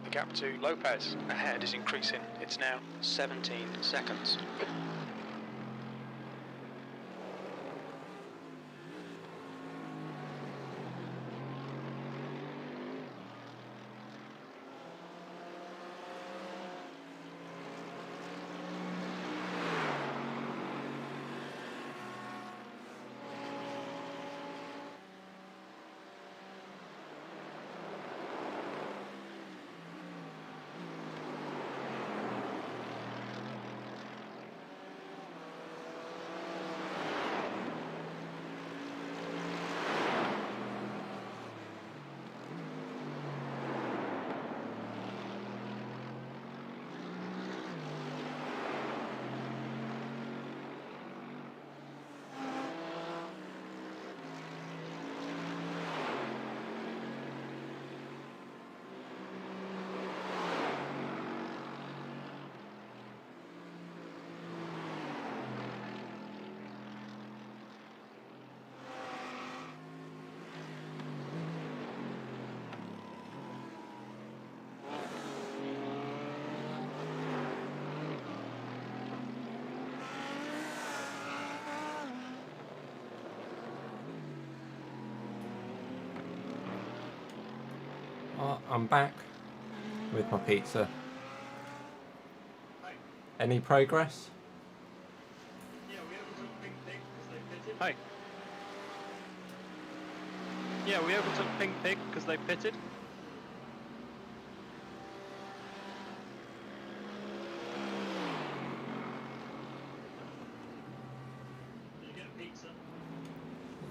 Speaker 3: The gap to Lopez ahead is increasing. It's now 17 seconds.
Speaker 1: I'm back with my pizza. Any progress?
Speaker 2: Hey. Yeah, we overtook Pink Pig because they pitted.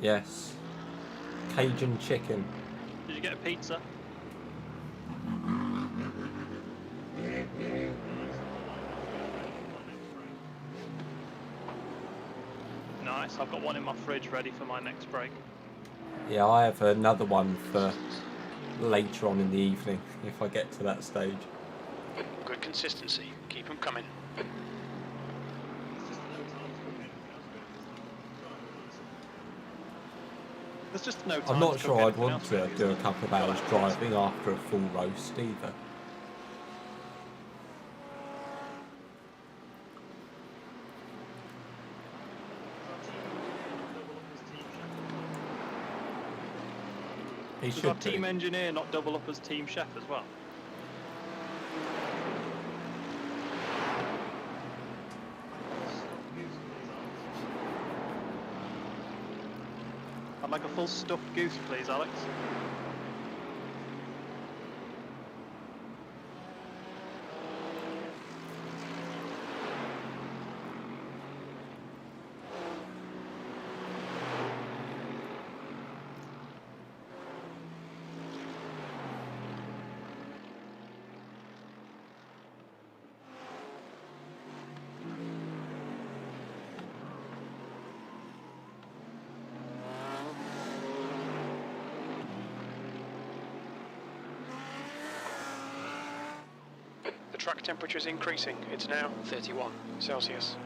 Speaker 1: Yes. Cajun chicken.
Speaker 2: Did you get a pizza? Nice, I've got one in my fridge ready for my next break.
Speaker 1: Yeah, I have another one for later on in the evening if I get to that stage.
Speaker 3: Good consistency. Keep them coming.
Speaker 2: There's just no time
Speaker 1: I'm not
Speaker 2: to
Speaker 1: sure
Speaker 2: cook
Speaker 1: I'd
Speaker 2: anything
Speaker 1: want
Speaker 2: else,
Speaker 1: to
Speaker 2: really, is
Speaker 1: do a
Speaker 2: there?
Speaker 1: couple of hours driving after a full roast either. He
Speaker 2: Does our
Speaker 1: should
Speaker 2: team
Speaker 1: do.
Speaker 2: engineer not double up as team chef as well? I'd like a full stuffed goose, please, Alex.
Speaker 3: The track temperature is increasing. It's now 31 Celsius.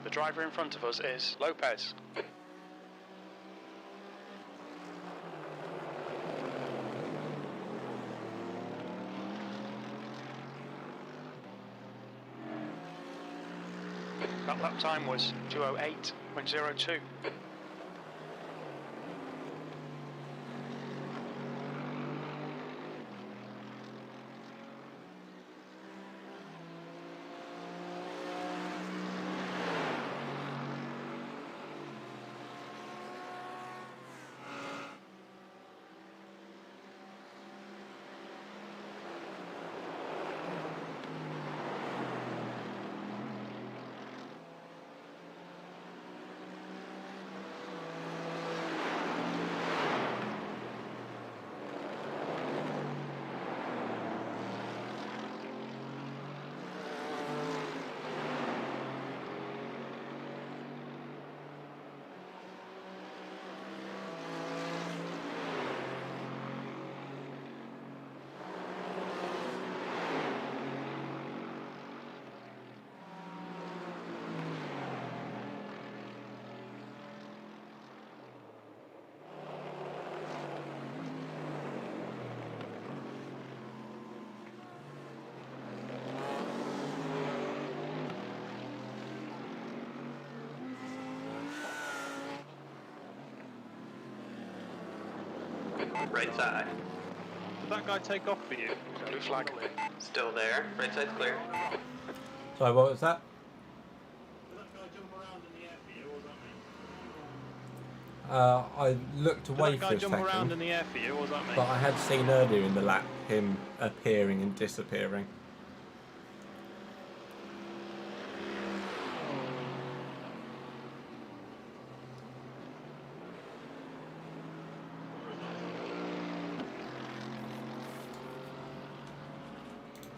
Speaker 3: The driver in front of us is Lopez. That lap time was 2:08.02.
Speaker 4: Right side.
Speaker 2: Did that guy take off for you?
Speaker 3: Blue flag.
Speaker 4: Still there. Right side's clear.
Speaker 1: Sorry, what was that? I looked
Speaker 2: Did
Speaker 1: away
Speaker 2: that
Speaker 1: for
Speaker 2: guy
Speaker 1: a
Speaker 2: jump around
Speaker 1: second,
Speaker 2: in the air for you, or was that me?
Speaker 1: but I had seen earlier in the lap him appearing and disappearing.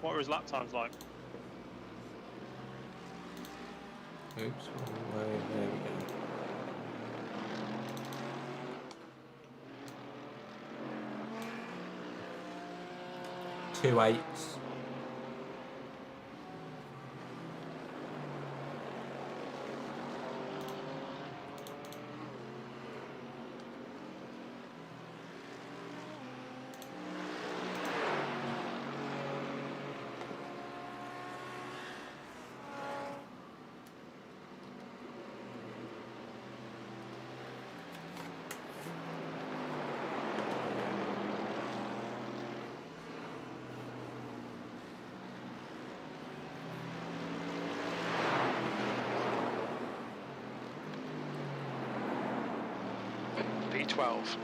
Speaker 2: What were his lap times like?
Speaker 1: Oops, there we go. 2.8.
Speaker 3: V12.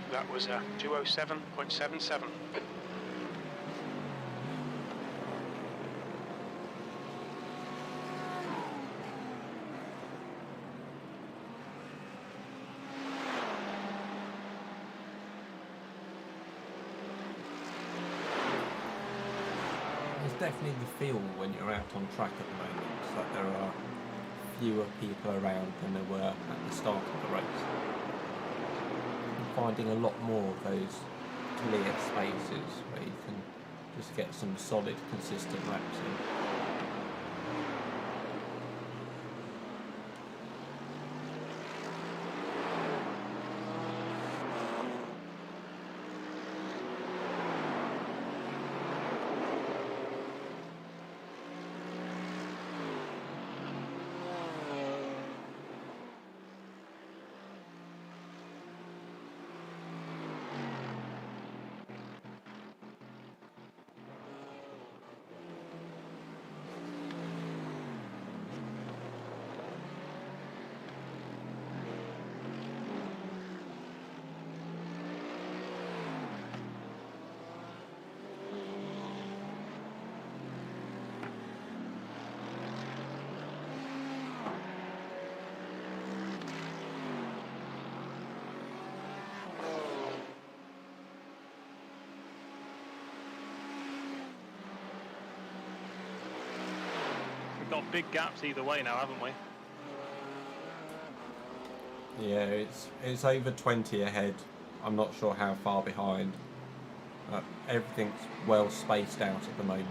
Speaker 3: That was 207.77.
Speaker 1: There's definitely the feel when you're out on track at the moment, that there are fewer people around than there were at the start of the race. I'm finding a lot more of those clear spaces where you can just get some solid, consistent laps in.
Speaker 2: We've got big gaps either way now, haven't we?
Speaker 1: Yeah, it's over 20 ahead. I'm not sure how far behind. Everything's well spaced out at the moment.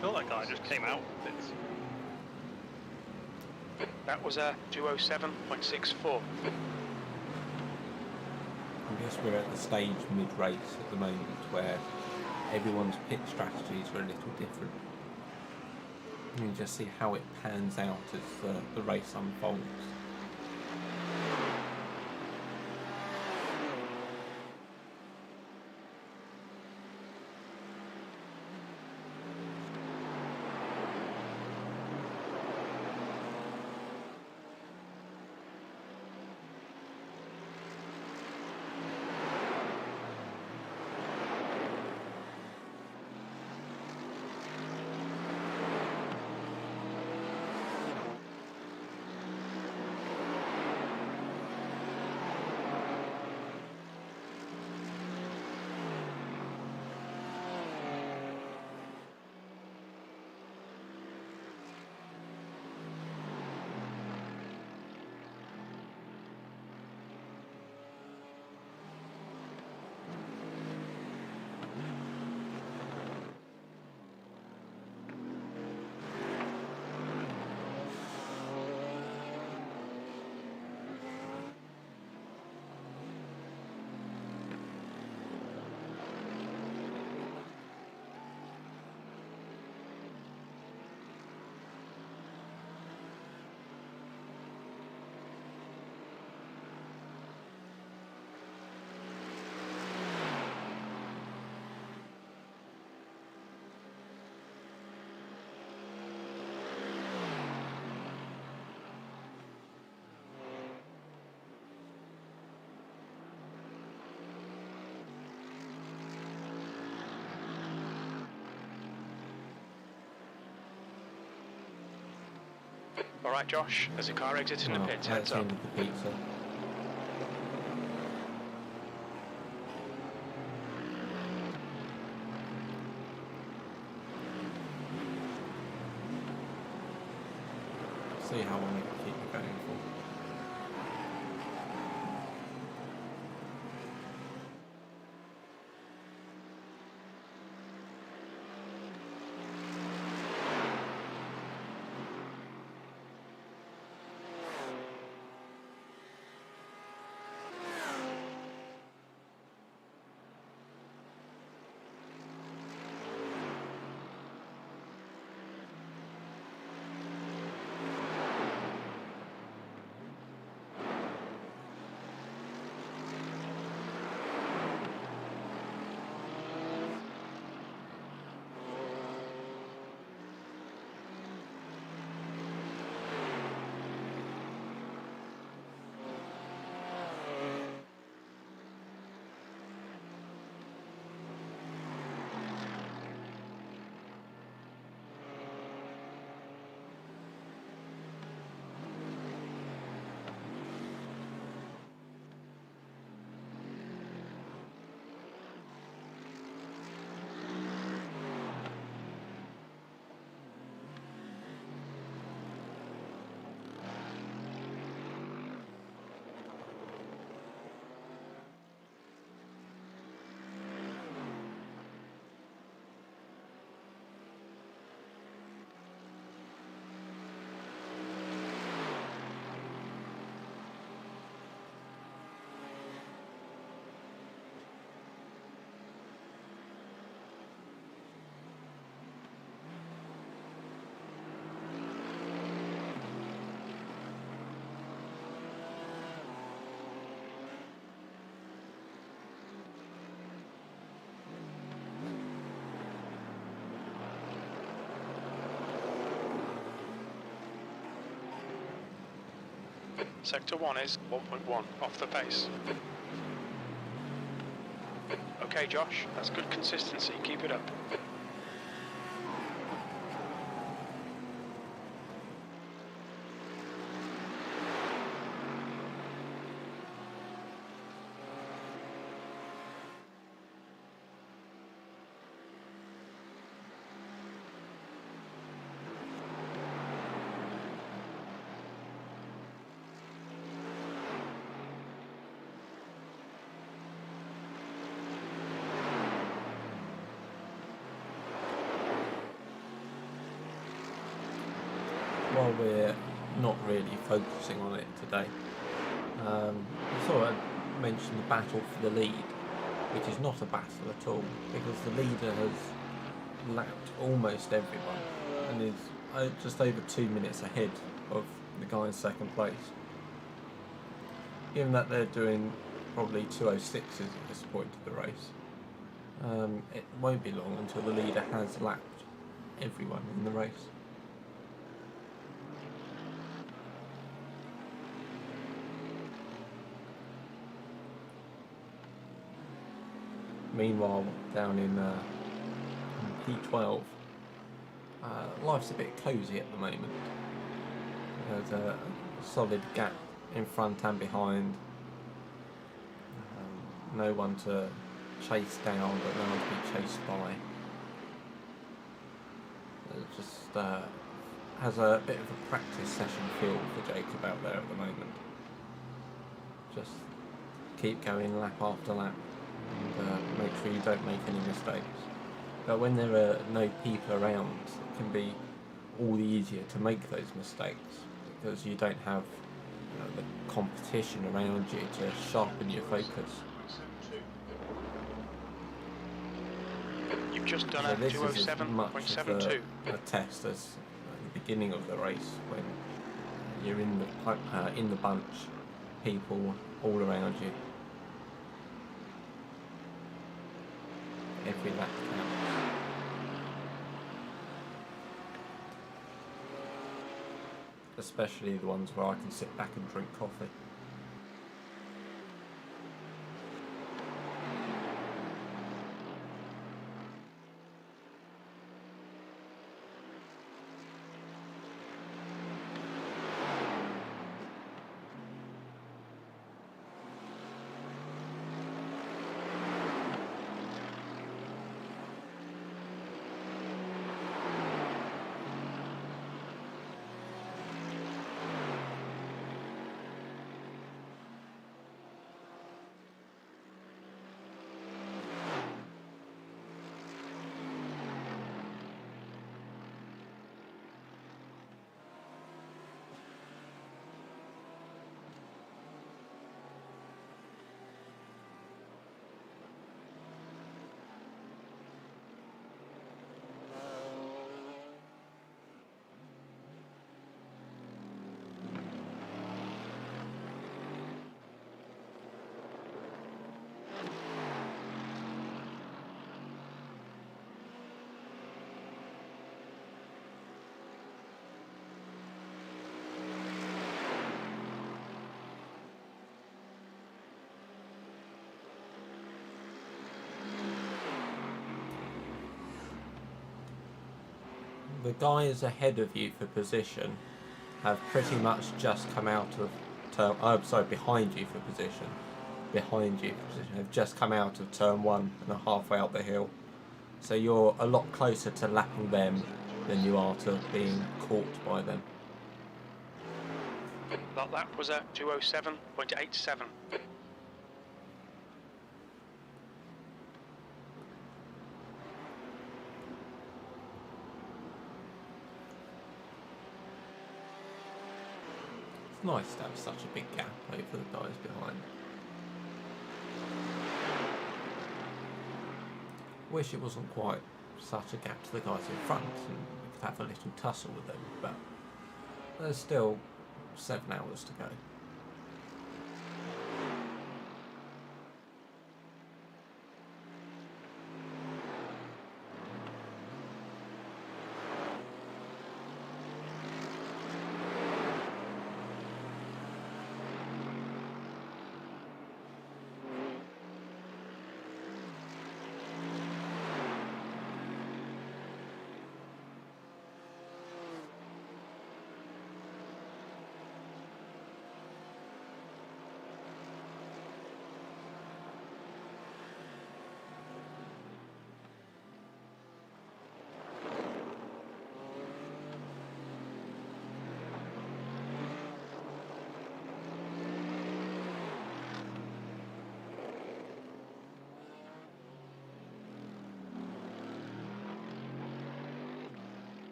Speaker 7: sure that guy just came out with bits.
Speaker 3: That was a 207.64.
Speaker 1: I guess we're at the stage mid-race at the moment where everyone's pit strategies are a little different. You just see how it pans out as the race unfolds.
Speaker 3: All right, Josh, there's a car exiting the pit.
Speaker 1: That's
Speaker 3: Heads
Speaker 1: the
Speaker 3: up.
Speaker 1: end of the pizza. See how long it can keep it going for.
Speaker 3: Sector 1 is 1.1 off the pace. Okay, Josh, that's good consistency. Keep it up.
Speaker 1: while we're not really focusing on it today, I thought I'd mention the battle for the lead, which is not a battle at all, because the leader has lapped almost everyone and is just over 2 minutes ahead of the guy in second place. Given that they're doing probably 2:06s at this point of the race, it won't be long until the leader has lapped everyone in the race. Meanwhile, down in P12, life's a bit cosy at the moment. There's a solid gap in front and behind. No one to chase down, but no one to be chased by. It just has a bit of a practice session feel for Jacob out there at the moment. Just keep going lap after lap and make sure you don't make any mistakes. But when there are no people around, it can be all the easier to make those mistakes because you don't have the competition around you to sharpen your focus.
Speaker 3: You've just done
Speaker 1: So
Speaker 3: a
Speaker 1: this is as much of
Speaker 3: 207.72.
Speaker 1: a test as at the beginning of the race when you're in the bunch, people all around you. Every lap counts. Especially the ones where I can sit back and drink coffee. The guys ahead of you for position have pretty much just come out of behind you for position. Behind you for position have just come out of turn 1 and are halfway up the hill. So you're a lot closer to lapping them than you are to being caught by them.
Speaker 3: That lap was at 207.87.
Speaker 1: It's nice to have such a big gap over the guys behind. Wish it wasn't quite such a gap to the guys in front and we could have a little tussle with them, but there's still 7 hours to go.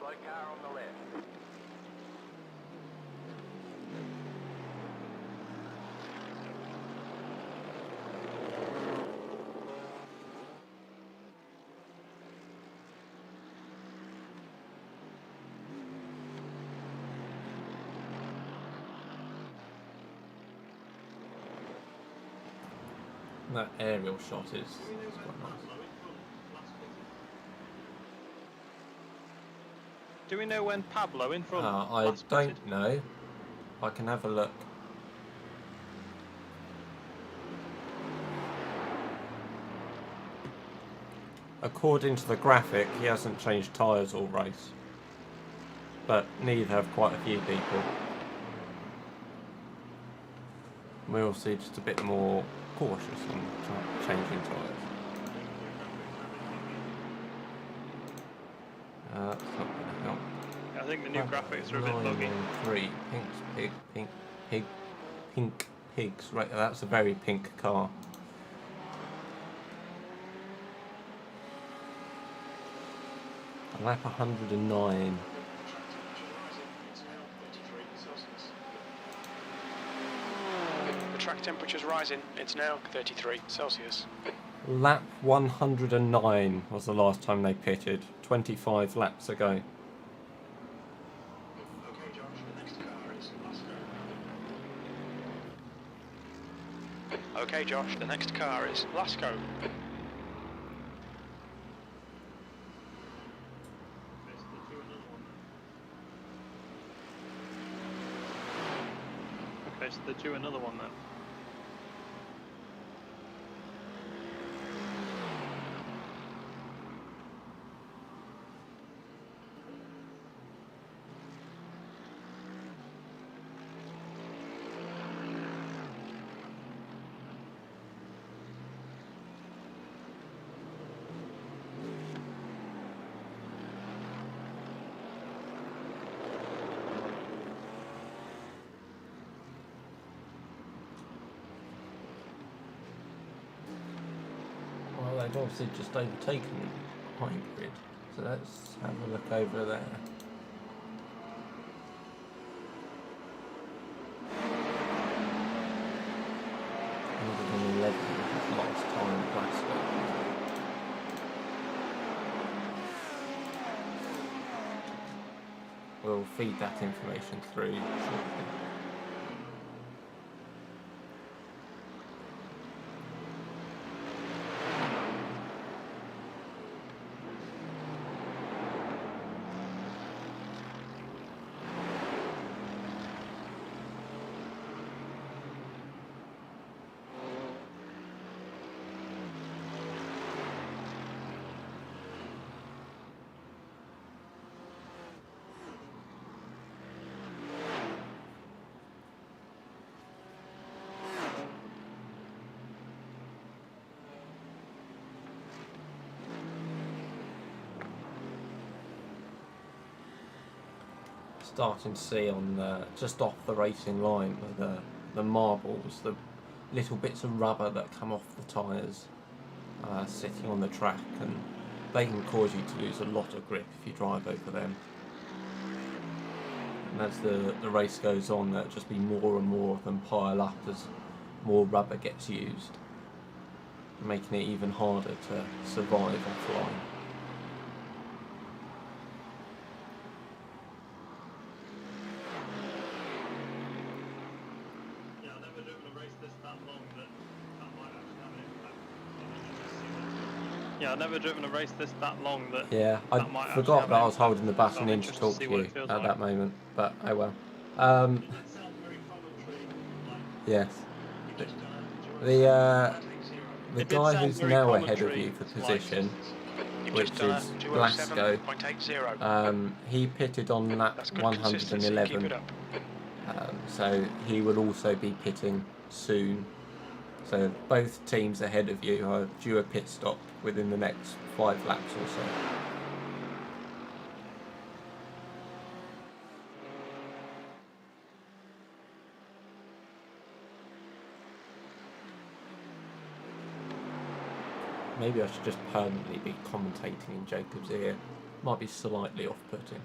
Speaker 6: Yellow car on the left.
Speaker 1: That aerial shot is quite nice.
Speaker 2: Do we know when Pablo in front?
Speaker 1: I
Speaker 2: last
Speaker 1: don't
Speaker 2: pitted?
Speaker 1: know. I can have a look. According to the graphic, he hasn't changed tyres all race. But neither have quite a few people. We're also just a bit more cautious on changing tyres. That's not going to help.
Speaker 2: I think the new graphics are a bit buggy.
Speaker 1: 913 pink pigs. Right, that's a very pink car. Lap 109.
Speaker 3: The track temperature's rising. It's now 33 Celsius.
Speaker 1: Lap 109 was the last time they pitted, 25 laps ago.
Speaker 3: Okay, Josh, the next car is Lasco.
Speaker 2: Okay, so they're due another one then.
Speaker 1: Well, they've obviously just overtaken Hybrid, so let's have a look over there. Last time Glasgow. We'll feed that information through shortly. Starting to see on just off the racing line where the marbles, the little bits of rubber that come off the tyres sitting on the track, and they can cause you to lose a lot of grip if you drive over them. And as the race goes on, there'll just be more and more of them pile up as more rubber gets used, making it even harder to survive offline.
Speaker 2: Yeah, I've never driven a race this that long that.
Speaker 1: Yeah, I
Speaker 2: that might
Speaker 1: forgot
Speaker 2: actually
Speaker 1: that I
Speaker 2: have
Speaker 1: was holding the button
Speaker 2: I'm
Speaker 1: in to
Speaker 2: interested
Speaker 1: talk
Speaker 2: to
Speaker 1: to
Speaker 2: see what
Speaker 1: you
Speaker 2: it feels
Speaker 1: at
Speaker 2: like.
Speaker 1: that moment, but oh well. Yes. The
Speaker 2: It did
Speaker 1: guy
Speaker 2: sound
Speaker 1: who's
Speaker 2: very
Speaker 1: now ahead of
Speaker 2: commentary,
Speaker 1: you for
Speaker 2: like-
Speaker 1: position,
Speaker 3: You've
Speaker 1: which
Speaker 3: just done
Speaker 1: is
Speaker 3: a
Speaker 1: Glasgow,
Speaker 3: 207.80.
Speaker 1: he pitted on lap
Speaker 3: That's good consistency. Keep
Speaker 1: 111,
Speaker 3: it up.
Speaker 1: so he will also be pitting soon. So both teams ahead of you are due a pit stop within the next 5 laps or so. Maybe I should just permanently be commentating in Jacob's ear. Might be slightly off-putting.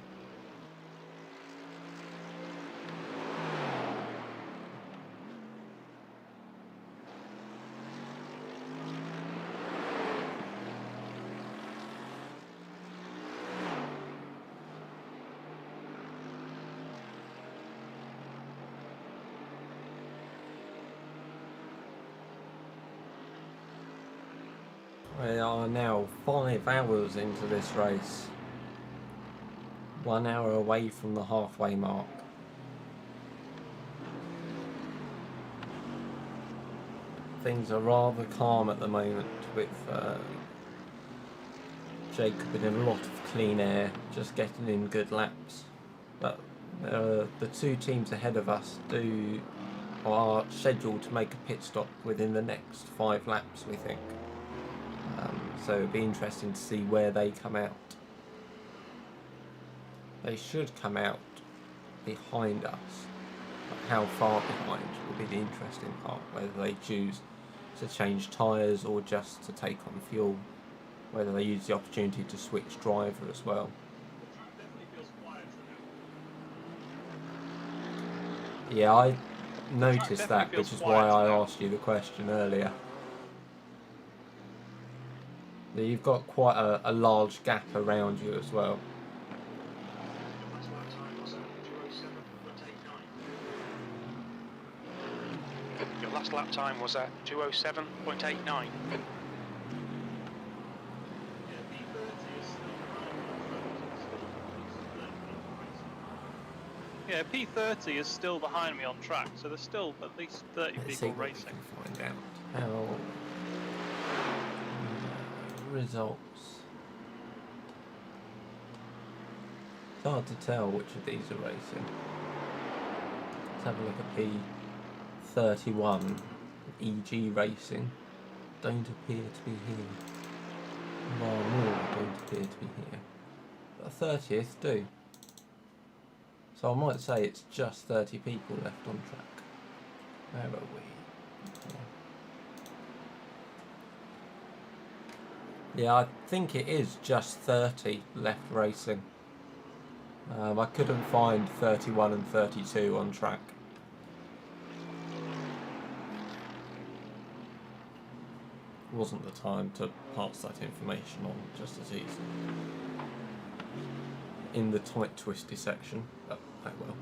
Speaker 1: We are now 5 hours into this race. 1 hour away from the halfway mark. Things are rather calm at the moment with Jacob in a lot of clean air, just getting in good laps. But the two teams ahead of us are scheduled to make a pit stop within the next 5 laps, we think. So it'll be interesting to see where they come out. They should come out behind us. But how far behind will be the interesting part, whether they choose to change tyres or just to take on fuel, whether they use the opportunity to switch driver as well. Yeah, I noticed that, which is why I asked you the question earlier. You've got quite a large gap around you as well.
Speaker 3: Your last lap time was at 2:07.89.
Speaker 7: Yeah, P30 is still behind me on track, so there's still at least 30
Speaker 1: Let's see
Speaker 7: people
Speaker 1: what we
Speaker 7: racing.
Speaker 1: can find out. How results. It's hard to tell which of these are racing. Let's have a look at P31. EG Racing. Don't appear to be here. More don't appear to be here. But 30th do. So I might say it's just 30 people left on track. Where are we? Yeah, I think it is just 30 left racing. I couldn't find 31 and 32 on track. Wasn't the time to pass that information on just as easy. In the tight twisty section, but oh well.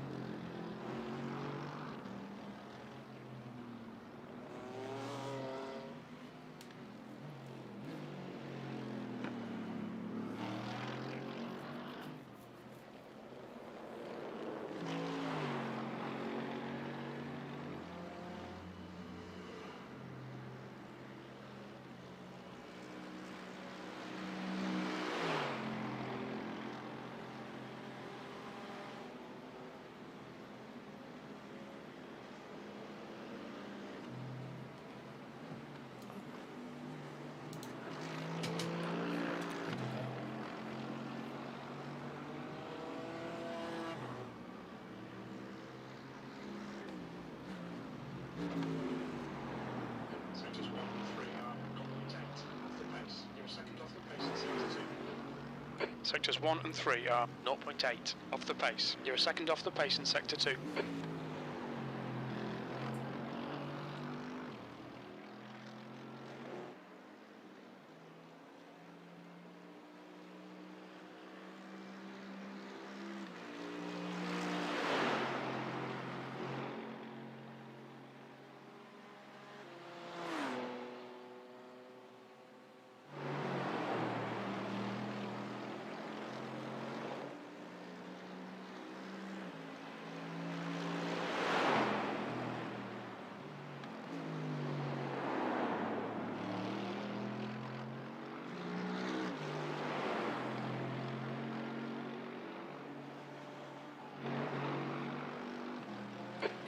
Speaker 3: Sectors 1 and 3 are 0.8 off the pace. You're a second off the pace in Sector 2.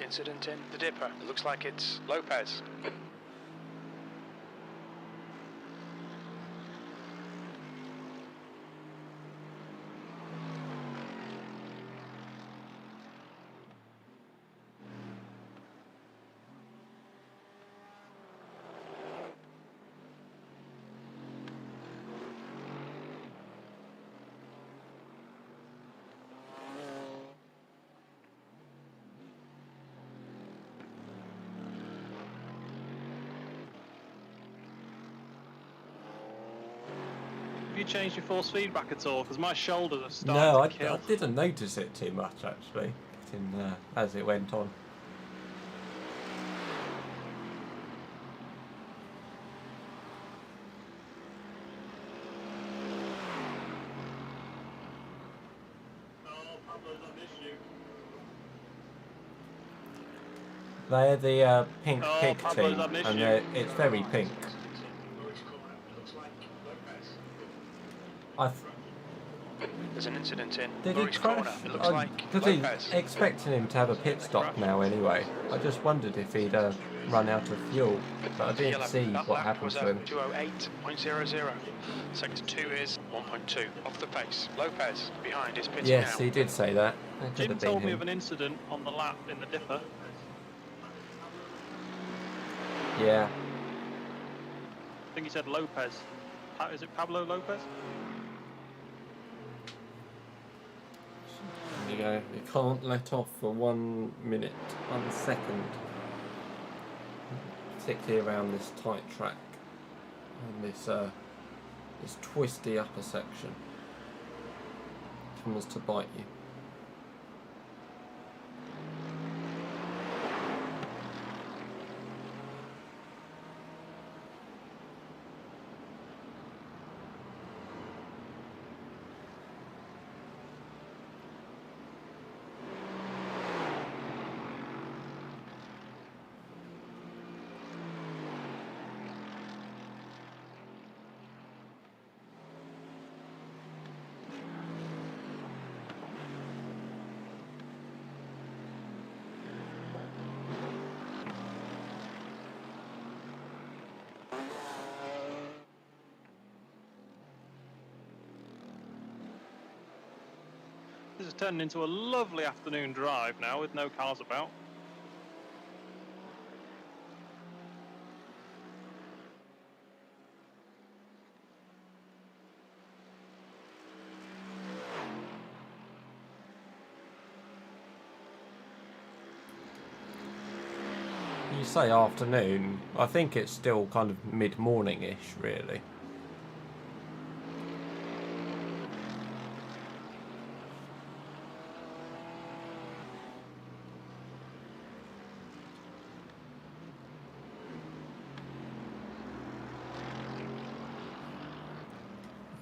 Speaker 3: Incident in the dipper. It looks like it's Lopez.
Speaker 7: Have you changed your force feedback at all? Because my shoulders are starting
Speaker 1: No,
Speaker 7: to kill.
Speaker 1: I didn't notice it too much actually, as it went on. They're the pink
Speaker 2: Oh,
Speaker 1: pig
Speaker 2: Pablo's
Speaker 1: team,
Speaker 2: had an
Speaker 1: and
Speaker 2: issue.
Speaker 1: it's very pink.
Speaker 3: There's an incident in
Speaker 1: Did he
Speaker 3: Lurie's
Speaker 1: crash?
Speaker 3: corner. It looks like
Speaker 1: Because
Speaker 3: Lopez.
Speaker 1: he's expecting him to have a pit stop now anyway. I just wondered if he'd run out of fuel, but I didn't
Speaker 3: Yellow.
Speaker 1: see
Speaker 3: That
Speaker 1: what
Speaker 3: lap
Speaker 1: happened
Speaker 3: was
Speaker 1: to him.
Speaker 3: 2:08.00. Sector 2 is 1.2 off the pace. Lopez behind is pitting
Speaker 1: Yes,
Speaker 3: now.
Speaker 1: he did say that. It could
Speaker 2: Jim
Speaker 1: have been
Speaker 2: told me of
Speaker 1: him.
Speaker 2: an incident on the lap in the dipper.
Speaker 1: Yeah.
Speaker 2: I think he said Lopez. Is it Pablo Lopez?
Speaker 1: There you go. You can't let off for 1 minute, 1 second. Particularly around this tight track and this twisty upper section. Comes to bite you.
Speaker 2: This is turning into a lovely afternoon drive now with no cars about.
Speaker 1: You say afternoon, I think it's still kind of mid-morning-ish, really.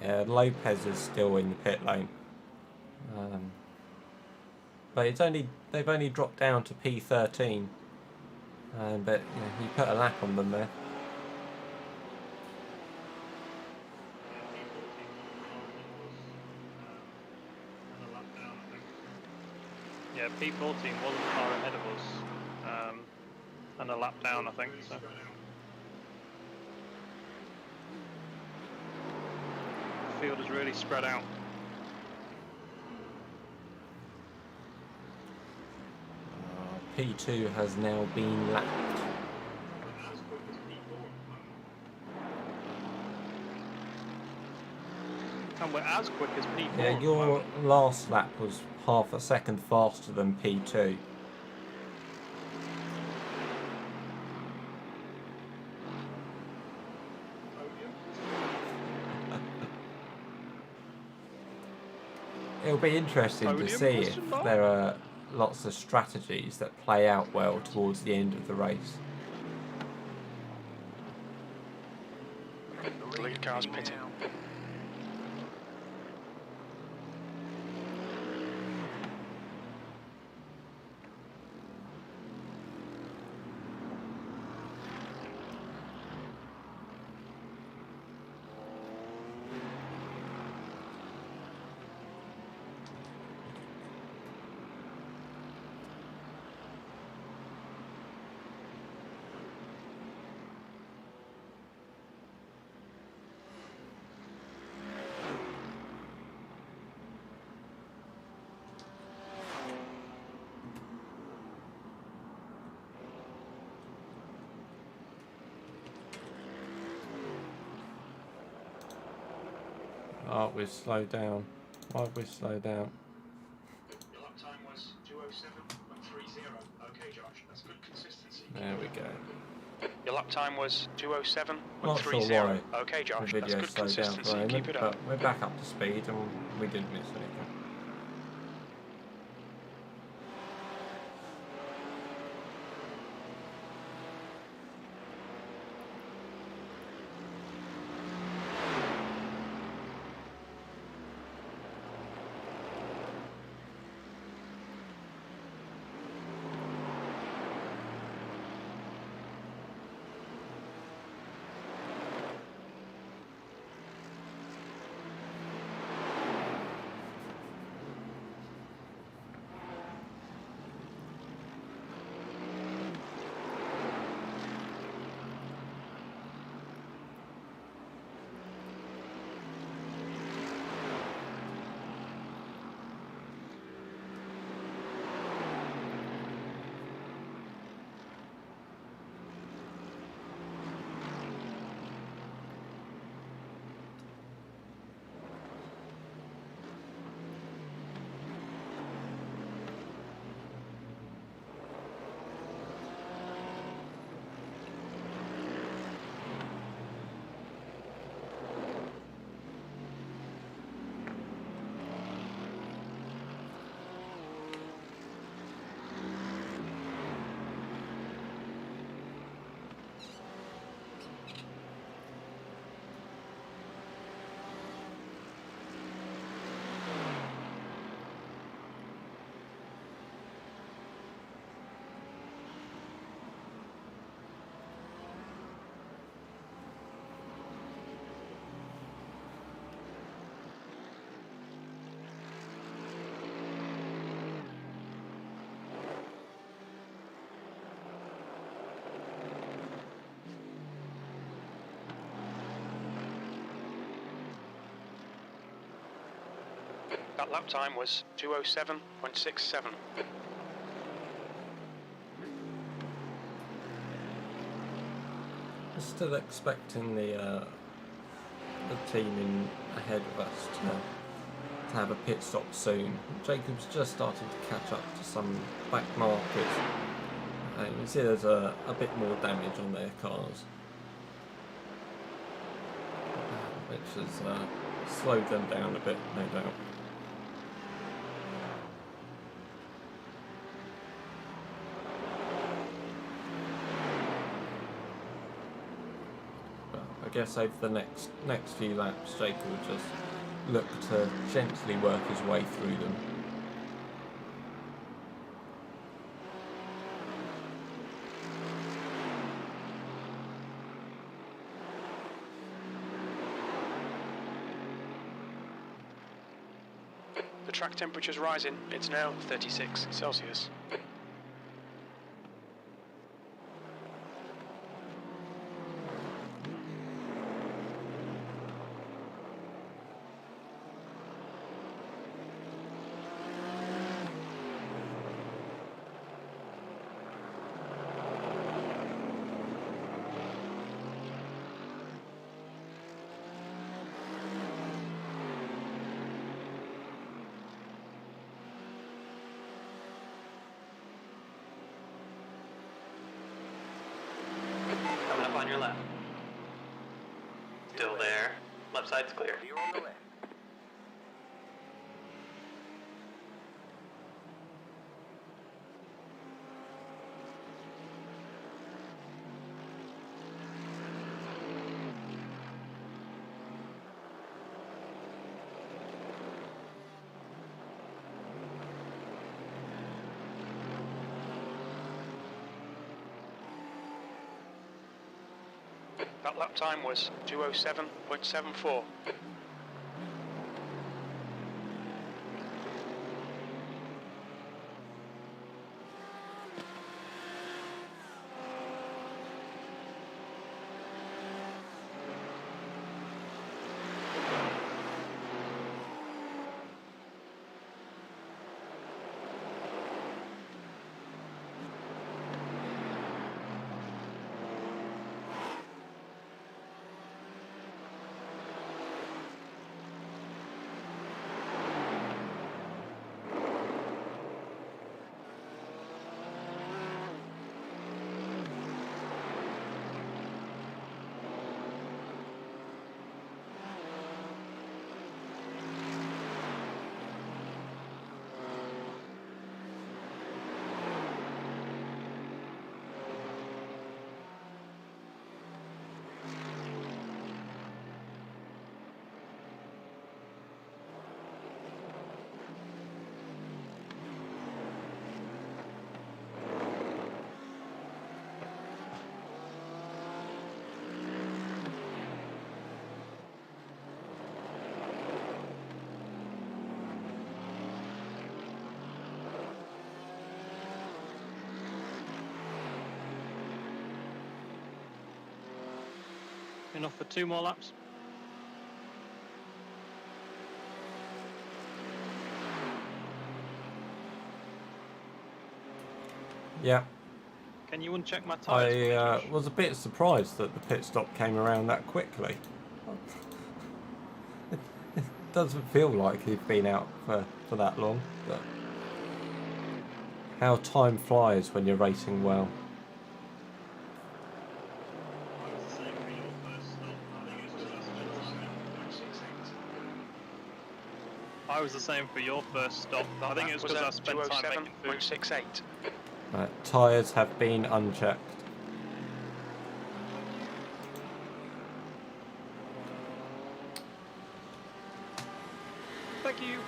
Speaker 1: Yeah, Lopez is still in the pit lane. But they've only dropped down to P13. But you know, he put a lap on them there.
Speaker 2: Yeah, P14 wasn't far ahead of us, and a lap down, I think. So. The field is really spread out.
Speaker 1: P2 has now been lapped.
Speaker 2: And we're as quick as P4.
Speaker 1: Yeah,
Speaker 2: at the
Speaker 1: your
Speaker 2: moment.
Speaker 1: last lap was half a second faster than P2. It'll be interesting to
Speaker 2: Podium
Speaker 1: see if
Speaker 2: question mark?
Speaker 1: there are lots of strategies that play out well towards the end of the race.
Speaker 3: The lead car's pitting.
Speaker 1: Oh, we've slowed down. Why have we slowed down?
Speaker 3: Your lap time was 2:07.30. Okay, Josh, that's good consistency.
Speaker 1: There we go.
Speaker 3: Your lap time was
Speaker 1: Not sure
Speaker 3: 2:07.30.
Speaker 1: why
Speaker 3: Okay,
Speaker 1: the
Speaker 3: Josh, that's
Speaker 1: video
Speaker 3: good
Speaker 1: slowed down for a
Speaker 3: consistency.
Speaker 1: moment,
Speaker 3: Keep it up.
Speaker 1: but we're back up to speed and we didn't miss anything.
Speaker 3: That lap time was 2:07.67.
Speaker 1: Still expecting the team in ahead of us to have a pit stop soon. Jacob's just starting to catch up to some back markers. And you can see there's a bit more damage on their cars, which has slowed them down a bit, no doubt. I guess over the next few laps, Jacob will just look to gently work his way through them.
Speaker 3: The track temperature's rising. It's now 36 Celsius.
Speaker 4: Coming up on your left. Still there. Left side's clear.
Speaker 6: You're on the left.
Speaker 3: That lap time was 2:07.74.
Speaker 2: Enough for 2 more laps.
Speaker 1: Yeah,
Speaker 2: Can you uncheck my tyres? for me,
Speaker 1: I
Speaker 2: Josh?
Speaker 1: was a bit surprised that the pit stop came around that quickly. It doesn't feel like he'd been out for that long, but how time flies when you're racing well.
Speaker 2: I was the same for your first stop. I think it was because I spent time making food.
Speaker 3: 2:07.68.
Speaker 1: Tyres have been unchecked.
Speaker 2: Thank you.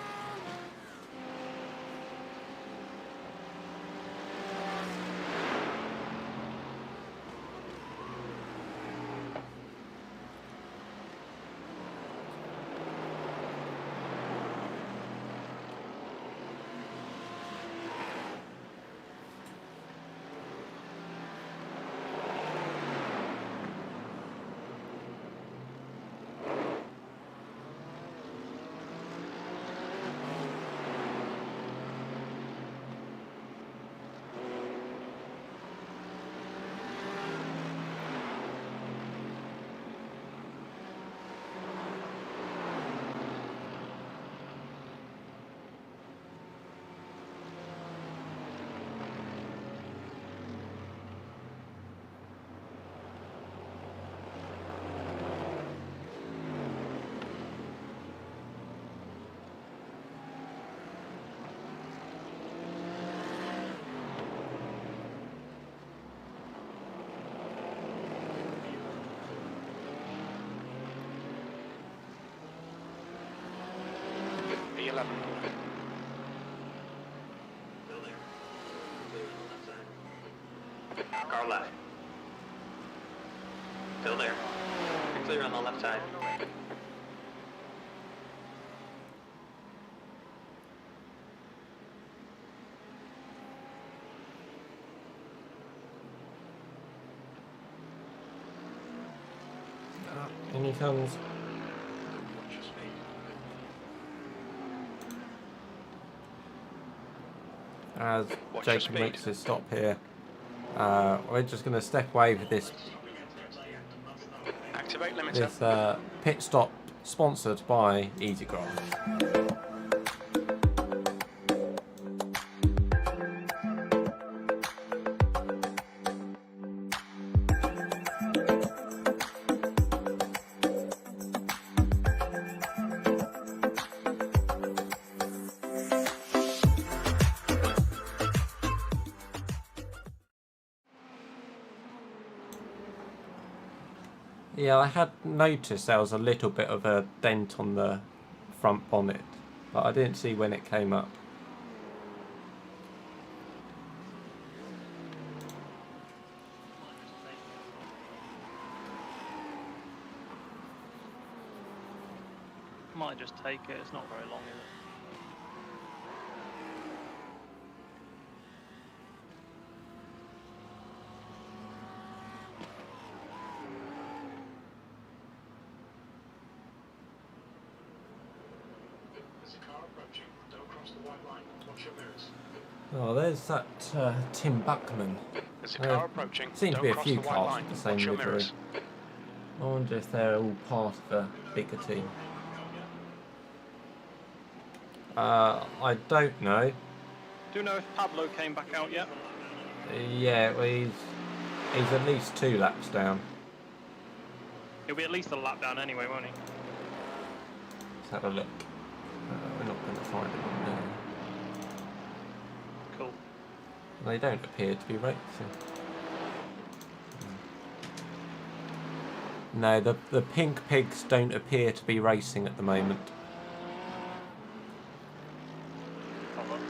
Speaker 3: 11.
Speaker 4: Car left. Still there. Clear on the left side.
Speaker 1: In he comes. As
Speaker 3: Watch your
Speaker 1: Jacob
Speaker 3: speed.
Speaker 1: makes his stop here, we're just going to step away with this
Speaker 3: Activate limiter.
Speaker 1: pit stop sponsored by Easigrass. Yeah, I had noticed there was a little bit of a dent on the front bonnet, but I didn't see when it came up.
Speaker 7: Might just take it. It's not very long, is it?
Speaker 1: Oh, there's that Tim Buckman.
Speaker 3: There's a car approaching.
Speaker 1: Seem to
Speaker 3: Don't
Speaker 1: be a
Speaker 3: cross
Speaker 1: few
Speaker 3: the white
Speaker 1: cars
Speaker 3: line.
Speaker 1: with the same
Speaker 3: Watch your
Speaker 1: livery.
Speaker 3: mirrors.
Speaker 1: I wonder if they're all part of a bigger team. I don't know.
Speaker 2: Do you know if Pablo came back out yet?
Speaker 1: Yeah, well, he's at least 2 laps down.
Speaker 2: He'll be at least a lap down anyway, won't he?
Speaker 1: Let's have a look. We're not going to find him on there.
Speaker 2: Cool.
Speaker 1: They don't appear to be racing. No, the pink pigs don't appear to be racing at the moment.
Speaker 2: Hold on.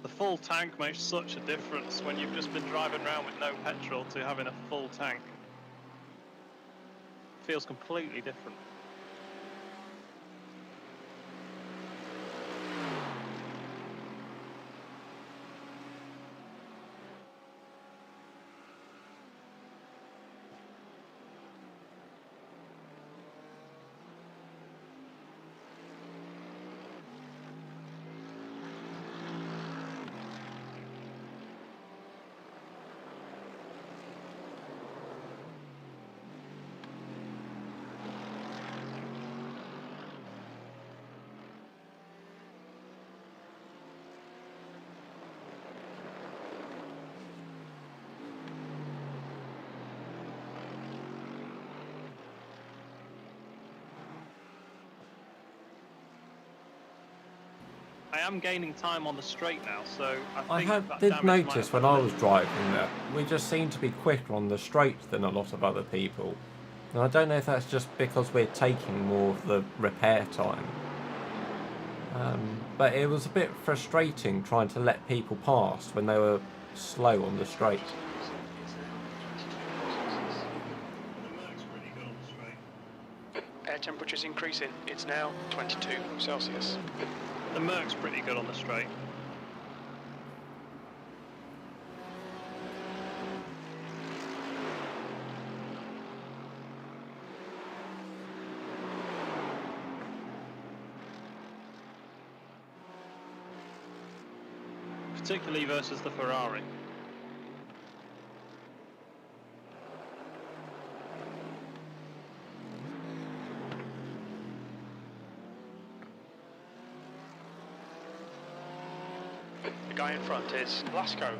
Speaker 2: The full tank makes such a difference when you've just been driving around with no petrol to having a full tank. Feels completely different. I am gaining time on the straight now, so I think that
Speaker 1: did
Speaker 2: damage might
Speaker 1: notice
Speaker 2: have
Speaker 1: when
Speaker 2: done
Speaker 1: I
Speaker 2: a
Speaker 1: was
Speaker 2: little.
Speaker 1: driving that we just seem to be quicker on the straight than a lot of other people. And I don't know if that's just because we're taking more of the repair time. But it was a bit frustrating trying to let people pass when they were slow on the straight.
Speaker 3: Air temperature's increasing. It's now 22 Celsius.
Speaker 2: The Merc's pretty good on the straight. particularly versus the Ferrari.
Speaker 3: The guy in front is Glasgow.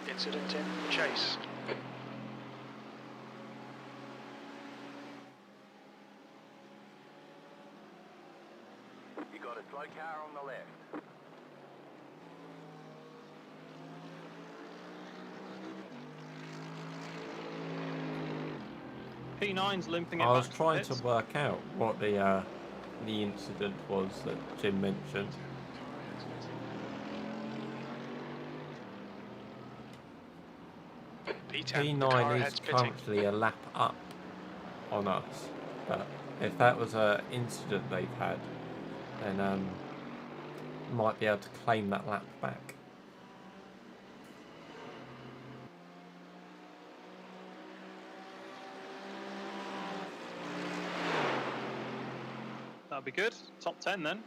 Speaker 3: Incident in chase.
Speaker 6: You got a slow car on the left.
Speaker 2: P9's limping it
Speaker 1: I was
Speaker 2: back
Speaker 1: trying
Speaker 2: the
Speaker 1: to
Speaker 2: pits.
Speaker 1: work out what the incident was that Jim mentioned.
Speaker 3: P10, the car
Speaker 1: P9 is
Speaker 3: ahead's pitting.
Speaker 1: currently a lap up on us, but if that was an incident they've had, then might be able to claim that lap back.
Speaker 2: That'll be good. Top 10 then.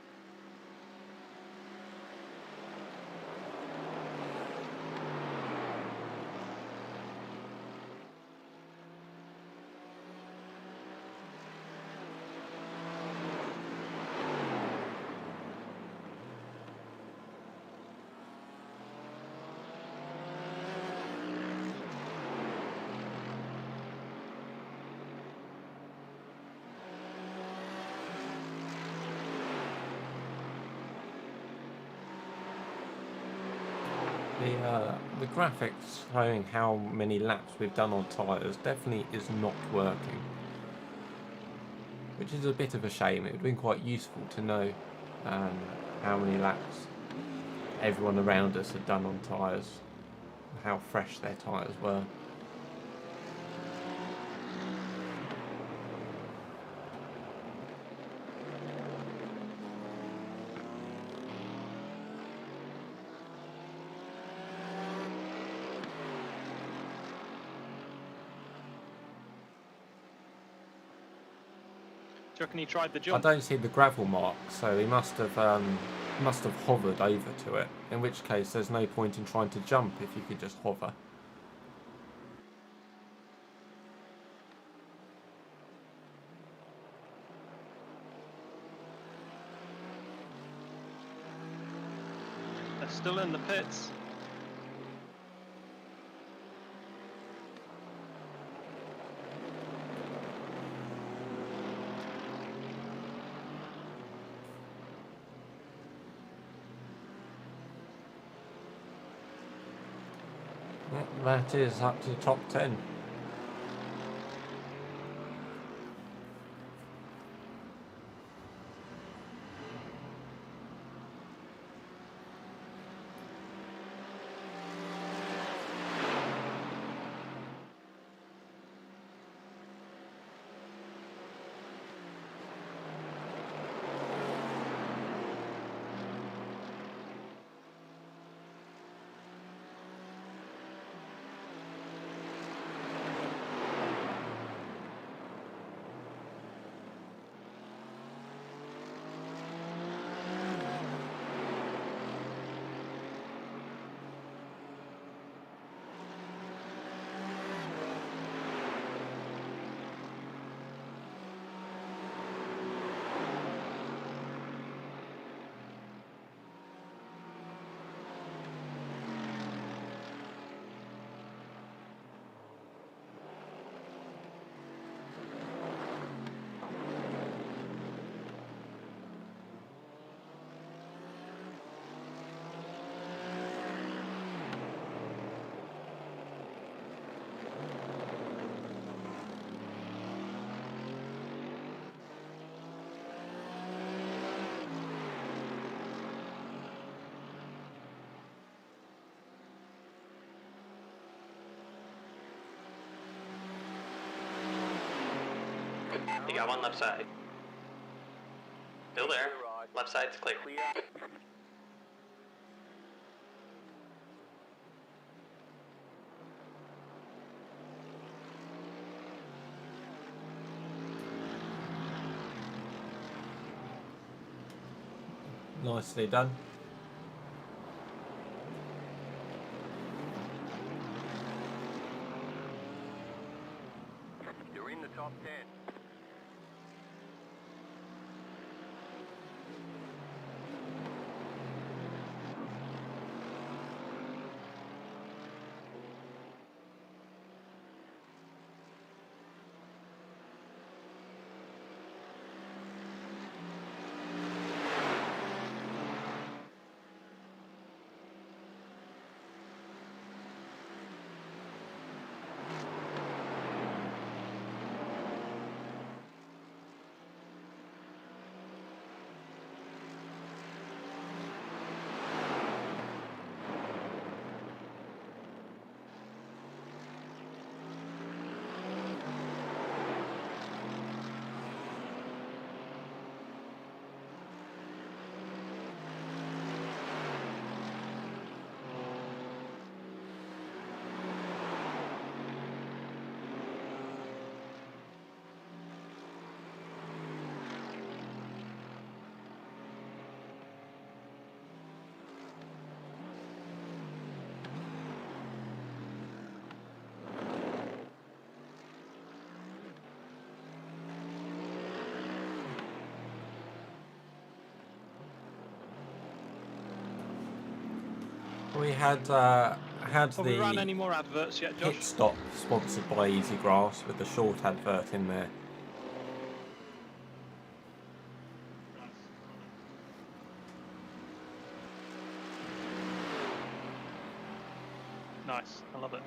Speaker 1: The graphics showing how many laps we've done on tyres definitely is not working, which is a bit of a shame. It would have been quite useful to know how many laps everyone around us had done on tyres, how fresh their tyres were.
Speaker 2: Do you reckon he tried the
Speaker 1: I
Speaker 2: jump?
Speaker 1: don't see the gravel mark, so he must have hovered over to it. In which case, there's no point in trying to jump if you could just hover.
Speaker 2: They're still in the pits.
Speaker 1: That is up to the top 10.
Speaker 4: You got one left side. Still there.
Speaker 6: Right.
Speaker 4: Left side's clear.
Speaker 1: Nicely done.
Speaker 6: You're in the top 10.
Speaker 1: We had
Speaker 2: Have we ran
Speaker 1: the
Speaker 2: any more adverts yet, Josh?
Speaker 1: pit stop sponsored by Easigrass with the short advert in there.
Speaker 2: Nice, I love it.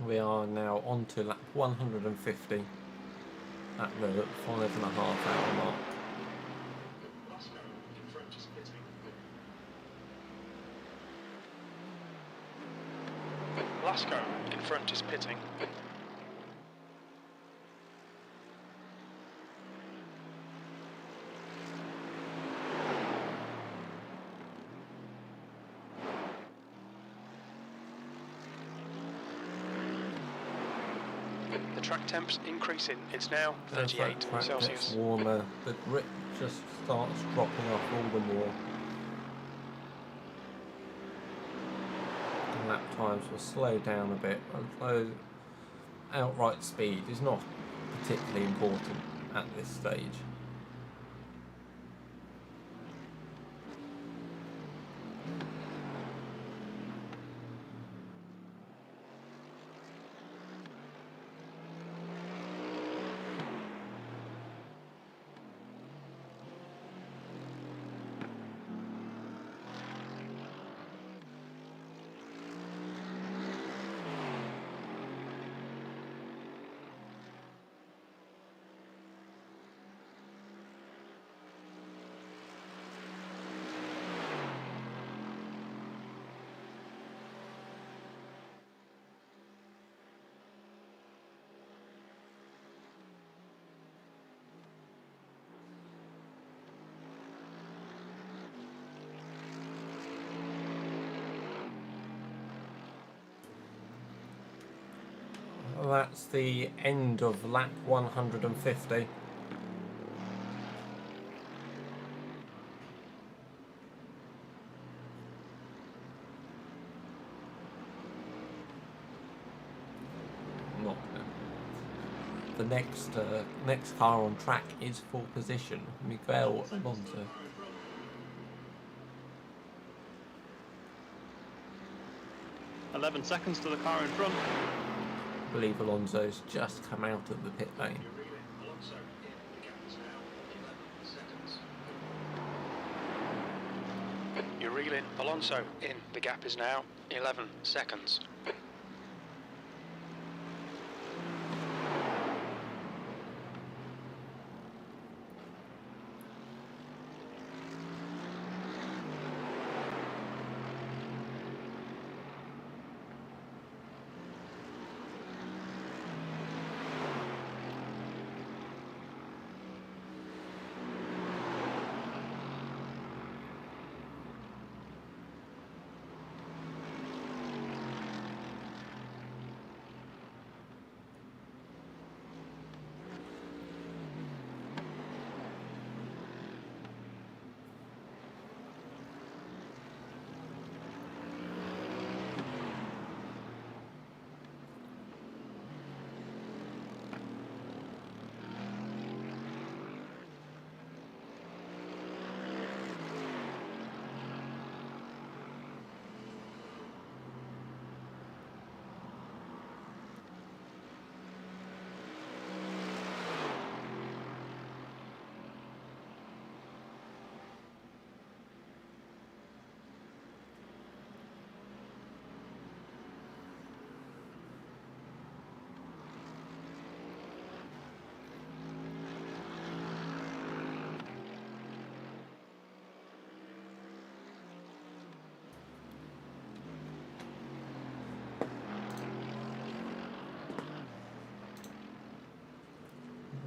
Speaker 1: We are now on to lap 150 at the 5.5 hour mark.
Speaker 3: Lasco in front is pitting. The track temp's increasing. It's now
Speaker 1: As
Speaker 3: 38
Speaker 1: that track gets
Speaker 3: Celsius.
Speaker 1: warmer, the grip just starts dropping off all the more. And lap times will slow down a bit, although outright speed is not particularly important at this stage. That's the end of lap 150. Not the next car on track is for position, Miguel Alonso.
Speaker 2: 11 seconds to the car in front.
Speaker 1: I believe Alonso's just come out of the pit lane.
Speaker 3: You're reeling. Alonso in. The gap is now 11 seconds.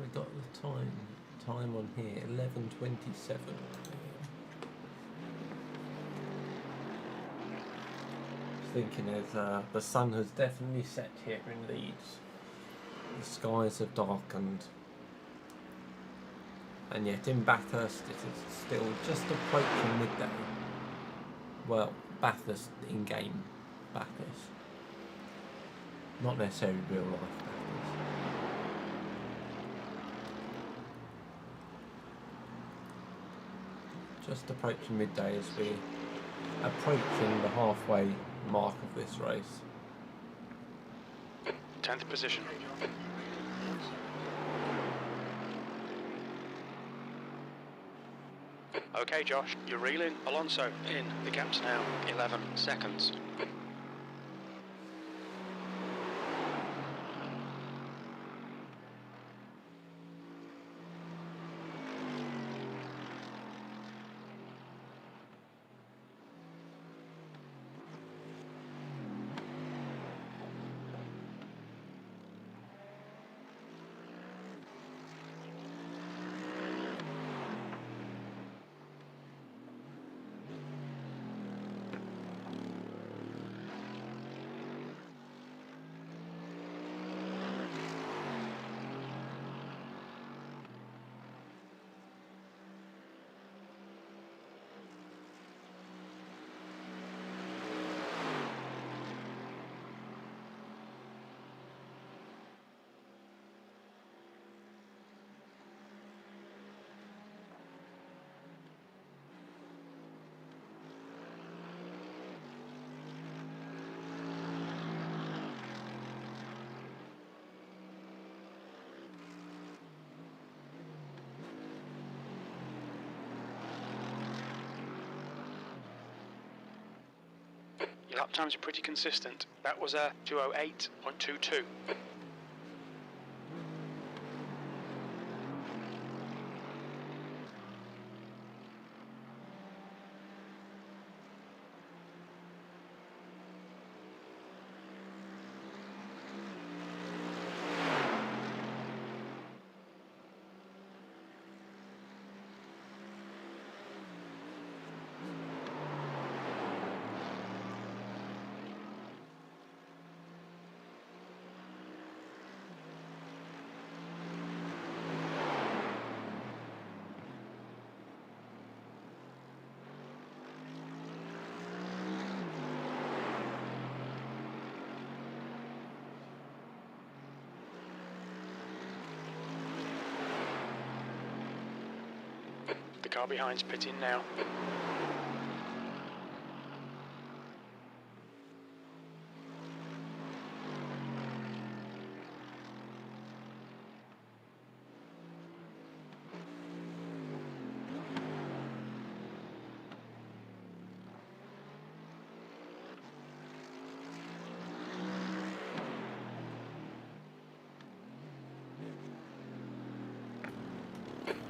Speaker 1: We got the time on here, 11:27. Thinking as the sun has definitely set here in Leeds. The skies have darkened, and yet in Bathurst it is still just approaching midday. Well, Bathurst in-game Bathurst, not necessarily real life Bathurst. Just approaching midday as we're approaching the halfway mark of this race.
Speaker 3: 10th position. Okay, Josh, you're reeling. Alonso in. The gap's now 11 seconds. Your lap times are pretty consistent. That was a 2:08.22. The car behind's pitting now.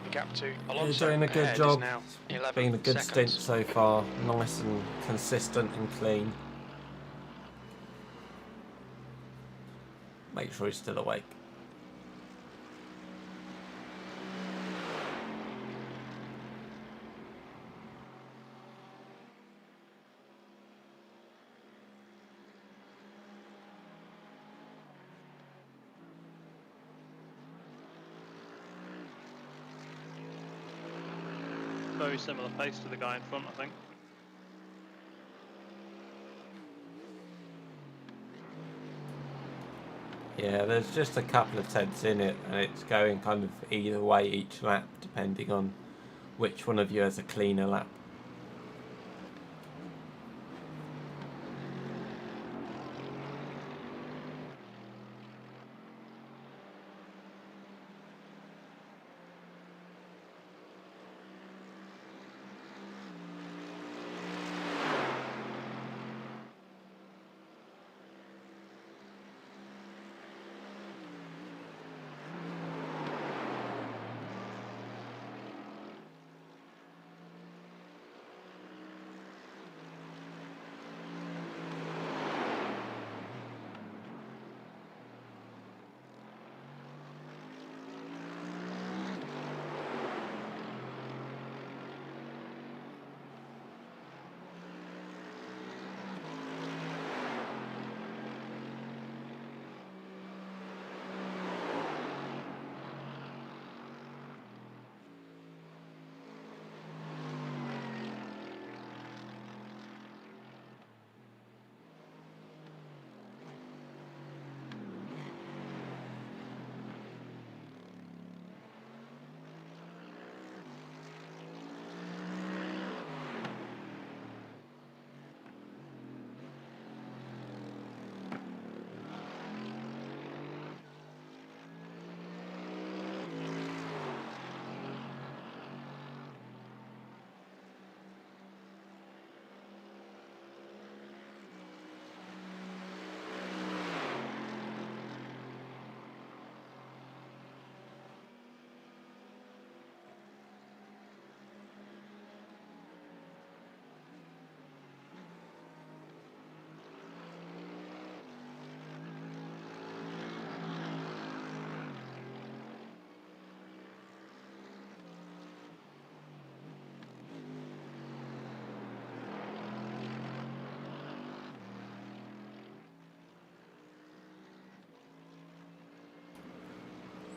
Speaker 3: The gap to
Speaker 1: You're
Speaker 3: Alonso
Speaker 1: doing a good
Speaker 3: ahead is
Speaker 1: job.
Speaker 3: now
Speaker 1: It's
Speaker 3: 11
Speaker 1: been a good stint
Speaker 3: seconds.
Speaker 1: so far. Nice and consistent and clean. Make sure he's still awake.
Speaker 2: Very similar pace to the guy in front, I think.
Speaker 1: Yeah, there's just a couple of tenths in it, and it's going kind of either way each lap, depending on which one of you has a cleaner lap.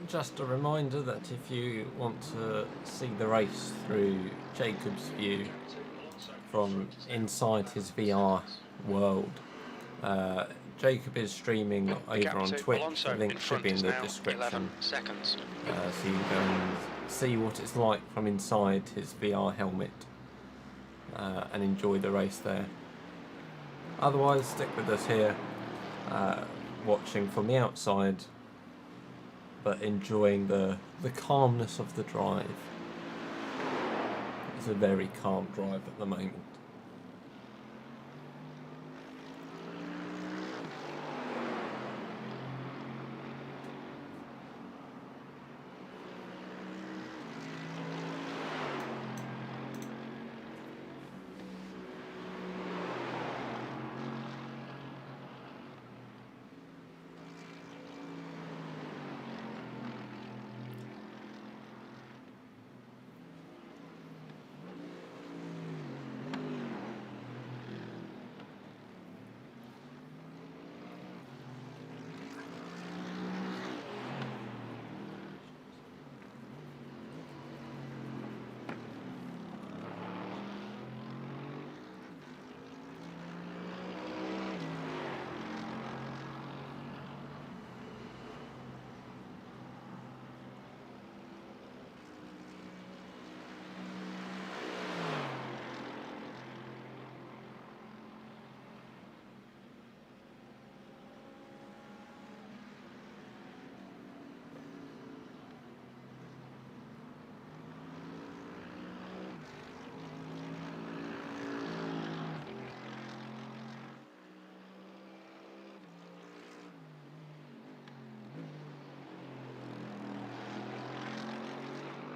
Speaker 1: Just a reminder that if you want to see the race through Jacob's view from inside his VR world, Jacob is streaming
Speaker 3: The
Speaker 1: over
Speaker 3: gap
Speaker 1: on
Speaker 3: to
Speaker 1: Twitch.
Speaker 3: Alonso
Speaker 1: The
Speaker 3: in
Speaker 1: link should
Speaker 3: front
Speaker 1: be in
Speaker 3: is
Speaker 1: the
Speaker 3: now
Speaker 1: description,
Speaker 3: 11 seconds.
Speaker 1: so you can go and see what it's like from inside his VR helmet and enjoy the race there. Otherwise, stick with us here, watching from the outside, but enjoying the calmness of the drive. It's a very calm drive at the moment.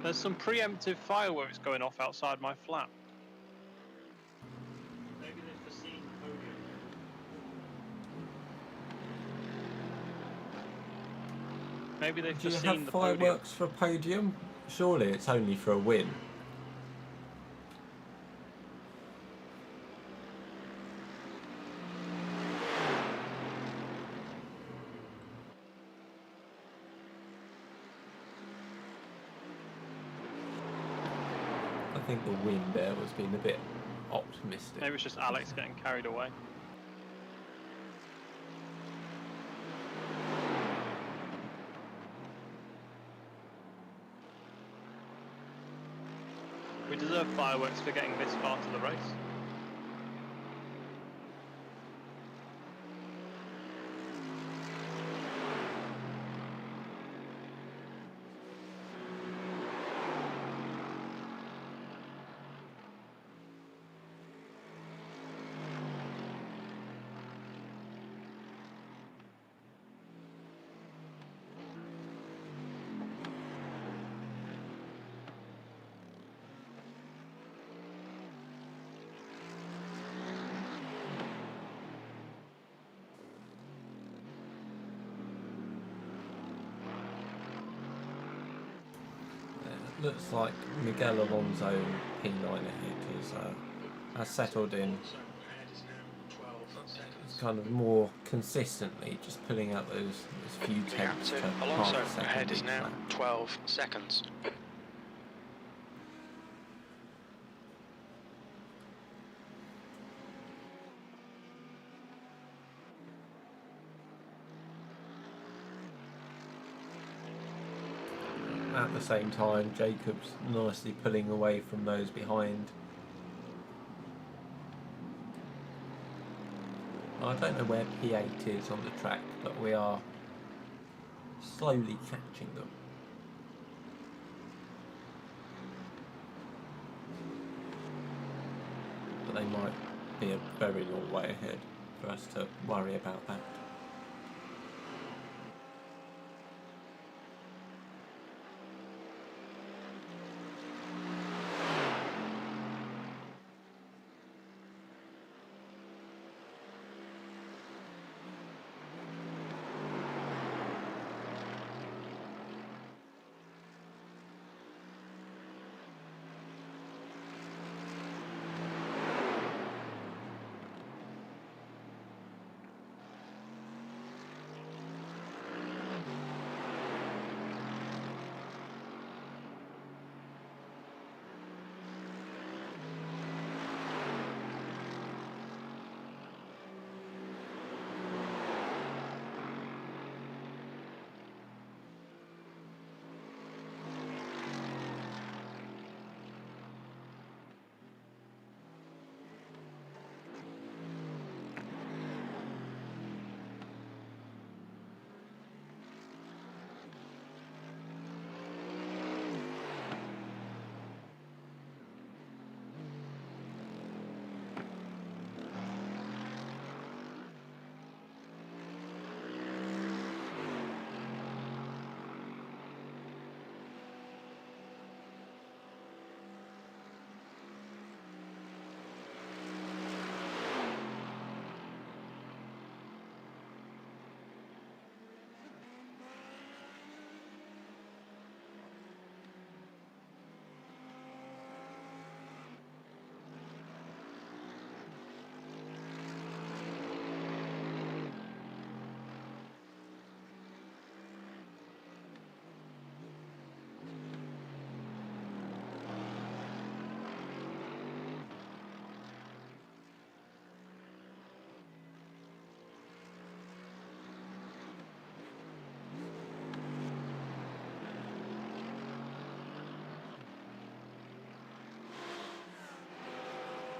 Speaker 2: There's some preemptive fireworks going off outside my flat.
Speaker 6: Maybe they've foreseen the podium.
Speaker 2: Maybe they've
Speaker 1: Do you
Speaker 2: foreseen
Speaker 1: have
Speaker 2: the podium.
Speaker 1: fireworks for a podium? Surely it's only for a win. I think the win there was being a bit optimistic.
Speaker 2: Maybe it's just Alex getting carried away. We deserve fireworks for getting this far to the race.
Speaker 1: Looks like Miguel Alonso P9 ahead has settled in. It's kind of more consistently just pulling out those few
Speaker 3: The gap
Speaker 1: tenths
Speaker 3: to
Speaker 1: to
Speaker 3: Alonso
Speaker 1: half a second
Speaker 3: ahead is
Speaker 1: each
Speaker 3: now
Speaker 1: lap.
Speaker 3: 12 seconds.
Speaker 1: At the same time, Jacob's nicely pulling away from those behind. I don't know where P8 is on the track, but we are slowly catching them. But they might be a very long way ahead for us to worry about that.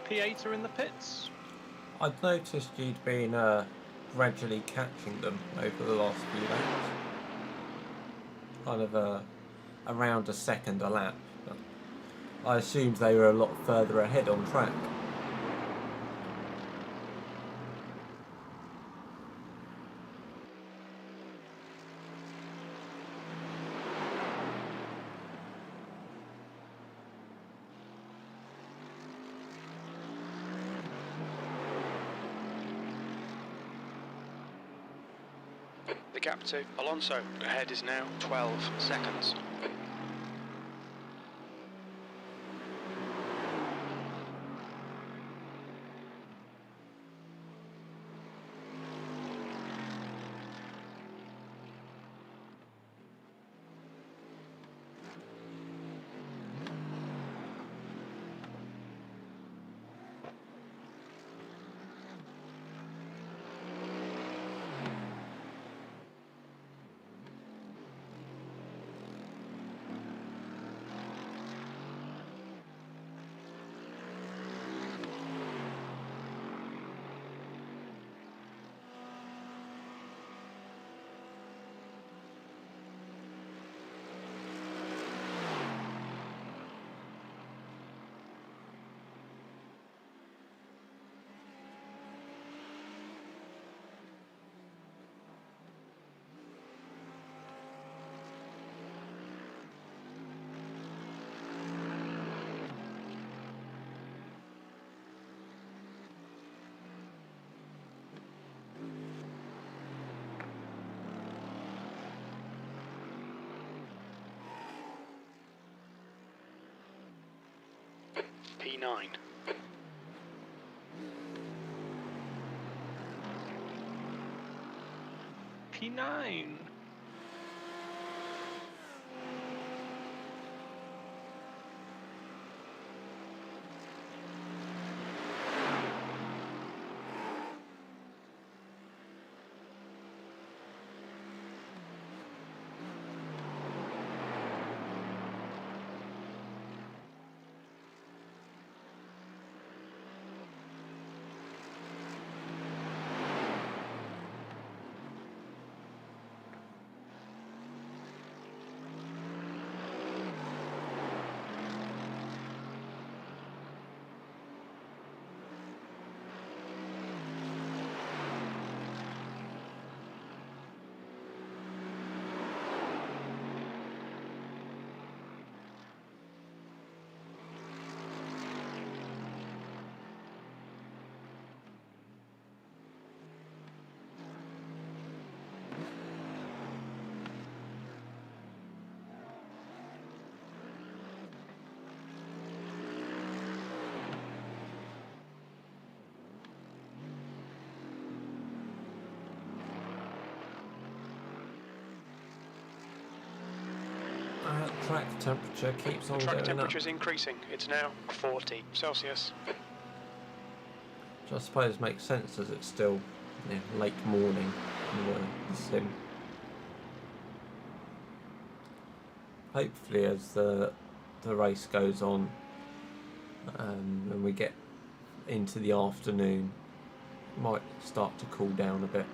Speaker 2: P8 are in the pits.
Speaker 1: I'd noticed you'd been gradually catching them over the last few laps. Kind of around a second a lap. But I assumed they were a lot further ahead on track.
Speaker 3: The gap to Alonso ahead is now 12 seconds. P9.
Speaker 2: P9.
Speaker 1: Track temperature keeps on
Speaker 3: Track
Speaker 1: going
Speaker 3: temperature
Speaker 1: up.
Speaker 3: is increasing. It's now 40 Celsius.
Speaker 1: Which I suppose makes sense as it's still late morning in the sim. Hopefully as the race goes on and we get into the afternoon, it might start to cool down a bit.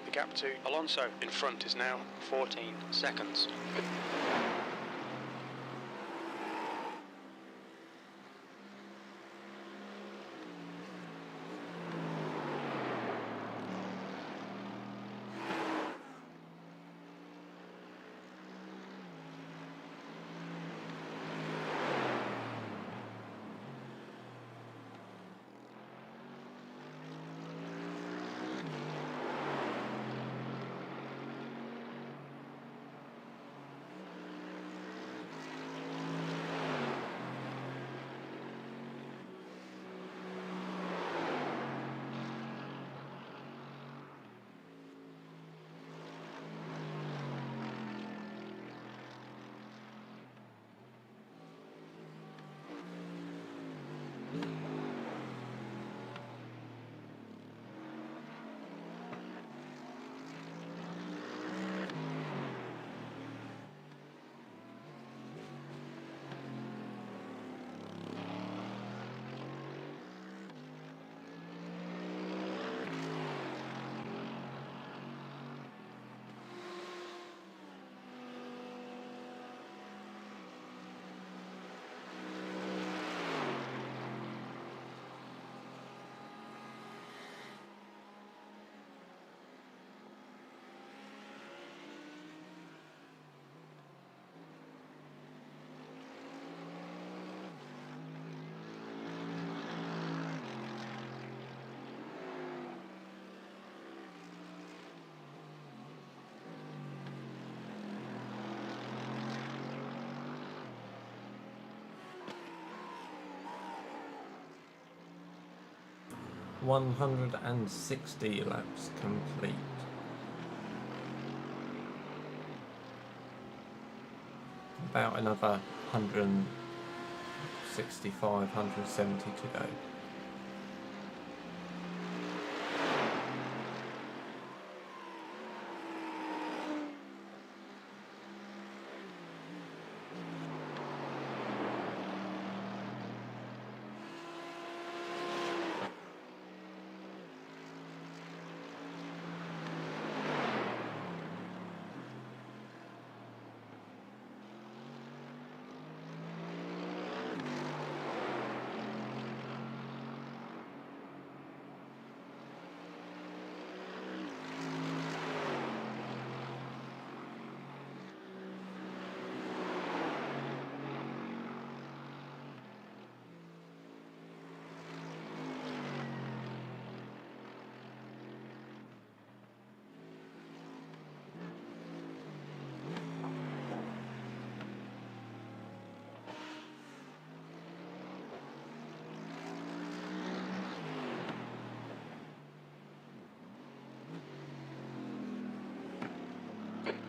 Speaker 3: The gap to Alonso in front is now 14 seconds.
Speaker 1: 160 laps complete. About another 165, 170 to go.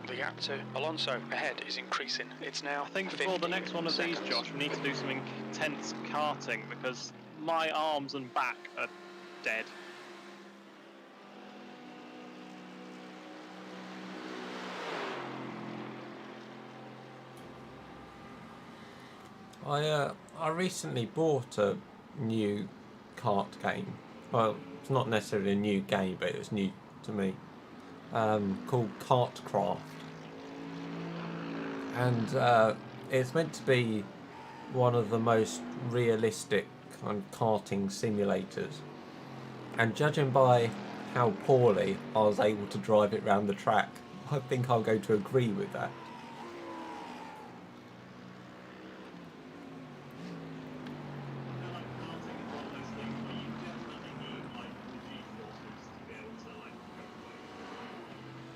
Speaker 3: The gap to Alonso ahead is increasing. It's now
Speaker 7: I think before the next one of these, Josh, we need to do some intense karting because my arms and back are dead.
Speaker 1: I recently bought a new kart game. Well, it's not necessarily a new game, but it was new to me. Called Kartcraft, and it's meant to be one of the most realistic kind of karting simulators. And judging by how poorly I was able to drive it round the track, I think I'm going to agree with that.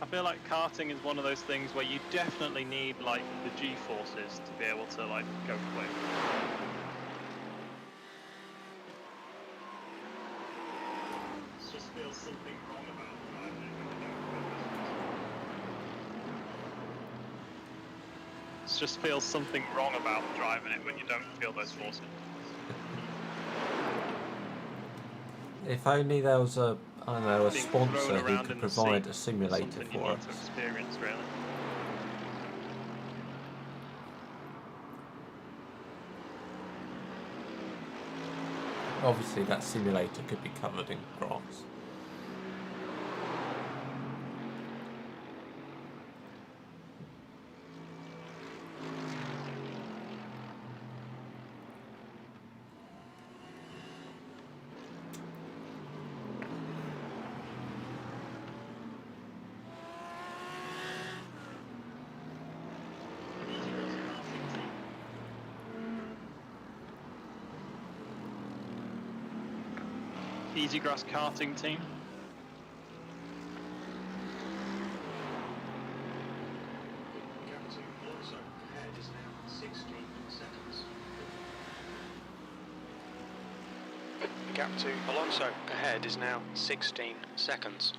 Speaker 7: I feel like karting is one of those things where you definitely need like the G-forces to be able to like go quick.
Speaker 6: It just feels something wrong about driving
Speaker 7: It just feels something wrong about driving it when you don't feel those forces.
Speaker 1: If only there was a, I don't know, a
Speaker 7: Being
Speaker 1: sponsor
Speaker 7: thrown
Speaker 1: who
Speaker 7: around
Speaker 1: could
Speaker 7: in the
Speaker 1: provide
Speaker 7: seat
Speaker 1: a
Speaker 7: is
Speaker 1: simulator
Speaker 7: something you
Speaker 1: for
Speaker 7: need
Speaker 1: us.
Speaker 7: to experience, really.
Speaker 1: Obviously that simulator could be covered in grass.
Speaker 7: Easigrass karting team.
Speaker 3: Gap to Alonso ahead is now 16 seconds. The gap to Alonso ahead is now 16 seconds.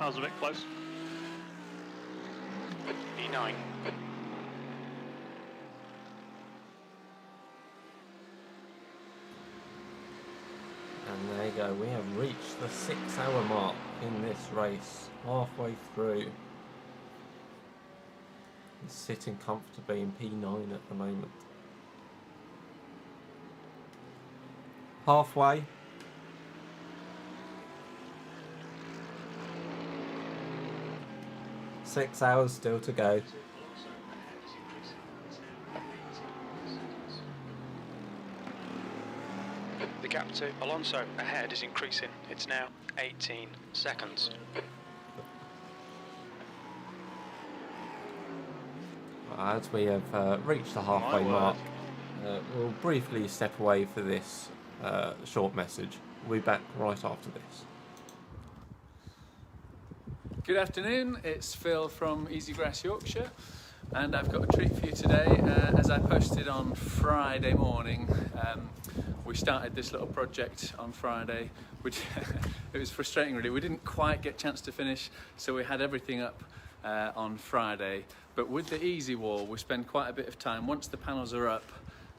Speaker 2: I was a bit close.
Speaker 3: E9.
Speaker 1: And there you go, we have reached the 6-hour mark in this race, halfway through. He's sitting comfortably in P9 at the moment. Halfway. Six hours still to go.
Speaker 3: The gap to Alonso ahead is increasing. It's now 18 seconds.
Speaker 1: As we have reached the halfway mark, we'll briefly step away for this short message. We'll be back right after this.
Speaker 5: Good afternoon, it's Phil from Easigrass Yorkshire, and I've got a treat for you today. As I posted on Friday morning, we started this little project on Friday, which it was frustrating really. We didn't quite get a chance to finish, so we had everything up on Friday. But with the Easy Wall, we spend quite a bit of time, once the panels are up,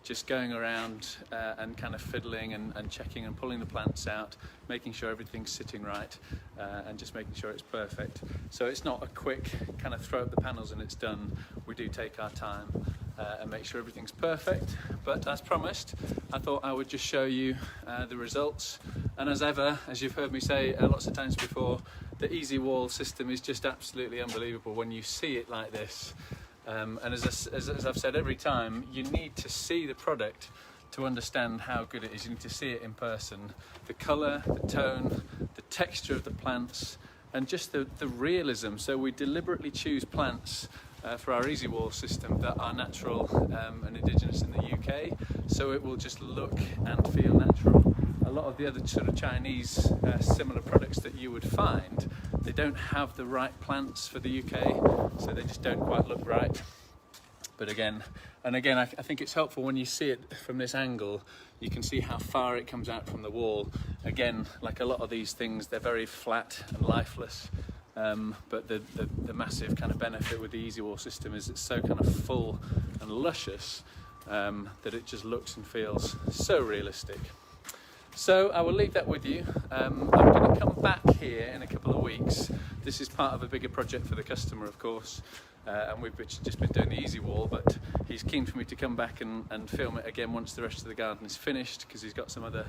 Speaker 5: just going around and kind of fiddling and checking and pulling the plants out, making sure everything's sitting right, and just making sure it's perfect. So it's not a quick kind of throw up the panels and it's done. We do take our time and make sure everything's perfect. But as promised, I thought I would just show you the results. And as ever, as you've heard me say lots of times before, the Easy Wall system is just absolutely unbelievable when you see it like this. And as I've said every time, you need to see the product to understand how good it is. You need to see it in person. The colour, the tone, the texture of the plants, and just the realism. So we deliberately choose plants for our Easy Wall system that are natural and indigenous in the UK, so it will just look and feel natural. A lot of the other sort of Chinese similar products that you would find, they don't have the right plants for the UK, so they just don't quite look right. But again, I think it's helpful when you see it from this angle, you can see how far it comes out from the wall. Again, like a lot of these things, they're very flat and lifeless. But the massive kind of benefit with the Easy Wall system is it's so kind of full and luscious that it just looks and feels so realistic. So I will leave that with you. I'm going to come back here in a couple of weeks. This is part of a bigger project for the customer, of course, and we've just been doing the Easy Wall, but he's keen for me to come back and film it again once the rest of the garden is finished, because he's got some other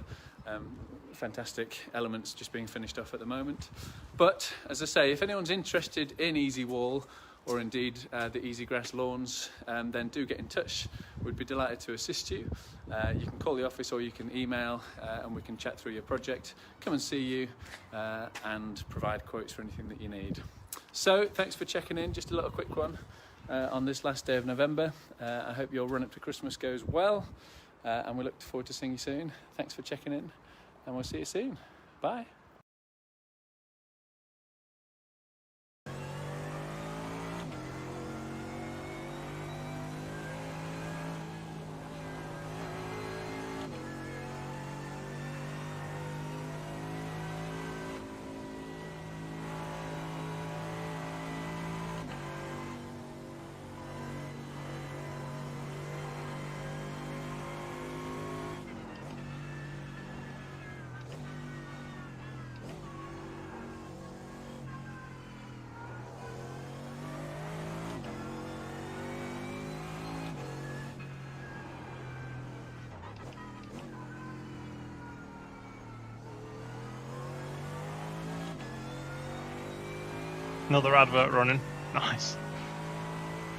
Speaker 5: fantastic elements just being finished off at the moment. But as I say, if anyone's interested in Easy Wall, or indeed the Easigrass lawns, then do get in touch. We'd be delighted to assist you. You can call the office or you can email and we can chat through your project, come and see you and provide quotes for anything that you need. So thanks for checking in, just a little quick one on this last day of November. I hope your run up to Christmas goes well and we look forward to seeing you soon. Thanks for checking in and we'll see you soon. Bye.
Speaker 2: Another advert running. Nice.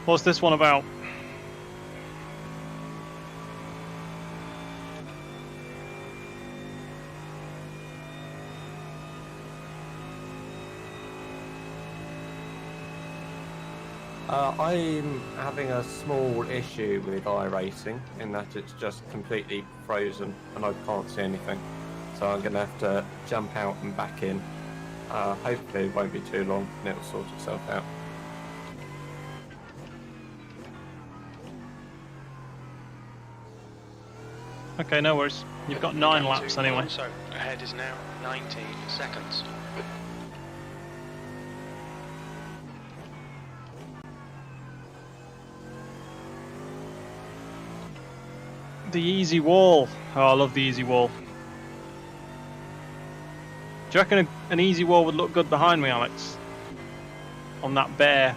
Speaker 2: What's this one about?
Speaker 1: I'm having a small issue with iRacing in that it's just completely frozen and I can't see anything. So I'm going to have to jump out and back in. Hopefully it won't be too long and it'll sort itself out.
Speaker 2: Okay, no worries. You've got 9 laps anyway.
Speaker 3: So ahead is now 19 seconds.
Speaker 2: The easy wall. Oh, I love the easy wall. Do you reckon an easy wall would look good behind me, Alex? On that bare,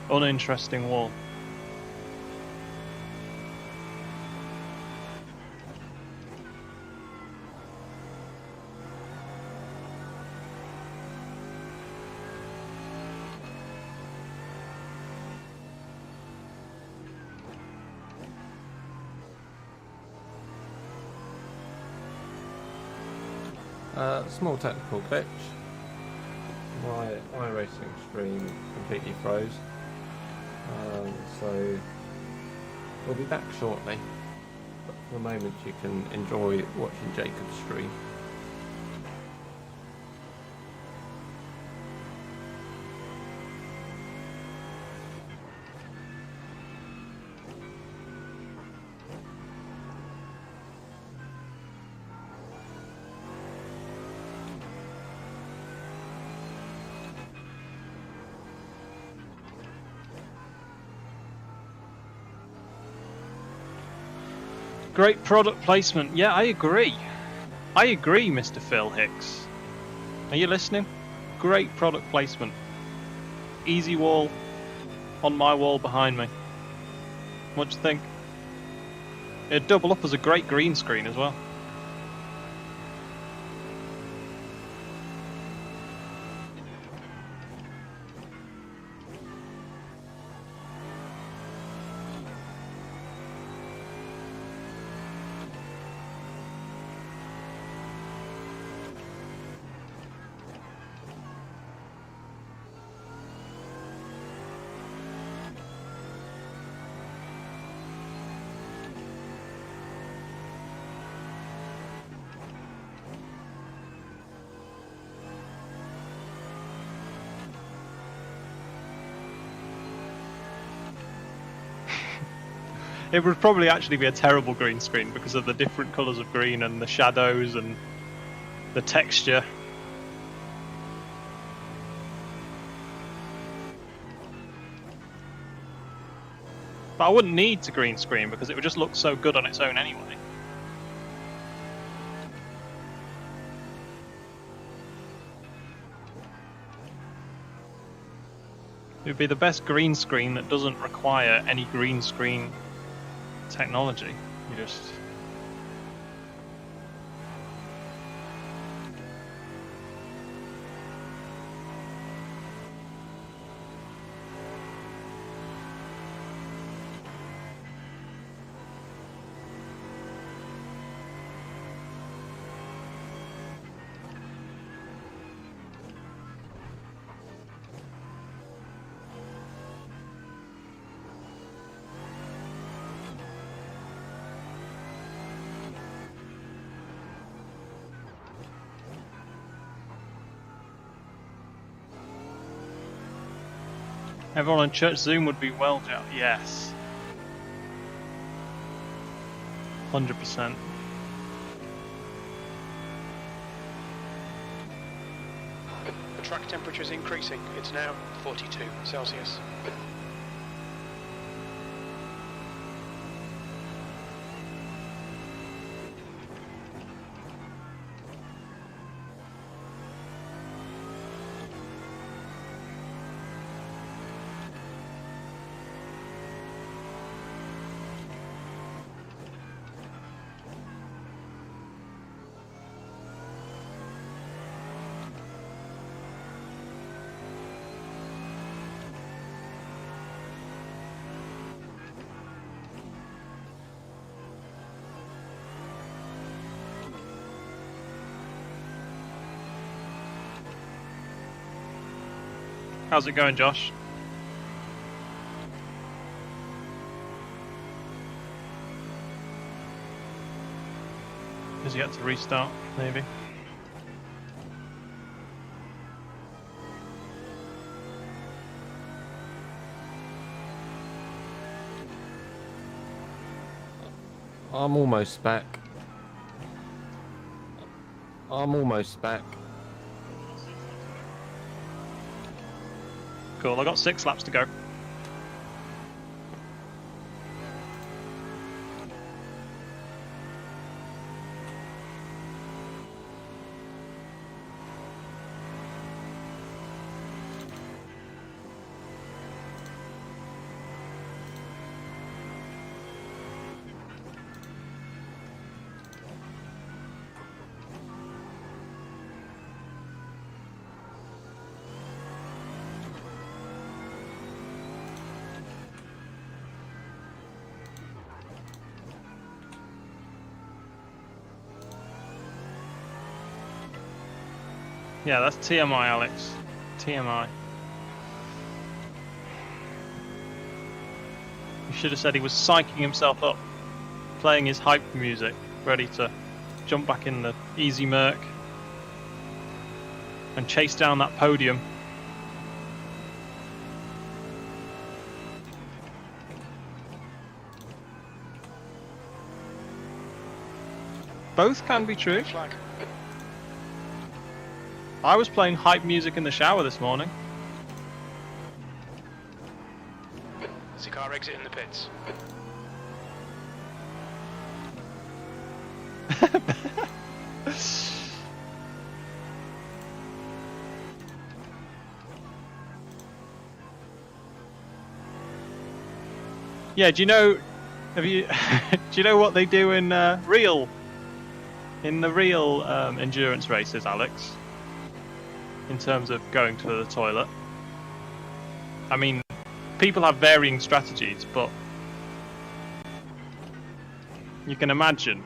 Speaker 2: uninteresting wall.
Speaker 1: Small technical glitch. My iRacing stream completely froze. So we'll be back shortly. But for the moment you can enjoy watching Jacob's stream.
Speaker 2: Great product placement. Yeah, I agree. I agree, Mr. Phil Hicks. Are you listening? Great product placement. Easy wall on my wall behind me. What do you think? It'd double up as a great green screen as well. It would probably actually be a terrible green screen because of the different colours of green and the shadows and the texture. But I wouldn't need to green screen because it would just look so good on its own anyway. It would be the best green screen that doesn't require any green screen technology. You just... Everyone on Church Zoom would be well down. Yes. 100%.
Speaker 3: The track temperature is increasing. It's now 42 Celsius.
Speaker 2: How's it going, Josh? Has he had to restart, maybe?
Speaker 1: I'm almost back. I'm almost back.
Speaker 2: Cool, I got 6 laps to go. Yeah, that's TMI, Alex. TMI. You should have said he was psyching himself up, playing his hype music, ready to jump back in the easy Merc and chase down that podium. Both can be true.
Speaker 3: Flag.
Speaker 2: I was playing hype music in the shower this morning.
Speaker 3: There's a car exiting the pits.
Speaker 2: Yeah, do you know? Have you? Do you know what they do in real? In the real endurance races, Alex? In terms of going to the toilet. I mean, people have varying strategies, but you can imagine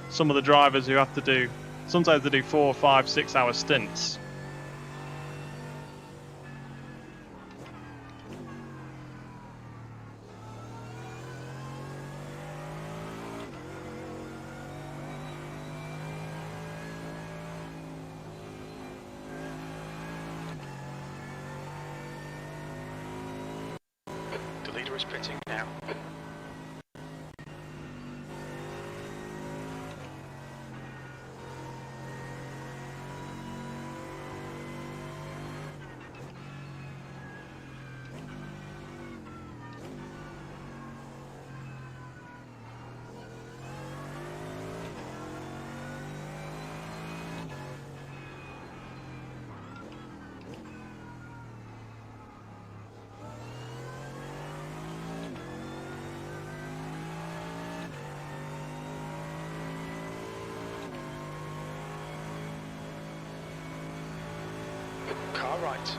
Speaker 2: some of the drivers who have to do, sometimes they do 4, 5, 6 hour stints.
Speaker 3: The leader is pitting now. Car right.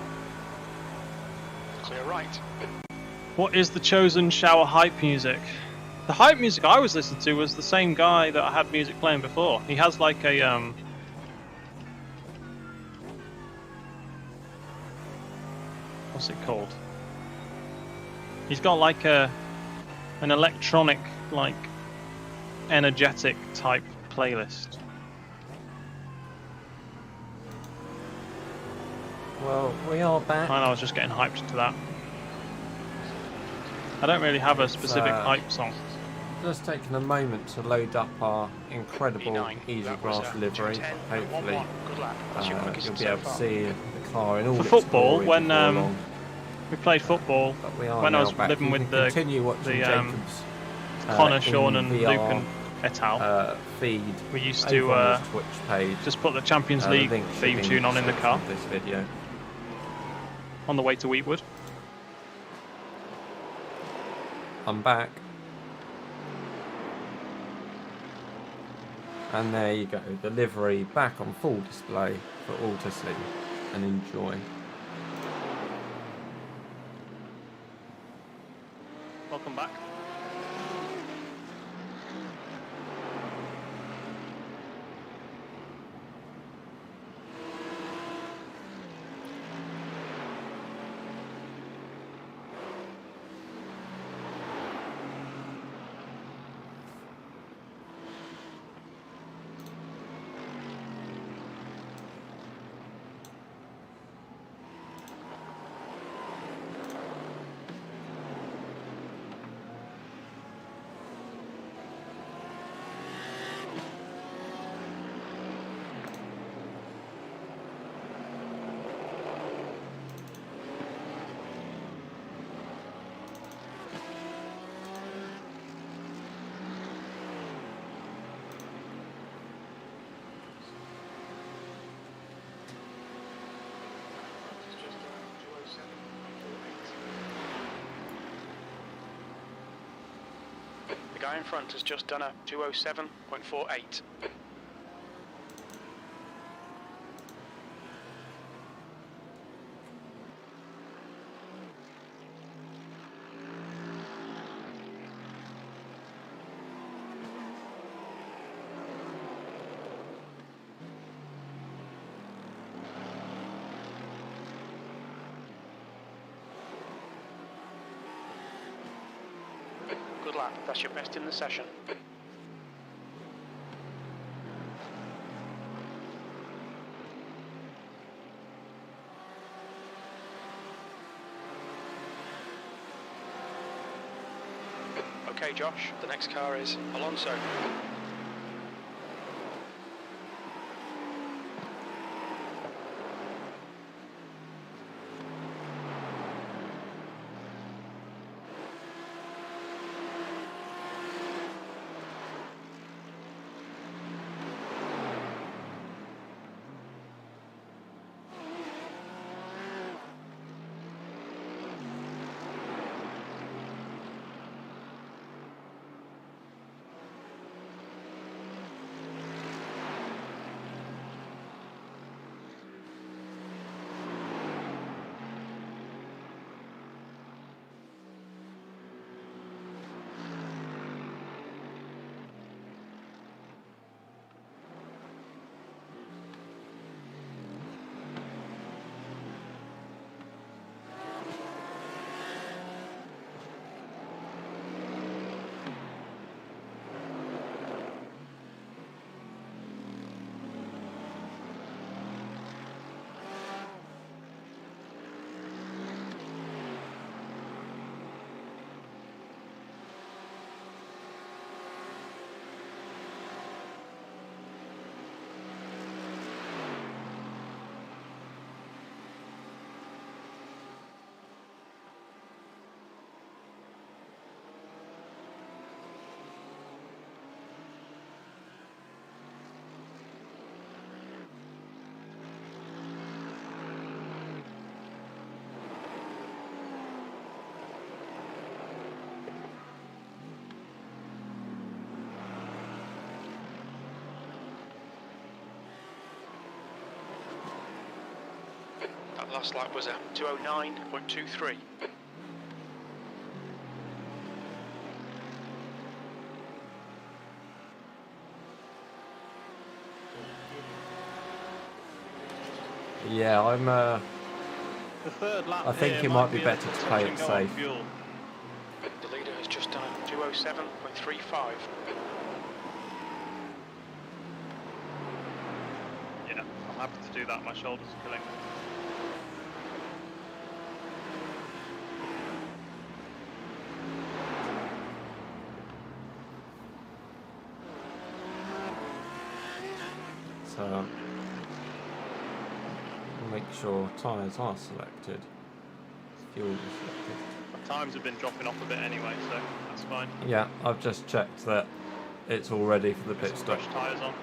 Speaker 3: Clear right.
Speaker 2: What is the chosen shower hype music? The hype music I was listening to was the same guy that I had music playing before. He has like a what's it called? He's got like an electronic, like energetic type playlist.
Speaker 1: Well, we are back.
Speaker 2: And I was just getting hyped to that. I don't really have a specific hype song.
Speaker 1: Just taking a moment to load up our incredible
Speaker 3: E9. That was,
Speaker 1: Easigrass livery.
Speaker 3: 2:10.11.
Speaker 1: Hopefully,
Speaker 3: Good lap. That's your quickest
Speaker 1: you'll be
Speaker 3: so
Speaker 1: able to
Speaker 3: far.
Speaker 1: see the car in all
Speaker 2: For
Speaker 1: its
Speaker 2: football,
Speaker 1: glory
Speaker 2: when
Speaker 1: before long.
Speaker 2: we played football,
Speaker 1: But we are
Speaker 2: when I
Speaker 1: now
Speaker 2: was
Speaker 1: back.
Speaker 2: living
Speaker 1: You
Speaker 2: with
Speaker 1: can
Speaker 2: the
Speaker 1: continue watching Jacob's
Speaker 2: Connor,
Speaker 1: in
Speaker 2: Sean, and
Speaker 1: VR,
Speaker 2: Luke and et al.
Speaker 1: Feed.
Speaker 2: We used
Speaker 1: over
Speaker 2: to
Speaker 1: on his Twitch page.
Speaker 2: just put the Champions
Speaker 1: The
Speaker 2: League
Speaker 1: link should
Speaker 2: theme
Speaker 1: be
Speaker 2: tune on in the car
Speaker 1: of this video.
Speaker 2: on the way to Wheatwood.
Speaker 1: I'm back. And there you go, the livery back on full display for all to see and enjoy.
Speaker 2: Welcome back.
Speaker 3: The guy in front has just done a 2:07.48. good lap. That's your best in the session. Okay, Josh, the next car is Alonso. That last lap was a 209.23.
Speaker 1: Yeah, I'm.
Speaker 2: The third lap
Speaker 1: I think
Speaker 2: here
Speaker 1: it might be
Speaker 2: a
Speaker 1: better to
Speaker 2: touch
Speaker 1: play
Speaker 2: and
Speaker 1: it
Speaker 2: go on
Speaker 1: safe.
Speaker 2: fuel.
Speaker 3: The leader has just done a 207.35.
Speaker 2: Yeah, I'm happy to do that. My shoulders are killing me.
Speaker 1: So make sure tyres are selected. Fuel is selected.
Speaker 2: My times have been dropping off a bit anyway, so that's fine.
Speaker 1: Yeah, I've just checked that it's all ready for the
Speaker 2: Get
Speaker 1: pit
Speaker 2: some
Speaker 1: stop.
Speaker 2: fresh tyres on.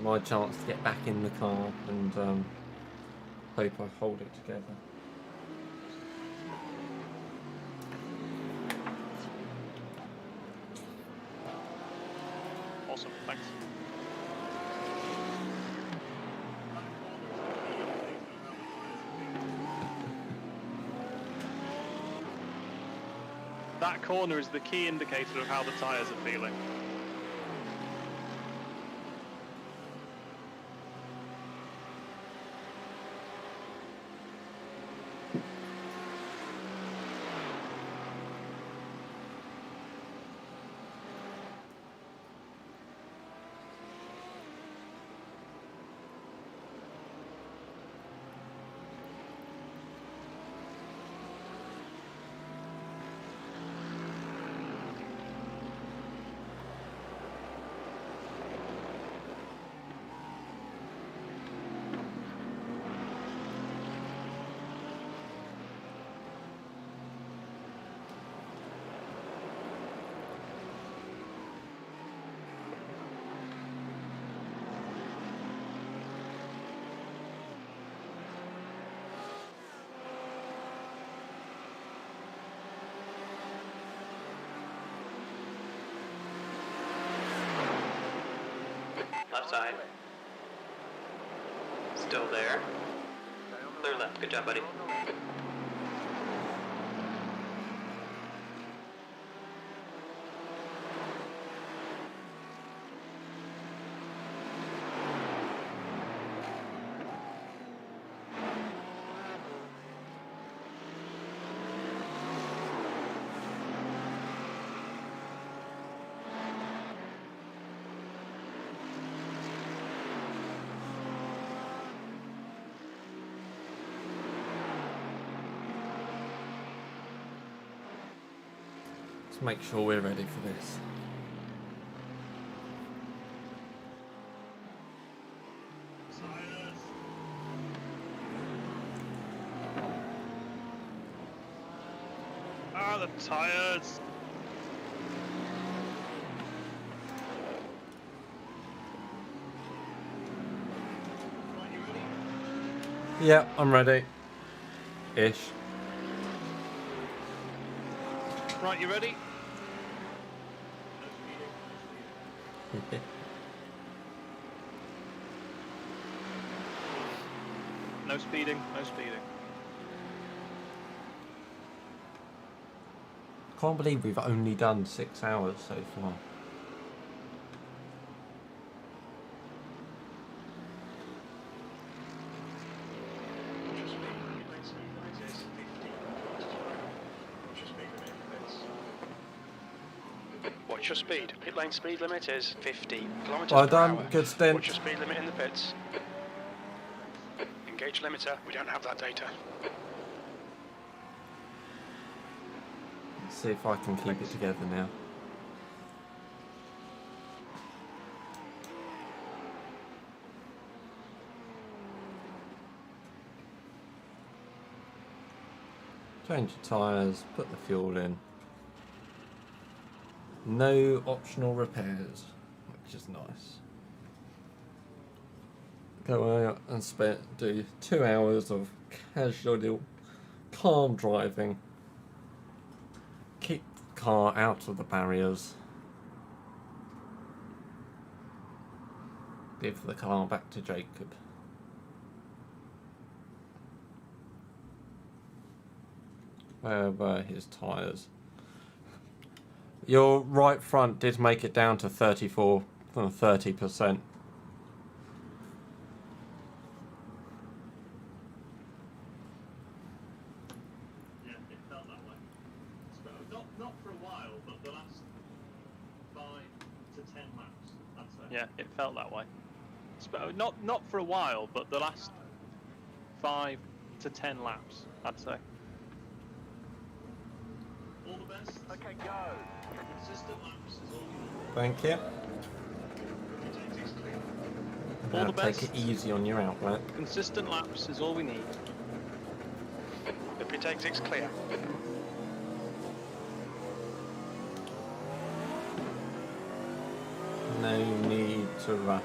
Speaker 1: My chance to get back in the car and hope I hold it together.
Speaker 2: Awesome, thanks. That corner is the key indicator of how the tyres are feeling.
Speaker 4: Left side. Still there. Clear left. Good job, buddy.
Speaker 1: Let's make sure we're ready for this.
Speaker 2: Ah, the tyres!
Speaker 1: Yeah, I'm ready. Ish.
Speaker 2: Right, you ready? No speeding, no speeding.
Speaker 1: Can't believe we've only done 6 hours so far.
Speaker 3: Watch your speed. Pit lane speed limit is 50 kilometres
Speaker 1: Well
Speaker 3: per
Speaker 1: done,
Speaker 3: hour.
Speaker 1: good stint.
Speaker 3: Watch your speed limit in the pits. Engage limiter. We don't have that data.
Speaker 1: Let's see if I can keep it together now. Change the tyres, put the fuel in. No optional repairs, which is nice. Go out and do 2 hours of casual, calm driving. Keep the car out of the barriers. Give the car back to Jacob. Where were his tyres? Your right front did make it down to 30%.
Speaker 8: Yeah, it felt that way. Not for a while, but the last 5 to 10 laps, I'd say.
Speaker 2: Yeah, it felt that way. Not for a while, but the last 5 to 10 laps, I'd say.
Speaker 8: All the best.
Speaker 6: Okay, go.
Speaker 8: Consistent laps is all you need.
Speaker 1: Thank you.
Speaker 2: All
Speaker 1: Now
Speaker 2: the
Speaker 1: take
Speaker 2: best.
Speaker 1: it easy on your outlet.
Speaker 2: Consistent laps is all we need.
Speaker 3: The pit exit's clear.
Speaker 1: No need to rush.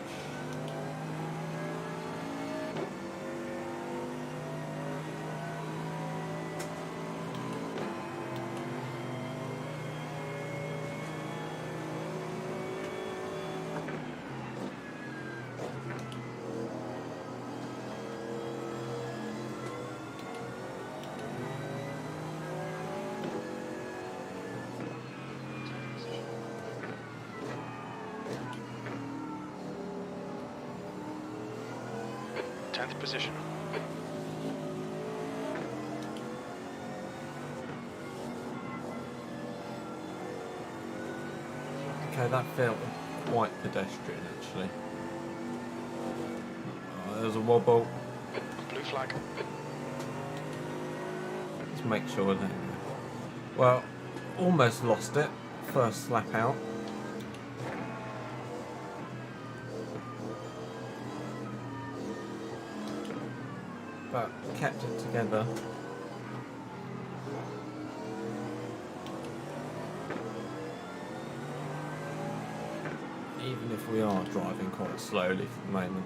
Speaker 3: Tenth position.
Speaker 1: Okay, that felt quite pedestrian actually. There's a wobble.
Speaker 3: Blue flag.
Speaker 1: Let's make sure that. Well, almost lost it. First lap out. But kept it together. Even if we are driving quite slowly for the moment.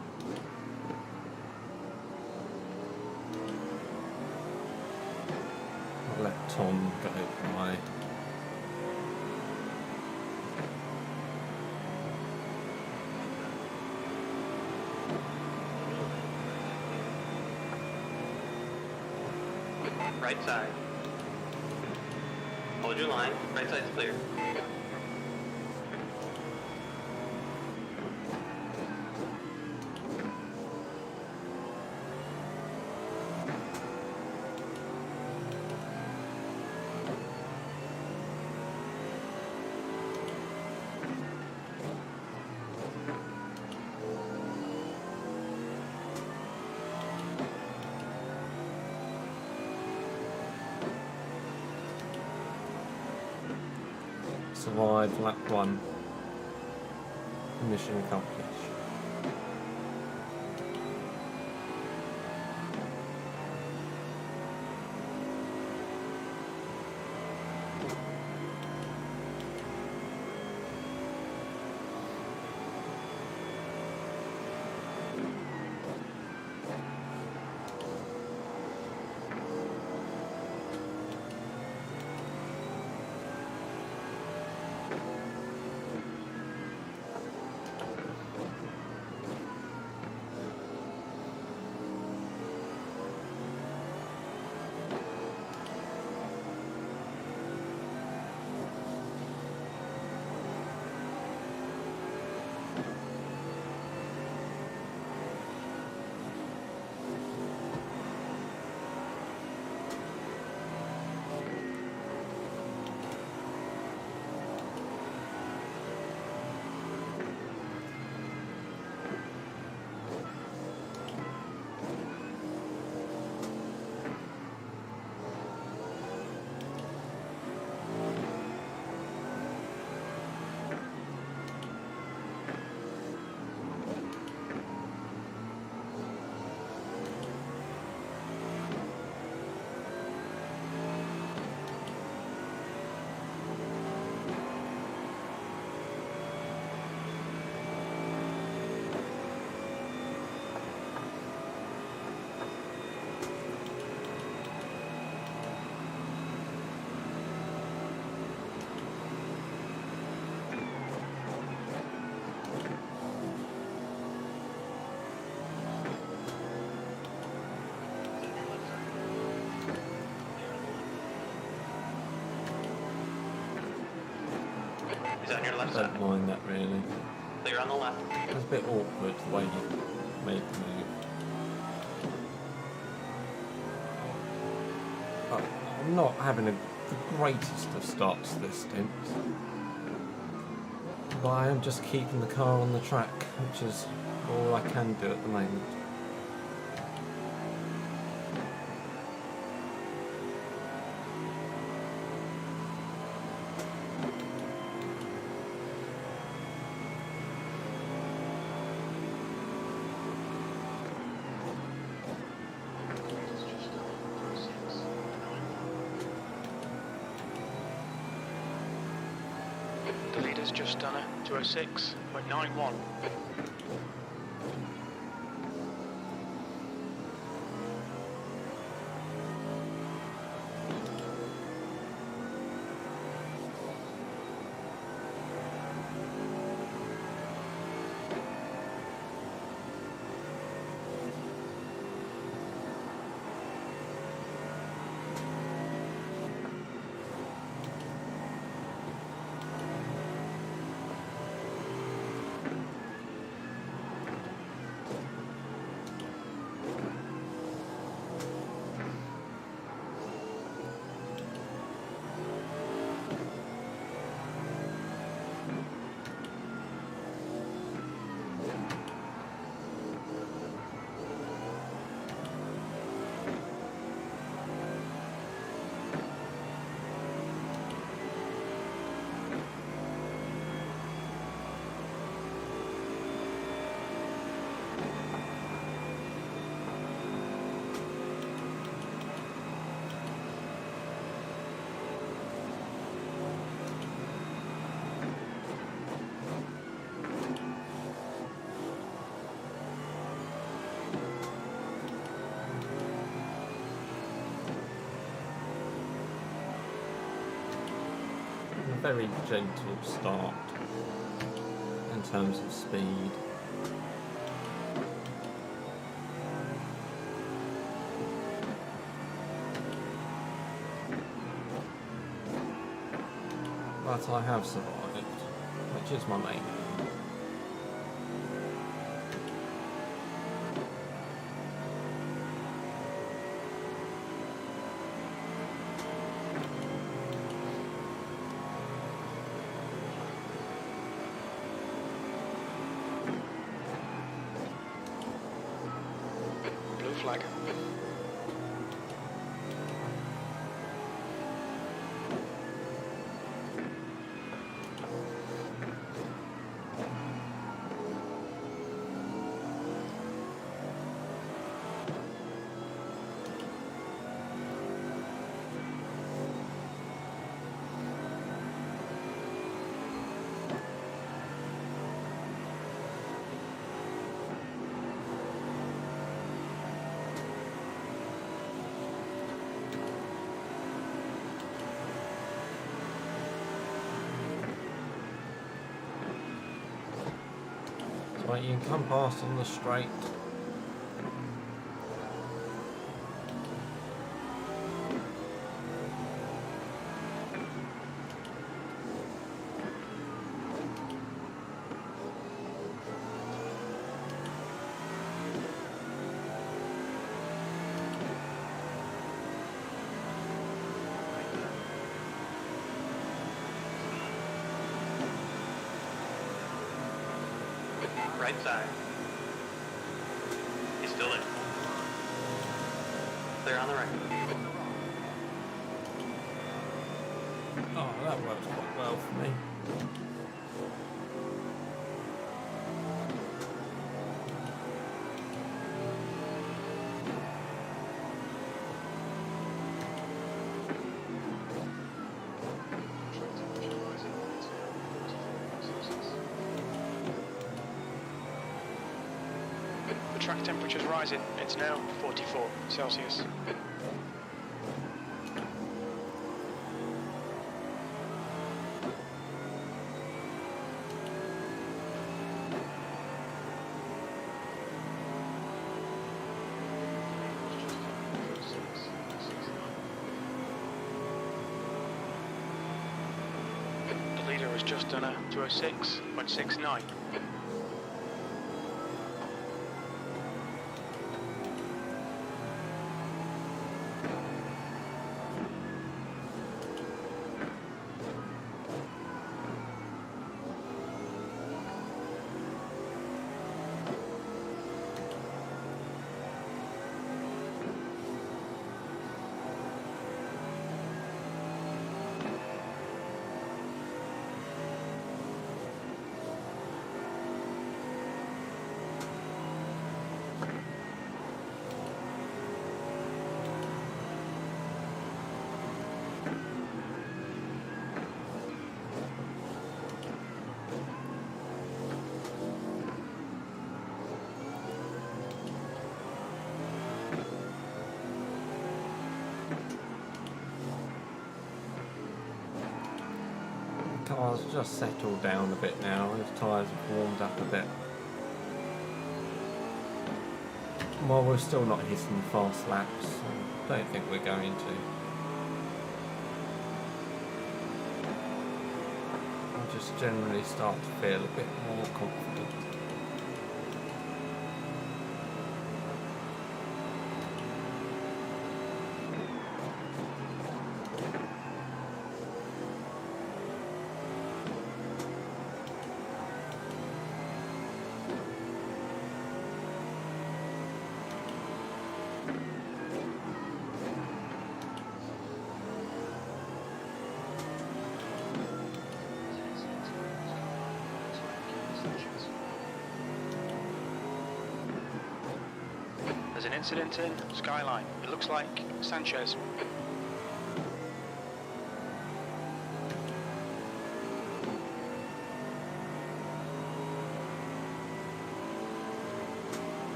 Speaker 1: I'll let Tom go by.
Speaker 4: Right side. Hold your line. Right side's clear.
Speaker 1: survived lap 1. Mission accomplished.
Speaker 4: Is that on your
Speaker 1: I
Speaker 4: left side?
Speaker 1: don't mind that really.
Speaker 4: Clear on the left.
Speaker 1: It's a bit awkward the way you made the move. But I'm not having the greatest of starts to this stint. But I am just keeping the car on the track, which is all I can do at the moment.
Speaker 3: The leader's just done a 206.91. A very gentle start in terms of speed. But I have survived, which is my main aim. Blue flag.
Speaker 1: Right, you can come past on the straight.
Speaker 4: Right side. He's still in. Clear on the right.
Speaker 1: Oh, that works quite well for me.
Speaker 3: The track temperature's rising. It's now 44 Celsius. The leader has just done a 206.69.
Speaker 1: Car's just settled down a bit now, his tyres have warmed up a bit. While we're still not hitting fast laps, I don't think we're going to. I just generally start to feel a bit more confident.
Speaker 3: There's an incident in Skyline. It looks like Sanchez.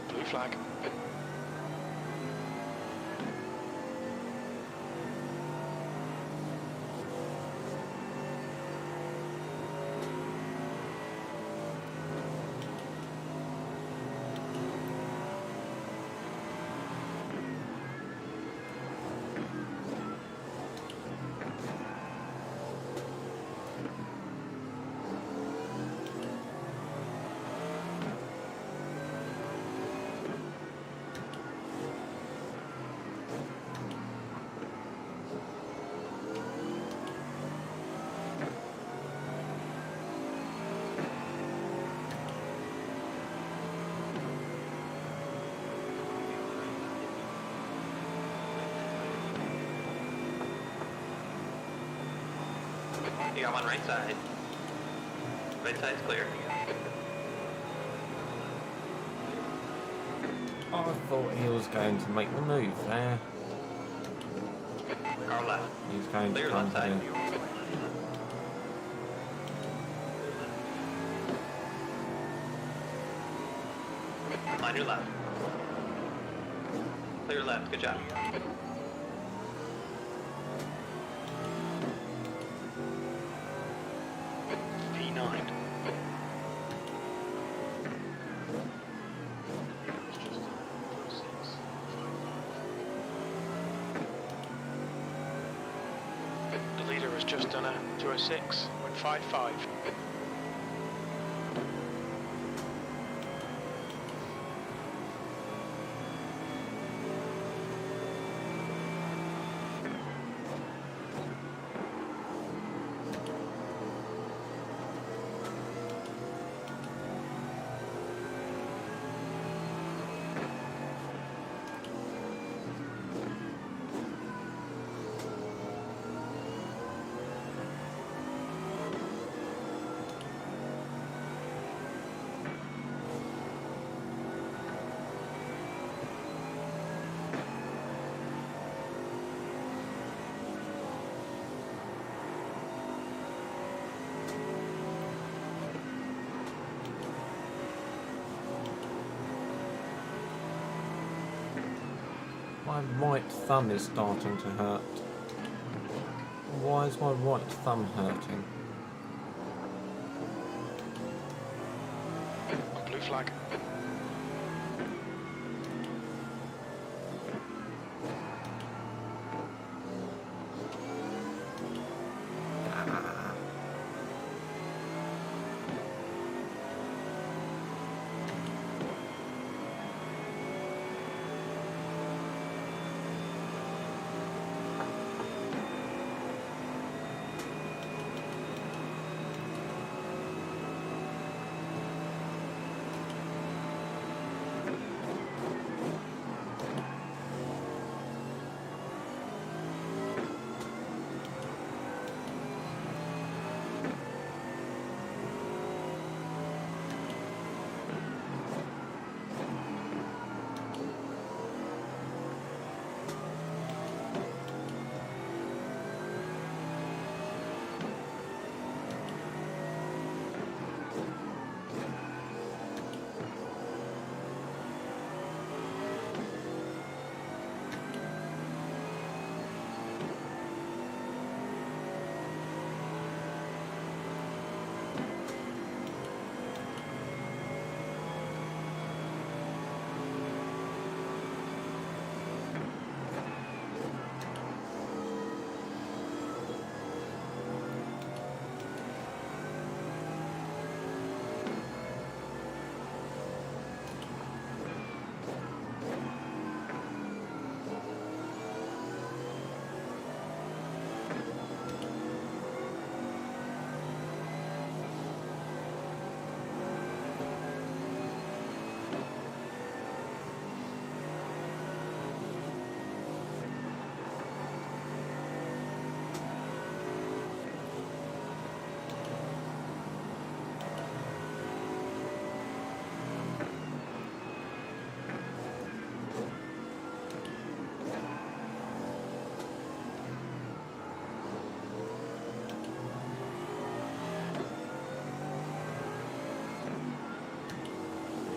Speaker 3: Blue flag.
Speaker 4: You got one right side. Right side's clear.
Speaker 1: I thought he was going to make the move there.
Speaker 4: Car left.
Speaker 1: He's going to
Speaker 4: Clear
Speaker 1: come
Speaker 4: left side.
Speaker 1: here.
Speaker 4: On your left. Clear left. Good job.
Speaker 3: P9. The leader has just done a 206, went 5.5.
Speaker 1: My right thumb is starting to hurt. Why is my right thumb hurting?
Speaker 3: Blue flag.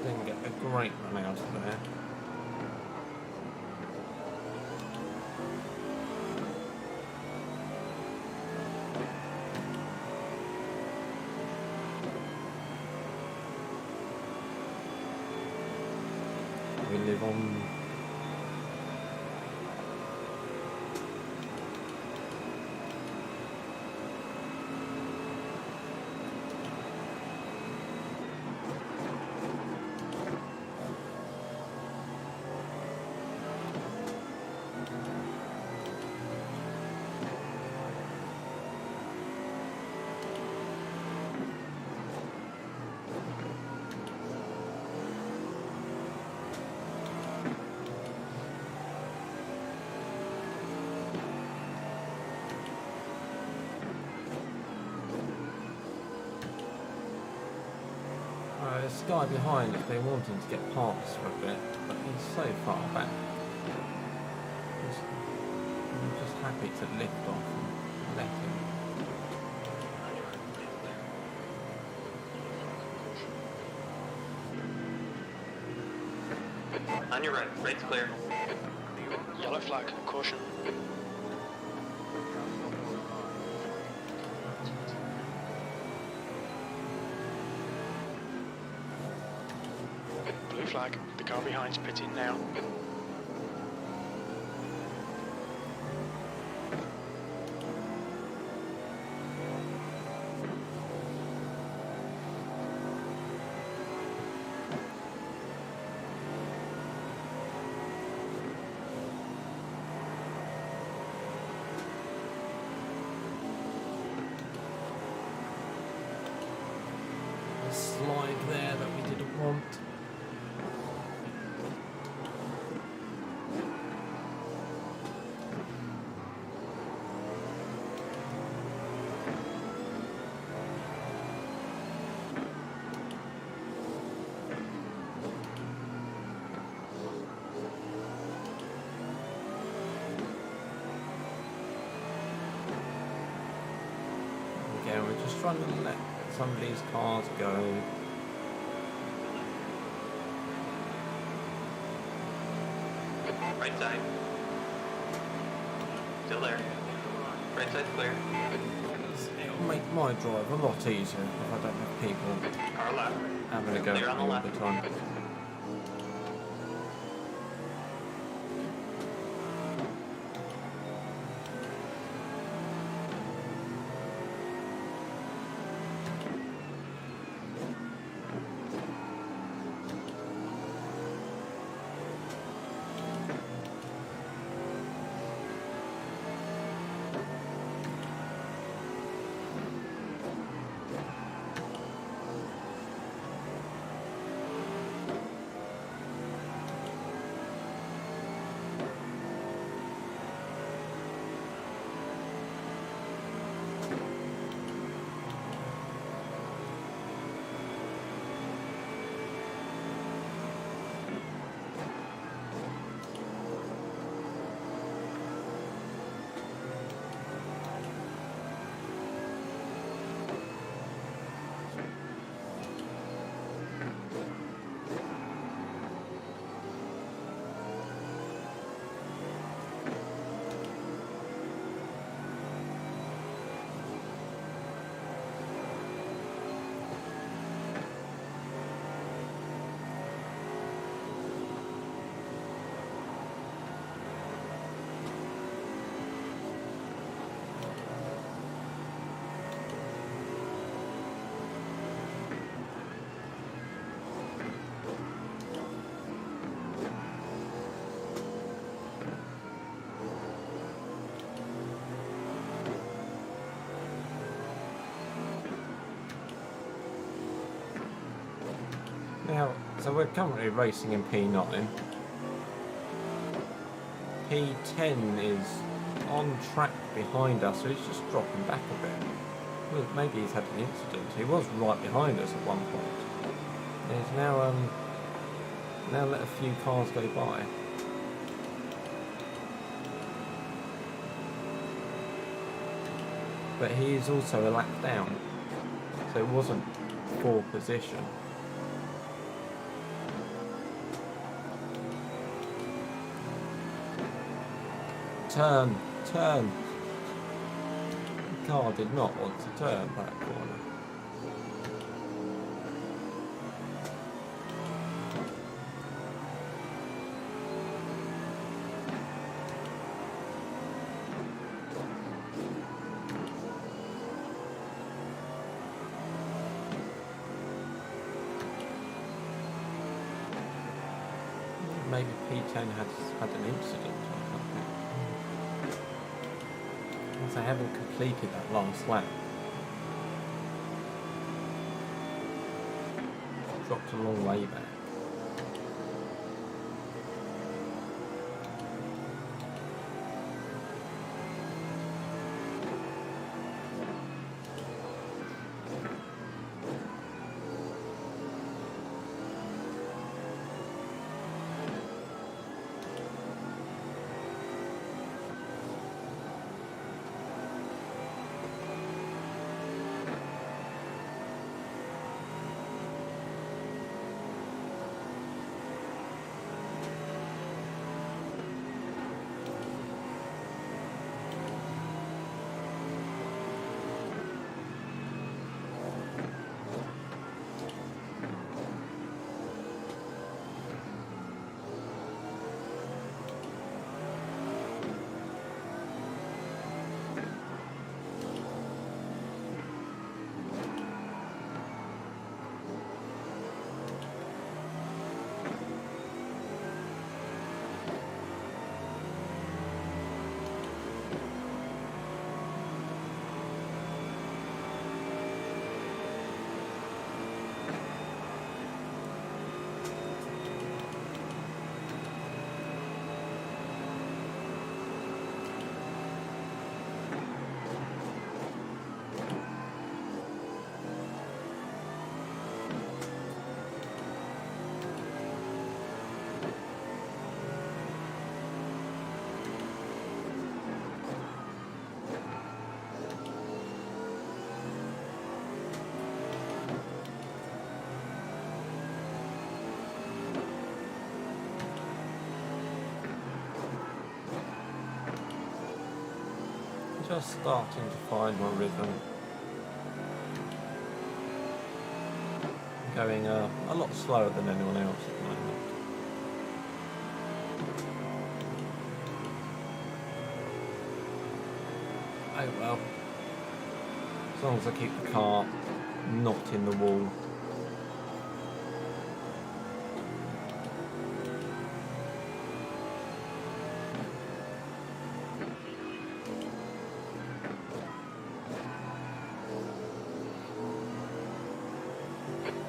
Speaker 1: Didn't get a great run out of there. We live on. guy behind has been wanting to get past for a bit, but he's so far back. I'm just happy to lift off and let him.
Speaker 4: On your right. Right's clear.
Speaker 3: Yellow flag, caution. Blue flag, the car behind's pitting now.
Speaker 1: Slide there that we didn't want. Again, we're just trying to let some of these cars go.
Speaker 4: Right side. Still there. Right side's clear.
Speaker 1: It'll make my drive a lot easier if I don't have people
Speaker 4: Car left.
Speaker 1: having a go
Speaker 4: Clear
Speaker 1: at
Speaker 4: on
Speaker 1: me
Speaker 4: the
Speaker 1: all the
Speaker 4: left.
Speaker 1: time. Now, so we're currently racing in P9. P10 is on track behind us, so he's just dropping back a bit. Well, maybe he's had an incident. He was right behind us at one point. And he's now let a few cars go by. But he is also a lap down, so it wasn't for position. Turn. The car did not want to turn that corner. Maybe P10 had an incident or something. As I haven't completed that last lap. Dropped a long way back. Just starting to find my rhythm. Going a lot slower than anyone else at the moment. Oh well. As long as I keep the car not in the wall.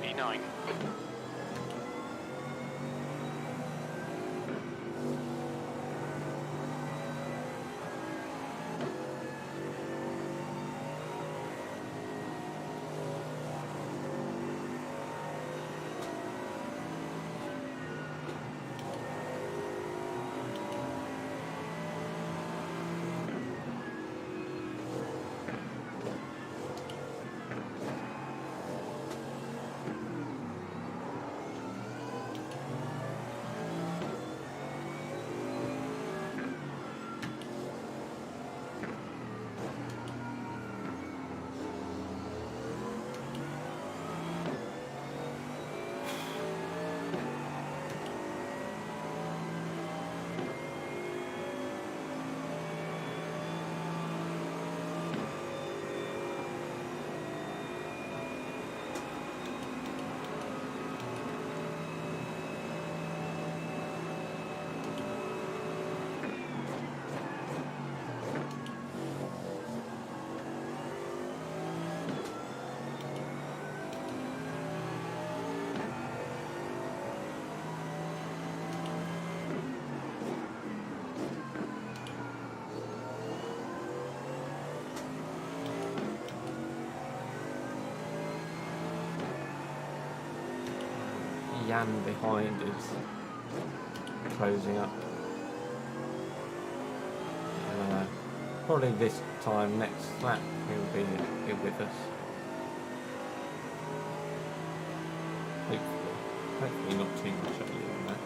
Speaker 3: E9.
Speaker 1: Jan behind is closing up. Probably this time next lap he'll be with us. Hopefully not too much earlier than that.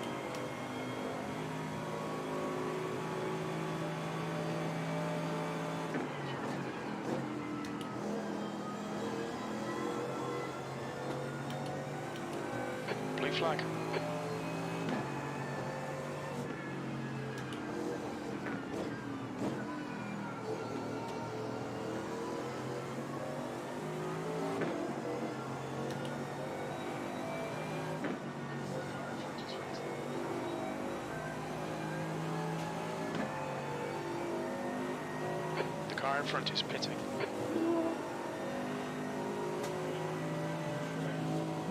Speaker 3: Blue flag. The car in front is pitting.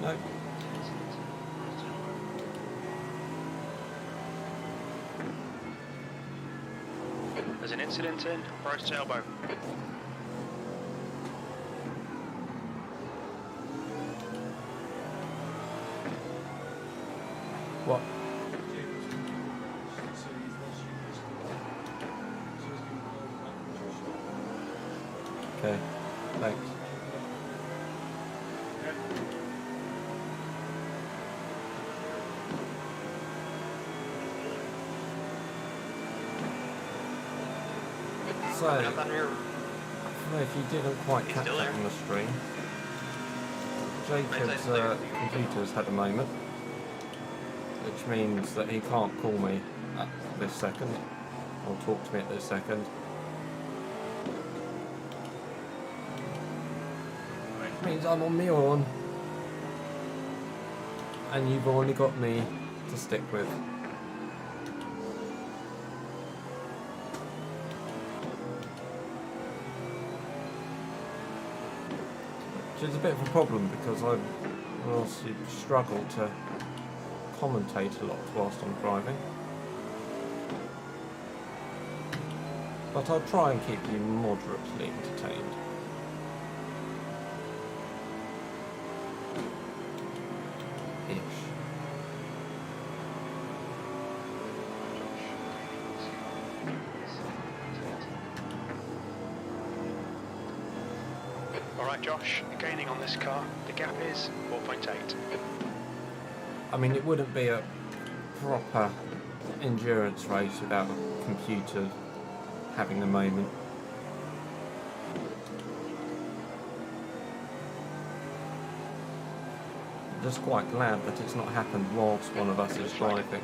Speaker 1: No.
Speaker 3: There's an incident in right elbow.
Speaker 1: What? Okay, thanks. So, I don't know if you didn't quite catch that on the stream. Jacob's computer's had a moment, which means that he can't call me at this second, or talk to me at this second. Which means I'm on my own, and you've only got me to stick with. Which is a bit of a problem because I also struggle to commentate a lot whilst I'm driving. But I'll try and keep you moderately entertained. Ish.
Speaker 3: Alright Josh, you're gaining on this car. The gap is 4.8.
Speaker 1: I mean, it wouldn't be a proper endurance race without a computer having a moment. Just quite glad that it's not happened whilst one of us is driving.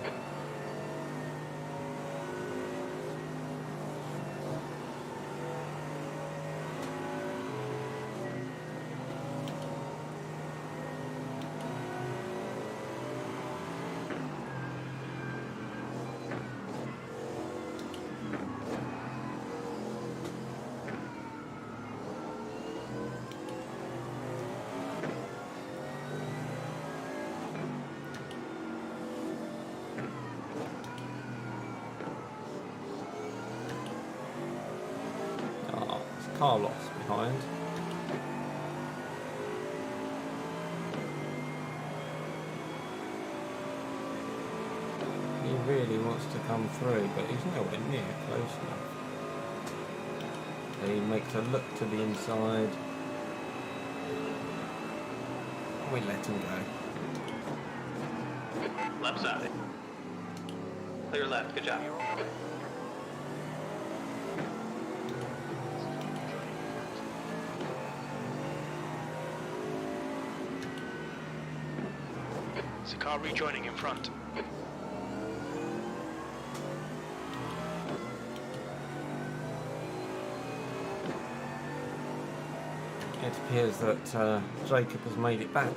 Speaker 1: Carlos behind. He really wants to come through, but he's nowhere near close enough. He makes a look to the inside. We let him go.
Speaker 4: Left side. Clear left, good job.
Speaker 3: There's a car rejoining in front.
Speaker 1: It appears that Jacob has made it back,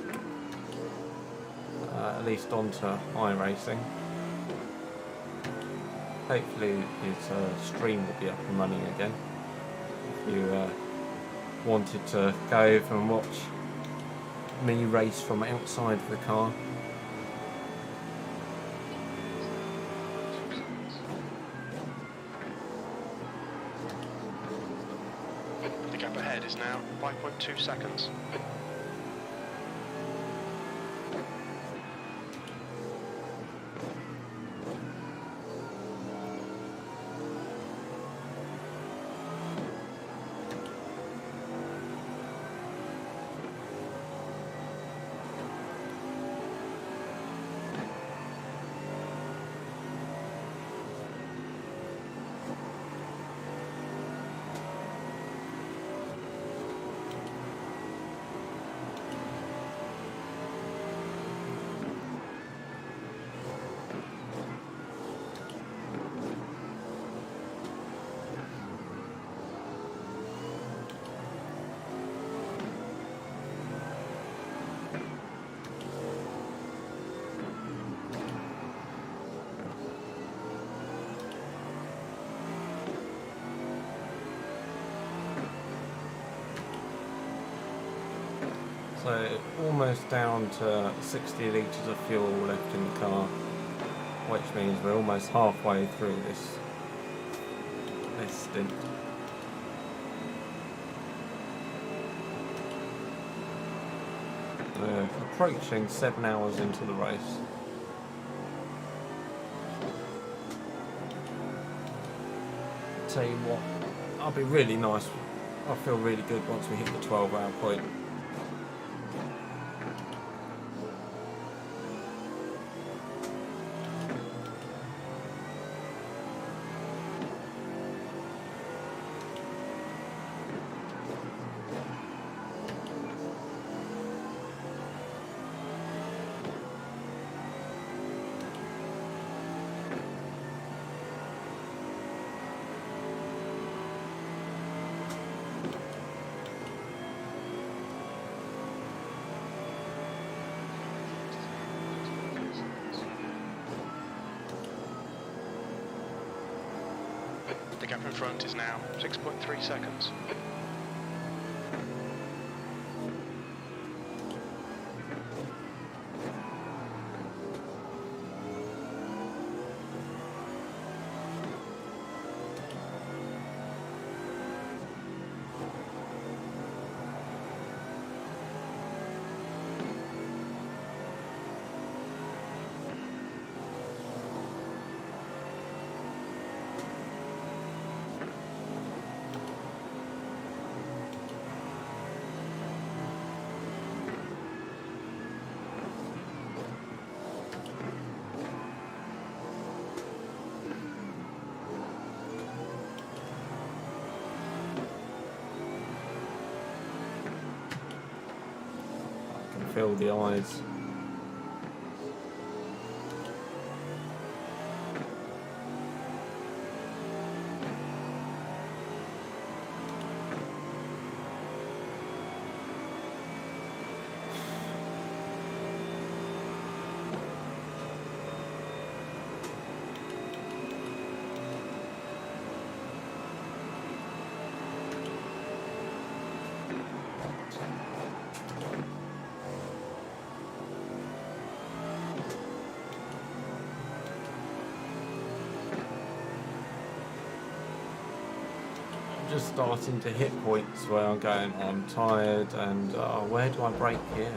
Speaker 1: at least onto iRacing. Hopefully his stream will be up and running again. If you wanted to go over and watch me race from outside of the car.
Speaker 3: The gap ahead is now 5.2 seconds.
Speaker 1: So almost down to 60 litres of fuel left in the car, which means we're almost halfway through this stint. We're approaching 7 hours into the race. Tell you what, I'll be really nice. I'll feel really good once we hit the 12-hour point.
Speaker 3: The gap in front is now 6.3 seconds.
Speaker 1: Feel the eyes just starting to hit points where I'm going, I'm tired, and where do I brake here?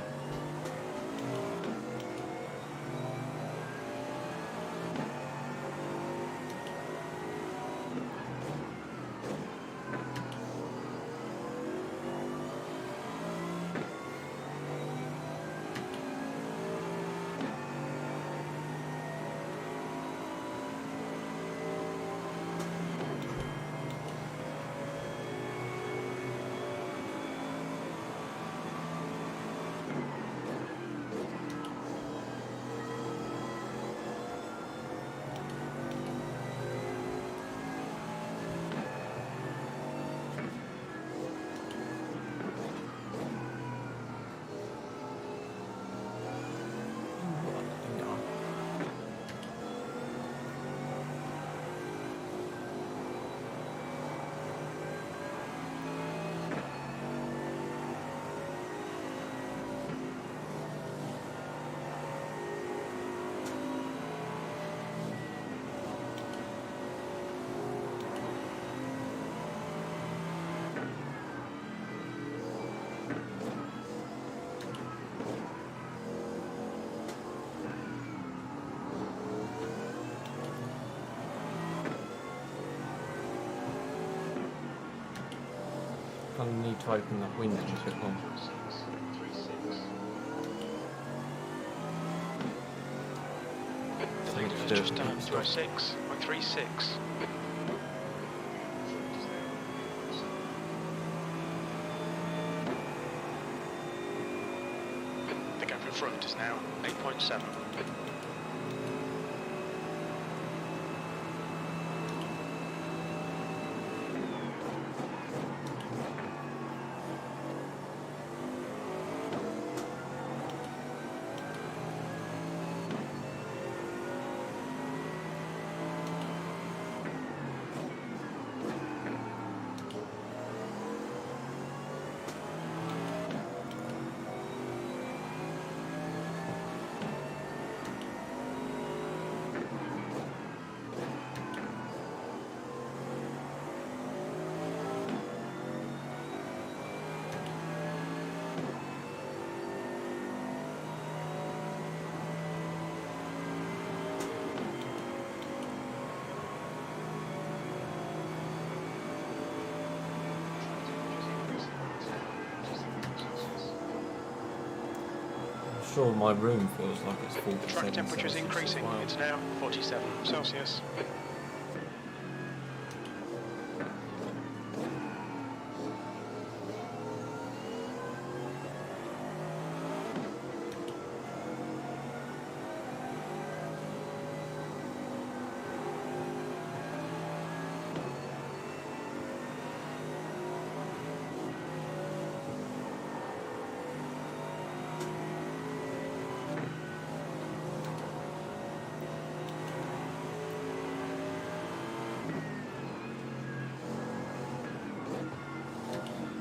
Speaker 1: I need to open that window a bit more.
Speaker 3: The leader has just done 06 or 36. The gap in front is now 8.7.
Speaker 1: Sure, my room feels like it's 47
Speaker 3: The track temperature is
Speaker 1: Celsius
Speaker 3: increasing.
Speaker 1: as well.
Speaker 3: It's now 47 Celsius.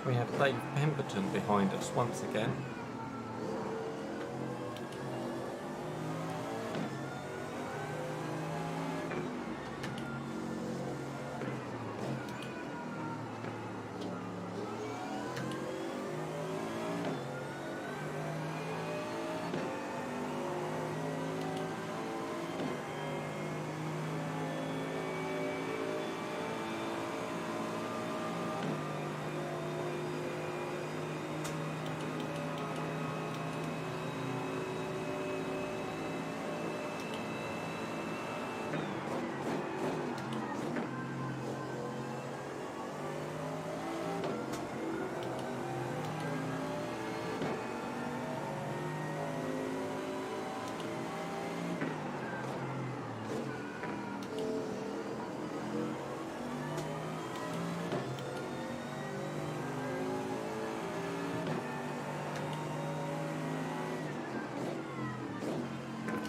Speaker 1: We have Dave Pemberton behind us once again.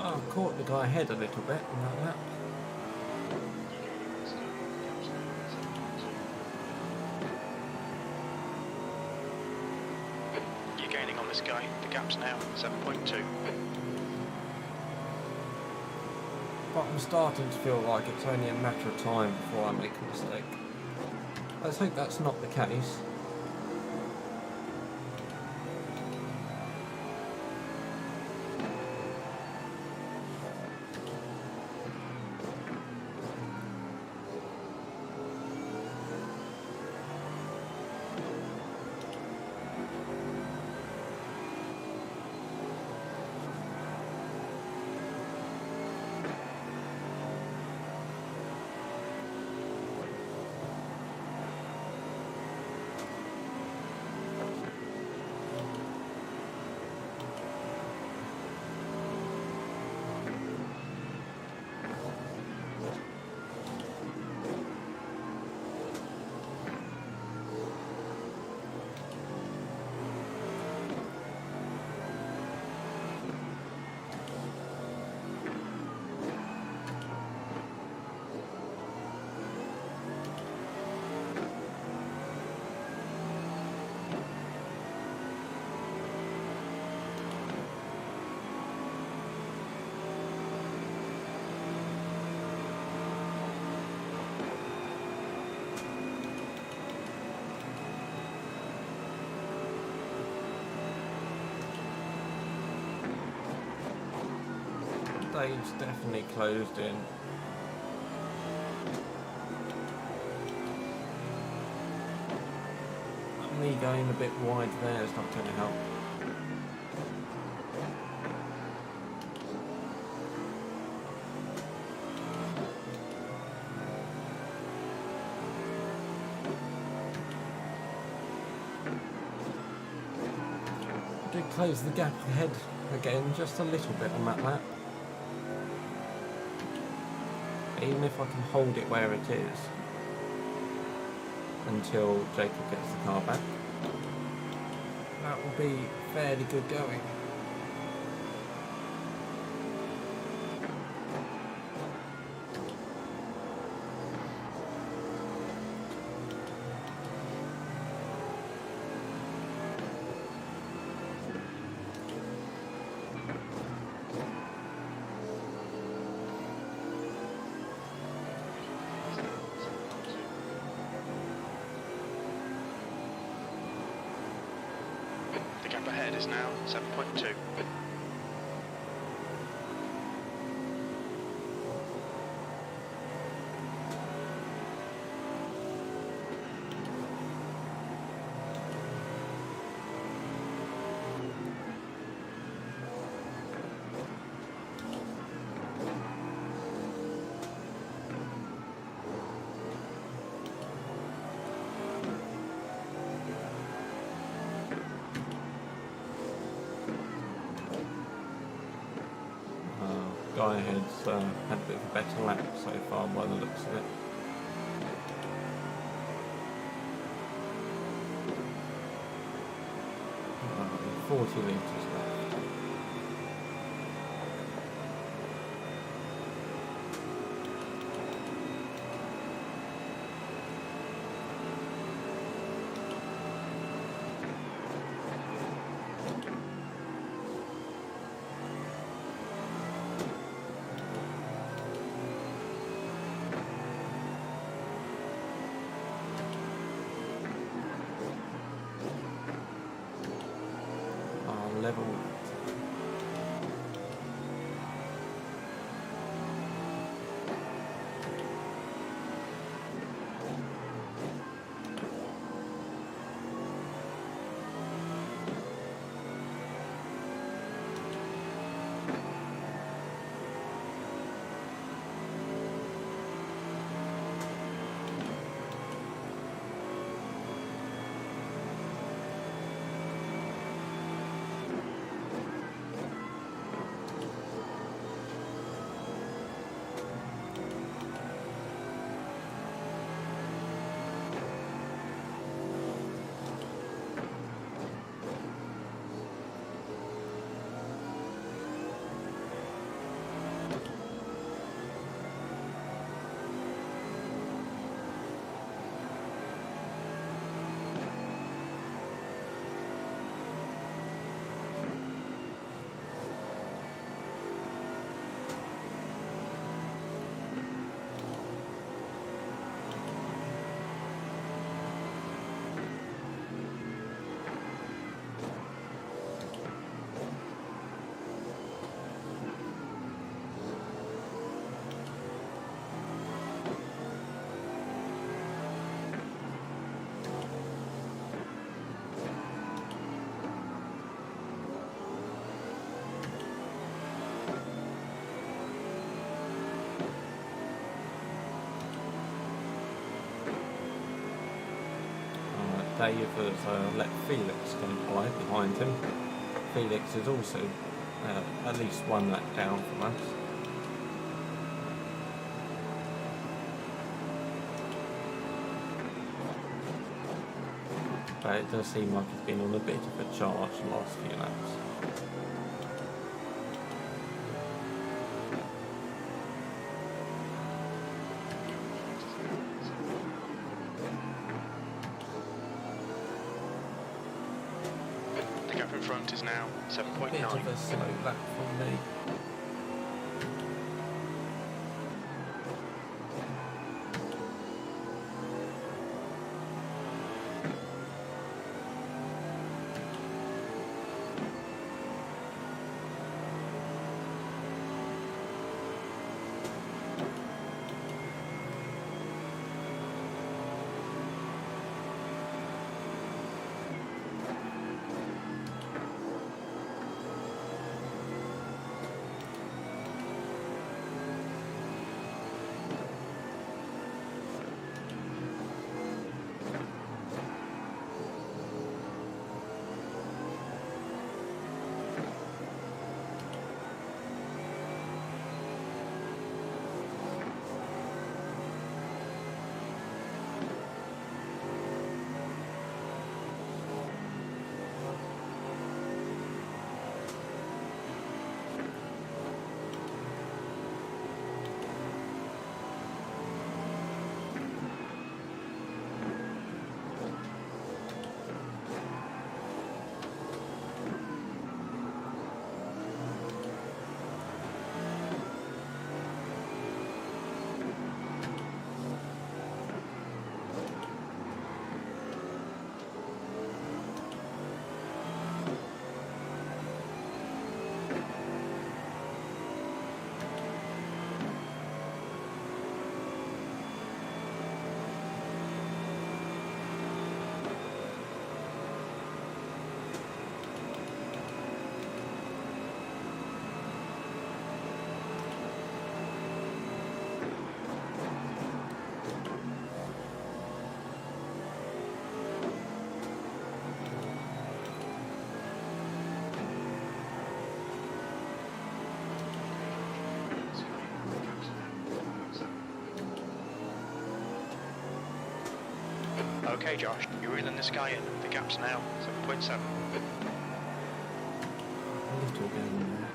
Speaker 1: Oh, I caught the guy ahead a little bit like that.
Speaker 3: You're gaining on this guy. The gap's now 7.2.
Speaker 1: But I'm starting to feel like it's only a matter of time before I make a mistake. Let's hope that's not the case. Dave's definitely closed in. Me going a bit wide there is not going to help. Did close the gap ahead again, just a little bit on that lap. Even if I can hold it where it is until Jacob gets the car back, that will be fairly good going.
Speaker 3: The gap ahead is now 7.2.
Speaker 1: Guy ahead's had a bit of a better lap so far by the looks of it. 40 litres left. Level. Dave has let Felix go by behind him. Felix is also at least one lap down from us. But it does seem like he's been on a bit of a charge the last few laps.
Speaker 3: The gap in front is now
Speaker 1: Bit of
Speaker 3: 7.9.
Speaker 1: a slow lap from me.
Speaker 3: Okay, Josh, you're reeling this guy in. The gap's now 7.7.
Speaker 1: A little down there.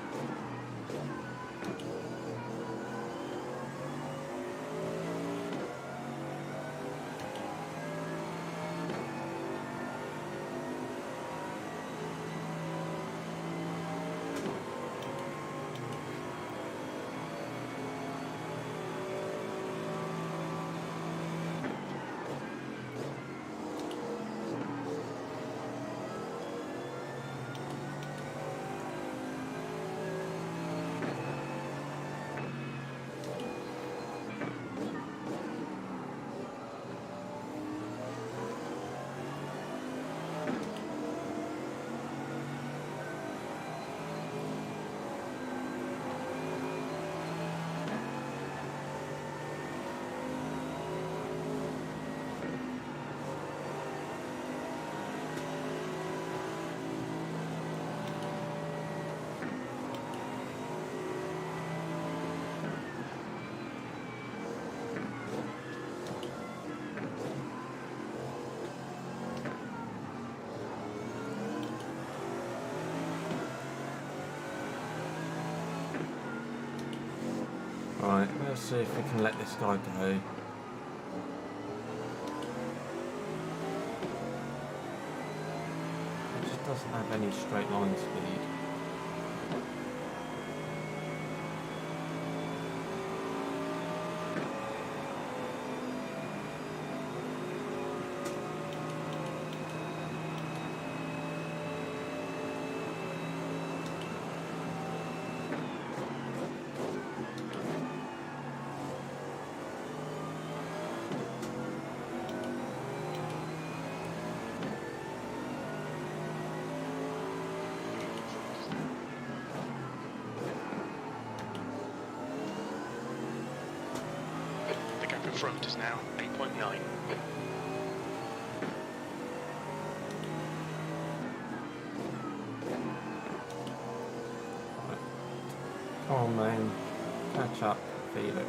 Speaker 1: Right, let's see if we can let this guy go. He just doesn't have any straight line speed.
Speaker 3: The gap in front is now 8.9.
Speaker 1: Come on, man. Catch up, Felix.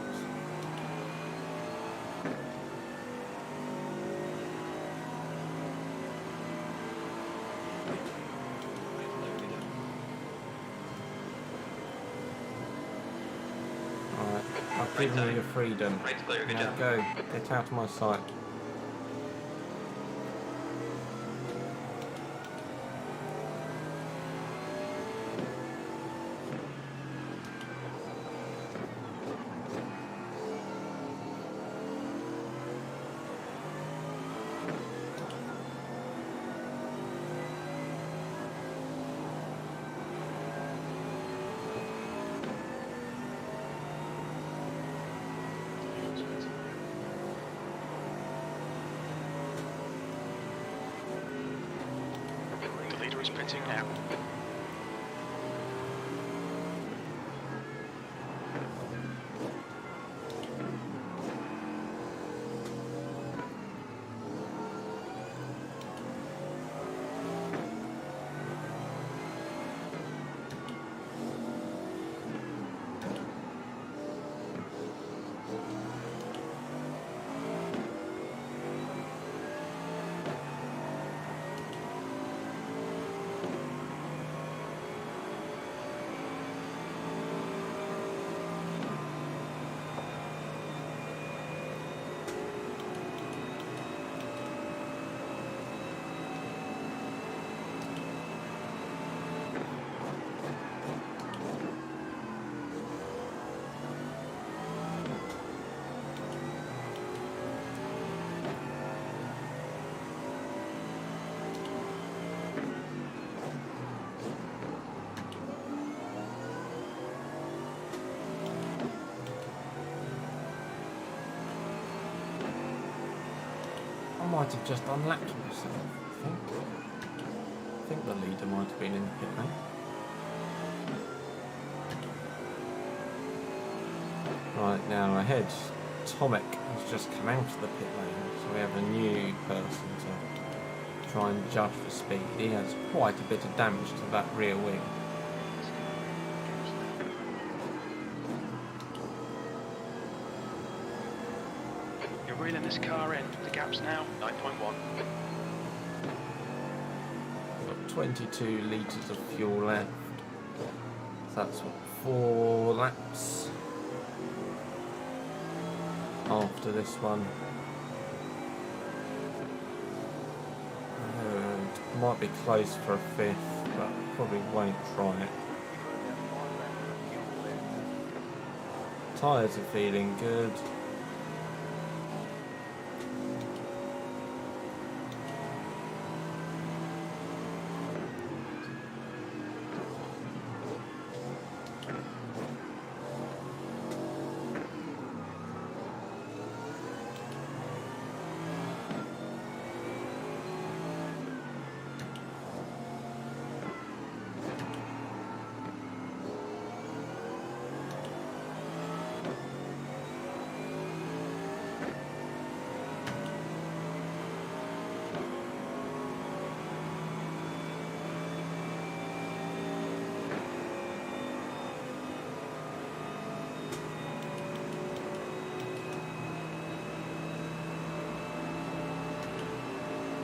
Speaker 1: Alright, I've given you your freedom.
Speaker 4: Right's clear, good
Speaker 1: Now
Speaker 4: job.
Speaker 1: go. Get out of my sight.
Speaker 3: The leader is pitting now. I might have just unlapped myself, I think the leader might have been in the pit lane. Right, now ahead, Tomek has just come out of the pit lane, so we have a new person to try and judge for speed. He has quite a bit of damage to that rear wing. You're reeling this car in. The gap's now 9.1.
Speaker 1: We've got 22 litres of fuel left. So that's what, 4 laps after this one. And might be close for a 5th, but probably won't try it. Tyres are feeling good.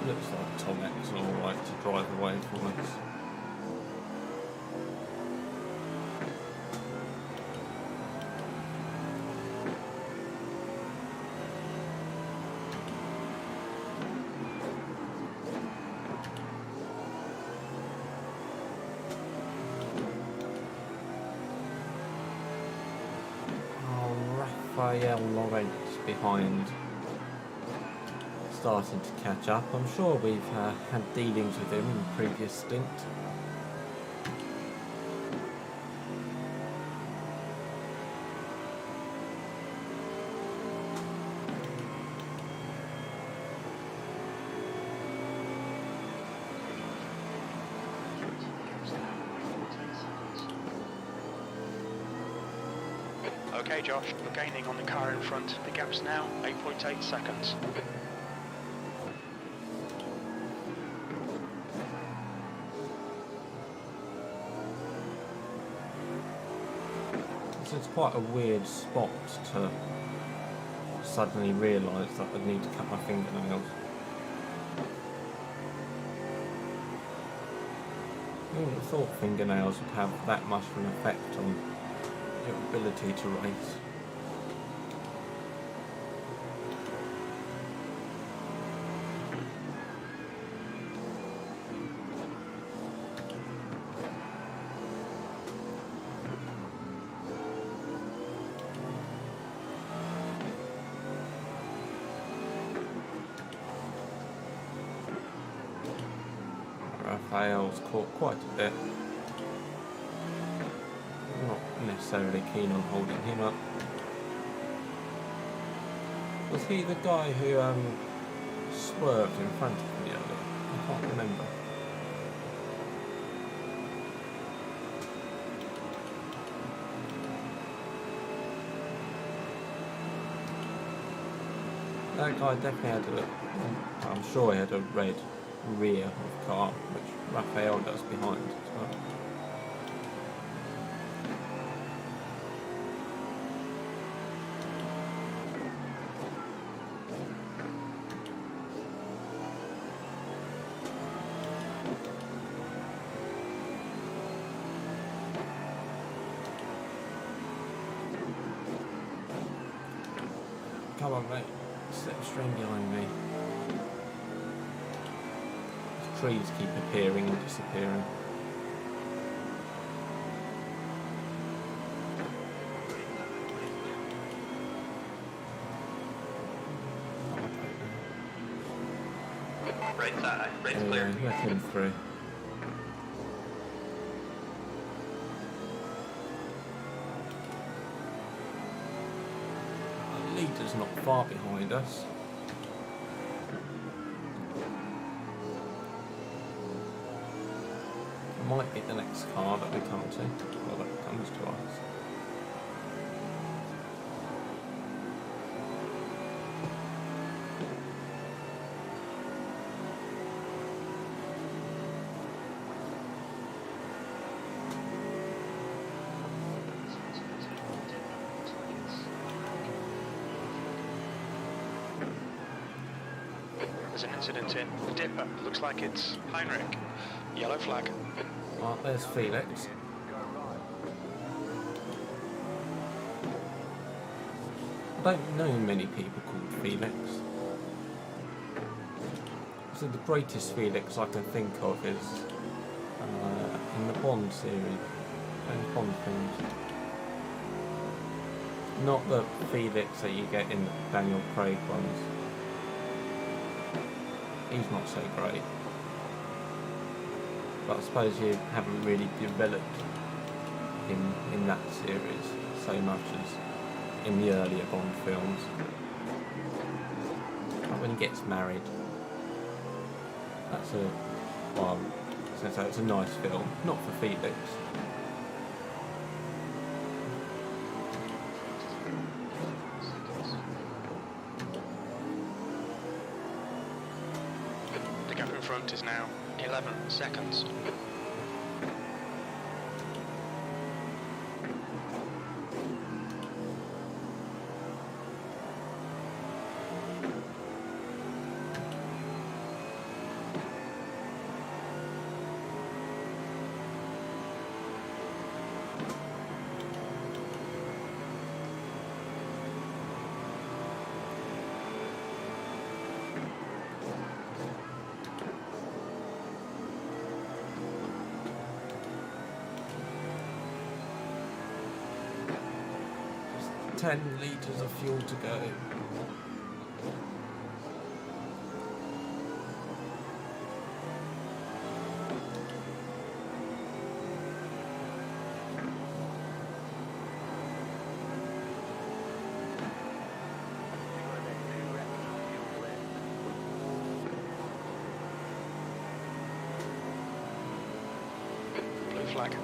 Speaker 1: Looks like Tomek's alright to drive away from us. Oh, Raphael Lawrence behind. Starting to catch up. I'm sure we've had dealings with him in the previous stint.
Speaker 3: Okay, Josh, you're gaining on the car in front. The gap's now 8.8 seconds.
Speaker 1: it's quite a weird spot to suddenly realise that I need to cut my fingernails. I wouldn't have thought fingernails would have that much of an effect on your ability to race. Raphael's caught quite a bit. I'm not necessarily keen on holding him up. Was he the guy who swerved in front of me earlier? I can't remember. That guy definitely had I'm sure he had a red rear of car, which Raphael does behind as well. Come on, mate. Slipstream behind me. Trees keep appearing and disappearing.
Speaker 4: Right side, right's clear.
Speaker 1: Let him through. The leader's not far behind us. Might be the next car that we come to, or that comes to us.
Speaker 3: There's an incident in Dipper. Looks like it's Heinrich. Yellow flag.
Speaker 1: Right, there's Felix. I don't know many people called Felix. So the greatest Felix I can think of is in the Bond series, and Bond films. Not the Felix that you get in the Daniel Craig ones. He's not so great. But I suppose you haven't really developed him in that series so much as in the earlier Bond films. Like when he gets married. That's it's a nice film, not for Felix.
Speaker 3: The gap in front is now 11 seconds.
Speaker 1: Just 10 litres of fuel to go.
Speaker 3: Blue flag.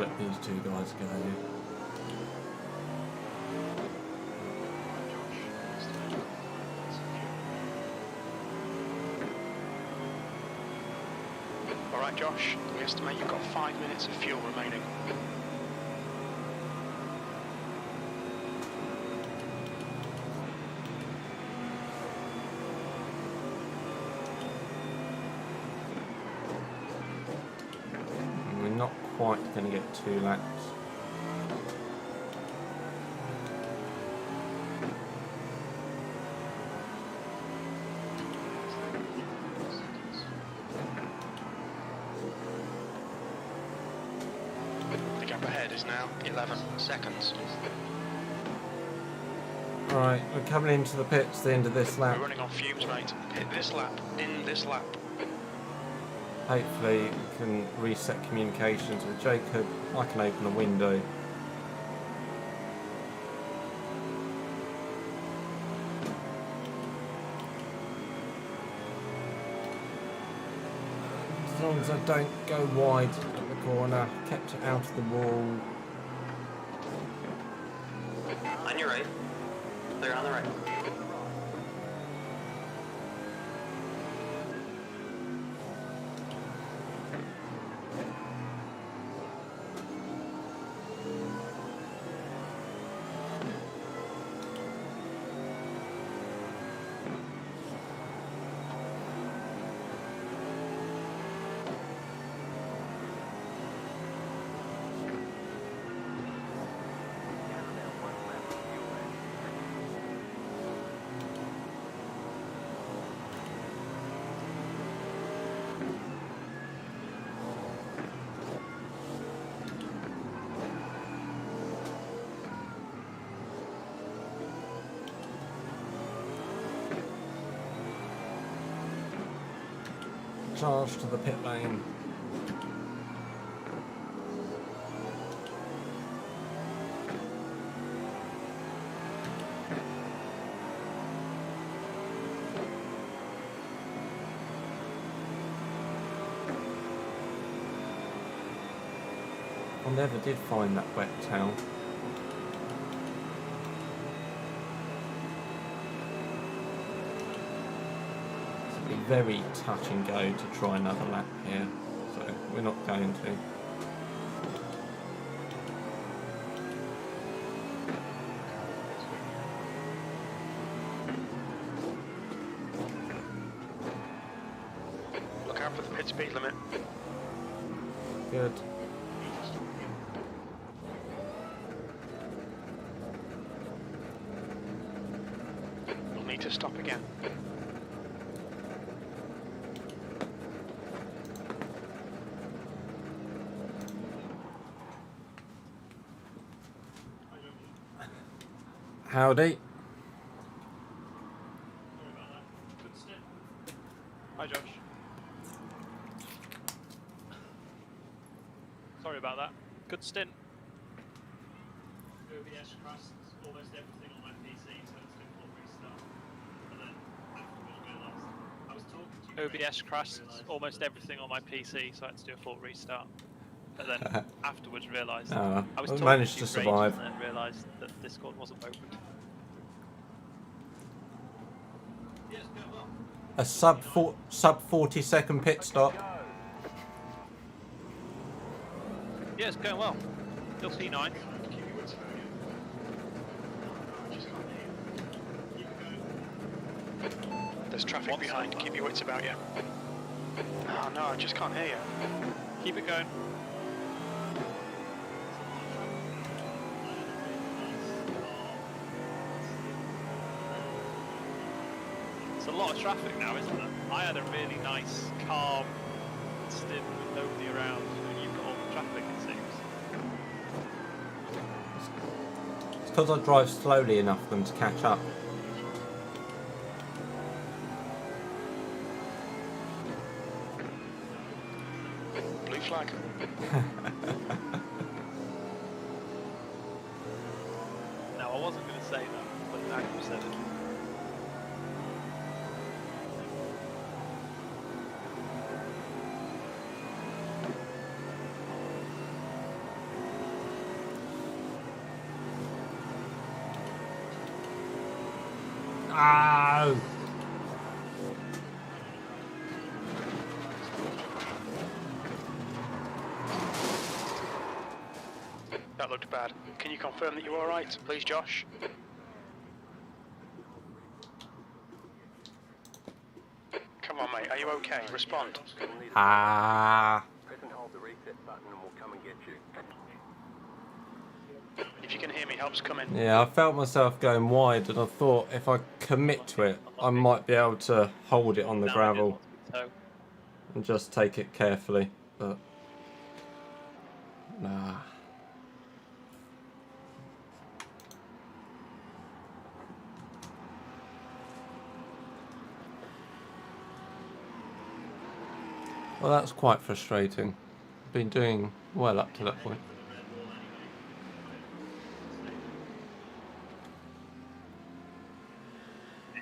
Speaker 1: let these two guys go.
Speaker 3: Alright Josh, we estimate you've got 5 minutes of fuel remaining.
Speaker 1: We're not quite going to get 2 laps.
Speaker 3: The gap ahead is now 11 seconds.
Speaker 1: Alright, we're coming into the pits, the end of this lap.
Speaker 3: We're running on fumes, mate. Hit this lap, in this lap.
Speaker 1: Hopefully we can reset communications with Jacob. I can open a window. As long as I don't go wide at the corner, kept it out of the wall.
Speaker 4: On your right. Clear on the right.
Speaker 1: Charge to the pit lane. I never did find that wet towel. Very touch and go to try another lap here, so we're not going to.
Speaker 3: Look out for the pit speed limit.
Speaker 1: Good.
Speaker 3: We'll need to stop again.
Speaker 1: Howdy.
Speaker 7: Hi, Josh. Sorry about that. Good stint.
Speaker 8: OBS crashed almost everything on my PC, so it's been full restart. And then afterwards realised I was talking to you.
Speaker 7: OBS crashed almost everything on my PC, so I had to do a full restart. But then afterwards realised I was
Speaker 1: we
Speaker 7: talking
Speaker 1: managed
Speaker 7: to
Speaker 1: to
Speaker 7: you
Speaker 1: survive.
Speaker 7: and then realised that Discord wasn't open.
Speaker 8: Yes, go well.
Speaker 1: A sub 40-second pit stop.
Speaker 7: Yeah, it's going well. Still P9.
Speaker 3: There's traffic behind. Keep your wits about you. Oh no, I just can't hear you.
Speaker 7: Keep it going. It's a lot of traffic now, isn't there? I had a really nice, calm stint with nobody around, and you've got all the traffic, it seems.
Speaker 1: It's because I drive slowly enough for them to catch up.
Speaker 3: Blue flag.
Speaker 7: No, I wasn't going to say that, but now you said it.
Speaker 1: Oh!
Speaker 3: That looked bad. Can you confirm that you're alright, please, Josh? Come on, mate. Are you okay? Respond.
Speaker 1: Ah!
Speaker 6: Press and hold the reset button and we'll come and get you.
Speaker 3: If you can hear me, help's coming.
Speaker 1: Yeah, I felt myself going wide and I thought if I commit to it, I might be able to hold it on the gravel and just take it carefully, but nah. Well, that's quite frustrating. Been doing well up to that point.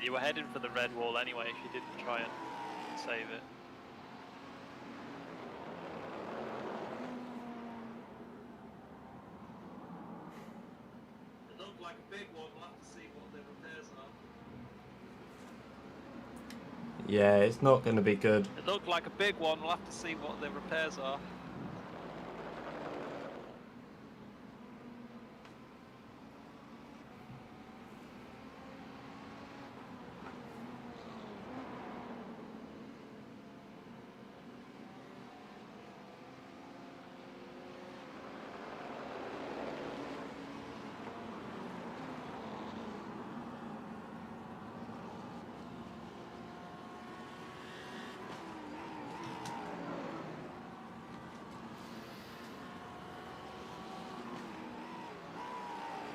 Speaker 7: You were heading for the red wall anyway if you didn't try and save it.
Speaker 8: It looked like a big one. We'll have to see what the repairs are.
Speaker 1: Yeah, it's not going to be good.
Speaker 7: It looked like a big one. We'll have to see what the repairs are.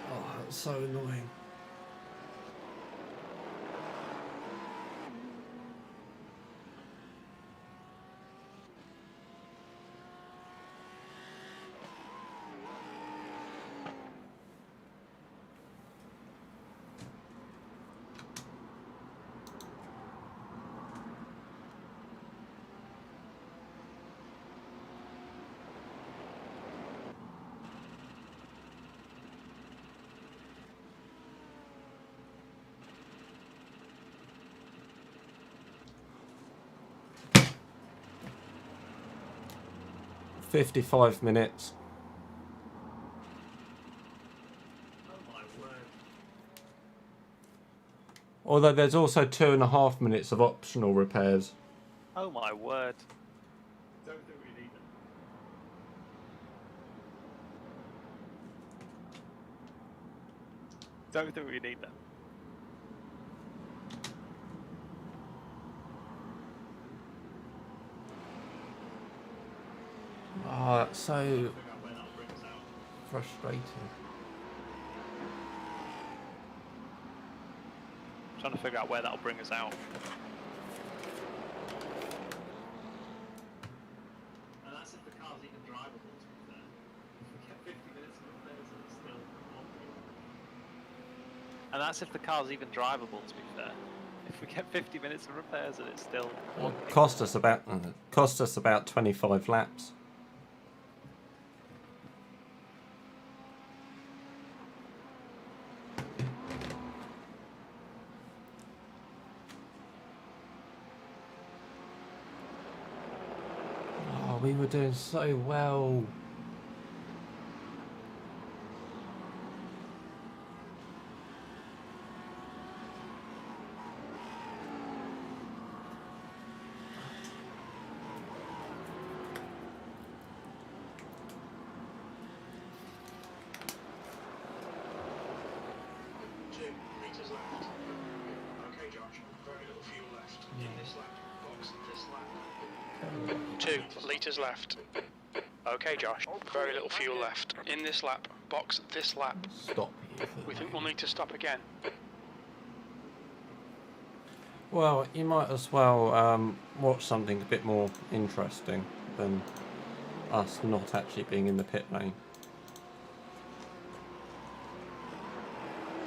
Speaker 1: Oh, that's so annoying. "55 minutes.
Speaker 8: Oh my word.
Speaker 1: Although there's also 2.5 minutes of optional repairs.
Speaker 7: Oh my word.
Speaker 8: Don't think we need them.
Speaker 7: Don't think we need that.
Speaker 1: Oh, that's so
Speaker 8: Figure out where that'll bring us out.
Speaker 1: frustrating.
Speaker 7: Trying to figure out where that'll bring us out.
Speaker 8: And that's if the car's even drivable, to be fair. If we get 50 minutes of repairs and it's still wonky.
Speaker 7: And that's if the car's even drivable, to be fair. If we get 50 minutes of repairs and it's still wonky.
Speaker 1: Cost us about 25 laps. Oh, we were doing so well.
Speaker 3: Meters left. Okay, Josh. Very little fuel left. In this lap. Box this lap. 2 litres left. Okay, Josh. Very little fuel left. In this lap. Box this lap.
Speaker 1: Stop here.
Speaker 3: We think we'll need to stop again.
Speaker 1: Well, you might as well watch something a bit more interesting than us not actually being in the pit lane.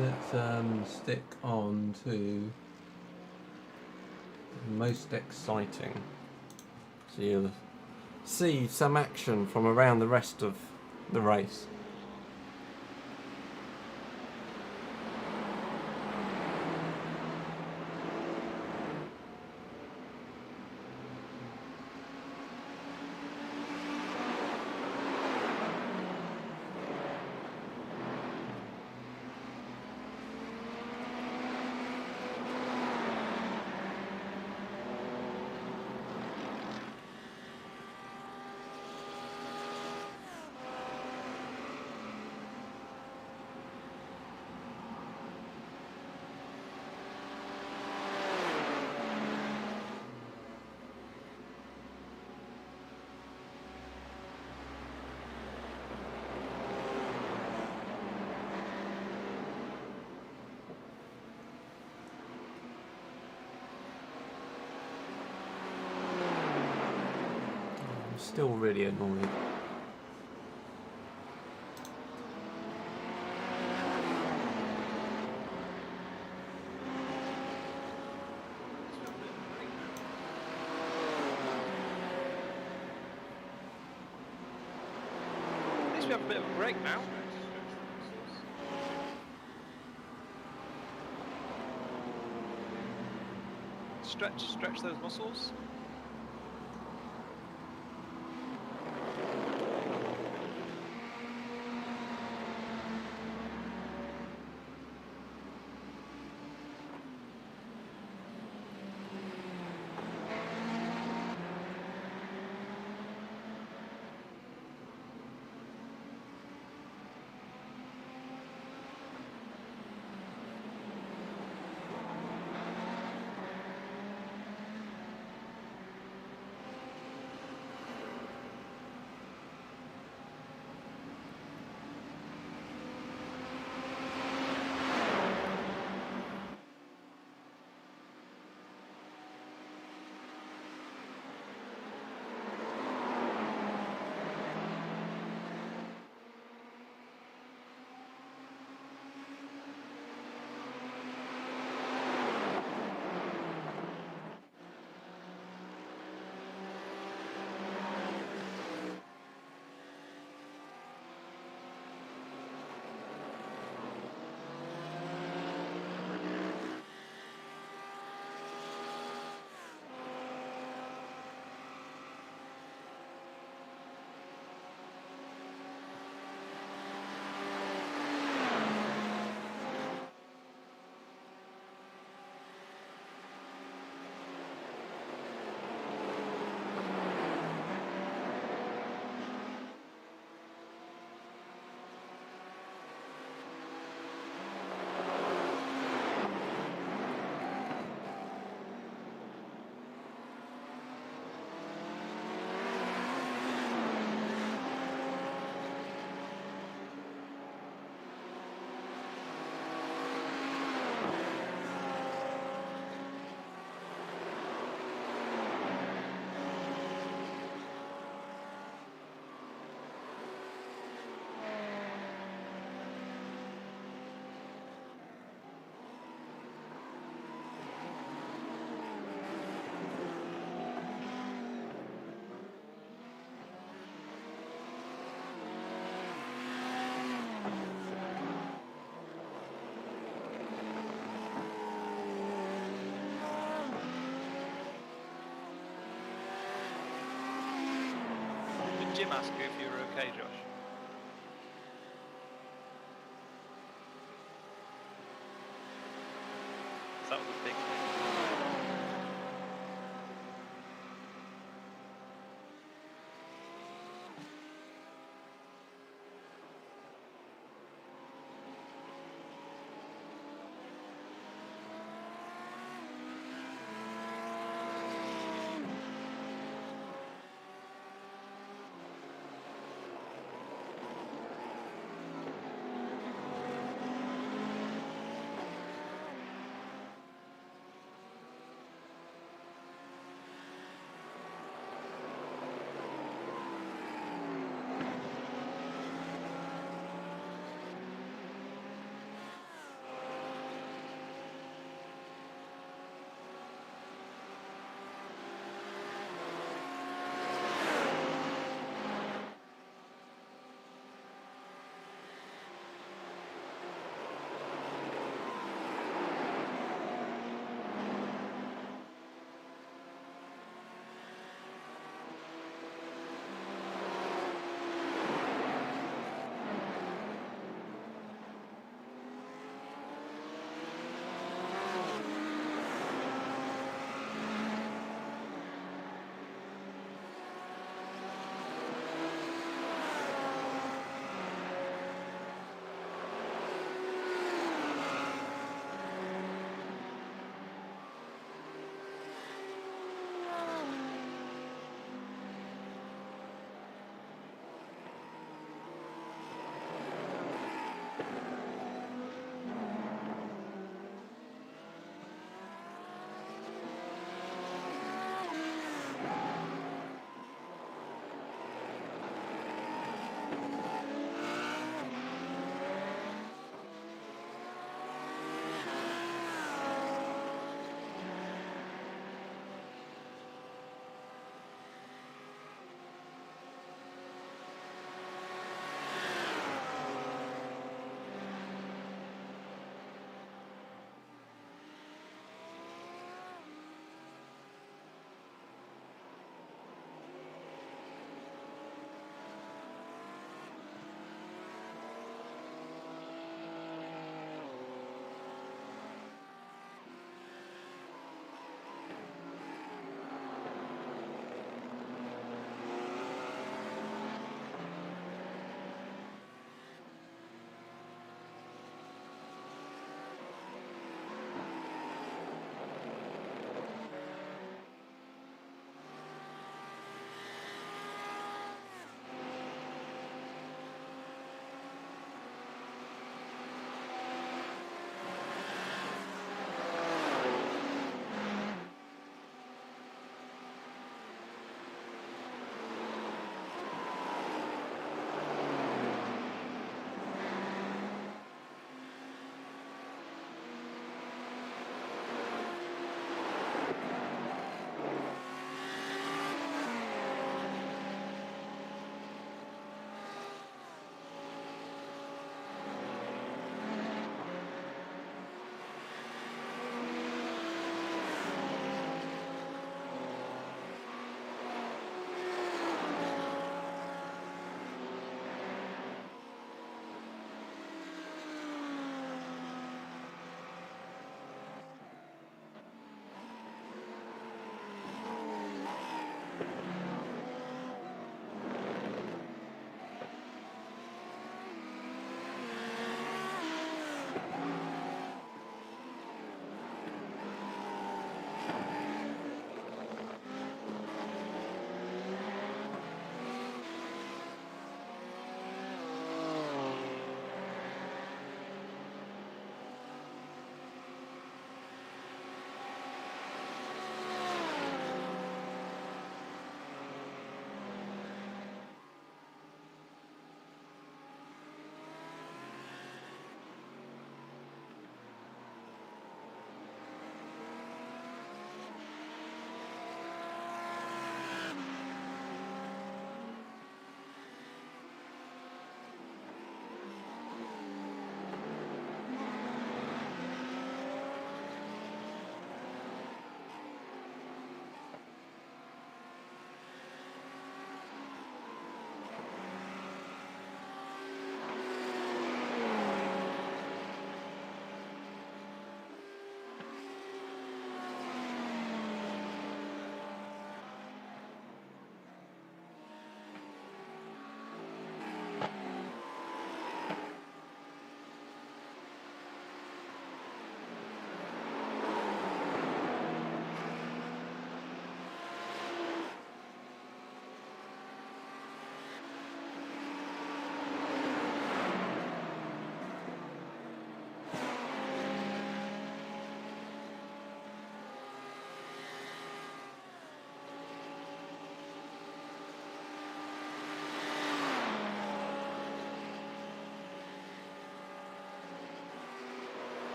Speaker 1: Let's stick on to most exciting. So you'll see some action from around the rest of the race. still really annoying.
Speaker 7: At least we have a bit of a break now. Stretch those muscles. Did Jim ask you if you were okay, Josh? That was a big thing.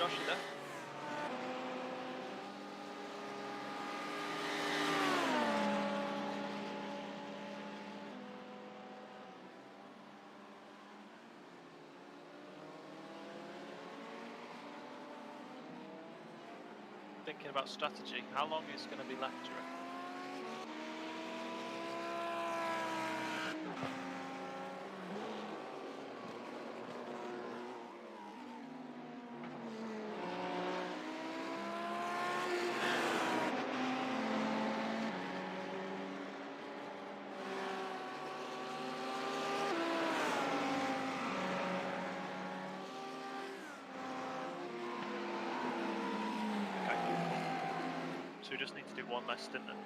Speaker 7: Josh, you there? Thinking about strategy. How long is going to be left, do you reckon? So we just need to do one less stint then.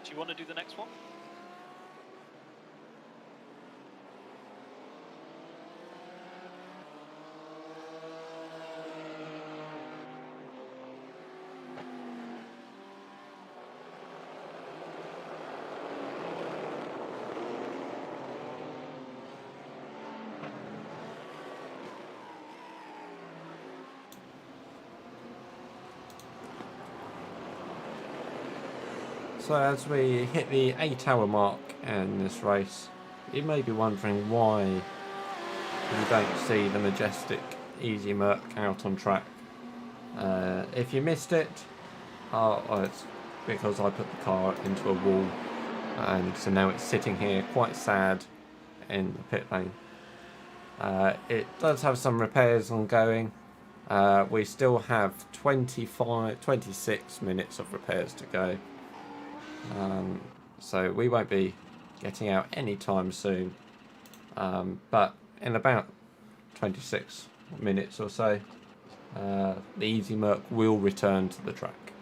Speaker 7: Do you want to do the next one?
Speaker 1: So as we hit the 8-hour mark in this race, you may be wondering why you don't see the majestic Easy Merc out on track. If you missed it, it's because I put the car into a wall, and so now it's sitting here quite sad in the pit lane. It does have some repairs ongoing. We still have 26 minutes of repairs to go. So we won't be getting out anytime soon, but in about 26 minutes or so, the Easy Merc will return to the track.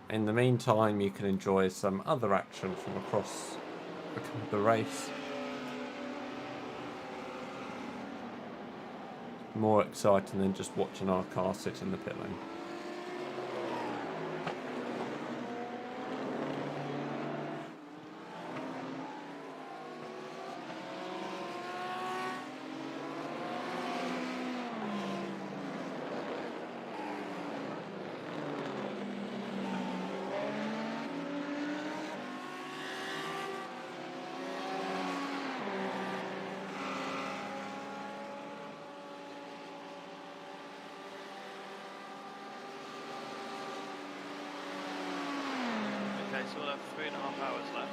Speaker 1: In the meantime, you can enjoy some other action from across the race. More exciting than just watching our car sit in the pit lane.
Speaker 7: Okay, so we'll have 3.5 hours left.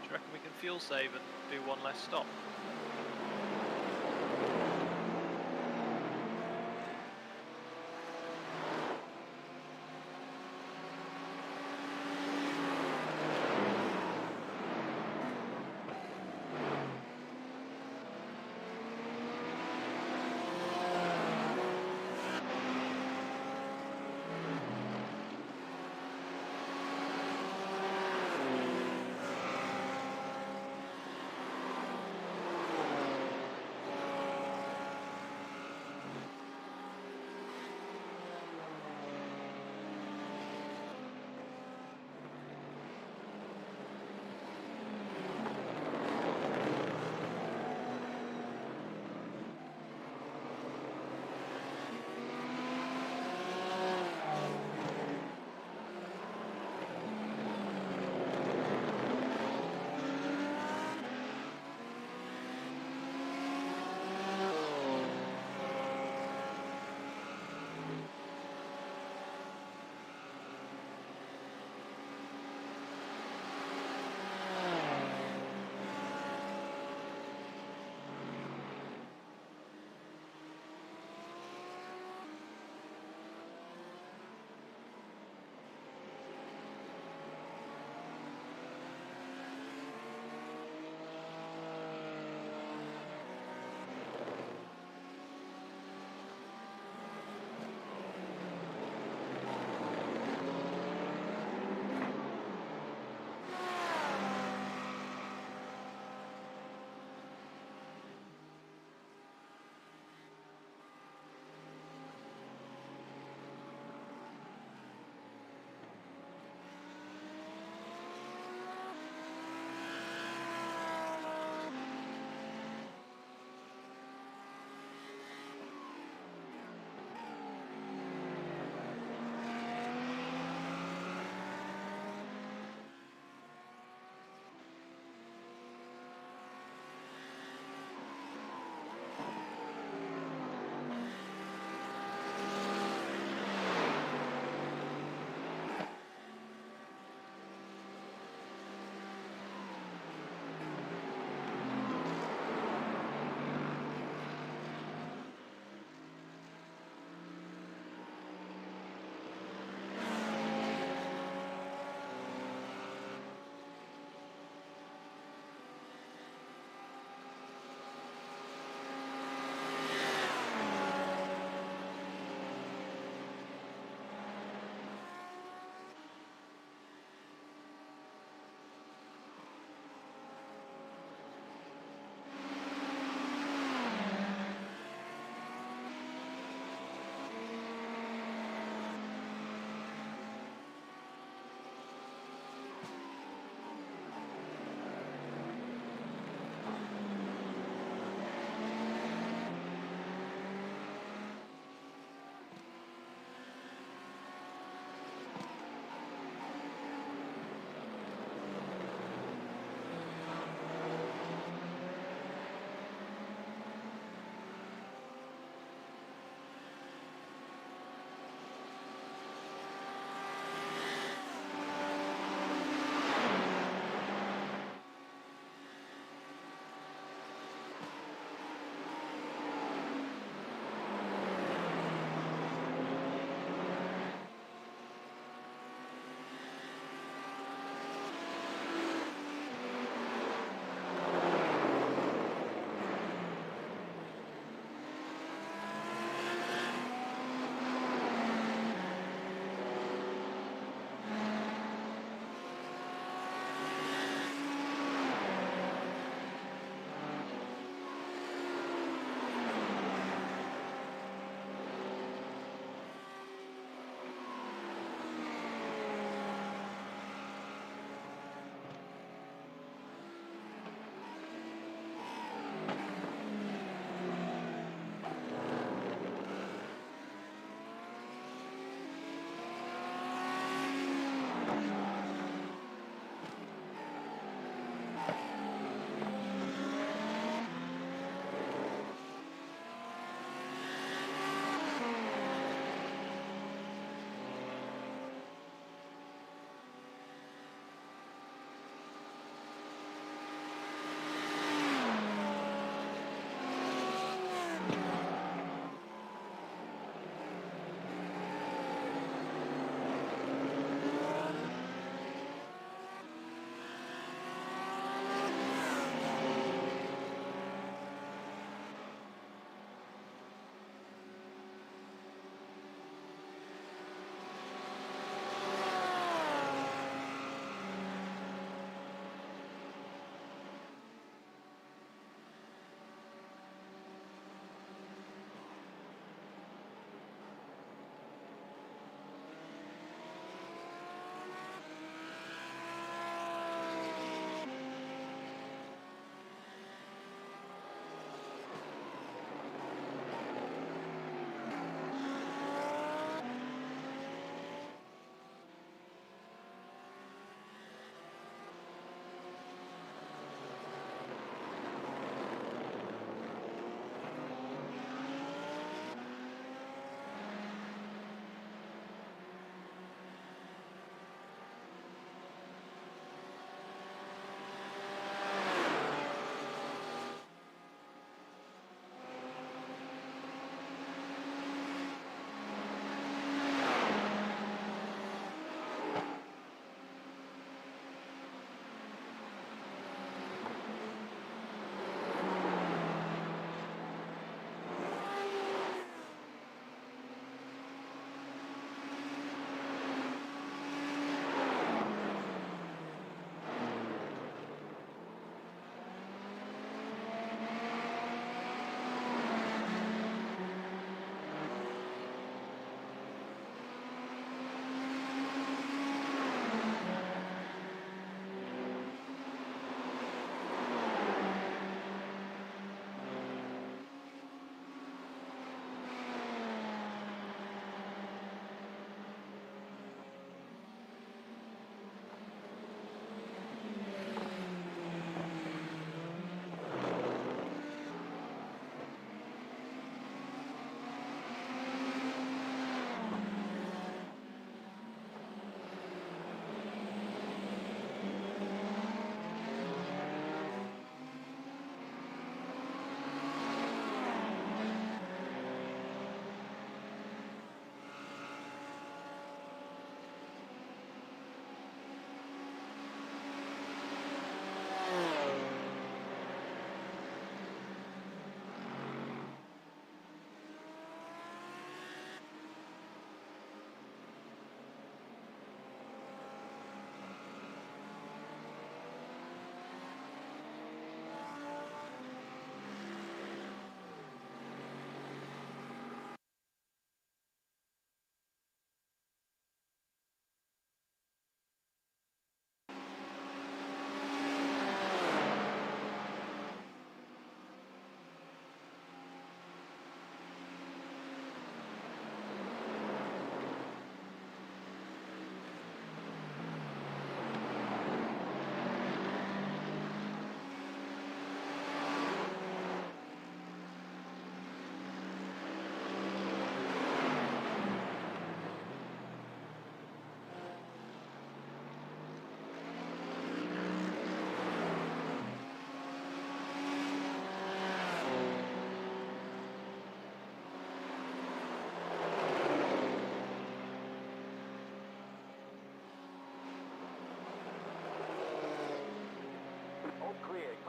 Speaker 7: Do you reckon we can fuel save and do one less stop?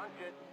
Speaker 6: 100.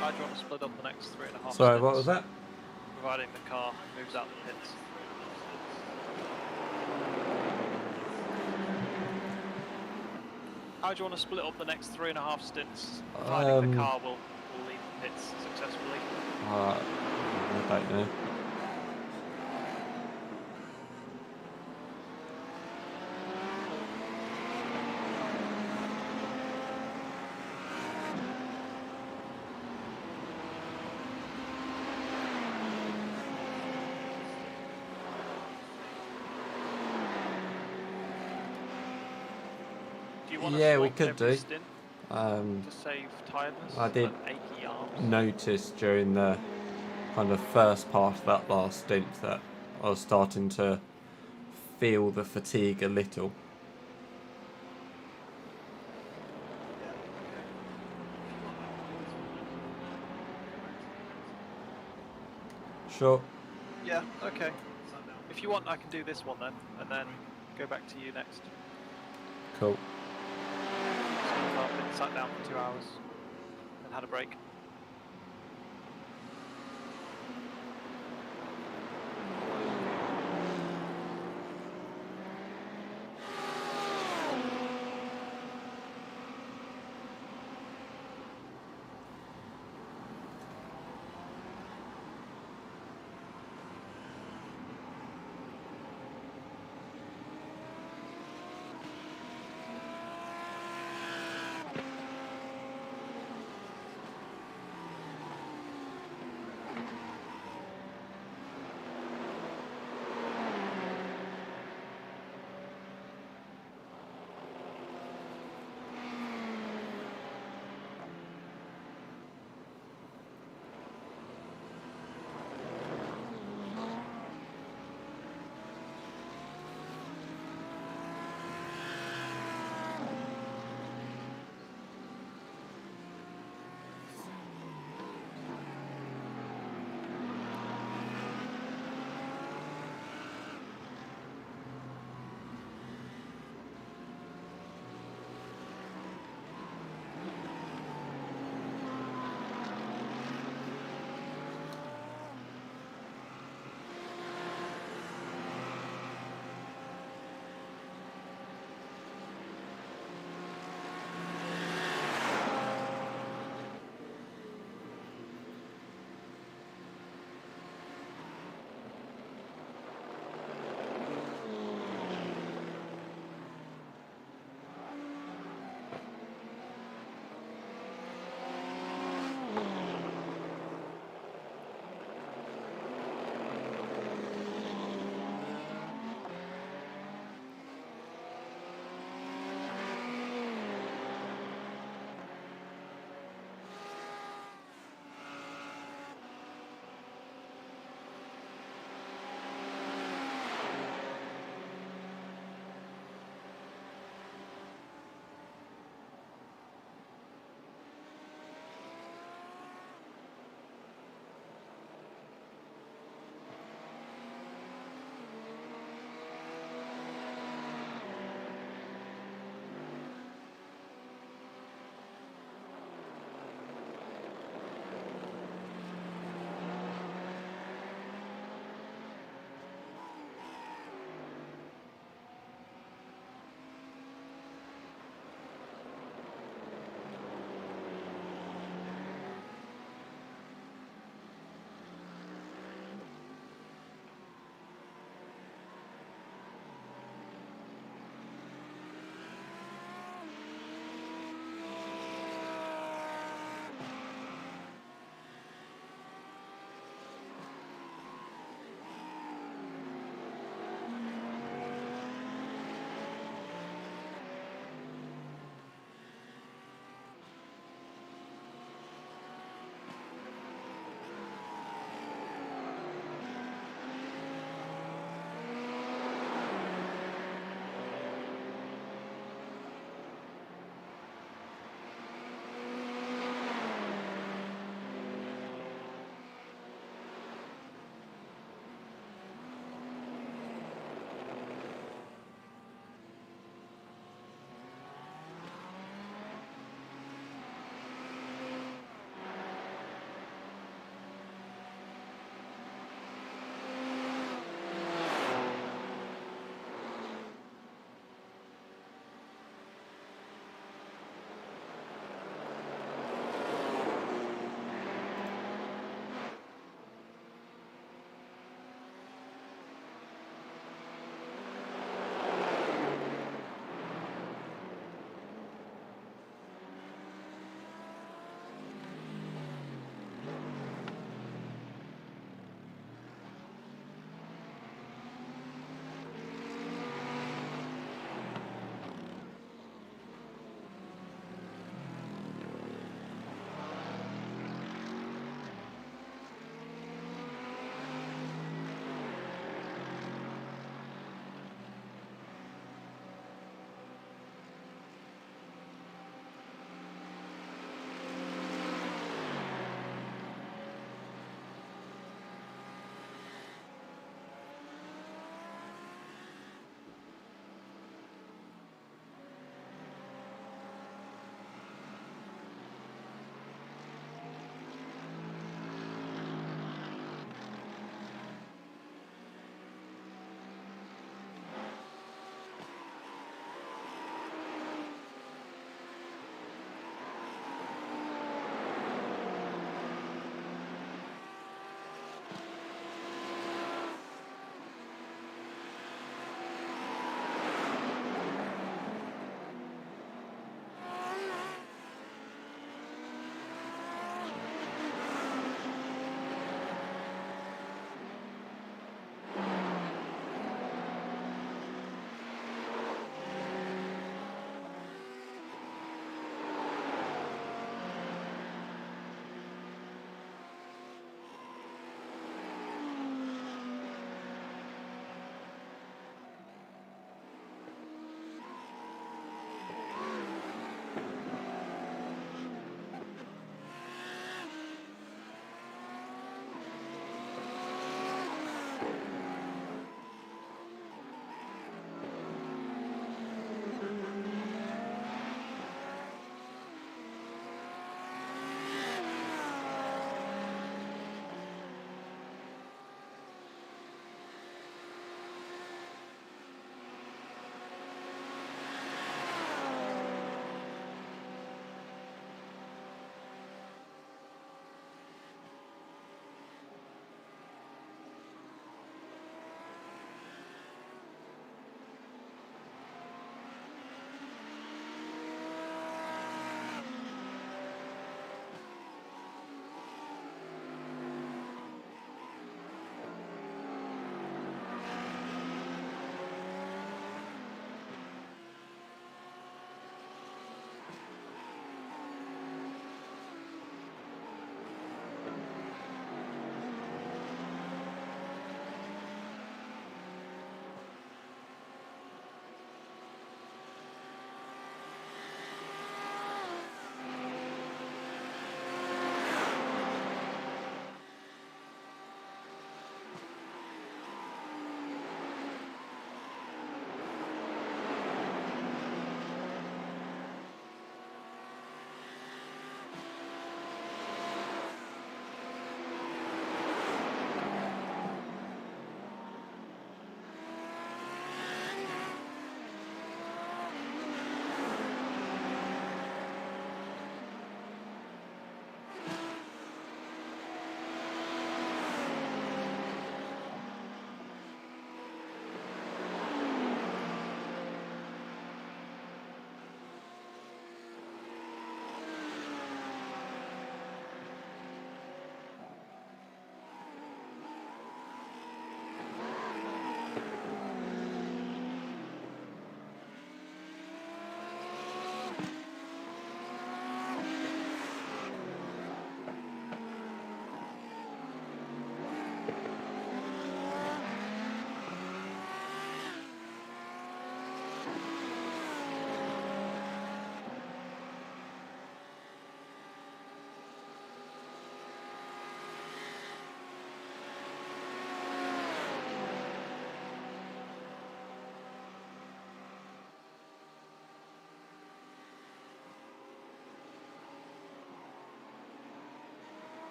Speaker 7: How do you want to split up the next 3.5
Speaker 1: Sorry, what
Speaker 7: stints,
Speaker 1: was that?
Speaker 7: providing the car moves out the pits? How do you want to split up the next 3.5 stints, providing the car will leave the pits successfully?
Speaker 1: I don't know.
Speaker 7: Do you want to
Speaker 1: Yeah,
Speaker 7: swap
Speaker 1: we could
Speaker 7: every
Speaker 1: do.
Speaker 7: stint
Speaker 1: Um,
Speaker 7: to save tiredness
Speaker 1: I did
Speaker 7: and achy arms?
Speaker 1: notice during the kind of first part of that last stint that I was starting to feel the fatigue a little. Sure.
Speaker 7: Yeah, okay. If you want, I can do this one then, and then go back to you next.
Speaker 1: Cool.
Speaker 7: So I've been sat down for 2 hours and had a break.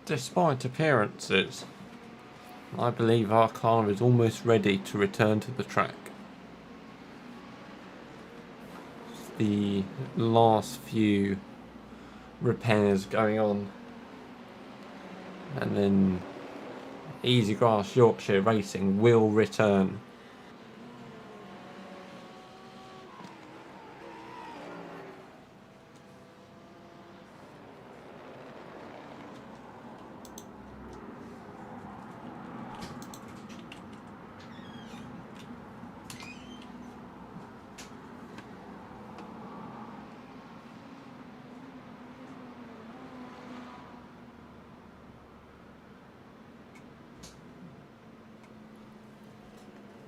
Speaker 1: despite appearances, I believe our car is almost ready to return to the track. The last few repairs going on, and then Easigrass Yorkshire Racing will return.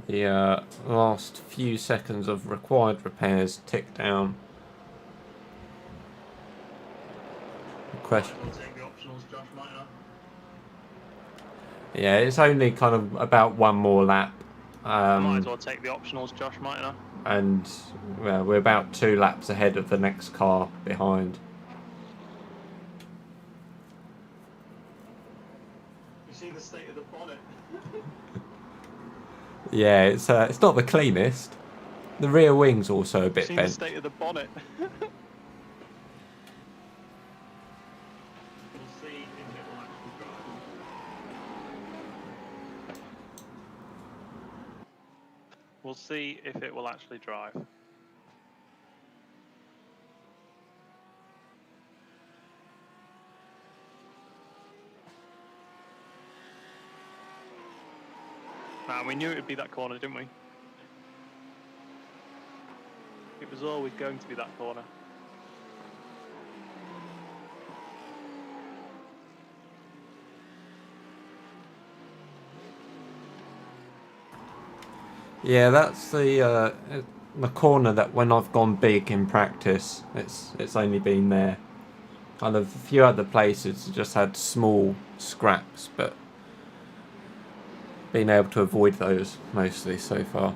Speaker 1: The last few seconds of required repairs tick down. Question.
Speaker 8: We'll take the optionals, Josh, might not.
Speaker 1: Yeah, it's only kind of about one more lap.
Speaker 2: Might as well take the optionals, Josh, mightn't I?
Speaker 1: And well, we're about 2 laps ahead of the next car behind.
Speaker 8: You see the state of the bonnet?
Speaker 1: Yeah, it's not the cleanest. The rear wing's also a bit
Speaker 2: Seen the
Speaker 1: bent.
Speaker 2: state of the bonnet.
Speaker 8: We'll see if it will actually drive.
Speaker 2: We'll see if it will actually drive. Man, we knew it would be that corner, didn't we? It was always going to be that corner.
Speaker 1: Yeah, that's the corner that when I've gone big in practice, it's only been there. Kind of a few other places just had small scraps, but been able to avoid those mostly so far.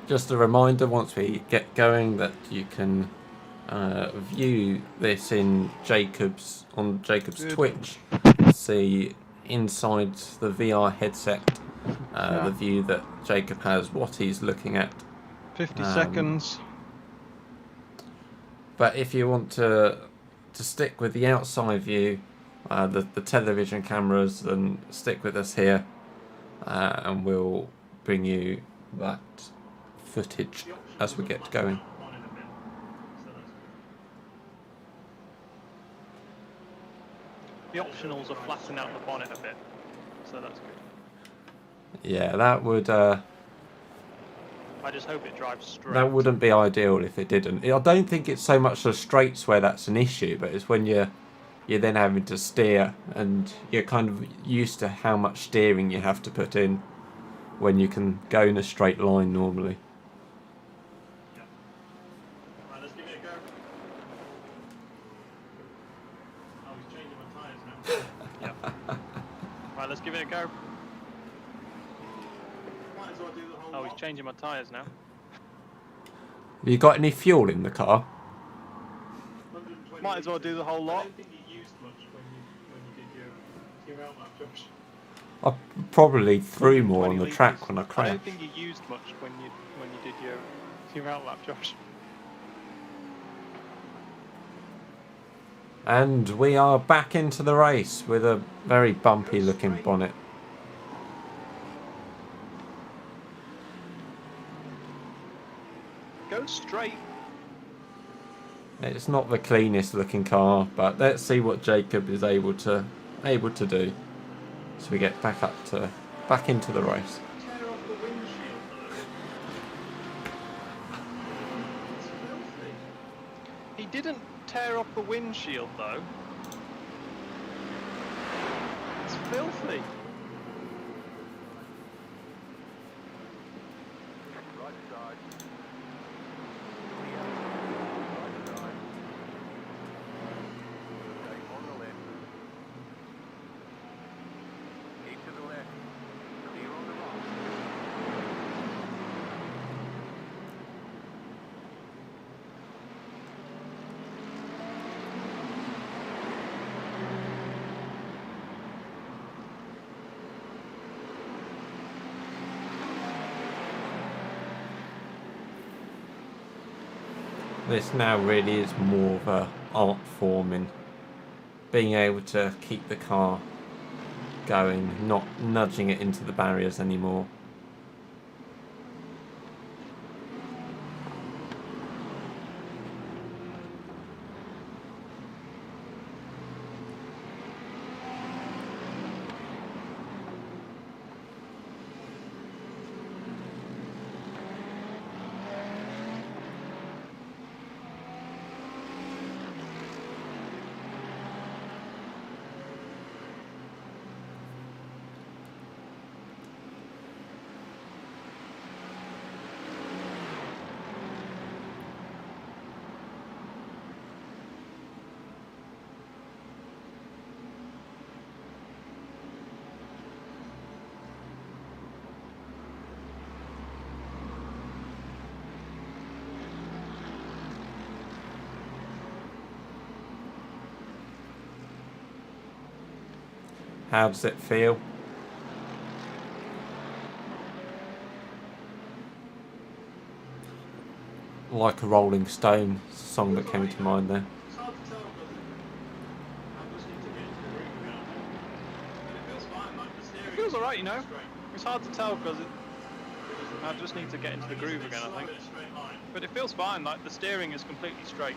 Speaker 1: Just a reminder, once we get going, that you can view this in Jacob's Twitch. See inside the VR headset, the view that Jacob has, what he's looking at.
Speaker 2: 50 seconds.
Speaker 1: But if you want to stick with the outside view, the television cameras, then stick with us here, and we'll bring you that footage as we get going.
Speaker 2: The optionals are flattening out the bonnet a bit, so that's good.
Speaker 1: Yeah, that would.
Speaker 2: I just hope it drives straight.
Speaker 1: That wouldn't be ideal if it didn't. I don't think it's so much the straights where that's an issue, but it's when you're then having to steer and you're kind of used to how much steering you have to put in when you can go in a straight line normally.
Speaker 8: Yeah. Right, let's give it a go. Oh, he's changing my tyres now.
Speaker 2: Yep. Right, let's give it a go.
Speaker 8: Might as well do the whole
Speaker 2: Oh, he's
Speaker 8: lot.
Speaker 2: changing my tyres now.
Speaker 1: Have you got any fuel in the car?
Speaker 8: 120
Speaker 2: Might as well do the whole
Speaker 8: I
Speaker 2: lot.
Speaker 8: don't think you used much when you did your outlap, Josh.
Speaker 1: I probably threw more on
Speaker 2: 20
Speaker 1: the track
Speaker 2: litres.
Speaker 1: when I
Speaker 2: I
Speaker 1: crashed.
Speaker 2: don't think you used much when you did your outlap, Josh.
Speaker 1: And we are back into the race with a very bumpy looking bonnet.
Speaker 2: Go straight.
Speaker 1: It's not the cleanest looking car, but let's see what Jacob is able to do. So we get back into the race.
Speaker 8: Tear off the windshield, though. It's filthy.
Speaker 2: He didn't tear off the windshield though. It's filthy.
Speaker 6: Right side. Clear. Right side. Okay, on the left. Keep to the left. Clear on the right.
Speaker 1: This now really is more of a art form in being able to keep the car going, not nudging it into the barriers anymore. How does it feel? Like a Rolling Stone song that came to mind there.
Speaker 8: It's hard to tell because I just need to get into the groove again. But it feels fine, like the steering.
Speaker 2: It feels alright, you know.
Speaker 8: Straight.
Speaker 2: It's hard to tell because I just need to get into the groove again, I think. But it feels fine, like the steering is completely straight.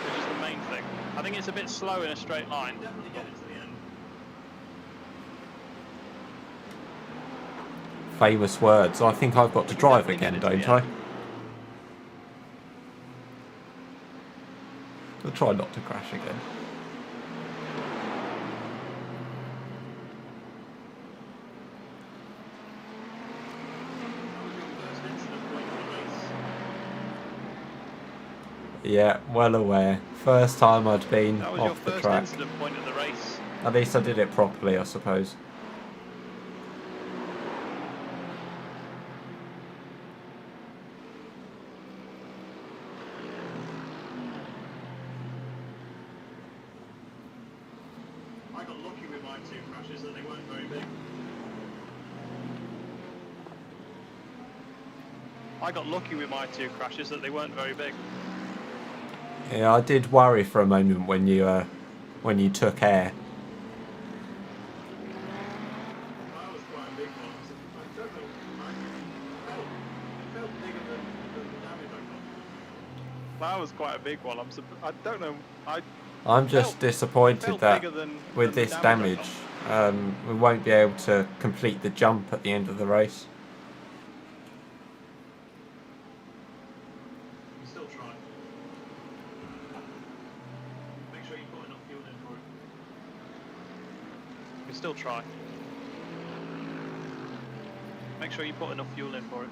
Speaker 2: Which is the main thing. I think it's a bit slow in a straight line.
Speaker 8: Definitely get it to the end.
Speaker 1: Famous words. I think I've got to drive again, don't I? I'll try not to crash again. Yeah, well aware. First time I'd been
Speaker 2: That was your
Speaker 1: off the
Speaker 2: first
Speaker 1: track.
Speaker 2: incident point of the race.
Speaker 1: At least I did it properly, I suppose.
Speaker 8: I got lucky with my two crashes that they weren't very big.
Speaker 2: I got lucky with my two crashes that they weren't very big.
Speaker 1: Yeah, I did worry for a moment when you took air.
Speaker 8: That was quite a big one. I don't know. It felt bigger than the damage I got.
Speaker 2: That was quite a big one. I don't know.
Speaker 1: I'm just
Speaker 2: Felt
Speaker 1: disappointed that
Speaker 2: bigger than
Speaker 1: with
Speaker 2: the
Speaker 1: this
Speaker 2: damage I
Speaker 1: damage, we won't be able to complete the jump at the end of the race.
Speaker 8: You still try. Make sure you put enough fuel in for it.
Speaker 2: We still try. Make sure you put enough fuel in for it.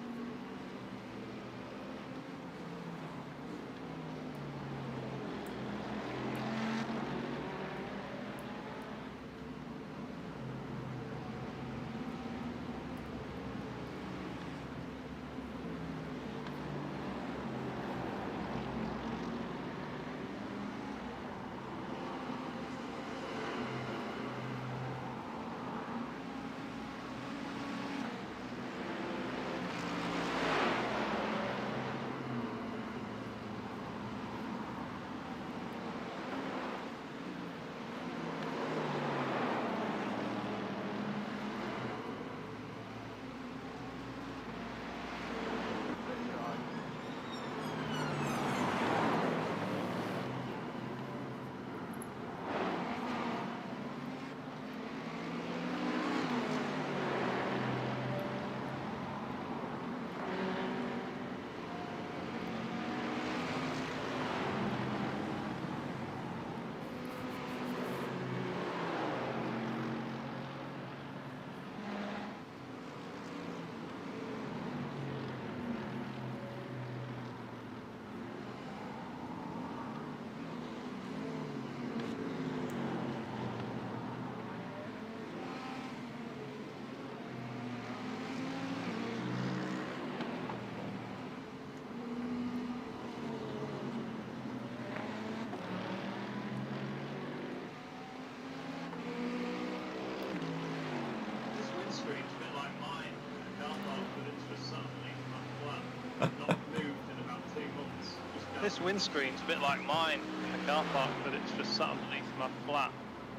Speaker 2: This windscreen's a bit like mine in the car park, but it's just sat underneath my flat.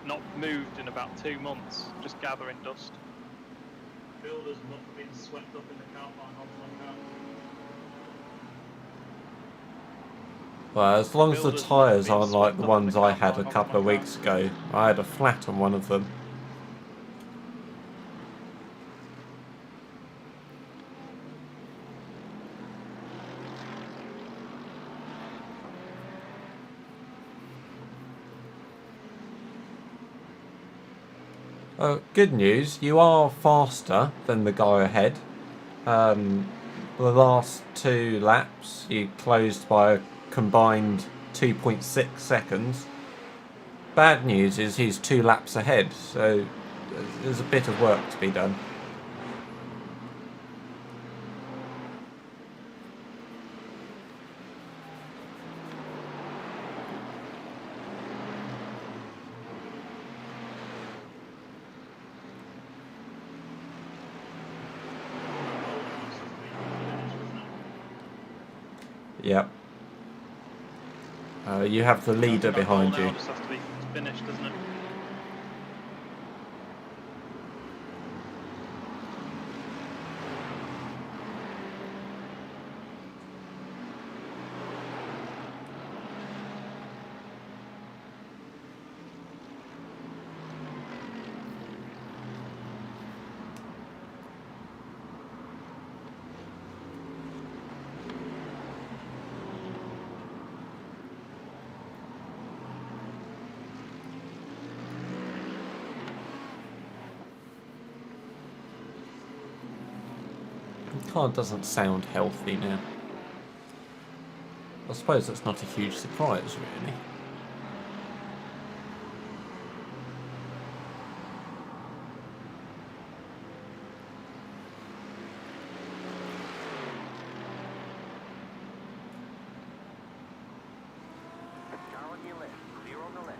Speaker 2: Not moved in about 2 months, just gathering dust.
Speaker 8: Builders not been swept up in the car park onto my car.
Speaker 1: Well, as long as the
Speaker 2: Builders
Speaker 1: tyres
Speaker 2: not been
Speaker 1: aren't like the
Speaker 2: swept up in
Speaker 1: ones
Speaker 2: the
Speaker 1: I
Speaker 2: car
Speaker 1: had a
Speaker 2: park onto
Speaker 1: couple of
Speaker 2: my car.
Speaker 1: weeks ago. I had a flat on one of them. Good news, you are faster than the guy ahead. The last 2 laps you closed by a combined 2.6 seconds. Bad news is he's 2 laps ahead, so there's a bit of work to be done. Yep. You have the leader behind you.
Speaker 2: Just has to be finished, doesn't it?
Speaker 1: The car doesn't sound healthy now. I suppose that's not a huge surprise, really.
Speaker 6: Car on your left, clear on the left.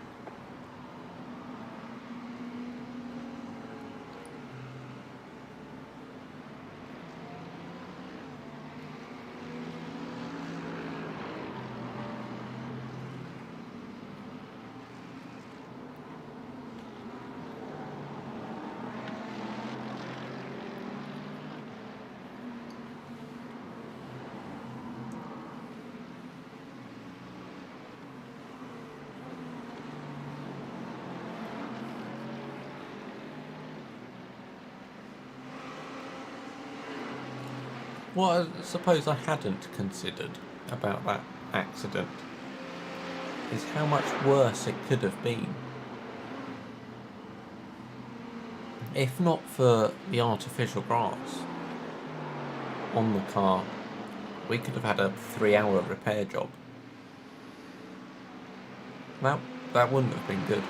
Speaker 1: What I suppose I hadn't considered about that accident is how much worse it could have been. If not for the artificial grass on the car, we could have had a 3-hour repair job. That wouldn't have been good.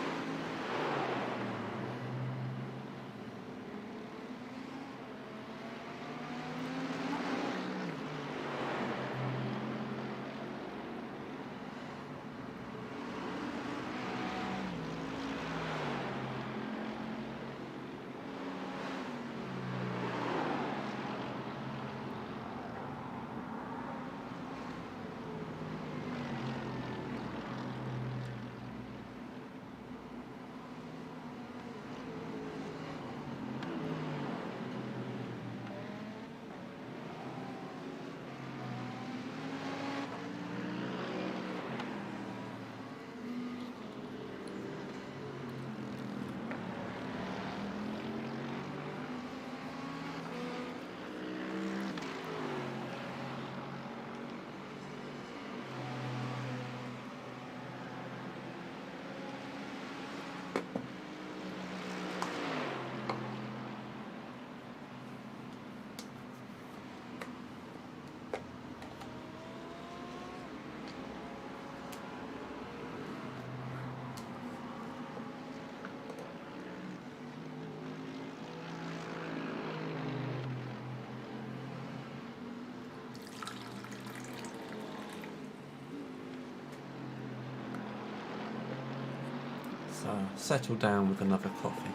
Speaker 1: So settle down with another coffee.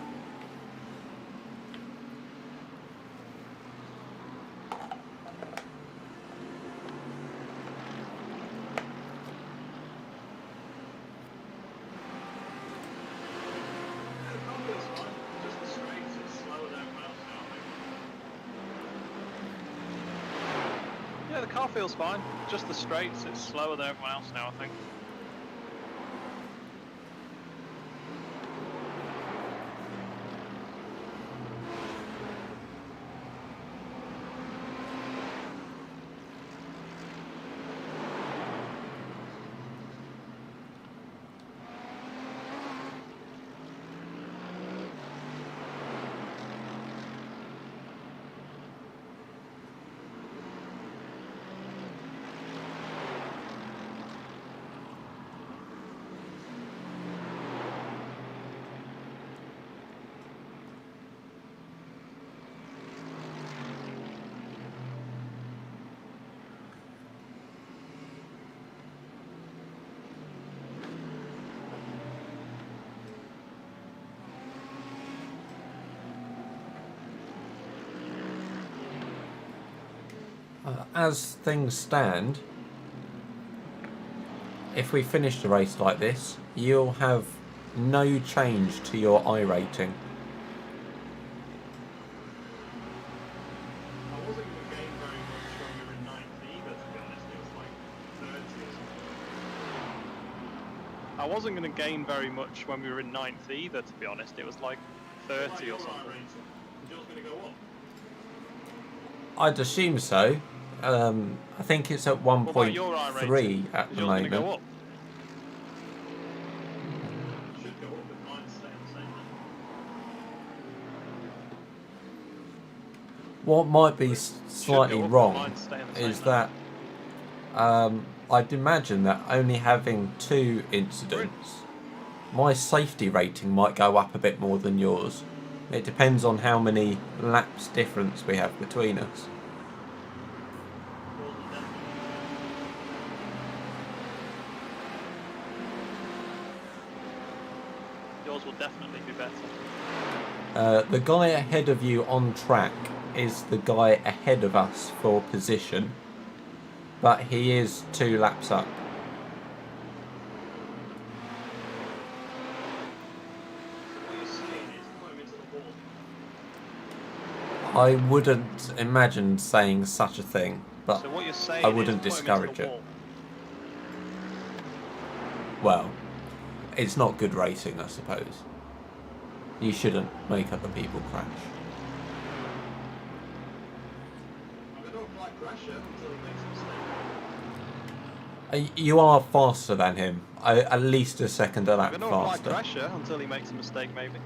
Speaker 2: the car feels fine. Just the straights, it's slower than everyone else now, I think.
Speaker 1: As things stand, if we finish the race like this, you'll have no change to your iRating.
Speaker 8: I wasn't going to gain very much when we were in ninth either, to be honest. It was like 30 or something.
Speaker 2: I wasn't going to gain very much when we were in 9th either, to be honest. It was like 30 or something.
Speaker 8: Is yours going to go up?
Speaker 1: I'd assume so. I think it's at
Speaker 2: What about your iRating?
Speaker 1: 1.3 at
Speaker 2: Is
Speaker 1: the
Speaker 2: yours going to go
Speaker 1: moment.
Speaker 2: up?
Speaker 8: It should go up, but mine's staying the same.
Speaker 1: What might be
Speaker 2: Should
Speaker 1: slightly
Speaker 2: go up, but
Speaker 1: wrong
Speaker 2: mine's staying the same
Speaker 1: is
Speaker 2: then.
Speaker 1: that I'd imagine that only having 2 incidents, my safety rating might go up a bit more than yours. It depends on how many laps difference we have between us.
Speaker 2: Yours will definitely be better.
Speaker 1: The guy ahead of you on track is the guy ahead of us for position, but he is 2 laps up.
Speaker 8: What you're saying is put him into the wall.
Speaker 1: I wouldn't imagine saying such a thing, but
Speaker 2: So what you're saying
Speaker 1: I wouldn't
Speaker 2: is put him into
Speaker 1: discourage
Speaker 2: the
Speaker 1: it.
Speaker 2: wall.
Speaker 1: Well, it's not good racing, I suppose. You shouldn't make other people crash.
Speaker 8: I don't like Crasher until he makes a mistake.
Speaker 1: You are faster than him, at least a second a lap
Speaker 2: I don't like
Speaker 1: faster.
Speaker 2: Crasher until he makes a mistake, maybe.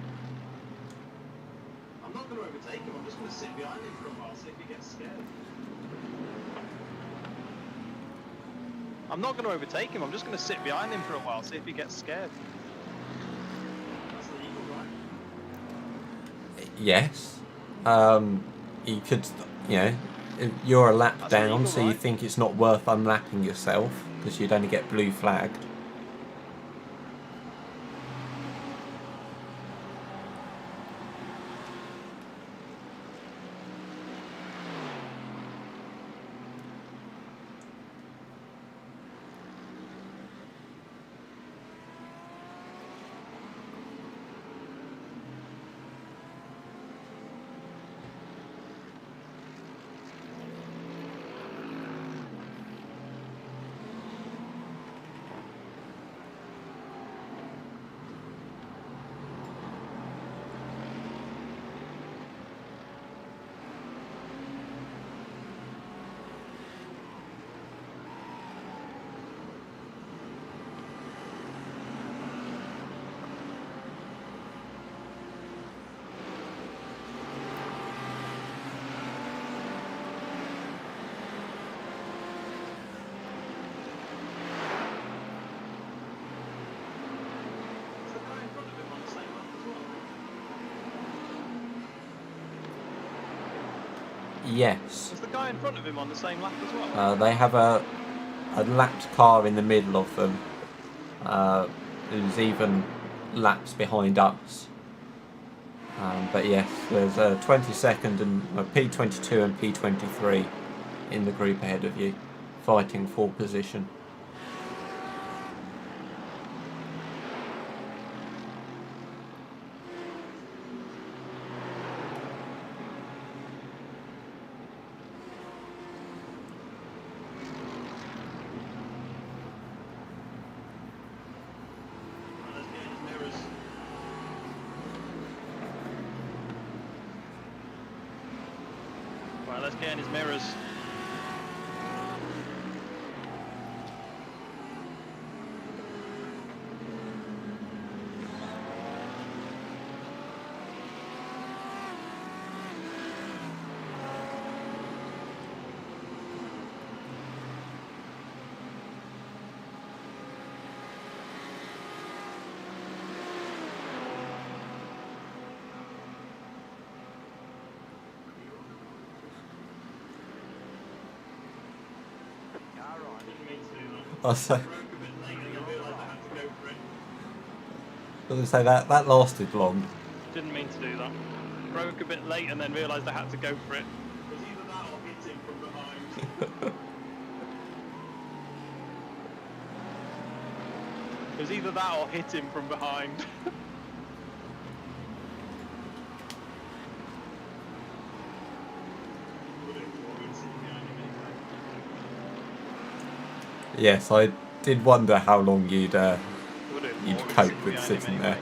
Speaker 8: I'm not going to overtake him, I'm just going to sit behind him for a while, see if he gets scared.
Speaker 2: I'm not going to overtake him, I'm just going to sit behind him for a while, see if he gets scared.
Speaker 8: That's the legal right.
Speaker 1: Yes. You could, if you're a lap
Speaker 2: That's
Speaker 1: down,
Speaker 2: illegal,
Speaker 1: so you
Speaker 2: right?
Speaker 1: think it's not worth unlapping yourself, because you'd only get blue flagged.
Speaker 8: Is the guy in front of him on the same lap as well?
Speaker 1: Yes.
Speaker 2: Is the guy in front of him on the same lap as well?
Speaker 1: They have a lapped car in the middle of them, who's even laps behind us. But yes, there's a 22nd and a P22 and P23 in the group ahead of you, fighting for position.
Speaker 2: let's get in his mirrors.
Speaker 1: I say, that lasted long.
Speaker 2: Didn't mean to do that. Broke a bit late and then realised I had to go for it.
Speaker 8: It was either that or hit him from behind.
Speaker 2: It was either that or hit him from behind.
Speaker 1: Yes, I did wonder how long you'd
Speaker 2: Would've
Speaker 1: cope
Speaker 2: always
Speaker 1: with
Speaker 2: behind him
Speaker 1: sitting there.
Speaker 2: anyway.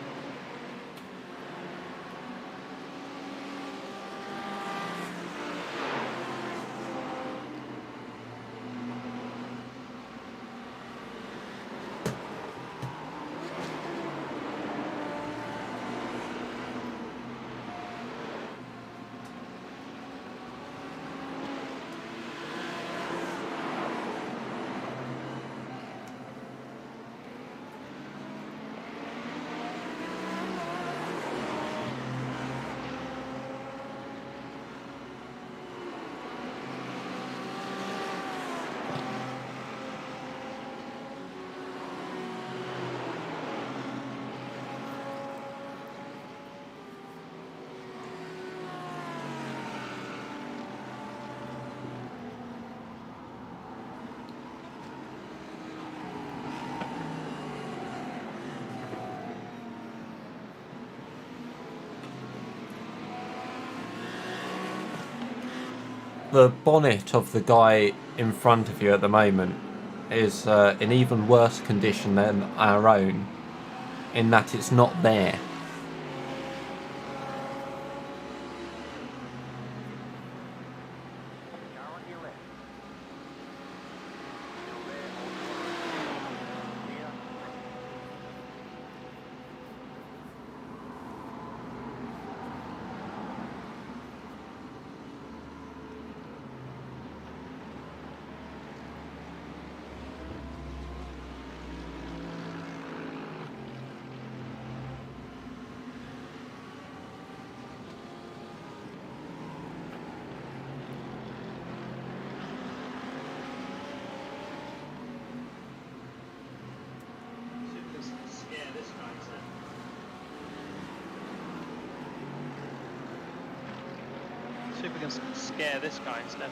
Speaker 1: The bonnet of the guy in front of you at the moment is in even worse condition than our own, in that it's not there.
Speaker 6: Car on your left. Still there, hold your line. Clear.
Speaker 8: See if this can scare this guy instead.
Speaker 2: See if we can scare this guy instead.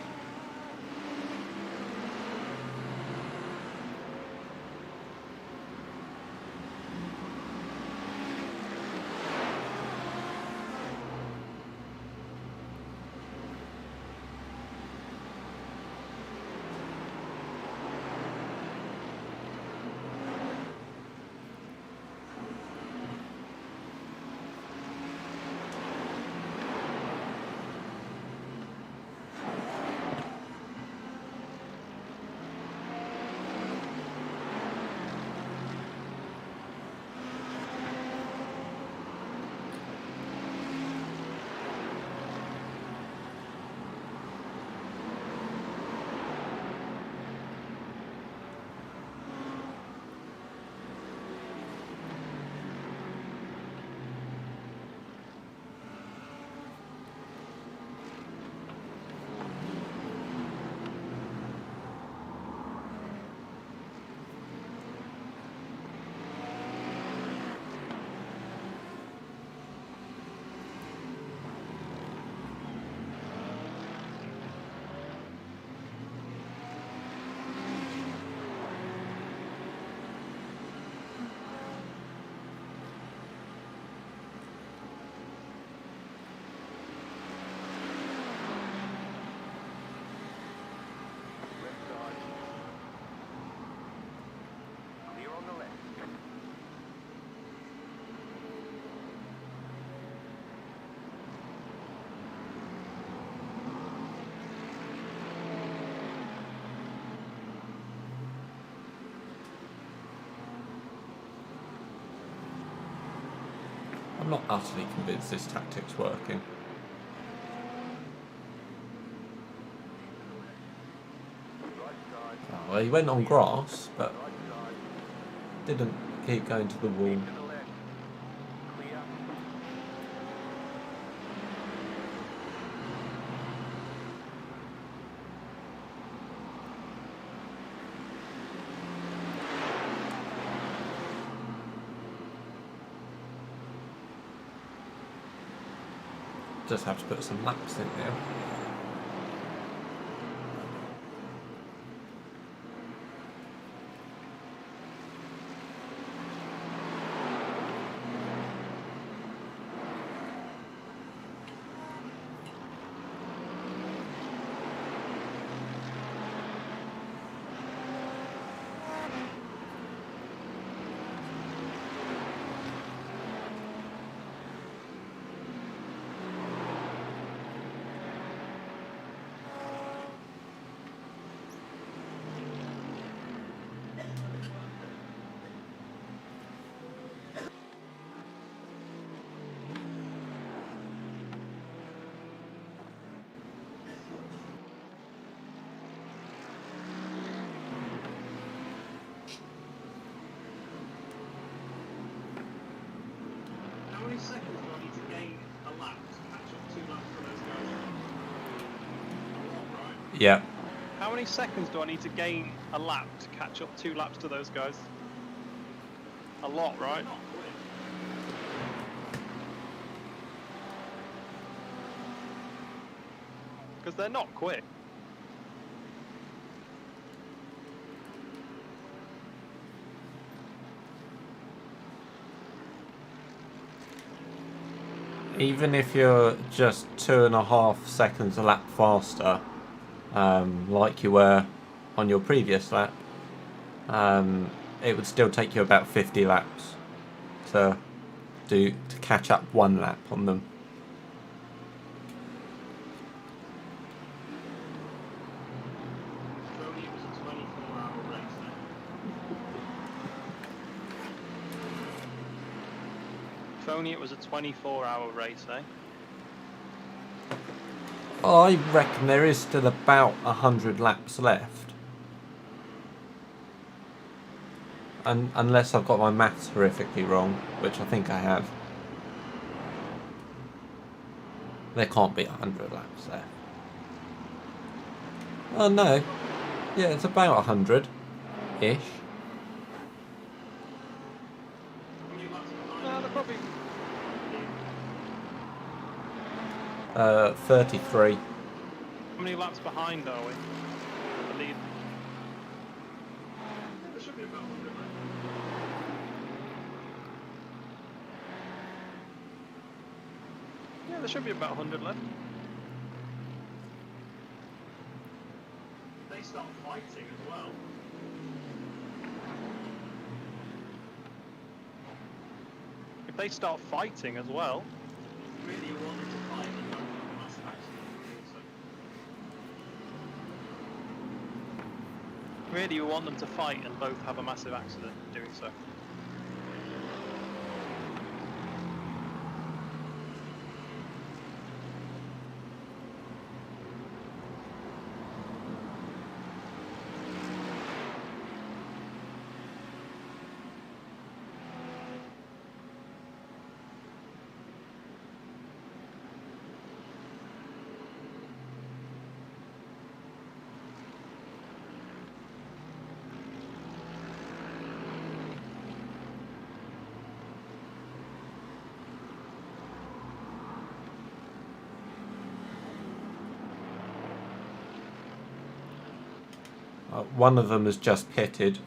Speaker 1: I'm not utterly convinced this tactic's working. Oh, well, he went on grass, but didn't keep going to the wall. Just have to put some laps in now.
Speaker 8: How many seconds do I need to gain a lap to catch up 2 laps for those guys? A lot, right?
Speaker 1: Yeah.
Speaker 2: How many seconds do I need to gain a lap to catch up 2 laps to those guys? A lot, right?
Speaker 8: Not quick.
Speaker 2: Because they're not quick.
Speaker 1: Even if you're just 2.5 seconds a lap faster, like you were on your previous lap, it would still take you about 50 laps to catch up 1 lap on them.
Speaker 8: Tony, it was a 24-hour race then.
Speaker 2: Phony, it was a 24-hour race, eh?
Speaker 1: I reckon there is still about 100 laps left. Unless I've got my maths horrifically wrong, which I think I have. There can't be 100 laps left. Oh no. Yeah, it's about 100-ish.
Speaker 2: No, they're probably...
Speaker 1: 33.
Speaker 2: How many laps behind are we? The lead.
Speaker 8: There should be about 100 left.
Speaker 2: Yeah, there should be about 100 left.
Speaker 8: They start fighting as well.
Speaker 2: If they start fighting as well...
Speaker 8: Really, you want them to fight and don't have a massive accident doing so.
Speaker 2: Really, you want them to fight and both have a massive accident doing so.
Speaker 1: One of them has just pitted.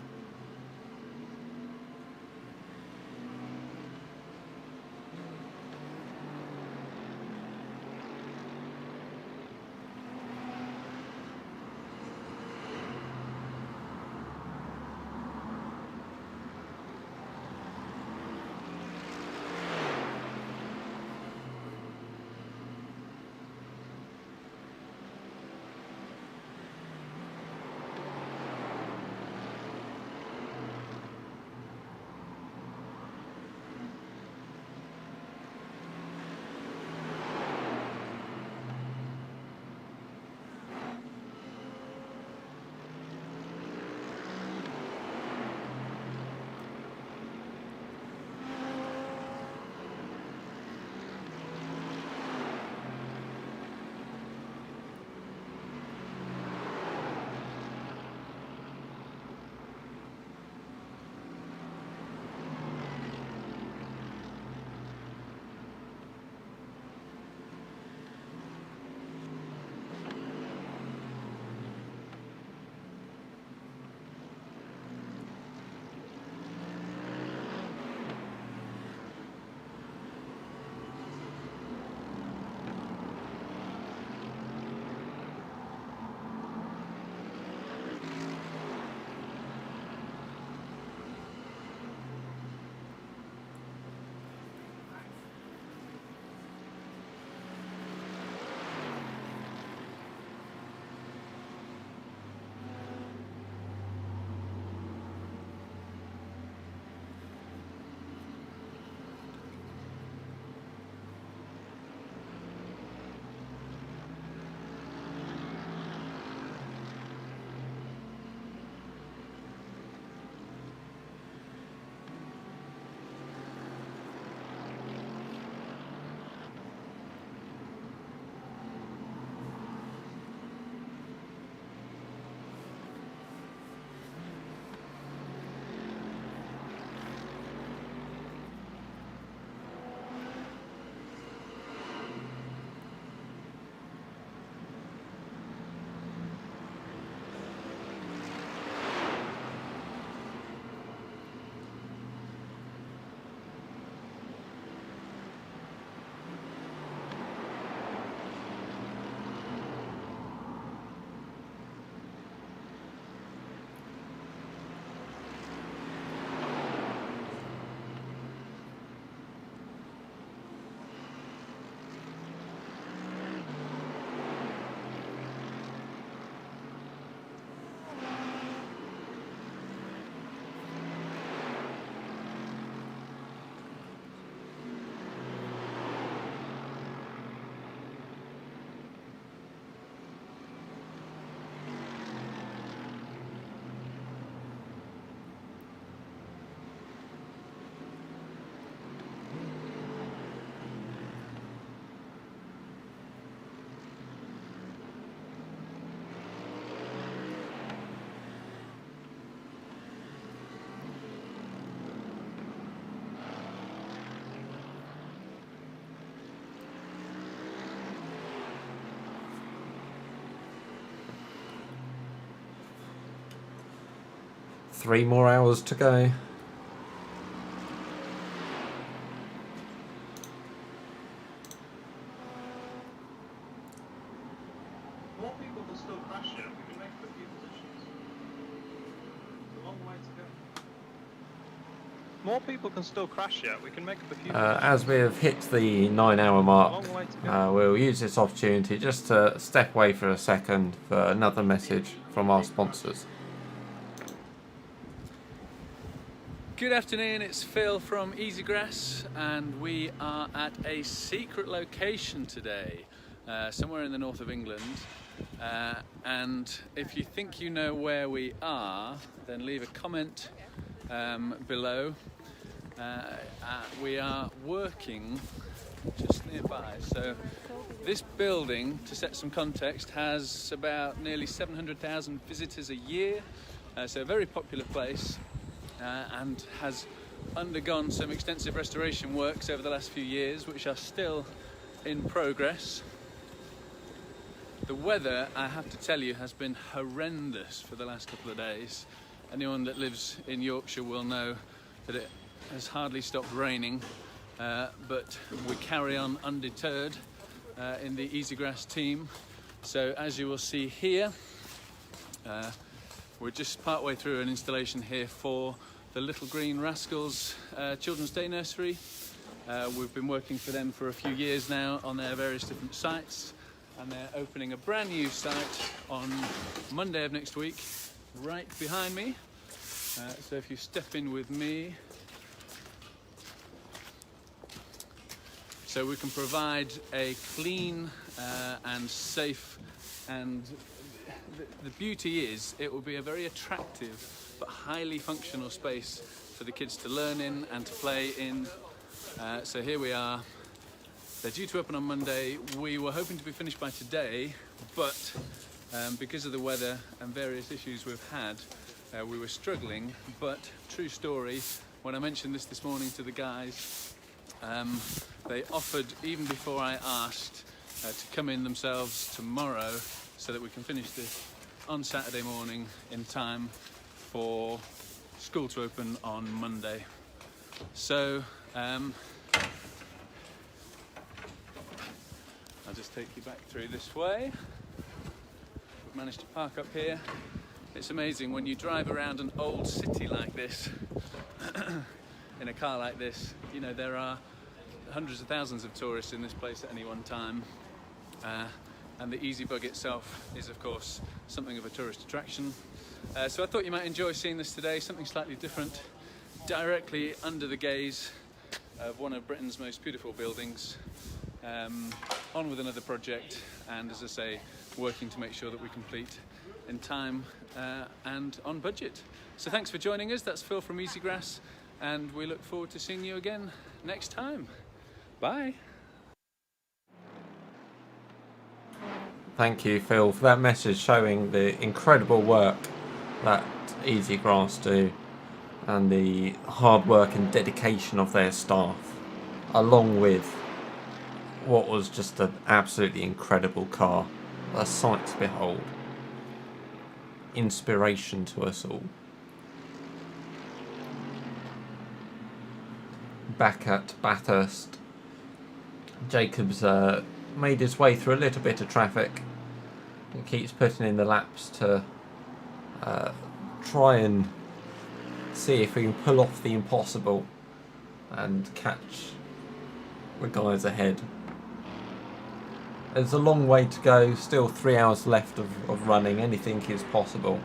Speaker 1: 3 more hours to go.
Speaker 8: More people can still crash here. We can make up a few positions. It's a long way to go.
Speaker 2: More people can still crash yet. We can make up a few.
Speaker 1: As we have hit the 9-hour mark,
Speaker 2: Long way to go.
Speaker 1: we'll use this opportunity just to step away for a second for another message from our sponsors.
Speaker 5: Good afternoon, it's Phil from Easigrass, and we are at a secret location today, somewhere in the north of England. And if you think you know where we are, then leave a comment below. We are working just nearby. So this building, to set some context, has about nearly 700,000 visitors a year. So a very popular place, and has undergone some extensive restoration works over the last few years, which are still in progress. The weather, I have to tell you, has been horrendous for the last couple of days. Anyone that lives in Yorkshire will know that it has hardly stopped raining, but we carry on undeterred in the Easigrass team. So as you will see here, we're just part way through an installation here for the Little Green Rascals Children's Day Nursery. We've been working for them for a few years now on their various different sites, and they're opening a brand new site on Monday of next week, right behind me. So if you step in with me, so we can provide a clean and safe, and the beauty is it will be a very attractive but highly functional space for the kids to learn in and to play in. So here we are. They're due to open on Monday. We were hoping to be finished by today, but because of the weather and various issues we've had, we were struggling. But true story, when I mentioned this morning to the guys, they offered, even before I asked, to come in themselves tomorrow so that we can finish this on Saturday morning in time for school to open on Monday. So I'll just take you back through this way. We've managed to park up here. It's amazing when you drive around an old city like this in a car like this. You know, there are hundreds of thousands of tourists in this place at any one time, and the Easy Bug itself is of course something of a tourist attraction. So I thought you might enjoy seeing this today, something slightly different, directly under the gaze of one of Britain's most beautiful buildings. On with another project, and as I say, working to make sure that we complete in time and on budget. So thanks for joining us. That's Phil from Easigrass, and we look forward to seeing you again next time. Bye.
Speaker 1: Thank you, Phil, for that message showing the incredible work that Easigrass do and the hard work and dedication of their staff, along with what was just an absolutely incredible car. A sight to behold. Inspiration to us all. Back at Bathurst, Jacob's made his way through a little bit of traffic and keeps putting in the laps to try and see if we can pull off the impossible and catch the guys ahead. There's a long way to go, still 3 hours left of running. Anything is possible.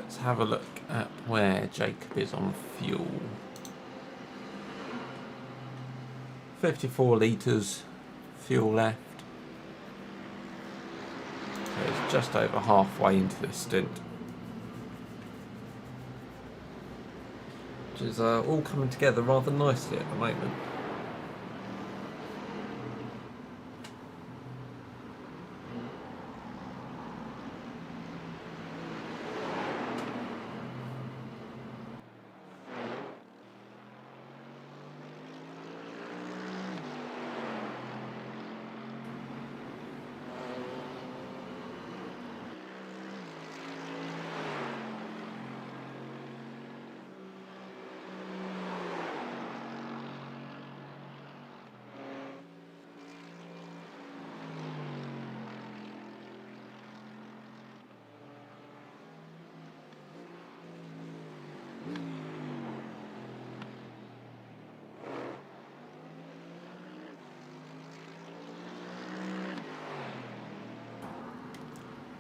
Speaker 1: let's have a look at where Jacob is on fuel. 54 litres fuel left. So it's just over halfway into this stint. Which is all coming together rather nicely at the moment.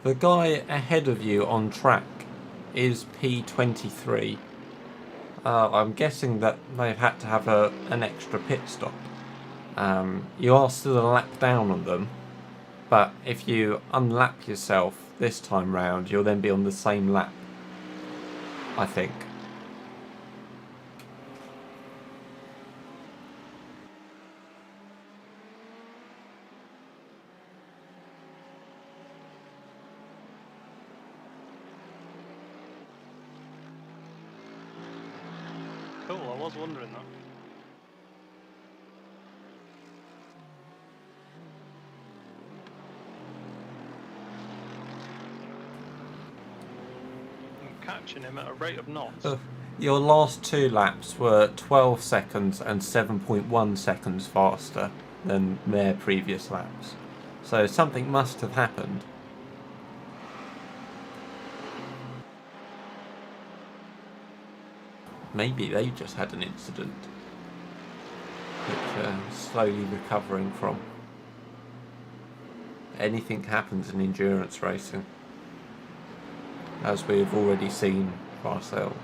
Speaker 1: The guy ahead of you on track is P23. I'm guessing that they've had to have an extra pit stop. You are still a lap down on them, but if you unlap yourself this time round, you'll then be on the same lap, I think.
Speaker 2: Cool, I was wondering that. I'm catching him at a rate of knots.
Speaker 1: Your last two laps were 12 seconds and 7.1 seconds faster than their previous laps. So something must have happened. Maybe they just had an incident, which slowly recovering from. Anything happens in endurance racing, as we've already seen for ourselves.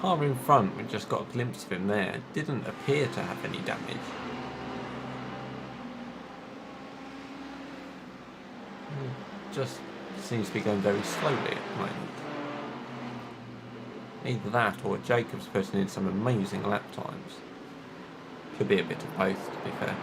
Speaker 1: Car in front, we just got a glimpse of him there, didn't appear to have any damage. Just seems to be going very slowly at the moment. Either that or Jacob's putting in some amazing lap times. Could be a bit of both, to be fair.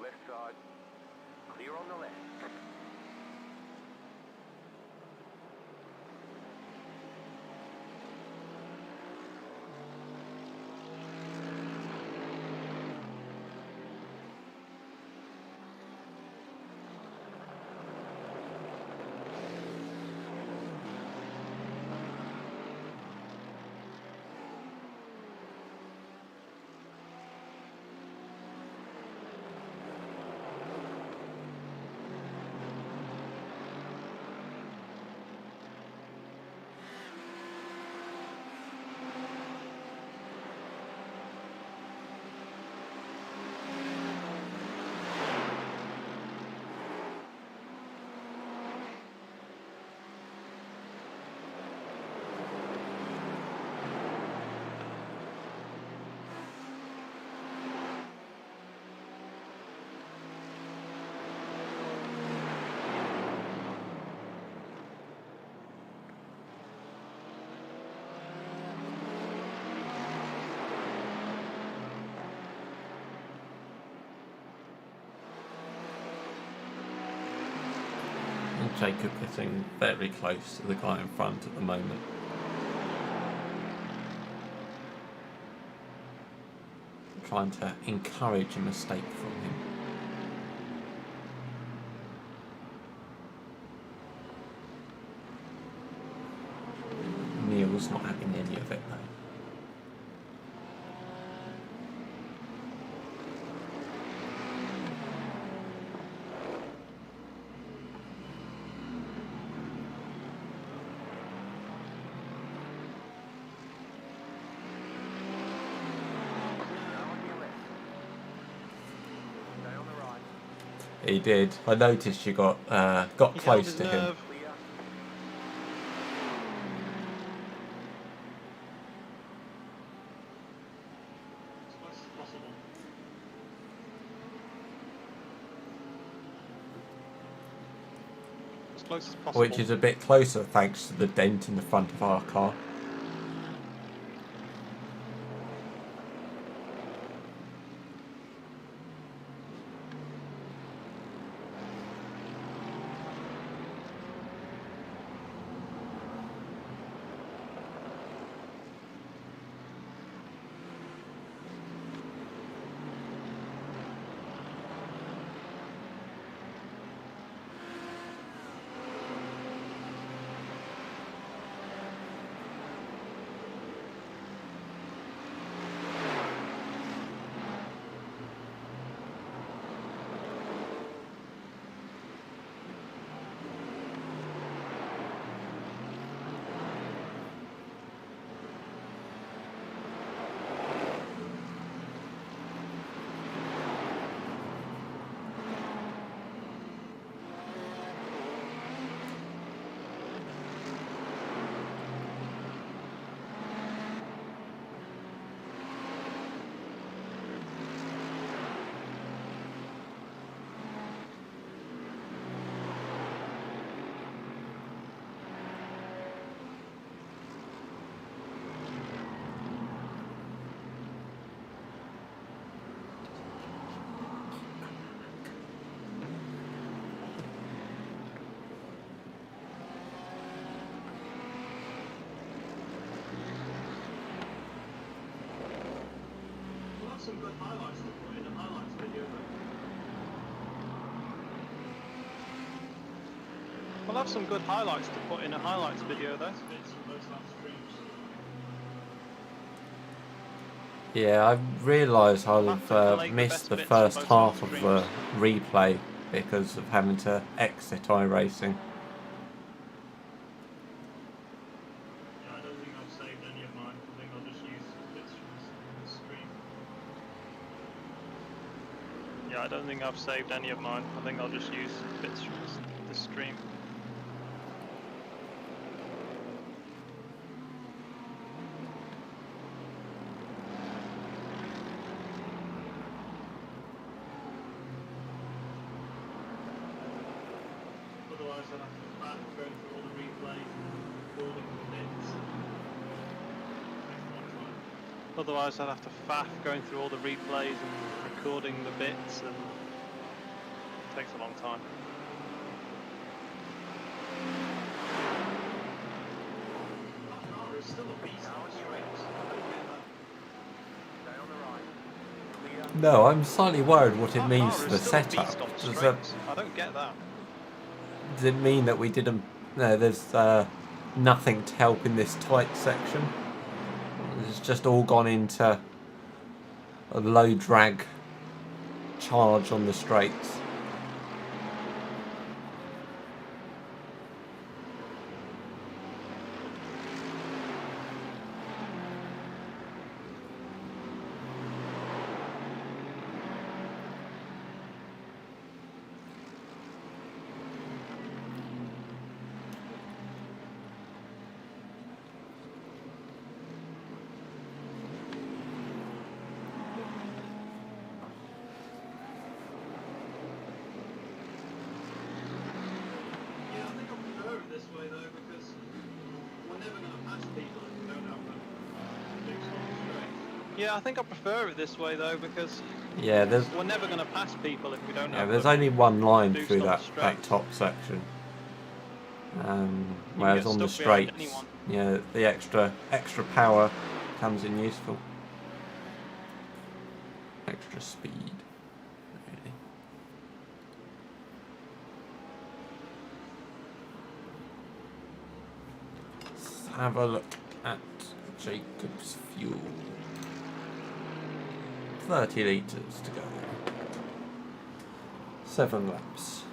Speaker 6: Left side. Clear on the left.
Speaker 1: Jacob getting very close to the guy in front at the moment. Trying to encourage a mistake from him. Neil's not having any of it though. He did. I noticed you got close to him.
Speaker 2: As close as possible.
Speaker 1: Which is a bit closer thanks to the dent in the front of our car.
Speaker 8: Some good highlights to put in the highlights video though.
Speaker 2: We'll have some good highlights to put in a highlights video though.
Speaker 8: Bits of those last streams.
Speaker 1: Yeah, I realised
Speaker 2: Have to
Speaker 1: I've
Speaker 2: collate the
Speaker 1: missed
Speaker 2: best
Speaker 1: the
Speaker 2: bits
Speaker 1: first
Speaker 2: from both
Speaker 1: half
Speaker 2: live
Speaker 1: of the
Speaker 2: streams.
Speaker 1: replay because of having to exit iRacing.
Speaker 8: Yeah, I don't think I've saved any of mine. I think I'll just use bits from the stream.
Speaker 2: Yeah, I don't think I've saved any of mine. I think I'll just use bits from the stream.
Speaker 8: Otherwise I'll have to back going through all the replays and recording the bits. Takes a long time.
Speaker 2: Otherwise I'd have to faff going through all the replays and recording the bits and takes a long time.
Speaker 8: That car is still a beast on the straight. I don't get that.
Speaker 6: Stay on the right. Clear.
Speaker 1: No, I'm slightly worried what it
Speaker 2: That
Speaker 1: means
Speaker 2: car
Speaker 1: for
Speaker 2: is
Speaker 1: the
Speaker 2: still a
Speaker 1: setup.
Speaker 2: beast on the
Speaker 1: Does
Speaker 2: straights. I don't get that.
Speaker 1: it mean that we didn't... No, there's nothing to help in this tight section? It's just all gone into a low drag charge on the straights.
Speaker 8: Yeah, I think I prefer it this way though, because we're never going to pass people if we don't have the fixed on the straight.
Speaker 2: Yeah, I think I prefer it this way though, because
Speaker 1: Yeah, there's
Speaker 2: we're never going to pass people if we don't
Speaker 1: yeah,
Speaker 2: have
Speaker 1: there's
Speaker 2: them.
Speaker 1: only one line
Speaker 2: Boost
Speaker 1: through
Speaker 2: on the
Speaker 1: that
Speaker 2: straights.
Speaker 1: top section.
Speaker 2: You
Speaker 1: Whereas
Speaker 2: get
Speaker 1: on the
Speaker 2: stuck behind
Speaker 1: straights,
Speaker 2: anyone.
Speaker 1: yeah, the extra power comes in useful. Extra speed, really. Let's have a look at Jacob's fuel. 30 litres to go. 7 laps.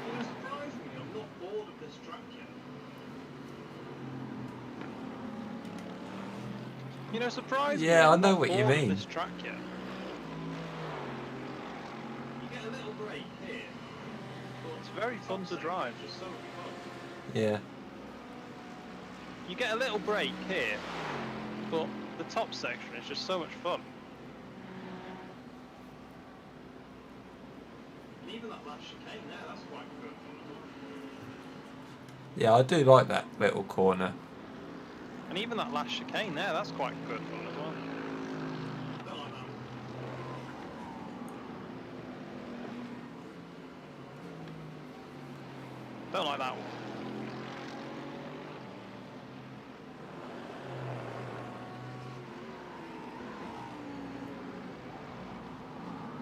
Speaker 8: You know, surprisingly, I'm not bored of this track yet.
Speaker 2: You know, surprisingly,
Speaker 1: Yeah, I
Speaker 2: I'm
Speaker 1: know
Speaker 2: not
Speaker 1: what you
Speaker 2: bored of
Speaker 1: mean.
Speaker 2: this track yet.
Speaker 8: You get a little break here, but
Speaker 2: It's very fun to drive.
Speaker 8: it's just so much fun.
Speaker 1: Yeah.
Speaker 2: You get a little break here, but the top section is just so much fun.
Speaker 8: And even that last chicane there, that's quite good fun as well.
Speaker 1: Yeah, I do like that little corner.
Speaker 2: And even that last chicane there, that's quite good fun as well.
Speaker 8: Don't like that.
Speaker 2: Don't like that one.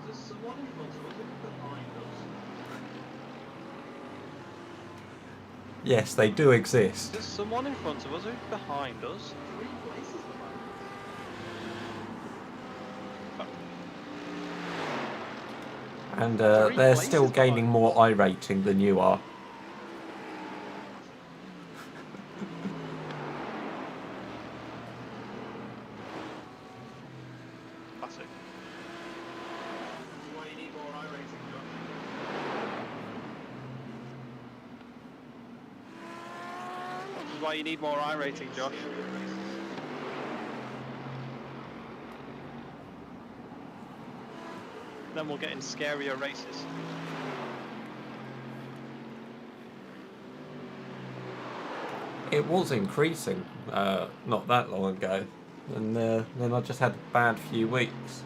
Speaker 8: There's someone in front of us and behind us.
Speaker 1: Yes, they do exist.
Speaker 2: There's someone in front of us who's behind us.
Speaker 8: 3 places at the moment.
Speaker 1: And
Speaker 2: Three
Speaker 1: they're
Speaker 2: places
Speaker 1: still gaining
Speaker 2: behind
Speaker 1: more I rating than you are.
Speaker 2: Classic.
Speaker 8: This is why you need more iRacing, John.
Speaker 2: This is why you need more I rating, Josh.
Speaker 8: Scarier races.
Speaker 2: Then we'll get in scarier races.
Speaker 1: It was increasing not that long ago, and then I just had a bad few weeks.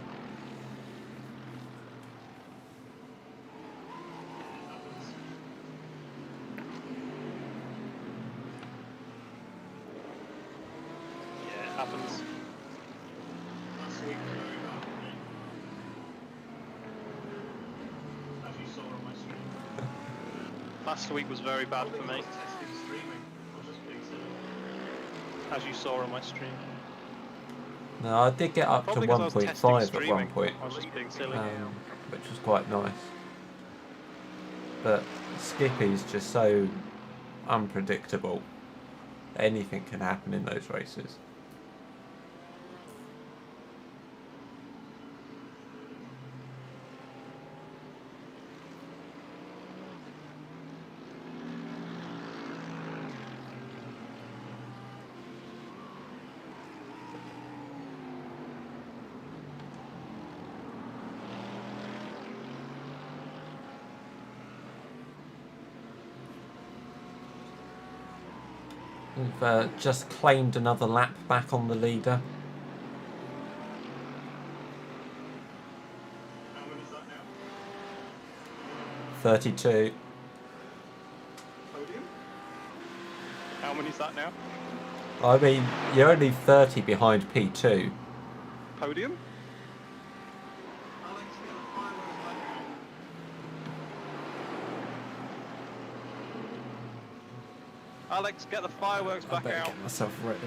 Speaker 2: Yeah, it happens.
Speaker 8: Last week was very bad for me. As you saw on my stream.
Speaker 2: Last week was very bad for
Speaker 8: I
Speaker 2: me,
Speaker 8: was testing streaming. I was just being silly.
Speaker 2: as you saw on my stream.
Speaker 1: No, I did get up to
Speaker 2: Probably because I was testing
Speaker 1: 1.5 at
Speaker 2: streaming.
Speaker 1: one point,
Speaker 2: I was just being silly.
Speaker 1: which was quite nice. But Skippy's just so unpredictable. Anything can happen in those races. We've just claimed another lap back on the leader.
Speaker 8: How many is that now?
Speaker 1: 32.
Speaker 8: Podium?
Speaker 2: How many is that now?
Speaker 1: I mean, you're only 30 behind P2.
Speaker 2: Podium?
Speaker 8: Alex, get the fireworks back out.
Speaker 2: Alex, get the fireworks
Speaker 1: I
Speaker 2: back
Speaker 1: better
Speaker 2: out.
Speaker 1: get myself ready.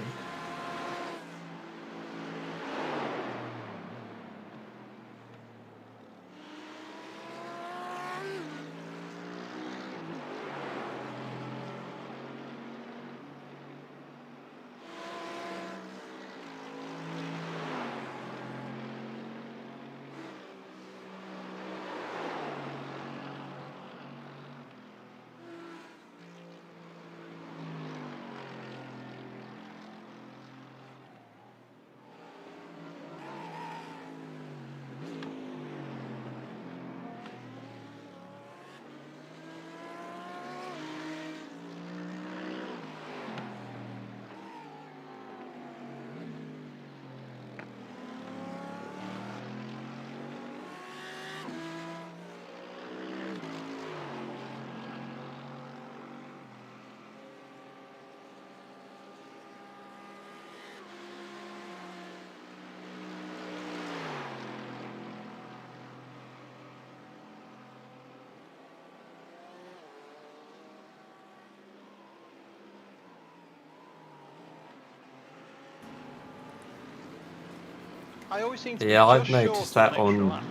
Speaker 2: I always seem to be
Speaker 1: Yeah, I've
Speaker 2: just short
Speaker 1: noticed
Speaker 2: of
Speaker 1: that
Speaker 2: an extra
Speaker 1: on
Speaker 2: lap.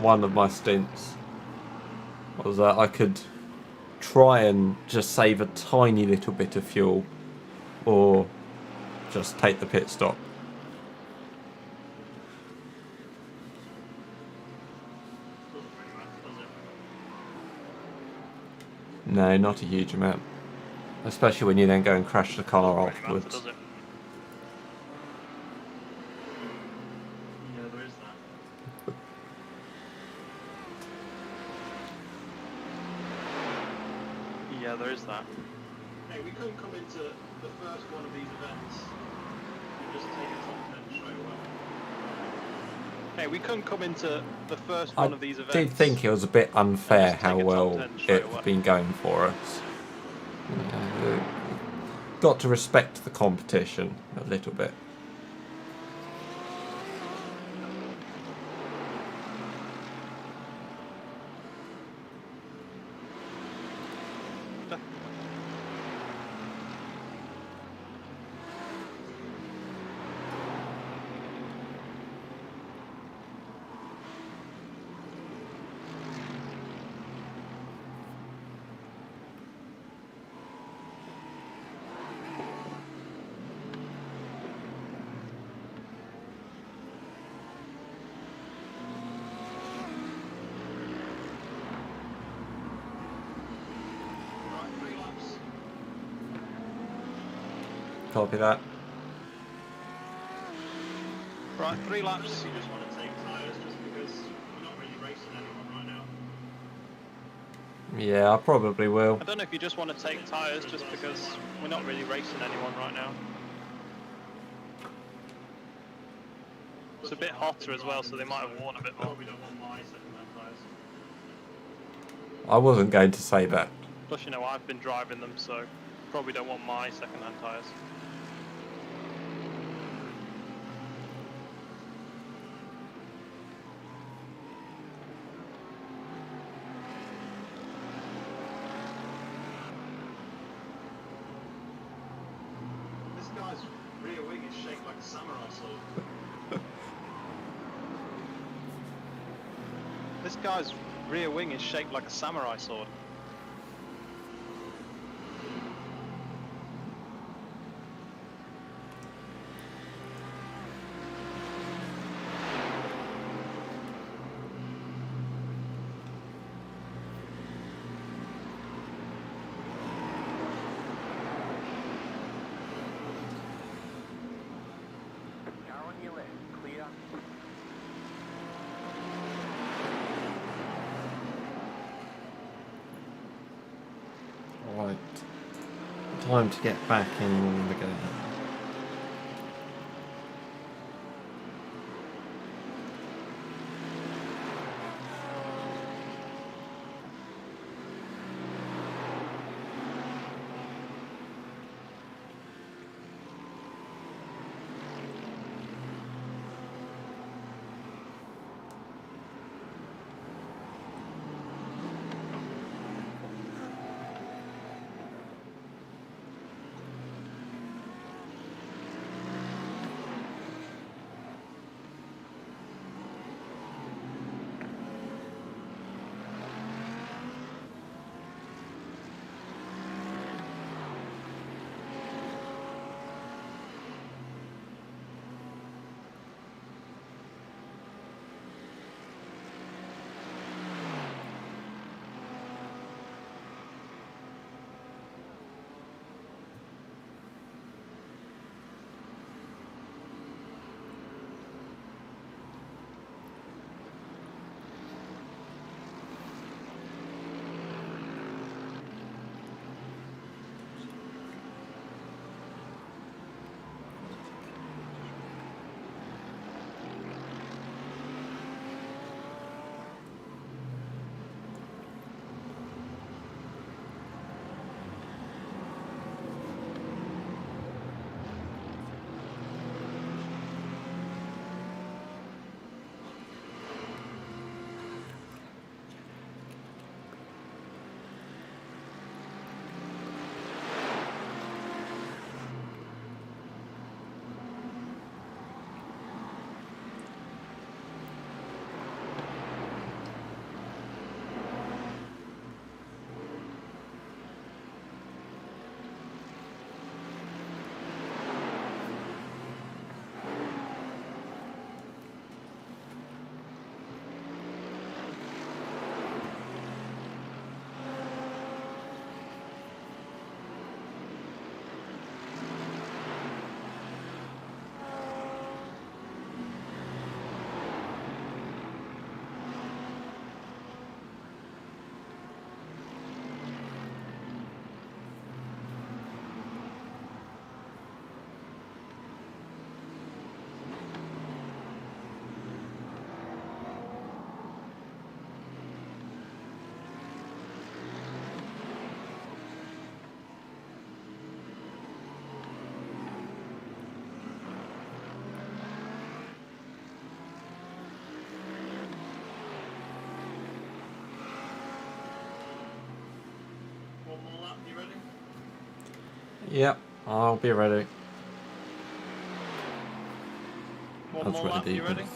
Speaker 1: one of my stints. Was that I could try and just save a tiny little bit of fuel, or just take the pit stop.
Speaker 8: Doesn't really matter, does it?
Speaker 1: No, not a huge amount. Especially when you then go and crash the car
Speaker 2: Doesn't really matter,
Speaker 1: afterwards.
Speaker 2: does it?
Speaker 8: Yeah, there is that.
Speaker 2: Yeah, there is that.
Speaker 8: Hey, we couldn't come into the first one of these events and just take a top 10 straight away.
Speaker 2: Hey, we couldn't come into the first
Speaker 1: I
Speaker 2: one of these events.
Speaker 1: did think it was a bit unfair
Speaker 2: just
Speaker 1: how
Speaker 2: take a top
Speaker 1: well
Speaker 2: 10 straight
Speaker 1: it's
Speaker 2: away.
Speaker 1: been going for us. Got to respect the competition a little bit.
Speaker 8: Right, 3 laps.
Speaker 1: Copy that.
Speaker 2: Right, 3 laps.
Speaker 8: Unless you just want to take tyres just because you're not really racing anyone right now.
Speaker 1: Yeah, I probably will.
Speaker 2: I don't know if you just want to take tyres just because we're not really racing anyone right now. It's a bit hotter as well, so they might have worn a bit more.
Speaker 8: Probably don't want my second-hand tyres.
Speaker 1: I wasn't going to say that.
Speaker 2: Plus, you know, I've been driving them, so probably don't want my second-hand tyres.
Speaker 8: This guy's rear wing is shaped like a samurai sword.
Speaker 2: This guy's rear wing is shaped like a samurai sword.
Speaker 6: Car on your left, clear.
Speaker 1: Right. Time to get back in the game.
Speaker 8: One more lap, you ready?
Speaker 1: Yep, I'll be ready.
Speaker 2: One
Speaker 1: As
Speaker 2: more lap, you ready?
Speaker 1: as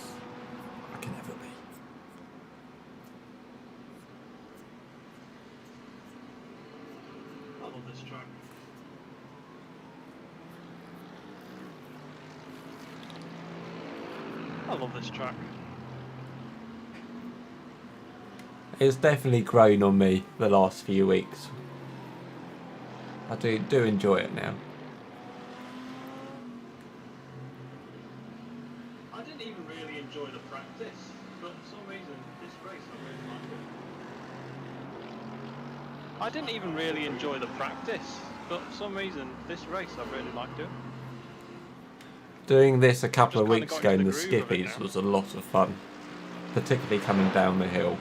Speaker 1: I can ever be.
Speaker 8: I love this track.
Speaker 2: I love this track.
Speaker 1: It's definitely grown on me the last few weeks. I do enjoy it now.
Speaker 8: I didn't even really enjoy the practice, but for some reason, this race I really liked it.
Speaker 2: I didn't even really enjoy the practice, but for some reason, this race I really liked doing.
Speaker 1: Doing this a couple of
Speaker 2: Just kinda
Speaker 1: weeks
Speaker 2: got
Speaker 1: ago
Speaker 2: into
Speaker 1: in
Speaker 2: the
Speaker 1: the
Speaker 2: groove of it
Speaker 1: skippies
Speaker 2: now.
Speaker 1: was a lot of fun, particularly coming down the hill.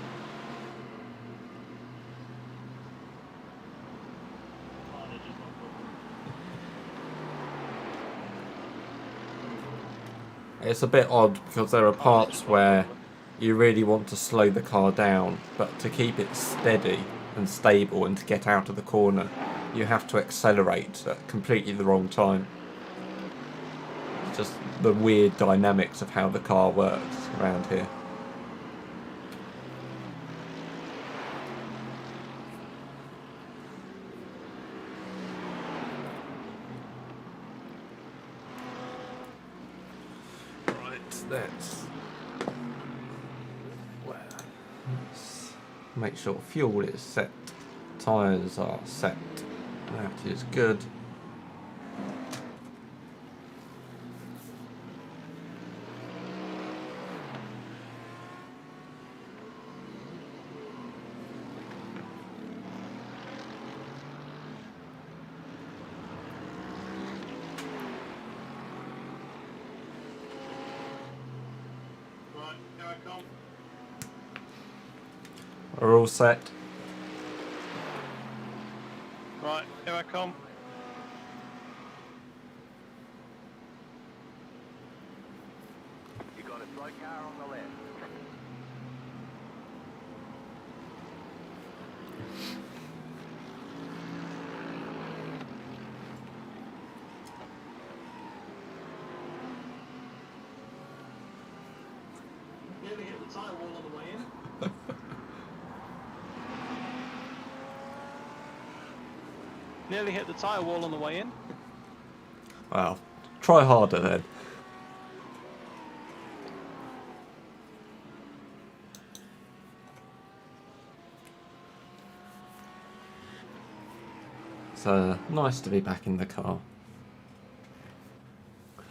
Speaker 1: It's a bit odd because there are parts where you really want to slow the car down, but to keep it steady and stable and to get out of the corner, you have to accelerate at completely the wrong time. It's just the weird dynamics of how the car works around here. Let's make sure fuel is set, tyres are set, that is good.
Speaker 8: Right, here I come.
Speaker 1: We're all set.
Speaker 2: Right, here I come.
Speaker 6: You got a slow car on the left.
Speaker 8: Nearly hit the tyre wall on the way in.
Speaker 2: Nearly hit the tyre wall on the way in.
Speaker 1: Well, try harder then. So nice to be back in the car.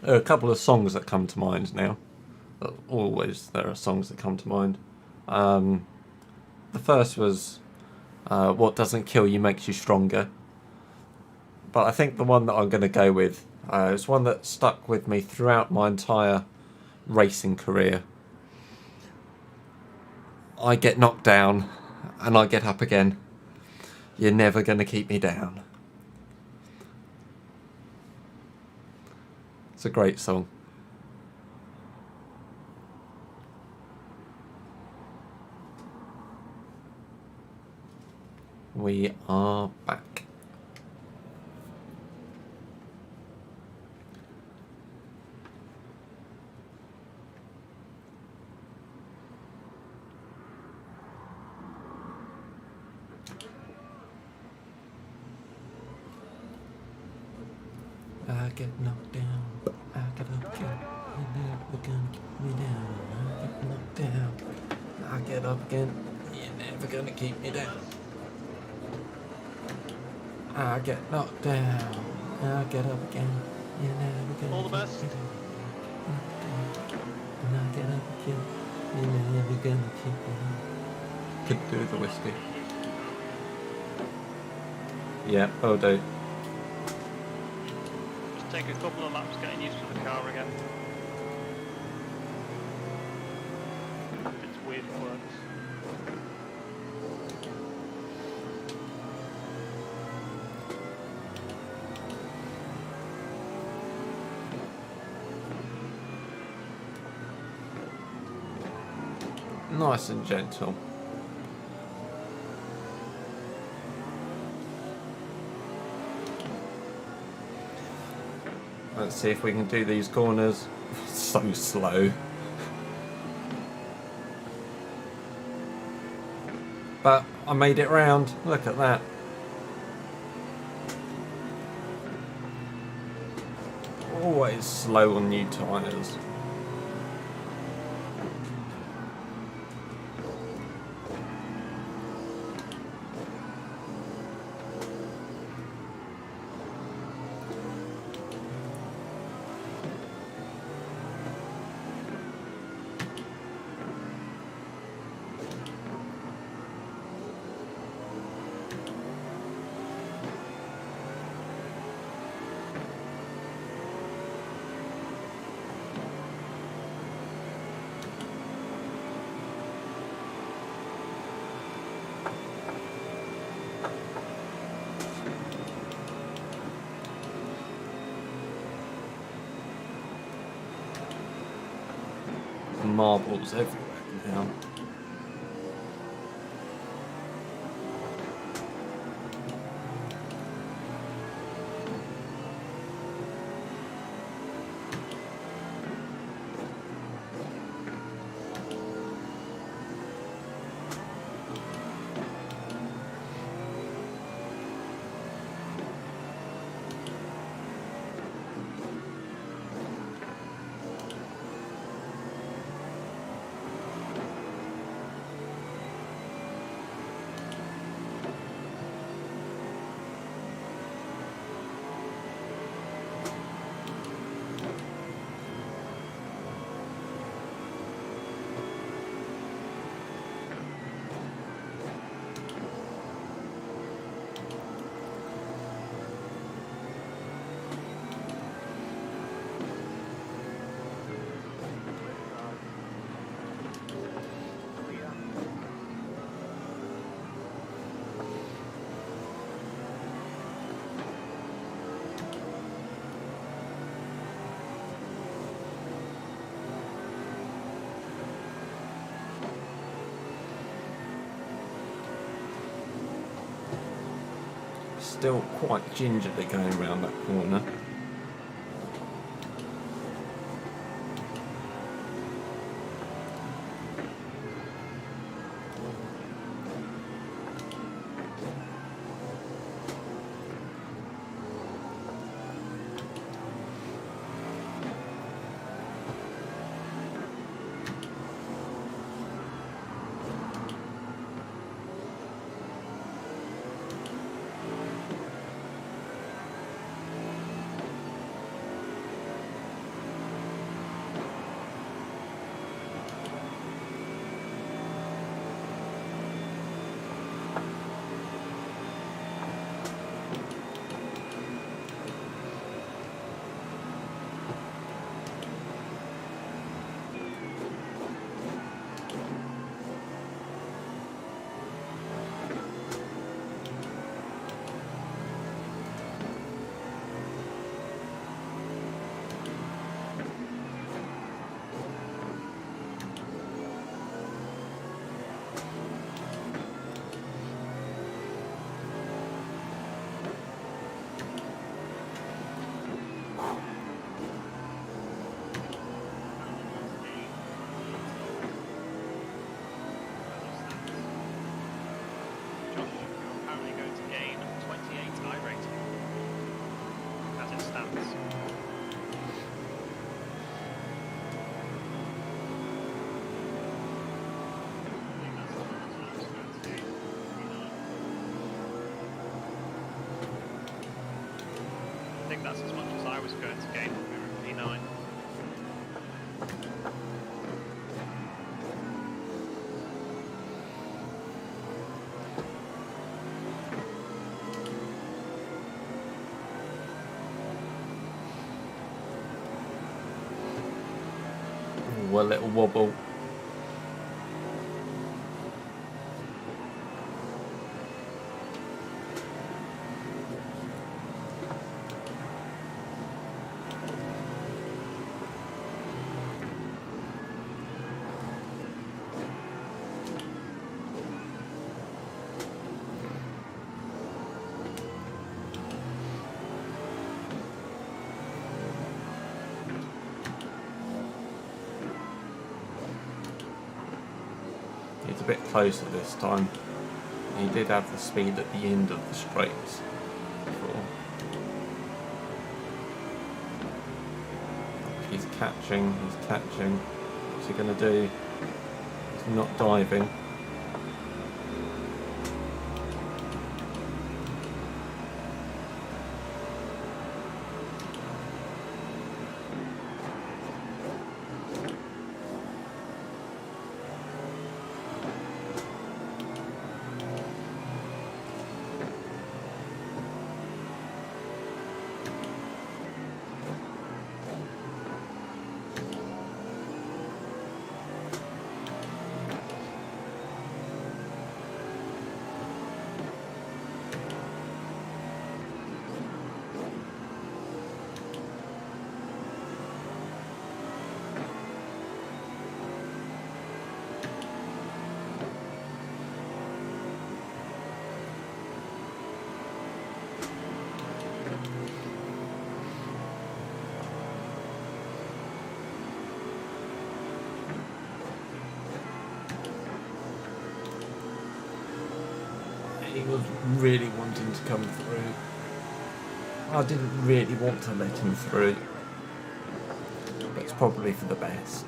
Speaker 1: There are a couple of songs that come to mind now. Always there are songs that come to mind. The first was What Doesn't Kill You Makes You Stronger. But I think the one that I'm going to go with is one that stuck with me throughout my entire racing career. I get knocked down and I get up again. You're never going to keep me down. It's a great song. We are back. I get knocked down, I get up again, you're never gonna keep me down. I get knocked down, I get up again, you're never gonna keep me down. I get knocked down, I get up again, you're never gonna
Speaker 2: All the
Speaker 1: keep
Speaker 2: best.
Speaker 1: me down. And I get up again, you're never gonna keep me down. Could do with the whiskey. Yeah, oh do.
Speaker 2: Just take a couple of laps getting used to the car again. It's weird quirks.
Speaker 1: Nice and gentle. Let's see if we can do these corners. So slow. But I made it round. Look at that. Always slow on new tyres. marbles everywhere now. Still quite gingerly going around that corner.
Speaker 7: Josh, you're apparently going to gain 28 iRating as it stands. I think that's as much as I was going to gain when we were in P9.
Speaker 1: Ooh, a little wobble. He's a bit closer this time. He did have the speed at the end of the straights before. He's catching, he's catching. What's he going to do? He's not diving. he was really wanting to come through. I didn't really want to let him through, but it's probably for the best.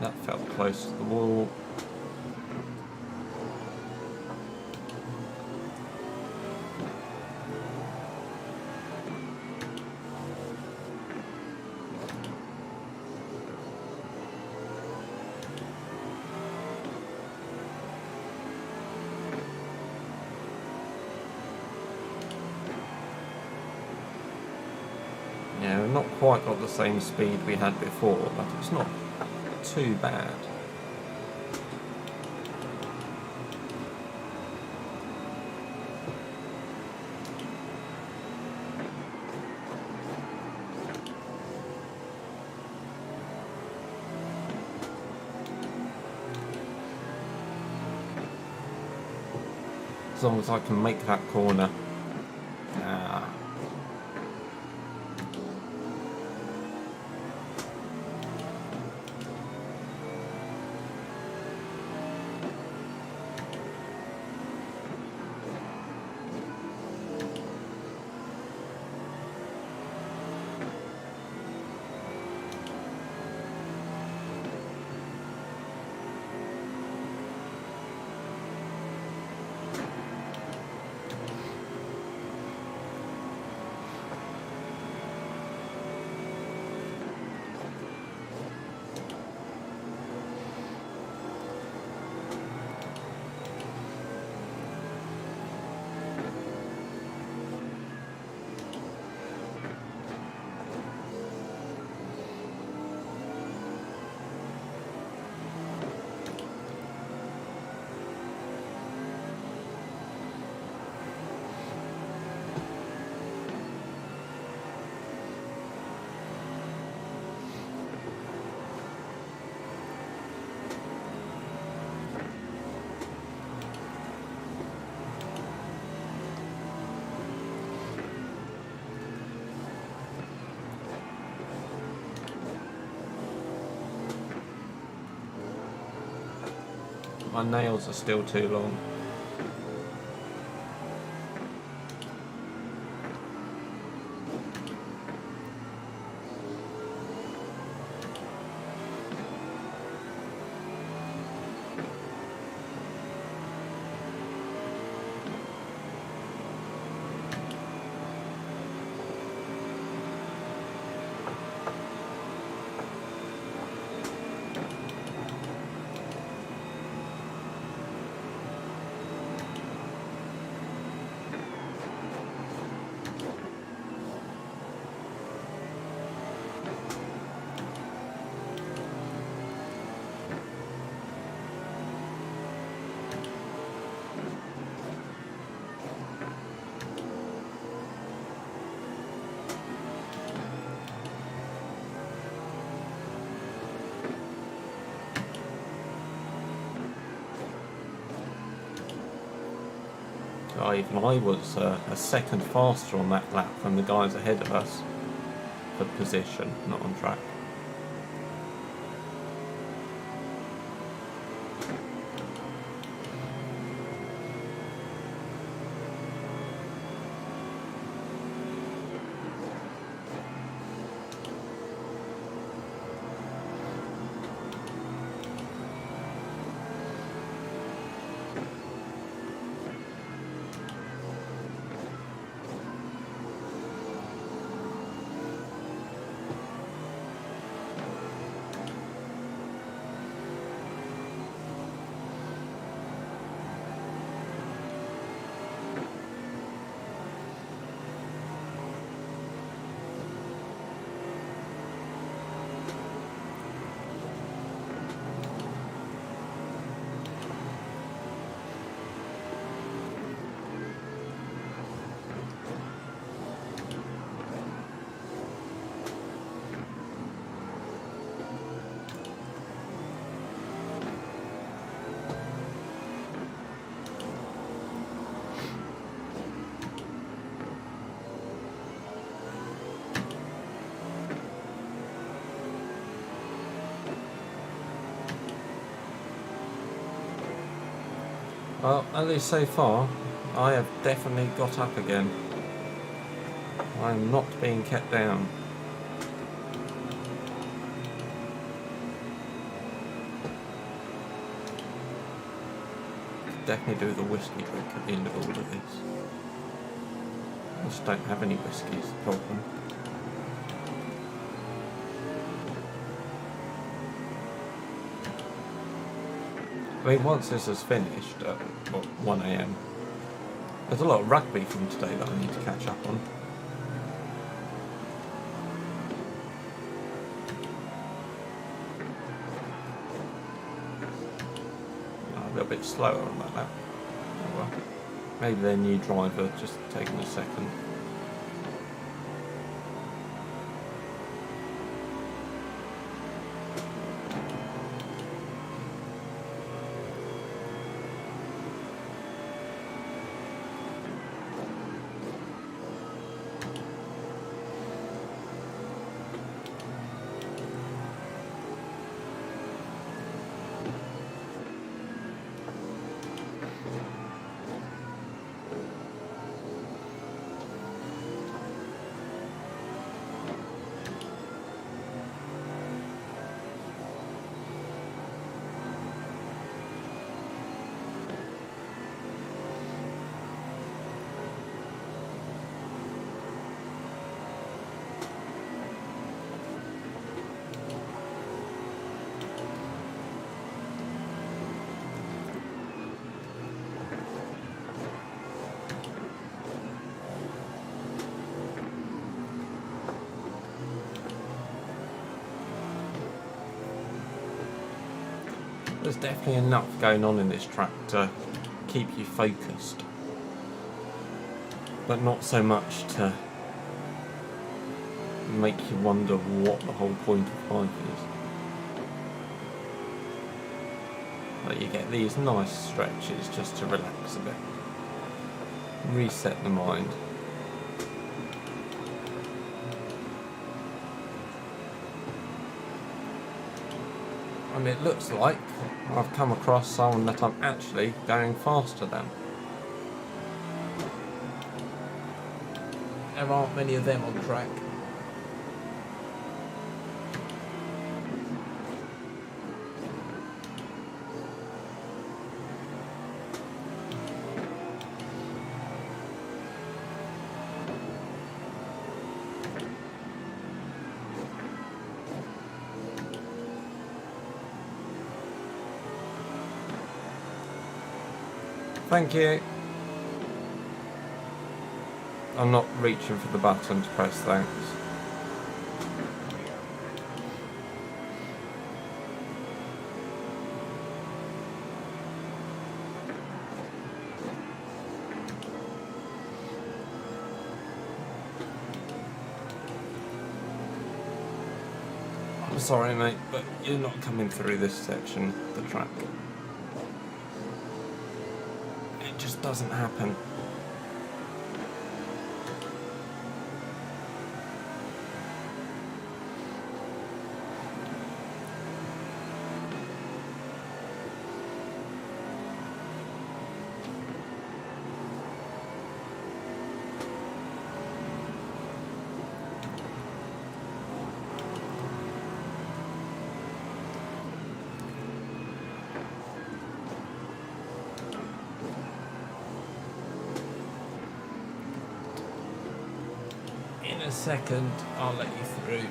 Speaker 1: That felt close to the wall. Yeah, we've not quite got the same speed we had before, but it's not too bad. As long as I can make that corner. Ah. My nails are still too long. Even I was a second faster on that lap than the guys ahead of us for position, not on track. Well, at least so far, I have definitely got up again. I'm not being kept down. Definitely do the whiskey drink at the end of all of this. I just don't have any whiskey, is the problem. I mean, once this is finished at 1 AM, there's a lot of rugby from today that I need to catch up on. A little bit slower on that lap. Oh well. Maybe their new driver just taking a second. There's definitely enough going on in this track to keep you focused, but not so much to make you wonder what the whole point of life is. Like, you get these nice stretches just to relax a bit, reset the mind. I mean, it looks like I've come across someone that I'm actually going faster than. There aren't many of them on track. Thank you. I'm not reaching for the button to press thanks. I'm sorry, mate, but you're not coming through this section of the track. It just doesn't happen. In a second, I'll let you through.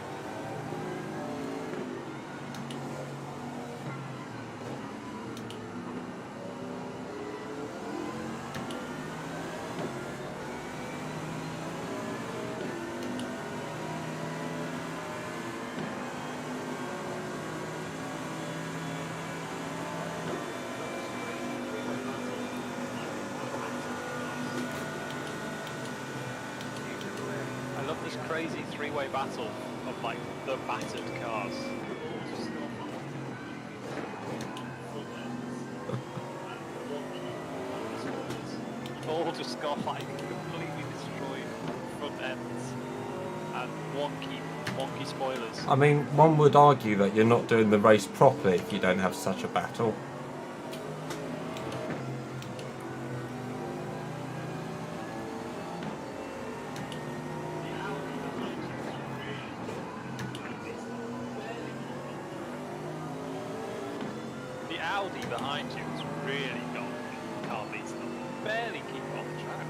Speaker 7: I love this crazy three-way battle of like the battered cars. All just got like completely destroyed front ends and wonky spoilers.
Speaker 1: I mean, one would argue that you're not doing the race properly if you don't have such a battle.
Speaker 7: Audi behind you has really got car beats them. Barely keep on the track.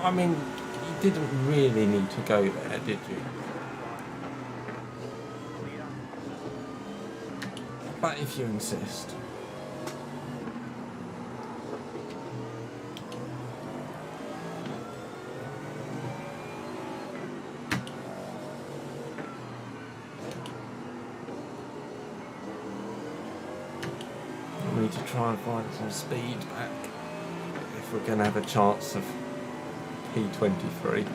Speaker 1: I mean, you didn't really need to go there, did you? But if you insist. We need to try and find some speed back if we're going to have a chance of P23.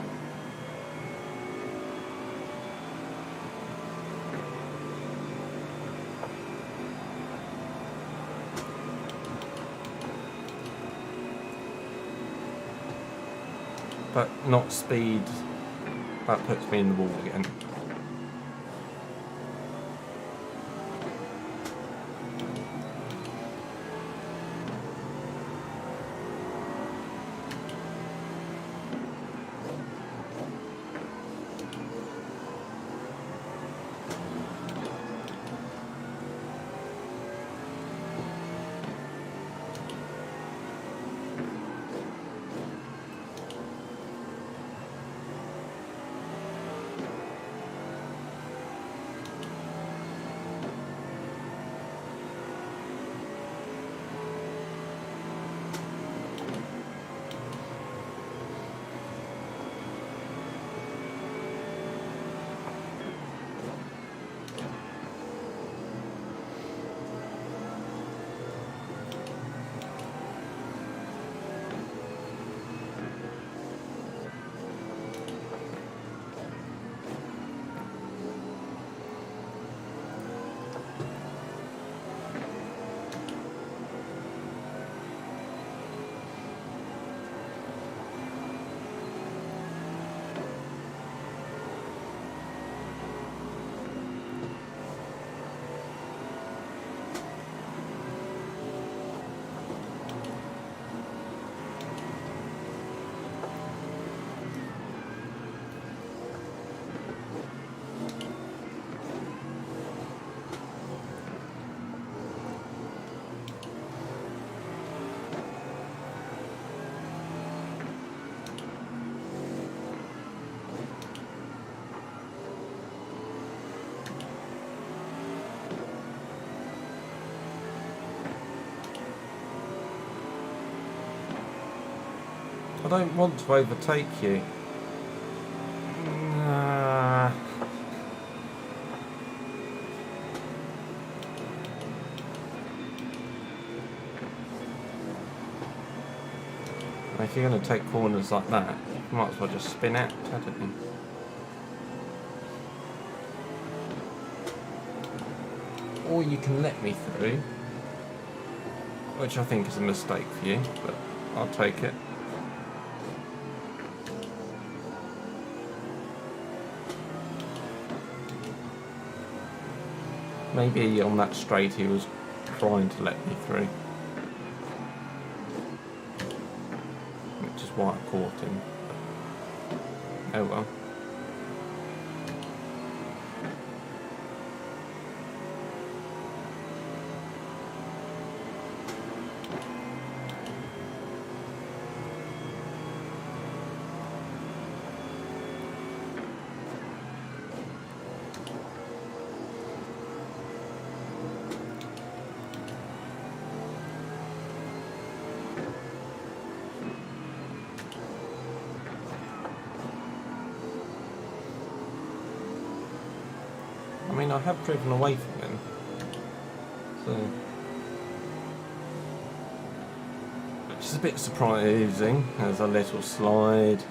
Speaker 1: But not speed. That puts me in the wall again. I don't want to overtake you. Nah. If you're going to take corners like that, you might as well just spin out, hadn't you? Or you can let me through, which I think is a mistake for you, but I'll take it. Maybe on that straight he was trying to let me through, which is why I caught him. Oh well. mean, I have driven away from him. So... which is a bit surprising. There's a little slide.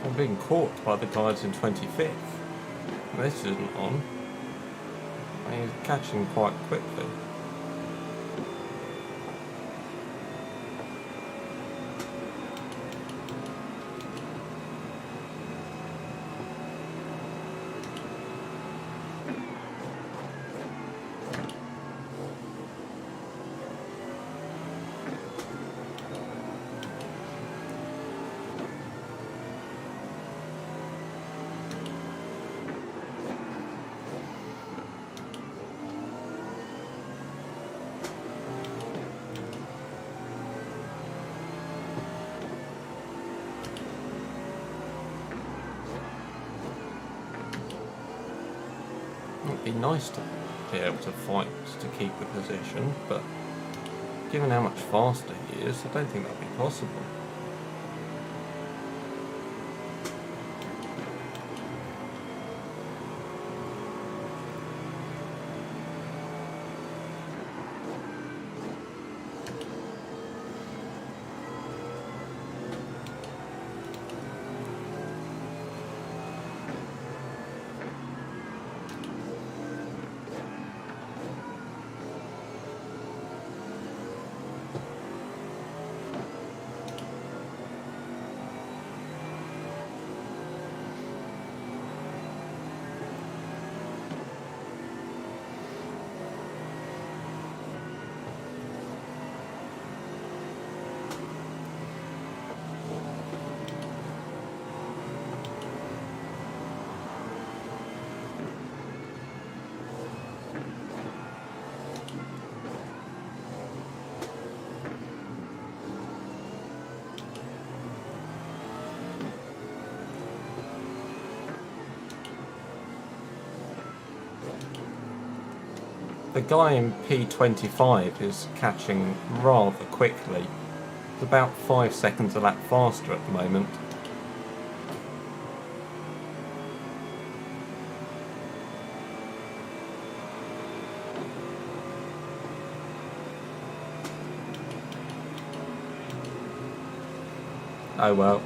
Speaker 1: I'm being caught by the guys in 25th. This isn't on. He's catching quite quickly. It'd be nice to be able to fight to keep the position, but given how much faster he is, I don't think that'd be possible. The guy in P25 is catching rather quickly. It's about 5 seconds a lap faster at the moment. Oh well.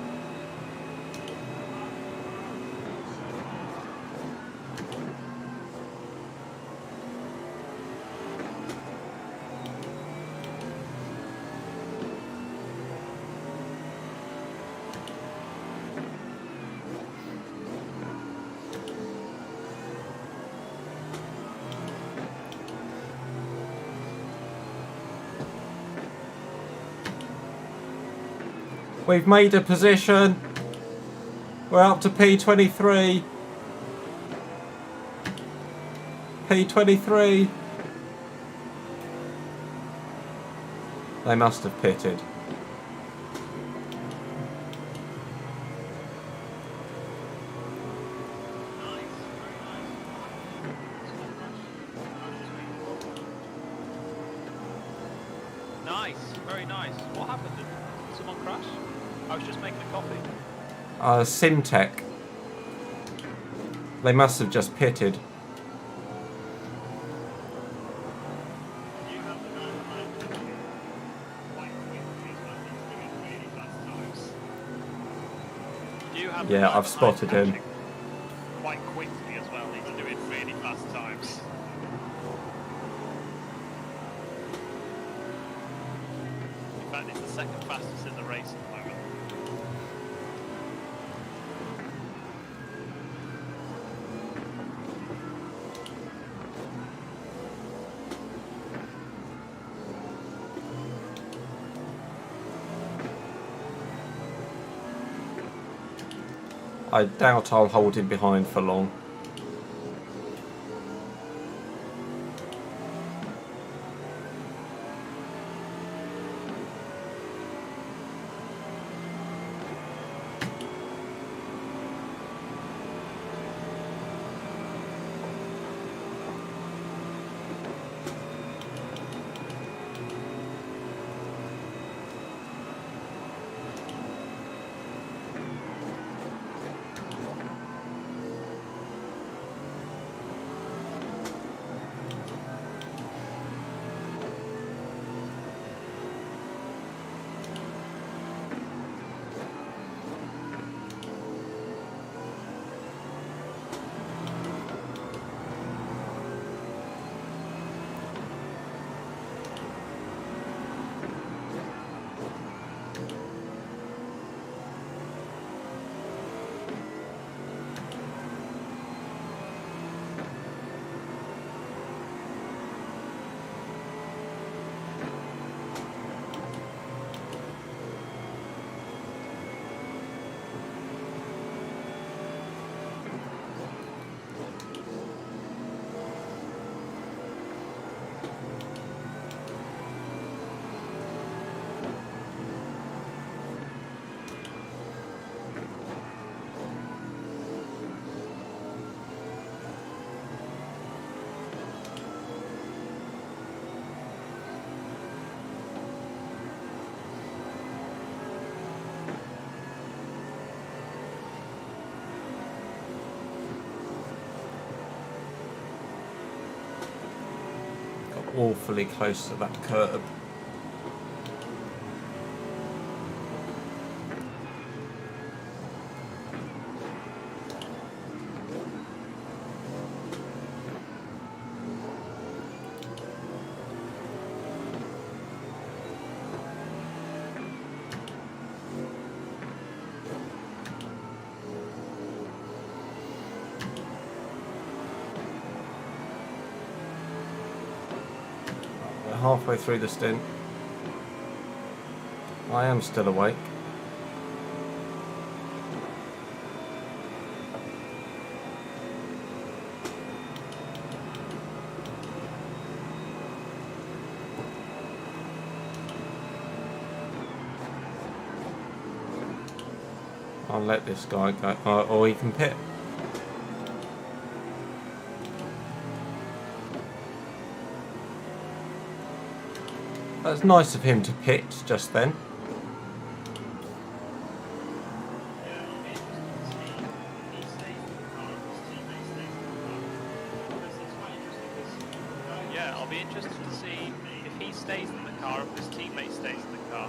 Speaker 1: We've made a position. We're up to P23. P23. They must have pitted.
Speaker 7: Nice, very nice. What happened? Did someone crash? I was just making a coffee.
Speaker 1: Simtech. They must have just pitted.
Speaker 8: You have the guy behind you quite quickly as well. He's doing really fast times.
Speaker 7: Do you have the
Speaker 1: Yeah,
Speaker 7: guy
Speaker 1: I've
Speaker 7: behind
Speaker 1: spotted him.
Speaker 7: catching quite quickly as well? He's doing really fast times. In fact, it's the second fastest in the race at the moment.
Speaker 1: I doubt I'll hold him behind for long. Awfully close to that curb. Halfway through the stint. I am still awake. I'll let this guy go, or he can pit. That's nice of him to pit just then.
Speaker 7: Yeah, I'll be interested to see if he stays in the car, if his teammate stays in the car.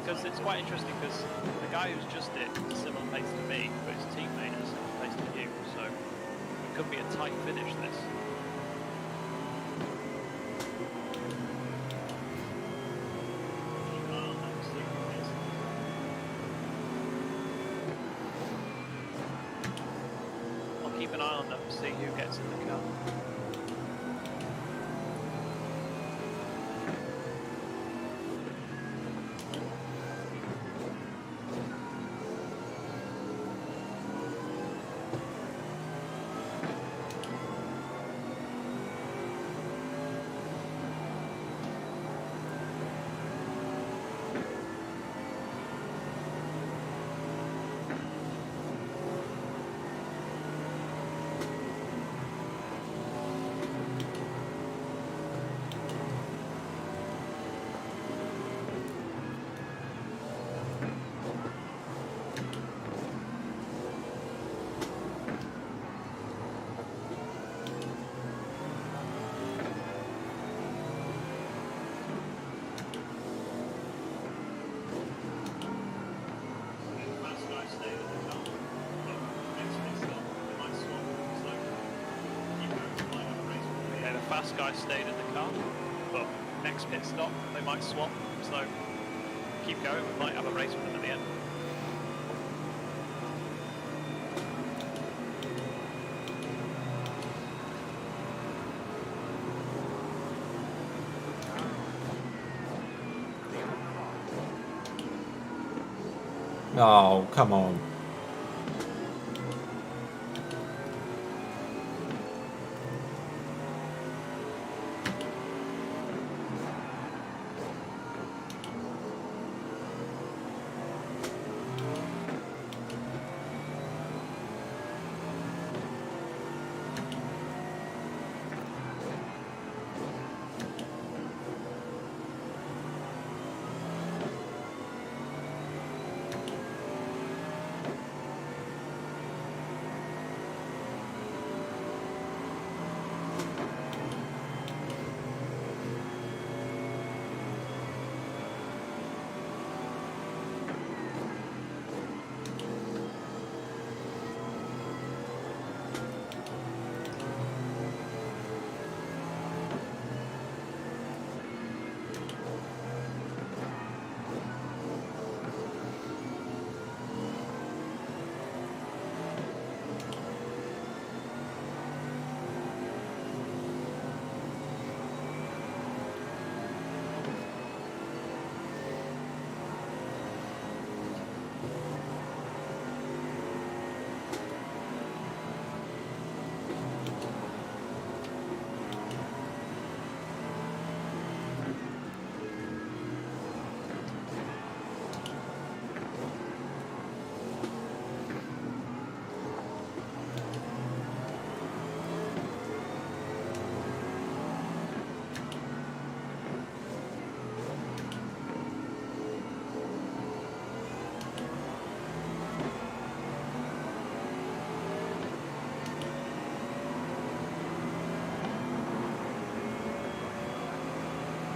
Speaker 7: Because it's quite interesting because the guy who's just it is a similar pace to me, but his teammate is a similar pace to you. So it could be a tight finish, this. I'll keep an eye on them, see who gets in the car. Fast guy stayed in the car, but next pit stop they might swap, so keep going, we might have a race with them at the end.
Speaker 1: Oh, come on.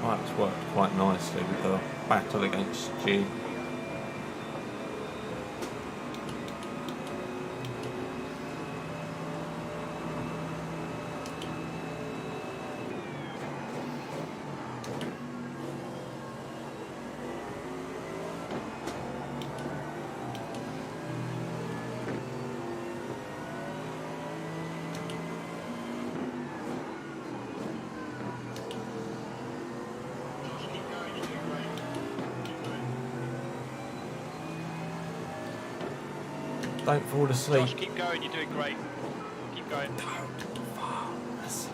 Speaker 1: That's worked quite nicely with the battle against G. Don't fall asleep.
Speaker 7: Josh, keep going, you're doing great. Keep going.
Speaker 1: Don't fall asleep.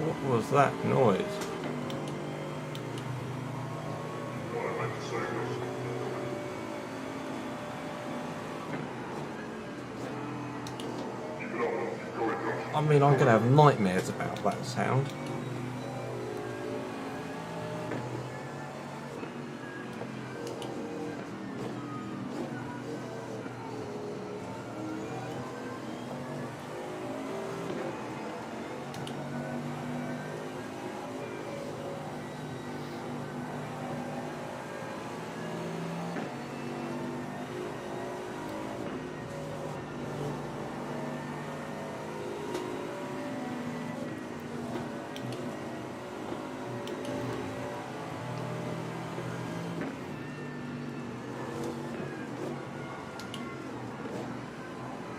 Speaker 1: What was that noise? I mean, I'm going to have nightmares about that sound.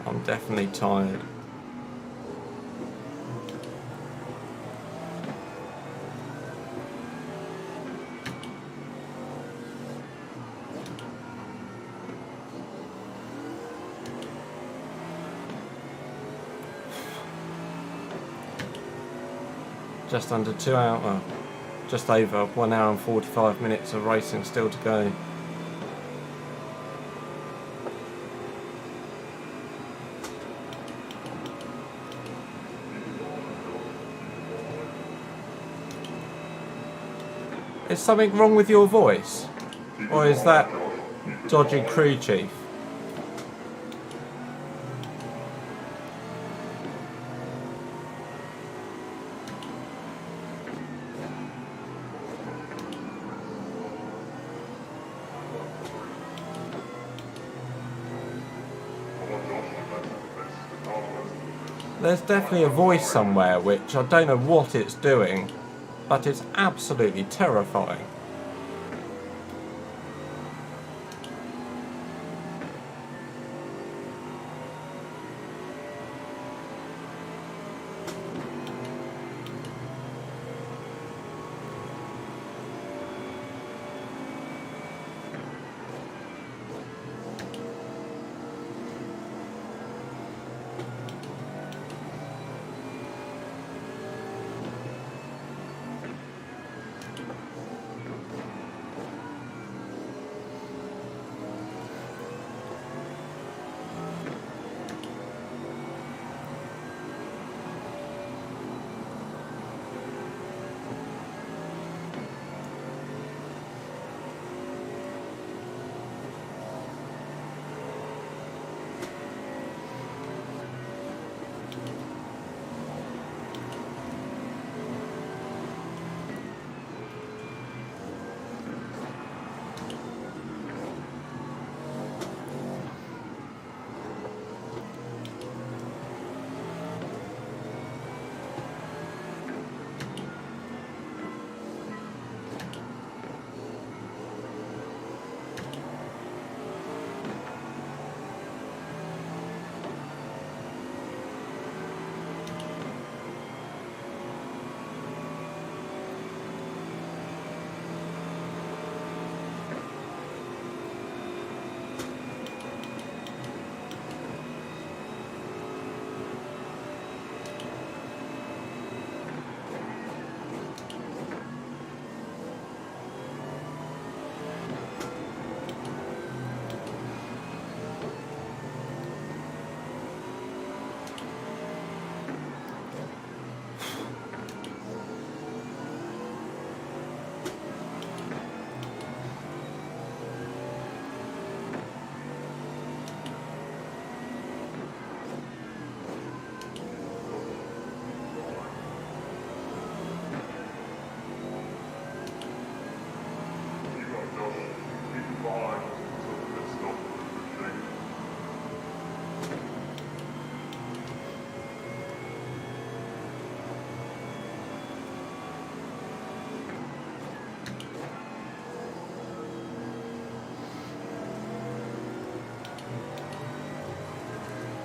Speaker 1: I'm definitely tired. Just under 2 hours, just over 1 hour and 45 minutes of racing still to go. Is something wrong with your voice? Or is that dodgy crew chief? There's definitely a voice somewhere which I don't know what it's doing, but it's absolutely terrifying.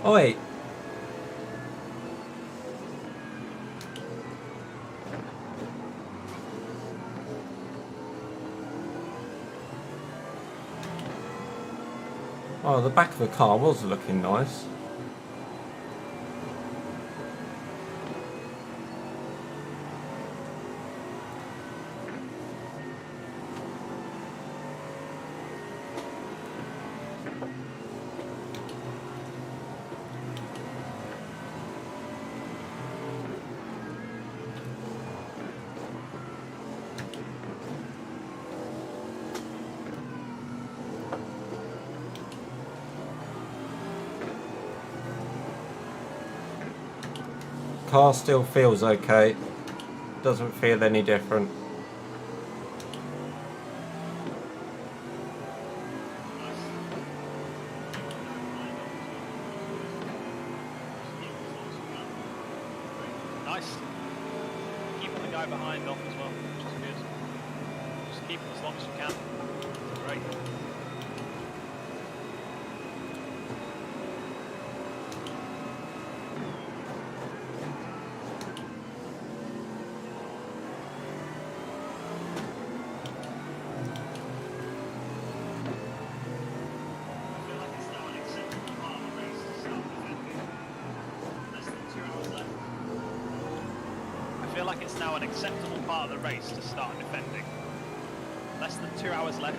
Speaker 1: Oh wait. Oh, the back of the car was looking nice. car still feels okay. Doesn't feel any different.
Speaker 7: Nice. Keeping the guy behind off as well, which is good. Just keep him as long as you can. Great. I feel like it's now an acceptable part of the race to start defending. Less than 2 hours left.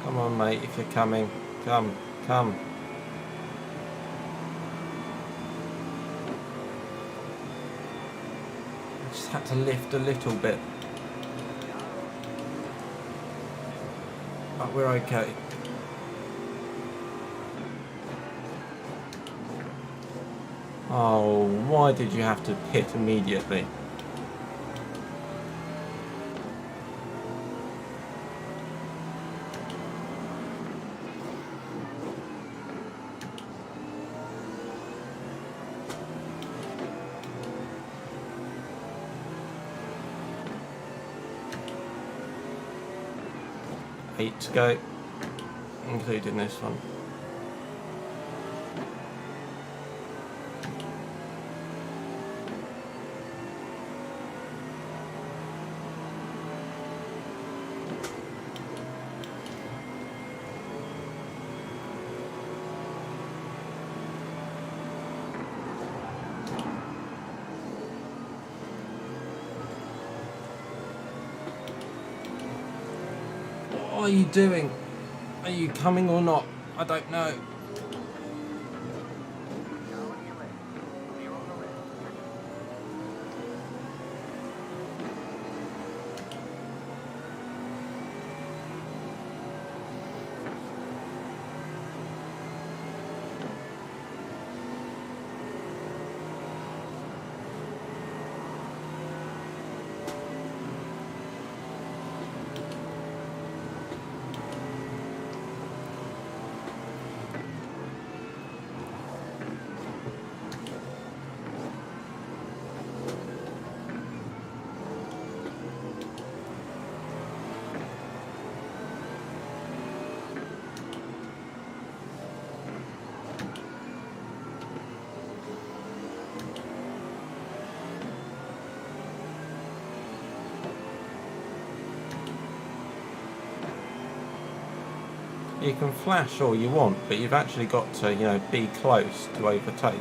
Speaker 1: Come on, mate, if you're coming. Come, come. I just had to lift a little bit. But we're okay. Oh, why did you have to pit immediately? Eight to go, including this one. What are you doing? Are you coming or not? I don't know. You can flash all you want, but you've actually got to, you know, be close to overtake.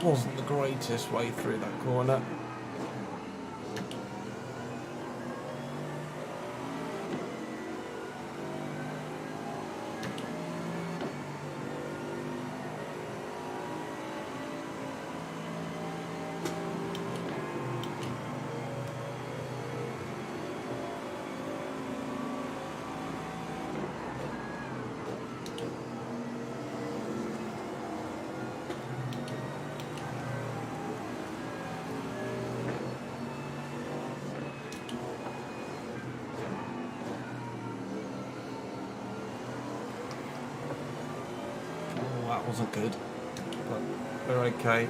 Speaker 1: wasn't the greatest way through that corner. That wasn't good, but we're okay.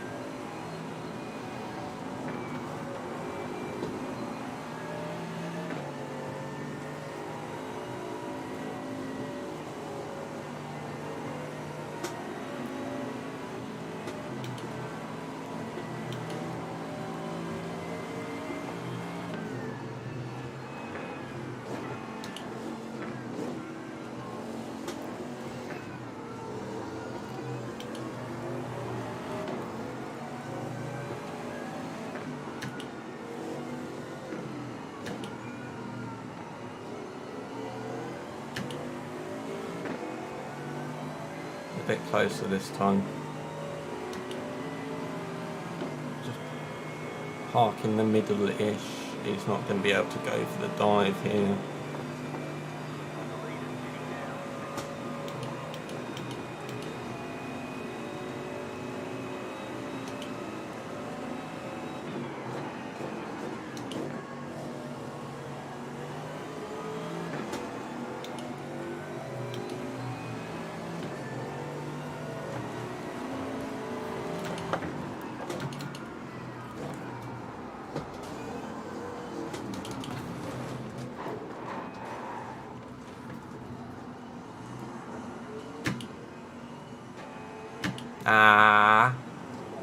Speaker 1: A bit closer this time. Just park in the middle-ish. He's not going to be able to go for the dive here.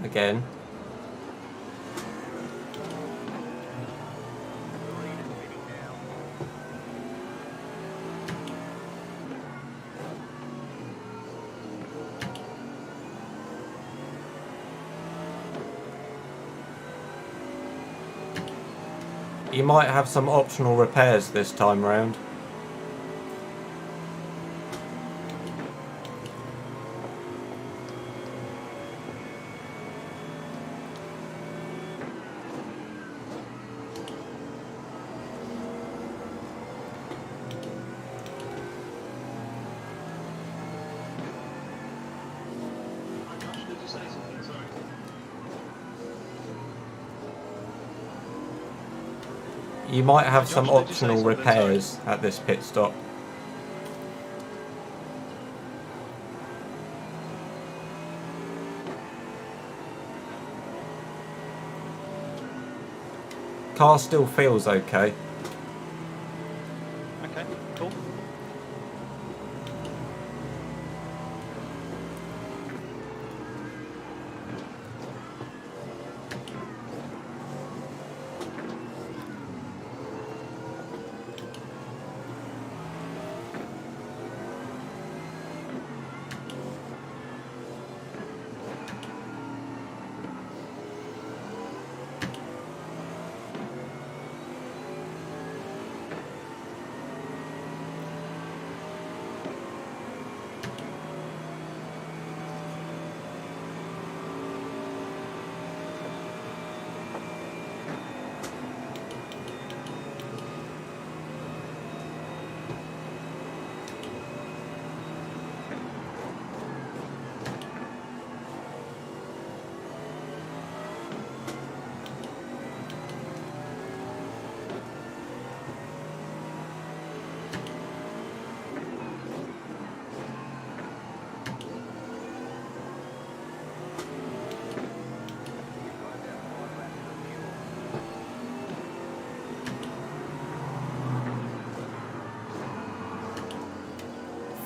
Speaker 1: Again. You might have some optional repairs this time round.
Speaker 8: Did you say something? Sorry.
Speaker 1: You might have some
Speaker 2: Josh, did you say
Speaker 1: optional
Speaker 2: something?
Speaker 1: repairs at this pit stop. Car still feels okay.
Speaker 2: Okay, cool.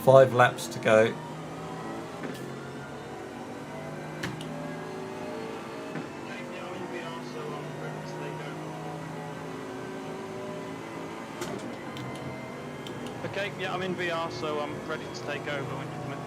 Speaker 1: Five laps to go.
Speaker 8: Okay, yeah, I'm in VR, so I'm ready to take over.
Speaker 2: Okay, yeah, I'm in VR, so I'm ready to take over when you come in.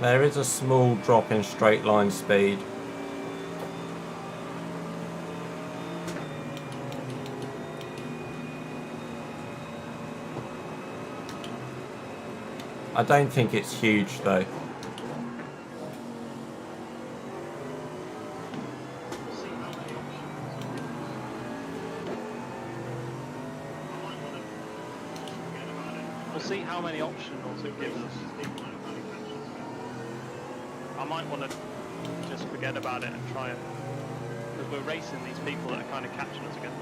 Speaker 1: There is a small drop in straight line speed. I don't think it's huge though.
Speaker 2: We'll see how many optionals it gives us. I might want to just forget about it and try it, because we're racing these people that are kind of catching us again.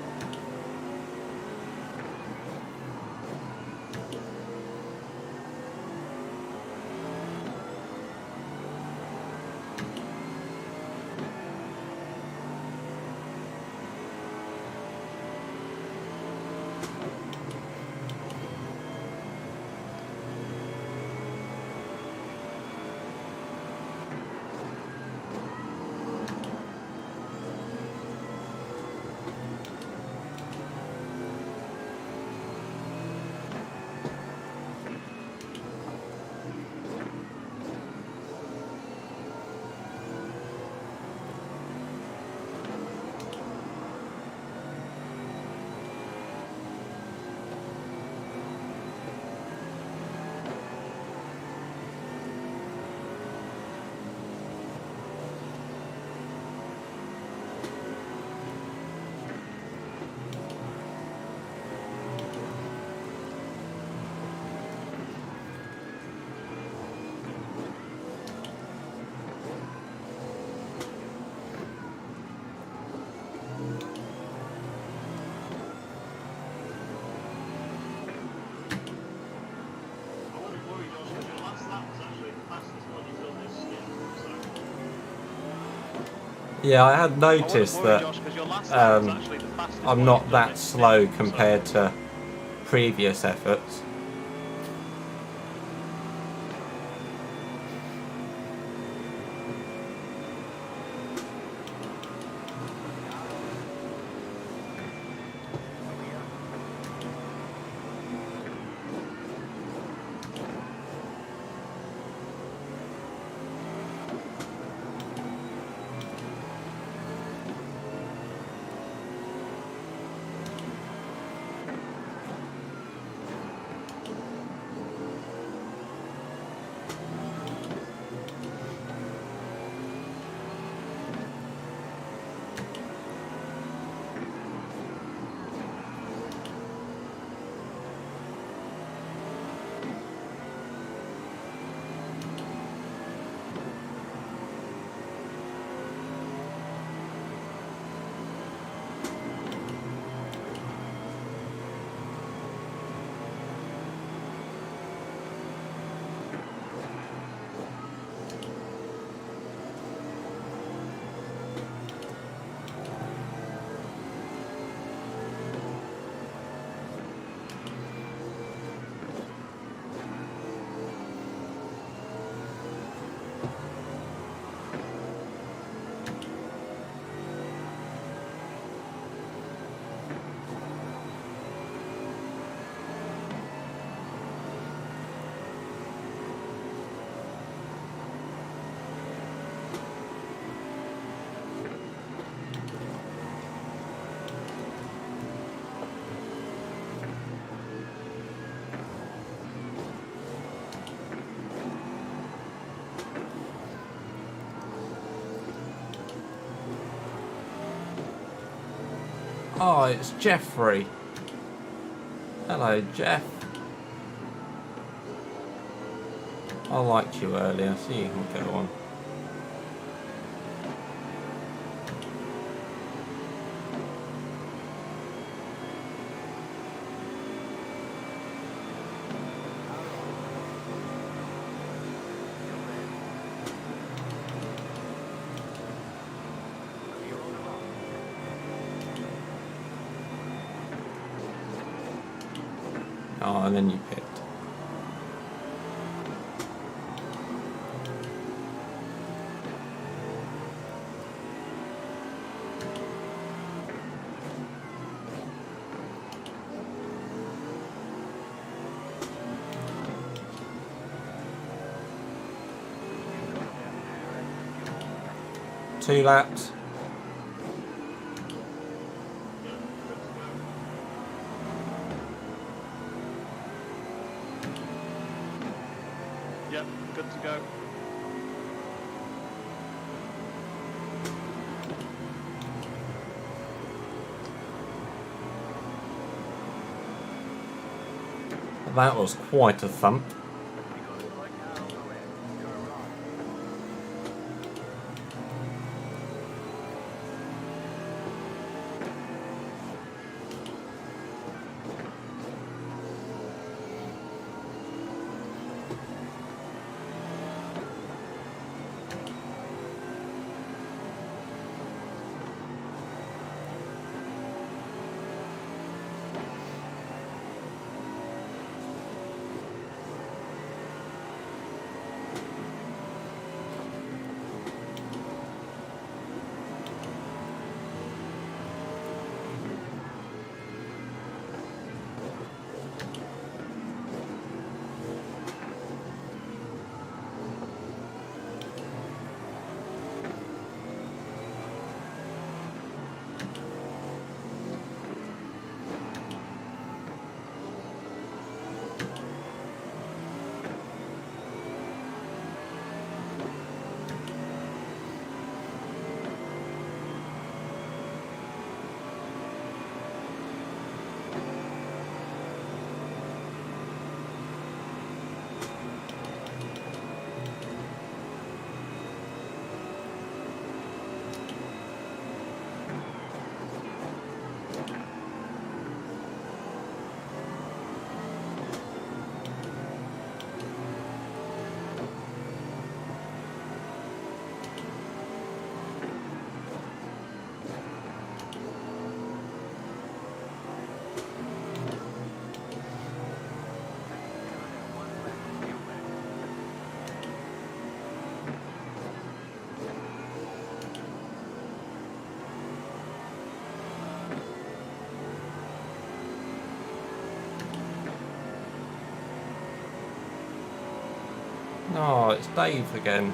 Speaker 1: Yeah, I had noticed that I'm not that slow compared to previous efforts. Oh, it's Jeffrey. Hello, Jeff. I liked you earlier, so you can go on. Oh, and then you picked. 2 laps.
Speaker 2: Yep, good to go.
Speaker 1: That was quite a thump. Oh, it's Dave again.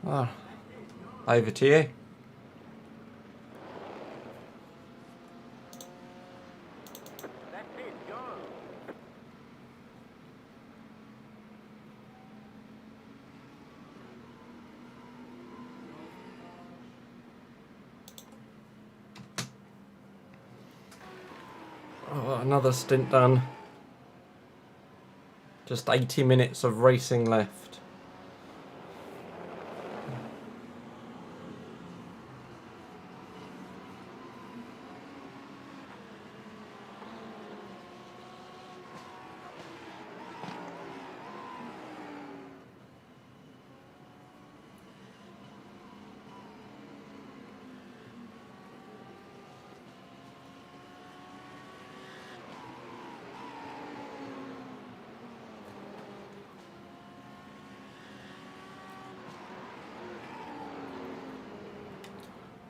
Speaker 1: Oh, over to you. Another stint done. Just 80 minutes of racing left.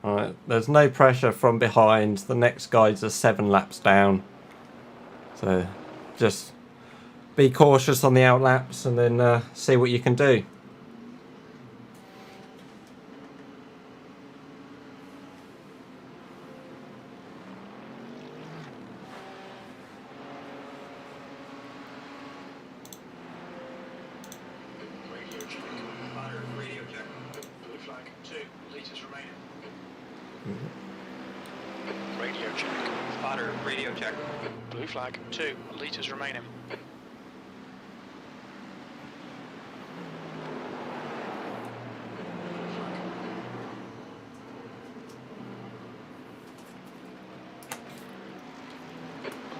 Speaker 1: Alright, there's no pressure from behind. The next guys are 7 laps down. So just be cautious on the out laps and then see what you can do.
Speaker 8: Radio check. Fire radio check. Blue flag 2 litres remaining. Radio check.
Speaker 4: Spotter, radio check.
Speaker 3: Blue flag 2 litres remaining.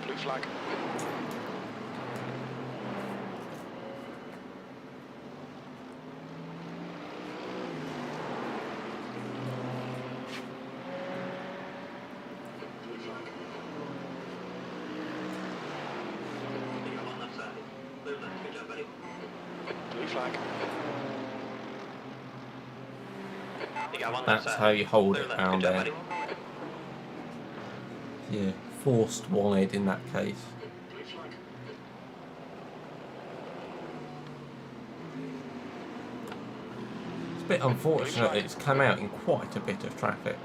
Speaker 3: Blue flag.
Speaker 8: Blue flag.
Speaker 4: You got one left side. Clear left. Good job, buddy.
Speaker 3: Blue flag.
Speaker 4: You got one left
Speaker 1: That's
Speaker 4: side.
Speaker 1: how you hold
Speaker 4: Clear
Speaker 1: it
Speaker 4: left.
Speaker 1: down
Speaker 4: Good job,
Speaker 1: there.
Speaker 4: buddy.
Speaker 1: Yeah, forced wide in that case.
Speaker 8: Blue flag.
Speaker 1: It's a bit unfortunate it's come out in quite a bit of traffic.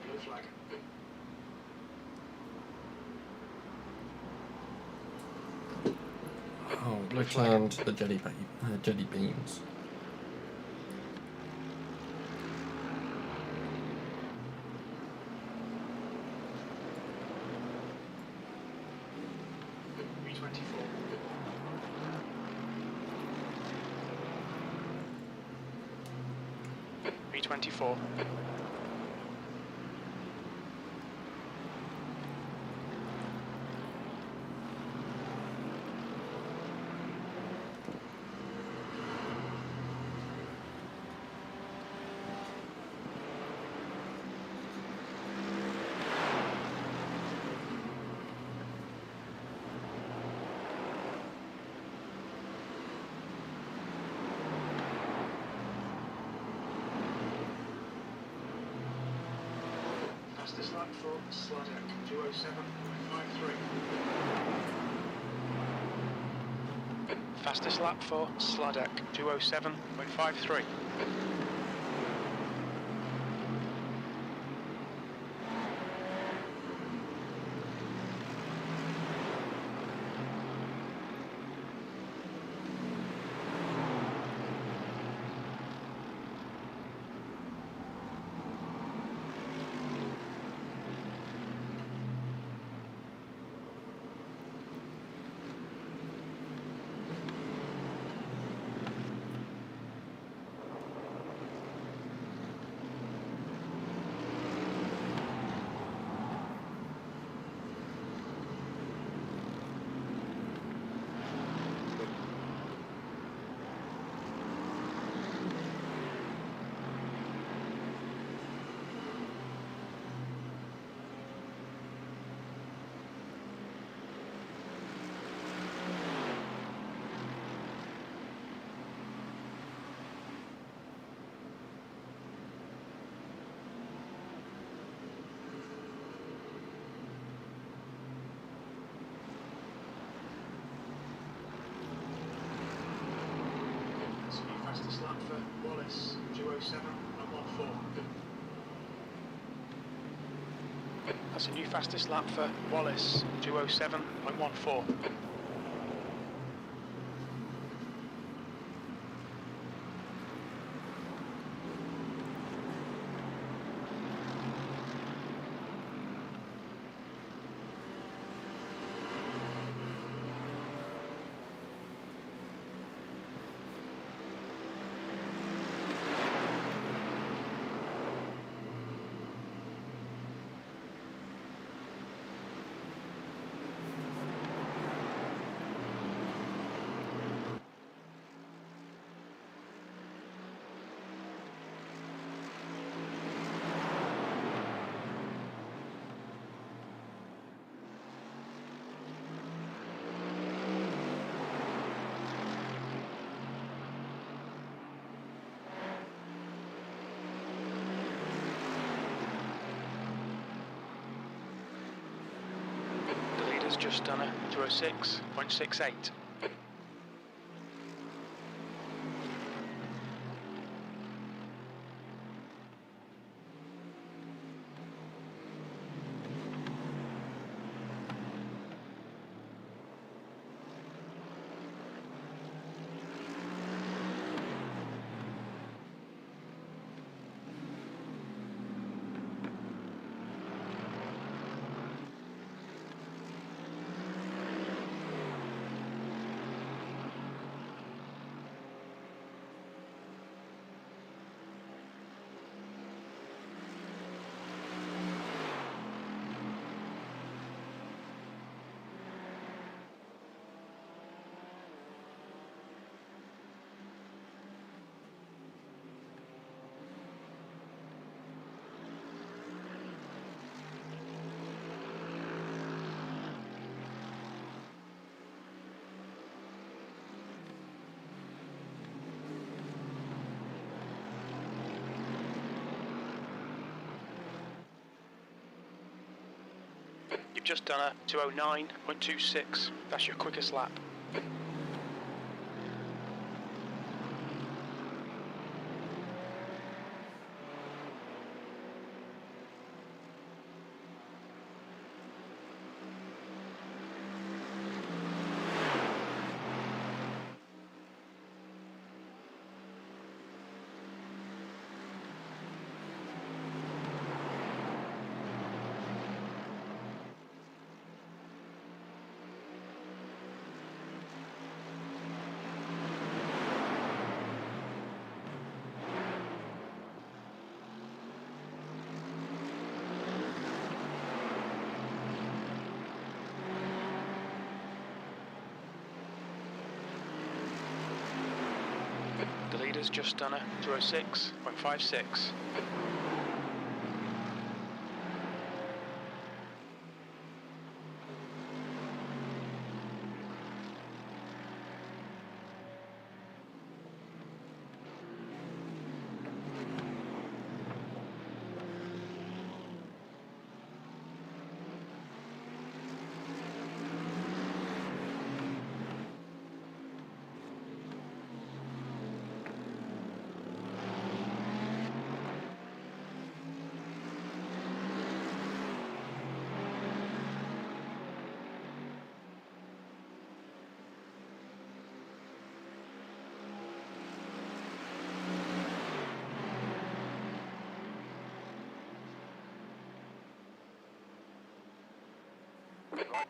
Speaker 8: Blue flag.
Speaker 1: Oh, return to the jelly beans.
Speaker 8: B24.
Speaker 3: B24.
Speaker 8: Fastest lap for Sladek 207.53.
Speaker 3: Fastest lap for Sladek 207.53.
Speaker 8: fastest lap for Wallace, 2:07.14.
Speaker 3: That's a new fastest lap for Wallace, 2:07.14. The leader's just done a 2:06.68. You've just done a 2:09.26. That's your quickest lap. The leader's just done a 2:06.56.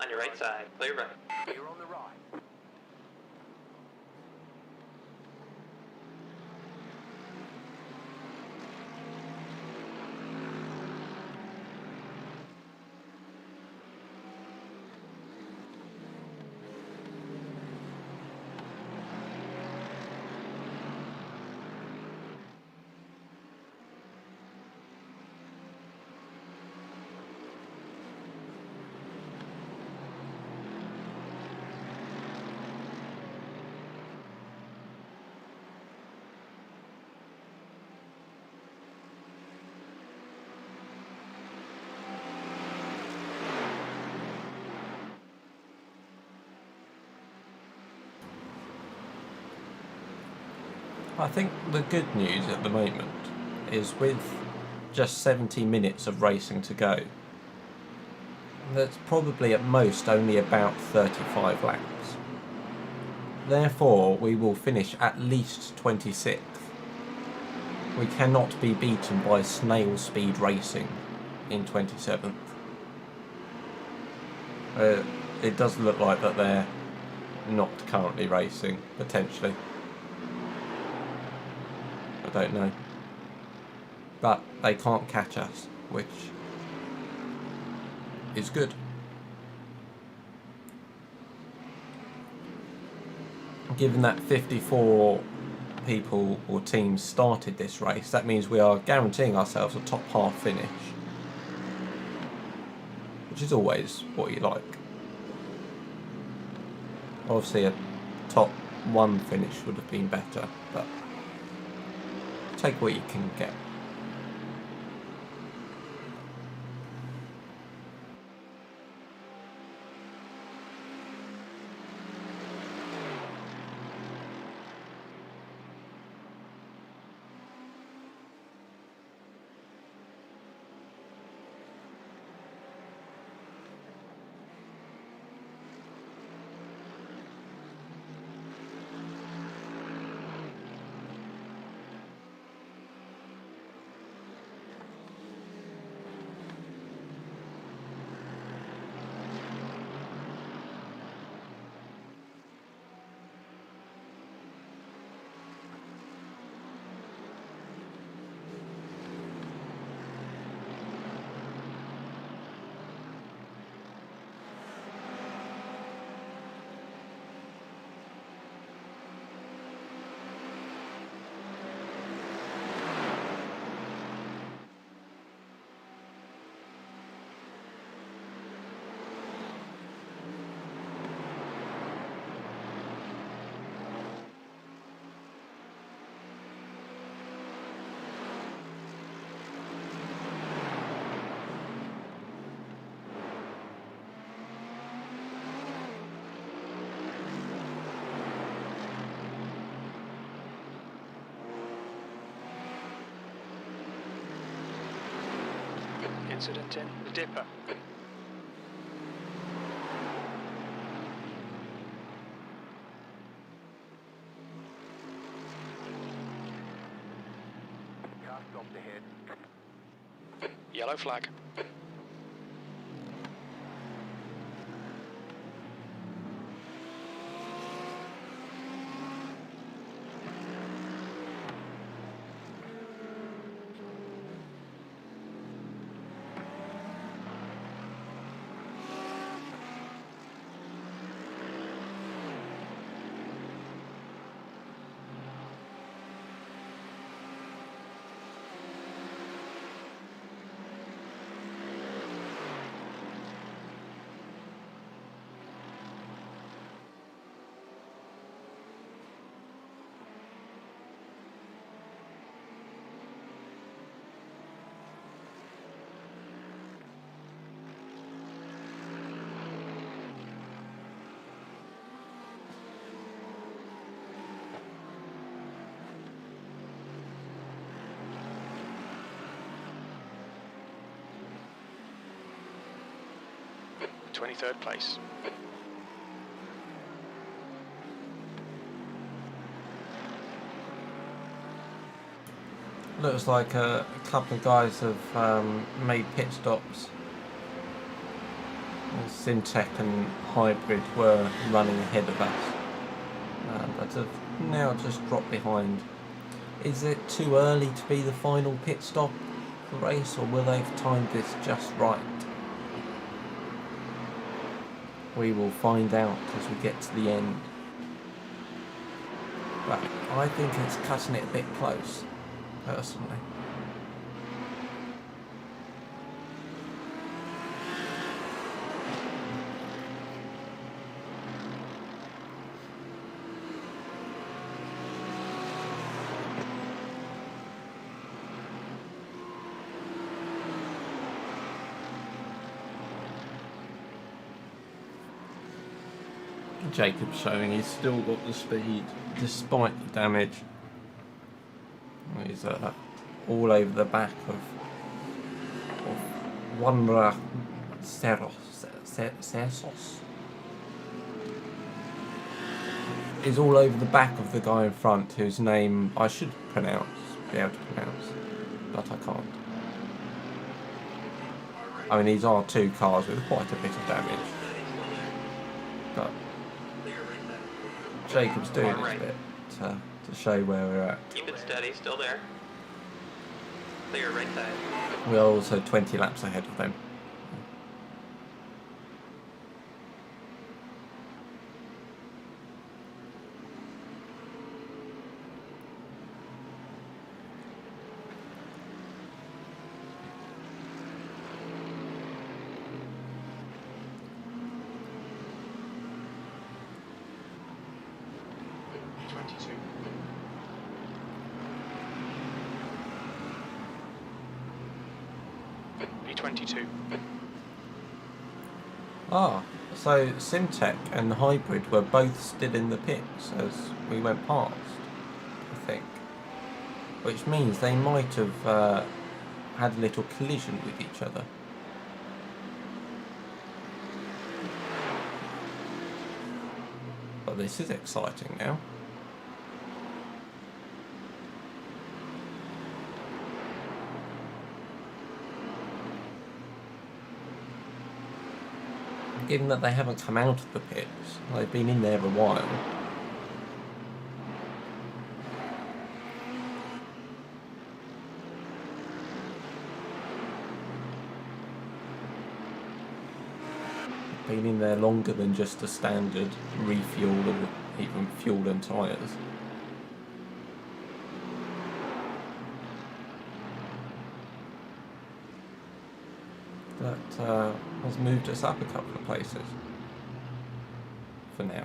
Speaker 4: On your right side, clear right.
Speaker 6: You're on the right.
Speaker 1: I think the good news at the moment is with just 70 minutes of racing to go, that's probably at most only about 35 laps. Therefore, we will finish at least 26th. We cannot be beaten by snail speed racing in 27th. It does look like that they're not currently racing, potentially. I don't know. But they can't catch us, which is good. Given that 54 people or teams started this race, that means we are guaranteeing ourselves a top half finish, which is always what you like. Obviously a top 1 finish would have been better, but take what you can get.
Speaker 3: Incident in the dipper.
Speaker 6: Car stopped ahead.
Speaker 3: Yellow flag.
Speaker 2: Car
Speaker 3: 23rd place.
Speaker 1: Looks like a couple of guys have made pit stops. Syntec and Hybrid were running ahead of us, but have now just dropped behind. Is it too early to be the final pit stop for the race, or will they have timed this just right? We will find out as we get to the end. But I think it's cutting it a bit close, personally. Jacob's showing he's still got the speed despite the damage. is all over the back of Wanra Sersos. Is all over the back of the guy in front, whose name I should be able to pronounce, but I can't. I mean, these are two cars with quite a bit of damage, but Jacob's doing his bit to show where we're at.
Speaker 4: Keep it steady, still there. Clear right side.
Speaker 1: We are also 20 laps ahead of them.
Speaker 3: B22.
Speaker 1: Ah, so Simtech and Hybrid were both still in the pits as we went past, I think. Which means they might have had a little collision with each other. But this is exciting now. Given that they haven't come out of the pits, they've been in there a while. Been in there longer than just a standard refuel and even fuel and tyres. That has moved us up a couple of places for now.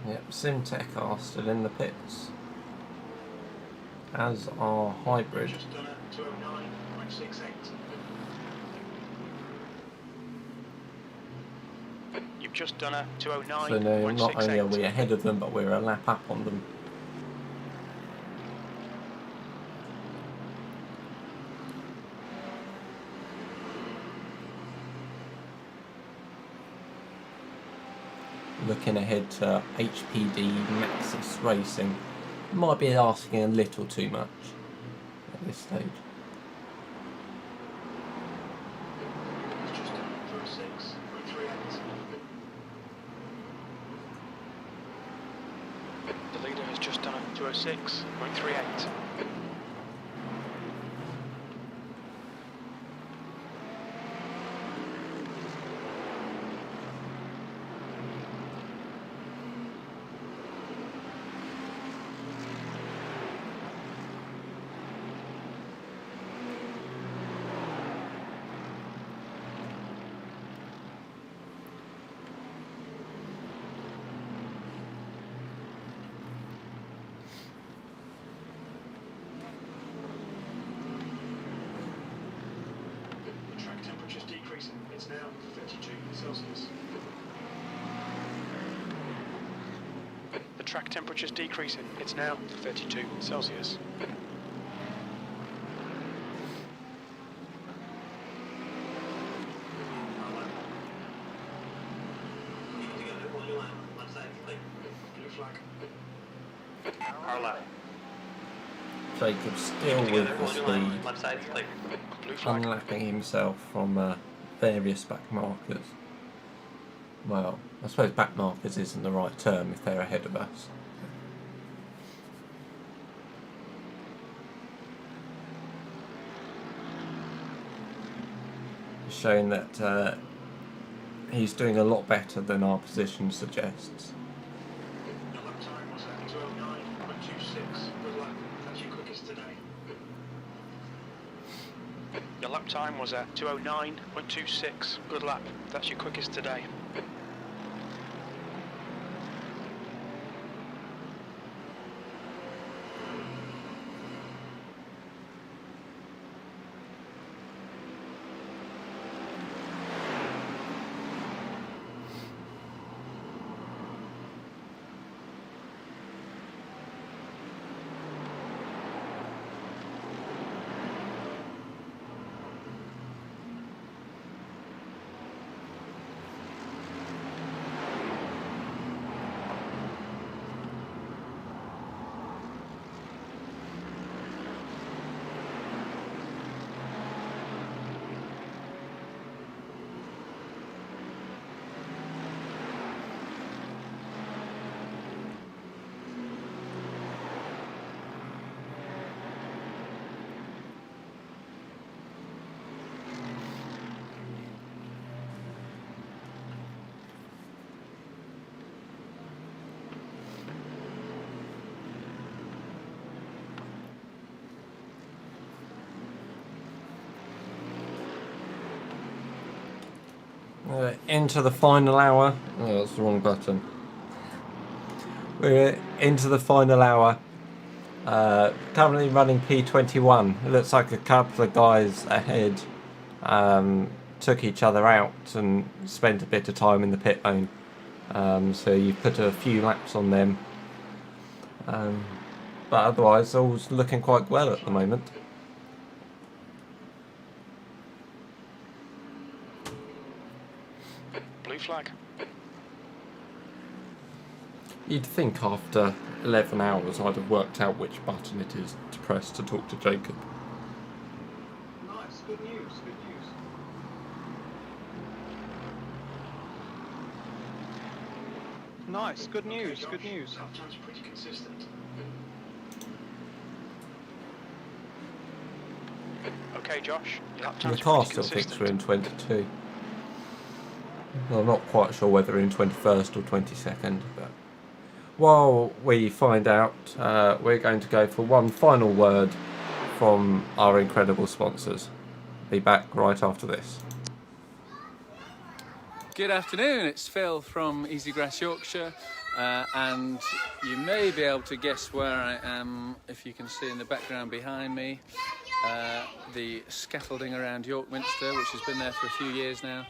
Speaker 1: Yep, Simtech are still in the pits, as are Hybrid.
Speaker 8: Just done a 209.68.
Speaker 3: You've just done a 209.68.
Speaker 1: So now not only are we ahead of them, but we're a lap up on them. Looking ahead to HPD Maxis Racing. Might be asking a little too much at this stage.
Speaker 8: Just done 206.38.
Speaker 3: The leader has just done a 206.38.
Speaker 8: Track temperature's decreasing. It's now 32 Celsius.
Speaker 3: The track temperature's decreasing. It's now 32 Celsius.
Speaker 4: Keep it together, hold your line. Left side, clear.
Speaker 8: Blue flag.
Speaker 4: Our left.
Speaker 1: Jacob still
Speaker 4: Keep it
Speaker 1: with
Speaker 4: together,
Speaker 1: the
Speaker 4: hold your line.
Speaker 1: speed,
Speaker 4: Left side, clear.
Speaker 3: Blue flag.
Speaker 1: unlapping himself from various back markers. well, I suppose back markers isn't the right term if they're ahead of us. Showing that he's doing a lot better than our position suggests.
Speaker 8: Your lap time was at 209.26. Good luck. That's your quickest today.
Speaker 3: Your lap time was at 209.26. Good lap. That's your quickest today.
Speaker 1: Into the final hour. Oh, that's the wrong button. We're into the final hour. Currently running P21. It looks like a couple of guys ahead took each other out and spent a bit of time in the pit lane. So you've put a few laps on them. But otherwise, all's looking quite well at the moment.
Speaker 3: Blue flag.
Speaker 1: You'd think after 11 hours I'd have worked out which button it is to press to talk to Jacob.
Speaker 8: Nice. Good news. Good news.
Speaker 2: Nice, good news,
Speaker 8: Okay,
Speaker 2: good
Speaker 8: Josh,
Speaker 2: news.
Speaker 8: Lap time's pretty consistent.
Speaker 3: Okay, Josh. Your lap
Speaker 1: The
Speaker 3: time's
Speaker 1: car
Speaker 3: pretty
Speaker 1: still thinks we're
Speaker 3: consistent.
Speaker 1: in 22. Well, I'm not quite sure whether we're in 21st or 22nd, but while we find out, we're going to go for one final word from our incredible sponsors. Be back right after this.
Speaker 5: Good afternoon, it's Phil from Easigrass Yorkshire, and you may be able to guess where I am if you can see in the background behind me the scaffolding around York Minster, which has been there for a few years now.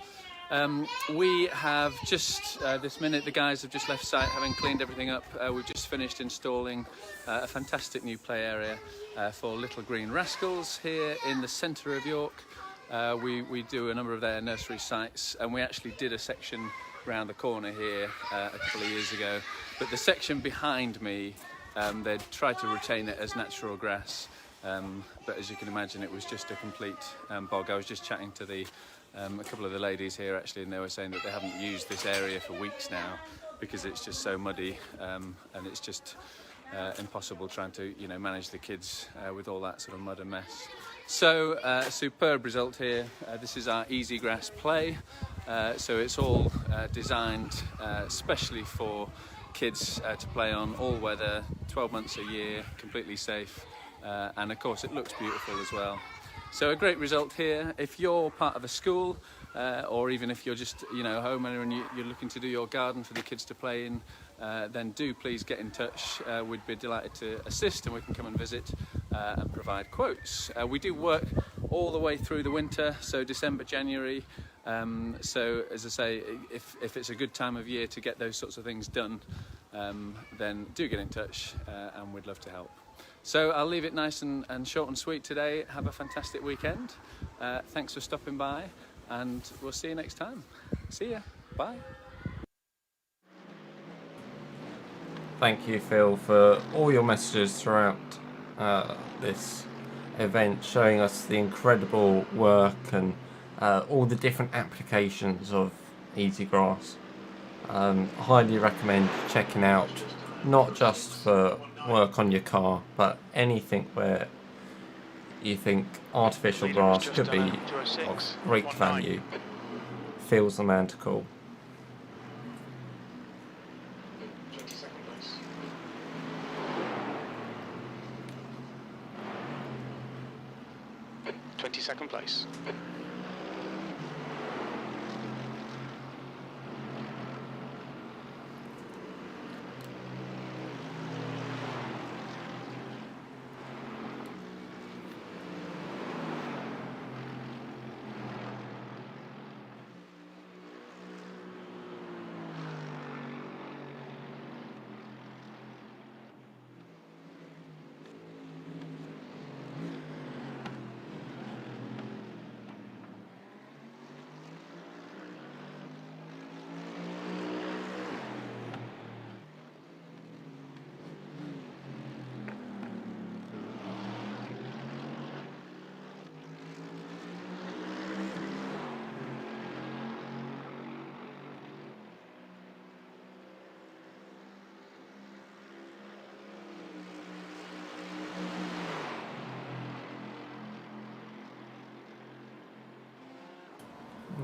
Speaker 5: We have just, this minute, the guys have just left site having cleaned everything up. We've just finished installing a fantastic new play area for little green rascals here in the centre of York. We do a number of their nursery sites, and we actually did a section round the corner here a couple of years ago. But the section behind me, they'd tried to retain it as natural grass, but as you can imagine, it was just a complete bog. I was just chatting to a couple of the ladies here actually, and they were saying that they haven't used this area for weeks now because it's just so muddy, and it's just impossible trying to manage the kids with all that sort of mud and mess. So a superb result here. This is our Easigrass play, so it's all designed specially for kids to play on, all weather, 12 months a year, completely safe, and of course it looks beautiful as well. So a great result here. If you're part of a school, or even if you're just a homeowner and you're looking to do your garden for the kids to play in, then do please get in touch. We'd be delighted to assist, and we can come and visit and provide quotes. We do work all the way through the winter, so December, January. So as I say, if it's a good time of year to get those sorts of things done, then do get in touch, and we'd love to help. So I'll leave it nice and short and sweet today. Have a fantastic weekend. Thanks for stopping by, and we'll see you next time. See ya. Bye.
Speaker 1: Thank you, Phil, for all your messages throughout this event, showing us the incredible work and all the different applications of Easigrass. Highly recommend checking out, not just for work on your car, but anything where you think artificial grass could be of great value. Phil's the man to call.
Speaker 8: 22nd place.
Speaker 3: Second place.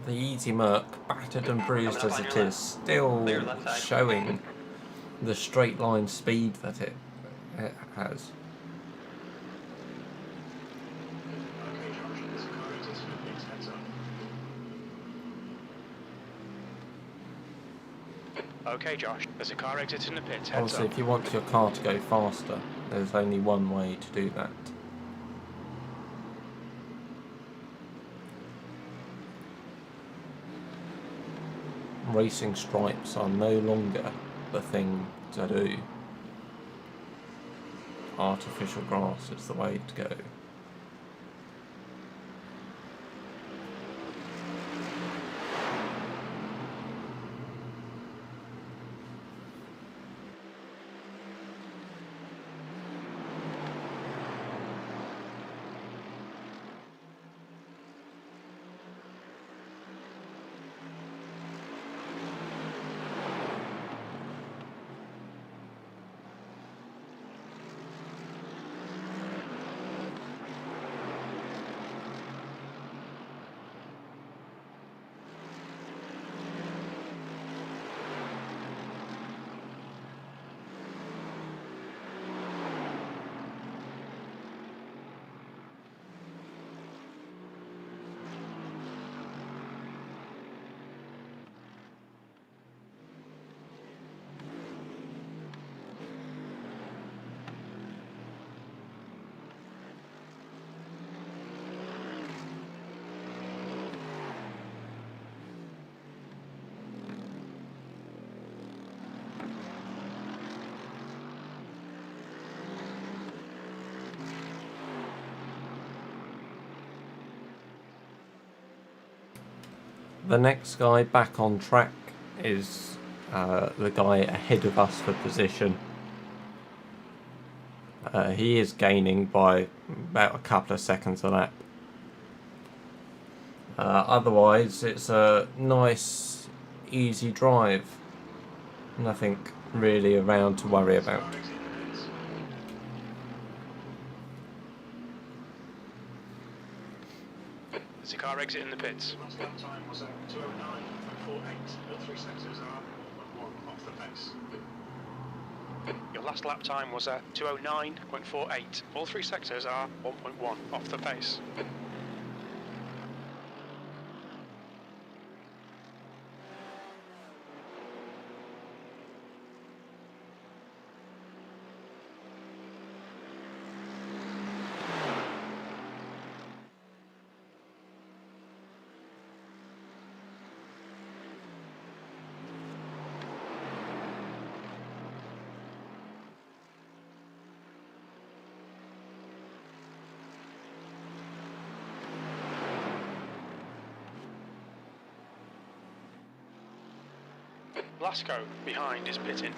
Speaker 1: The Easy Merc, battered and bruised as it is, still showing the straight line speed that it has.
Speaker 8: Okay, Josh, there's a car exiting the pits, heads up.
Speaker 3: Okay, Josh, there's a car exiting the pits. Heads
Speaker 1: Obviously,
Speaker 3: up.
Speaker 1: if you want your car to go faster, there's only one way to do that. Racing stripes are no longer the thing to do. Artificial grass is the way to go. The next guy back on track is the guy ahead of us for position. He is gaining by about a couple of seconds a lap. Otherwise, it's a nice, easy drive. Nothing really around to worry about.
Speaker 3: There's a car exiting the pits.
Speaker 8: Last lap time was 2:09.48. All three sectors are 1.1 off the pace.
Speaker 3: Your last lap time was 2:09.48. All three sectors are 1.1 off the pace. Blasco behind is pitting.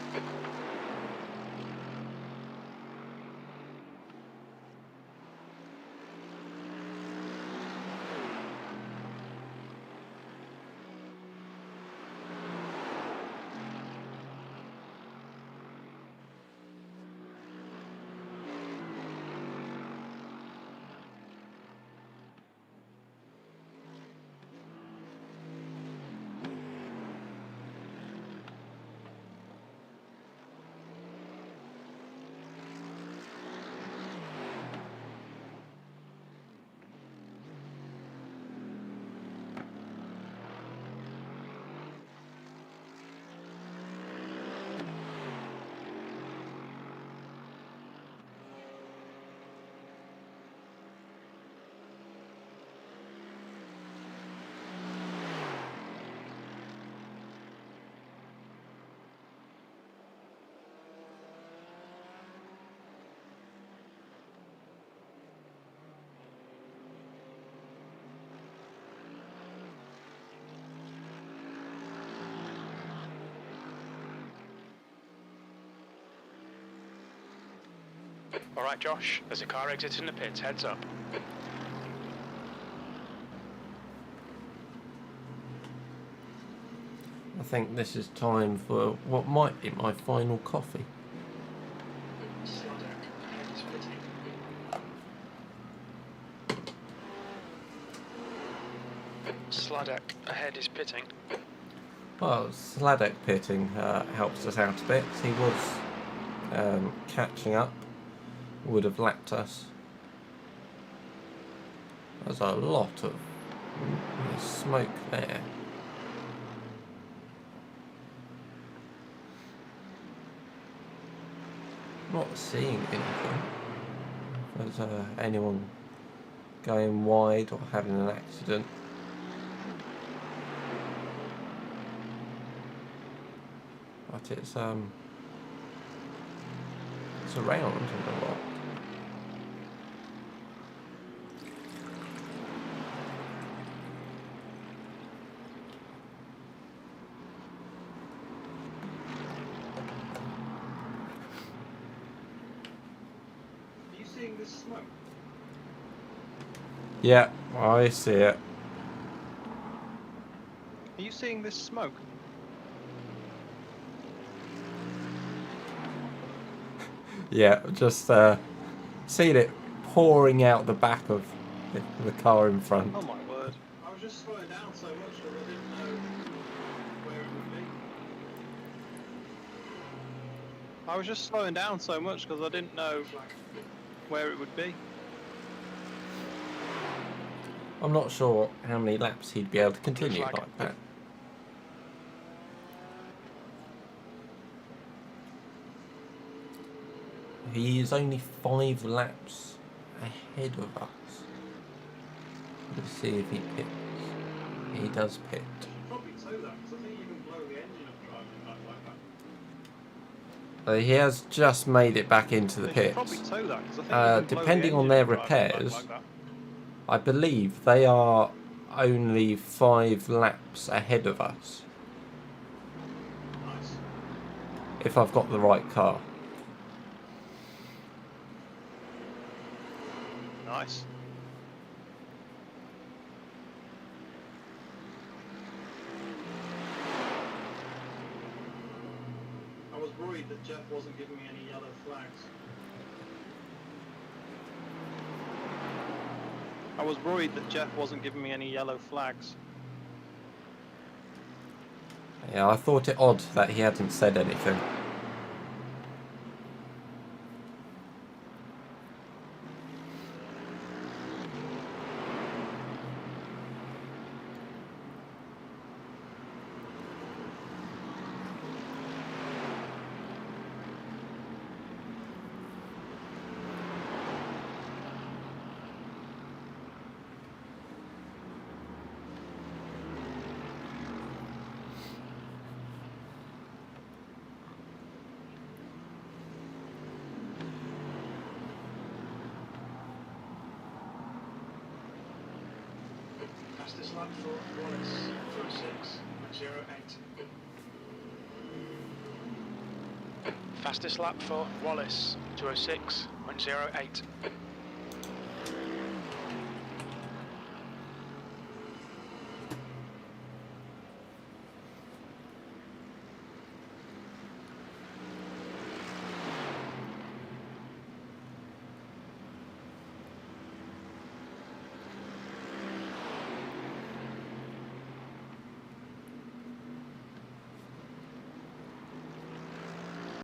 Speaker 3: Alright Josh, there's a car exiting the pits, heads up.
Speaker 1: I think this is time for what might be my final coffee.
Speaker 3: Sladek ahead is pitting.
Speaker 1: Well, Sladek pitting helps us out a bit. He was catching up, would have lapped us. There's a lot of smoke there. Not seeing anything. If there's anyone going wide or having an accident. But it's around a lot.
Speaker 8: Are you seeing this smoke?
Speaker 1: Yeah, I see it.
Speaker 2: Are you seeing this smoke?
Speaker 1: Yeah, just seen it pouring out the back of the car in front.
Speaker 2: Oh my word.
Speaker 8: I was just slowing down so much that I didn't know where it would be.
Speaker 2: I was just slowing down so much because I didn't know where it would be.
Speaker 1: I'm not sure how many laps he'd be able to continue
Speaker 3: Flag.
Speaker 1: like that. He is only 5 laps ahead of us. Let's see if he pits. He does pit.
Speaker 8: Probably tow that, because I think you can blow the engine up driving back like that.
Speaker 1: He has just made it back into the
Speaker 2: They should
Speaker 1: pits.
Speaker 2: probably tow that, 'cause I think you can blow the
Speaker 1: Depending on
Speaker 2: engine
Speaker 1: their
Speaker 2: driving back
Speaker 1: repairs,
Speaker 2: like that.
Speaker 1: I believe they are only 5 laps ahead of us.
Speaker 8: Nice.
Speaker 1: If I've got the right car.
Speaker 2: Nice.
Speaker 8: I was worried that Jeff wasn't giving me any yellow flags.
Speaker 2: I was worried that Jeff wasn't giving me any yellow flags.
Speaker 1: Yeah, I thought it odd that he hadn't said anything.
Speaker 8: Fastest lap for Wallace, 206.08.
Speaker 3: Fastest lap for Wallace, 206.08.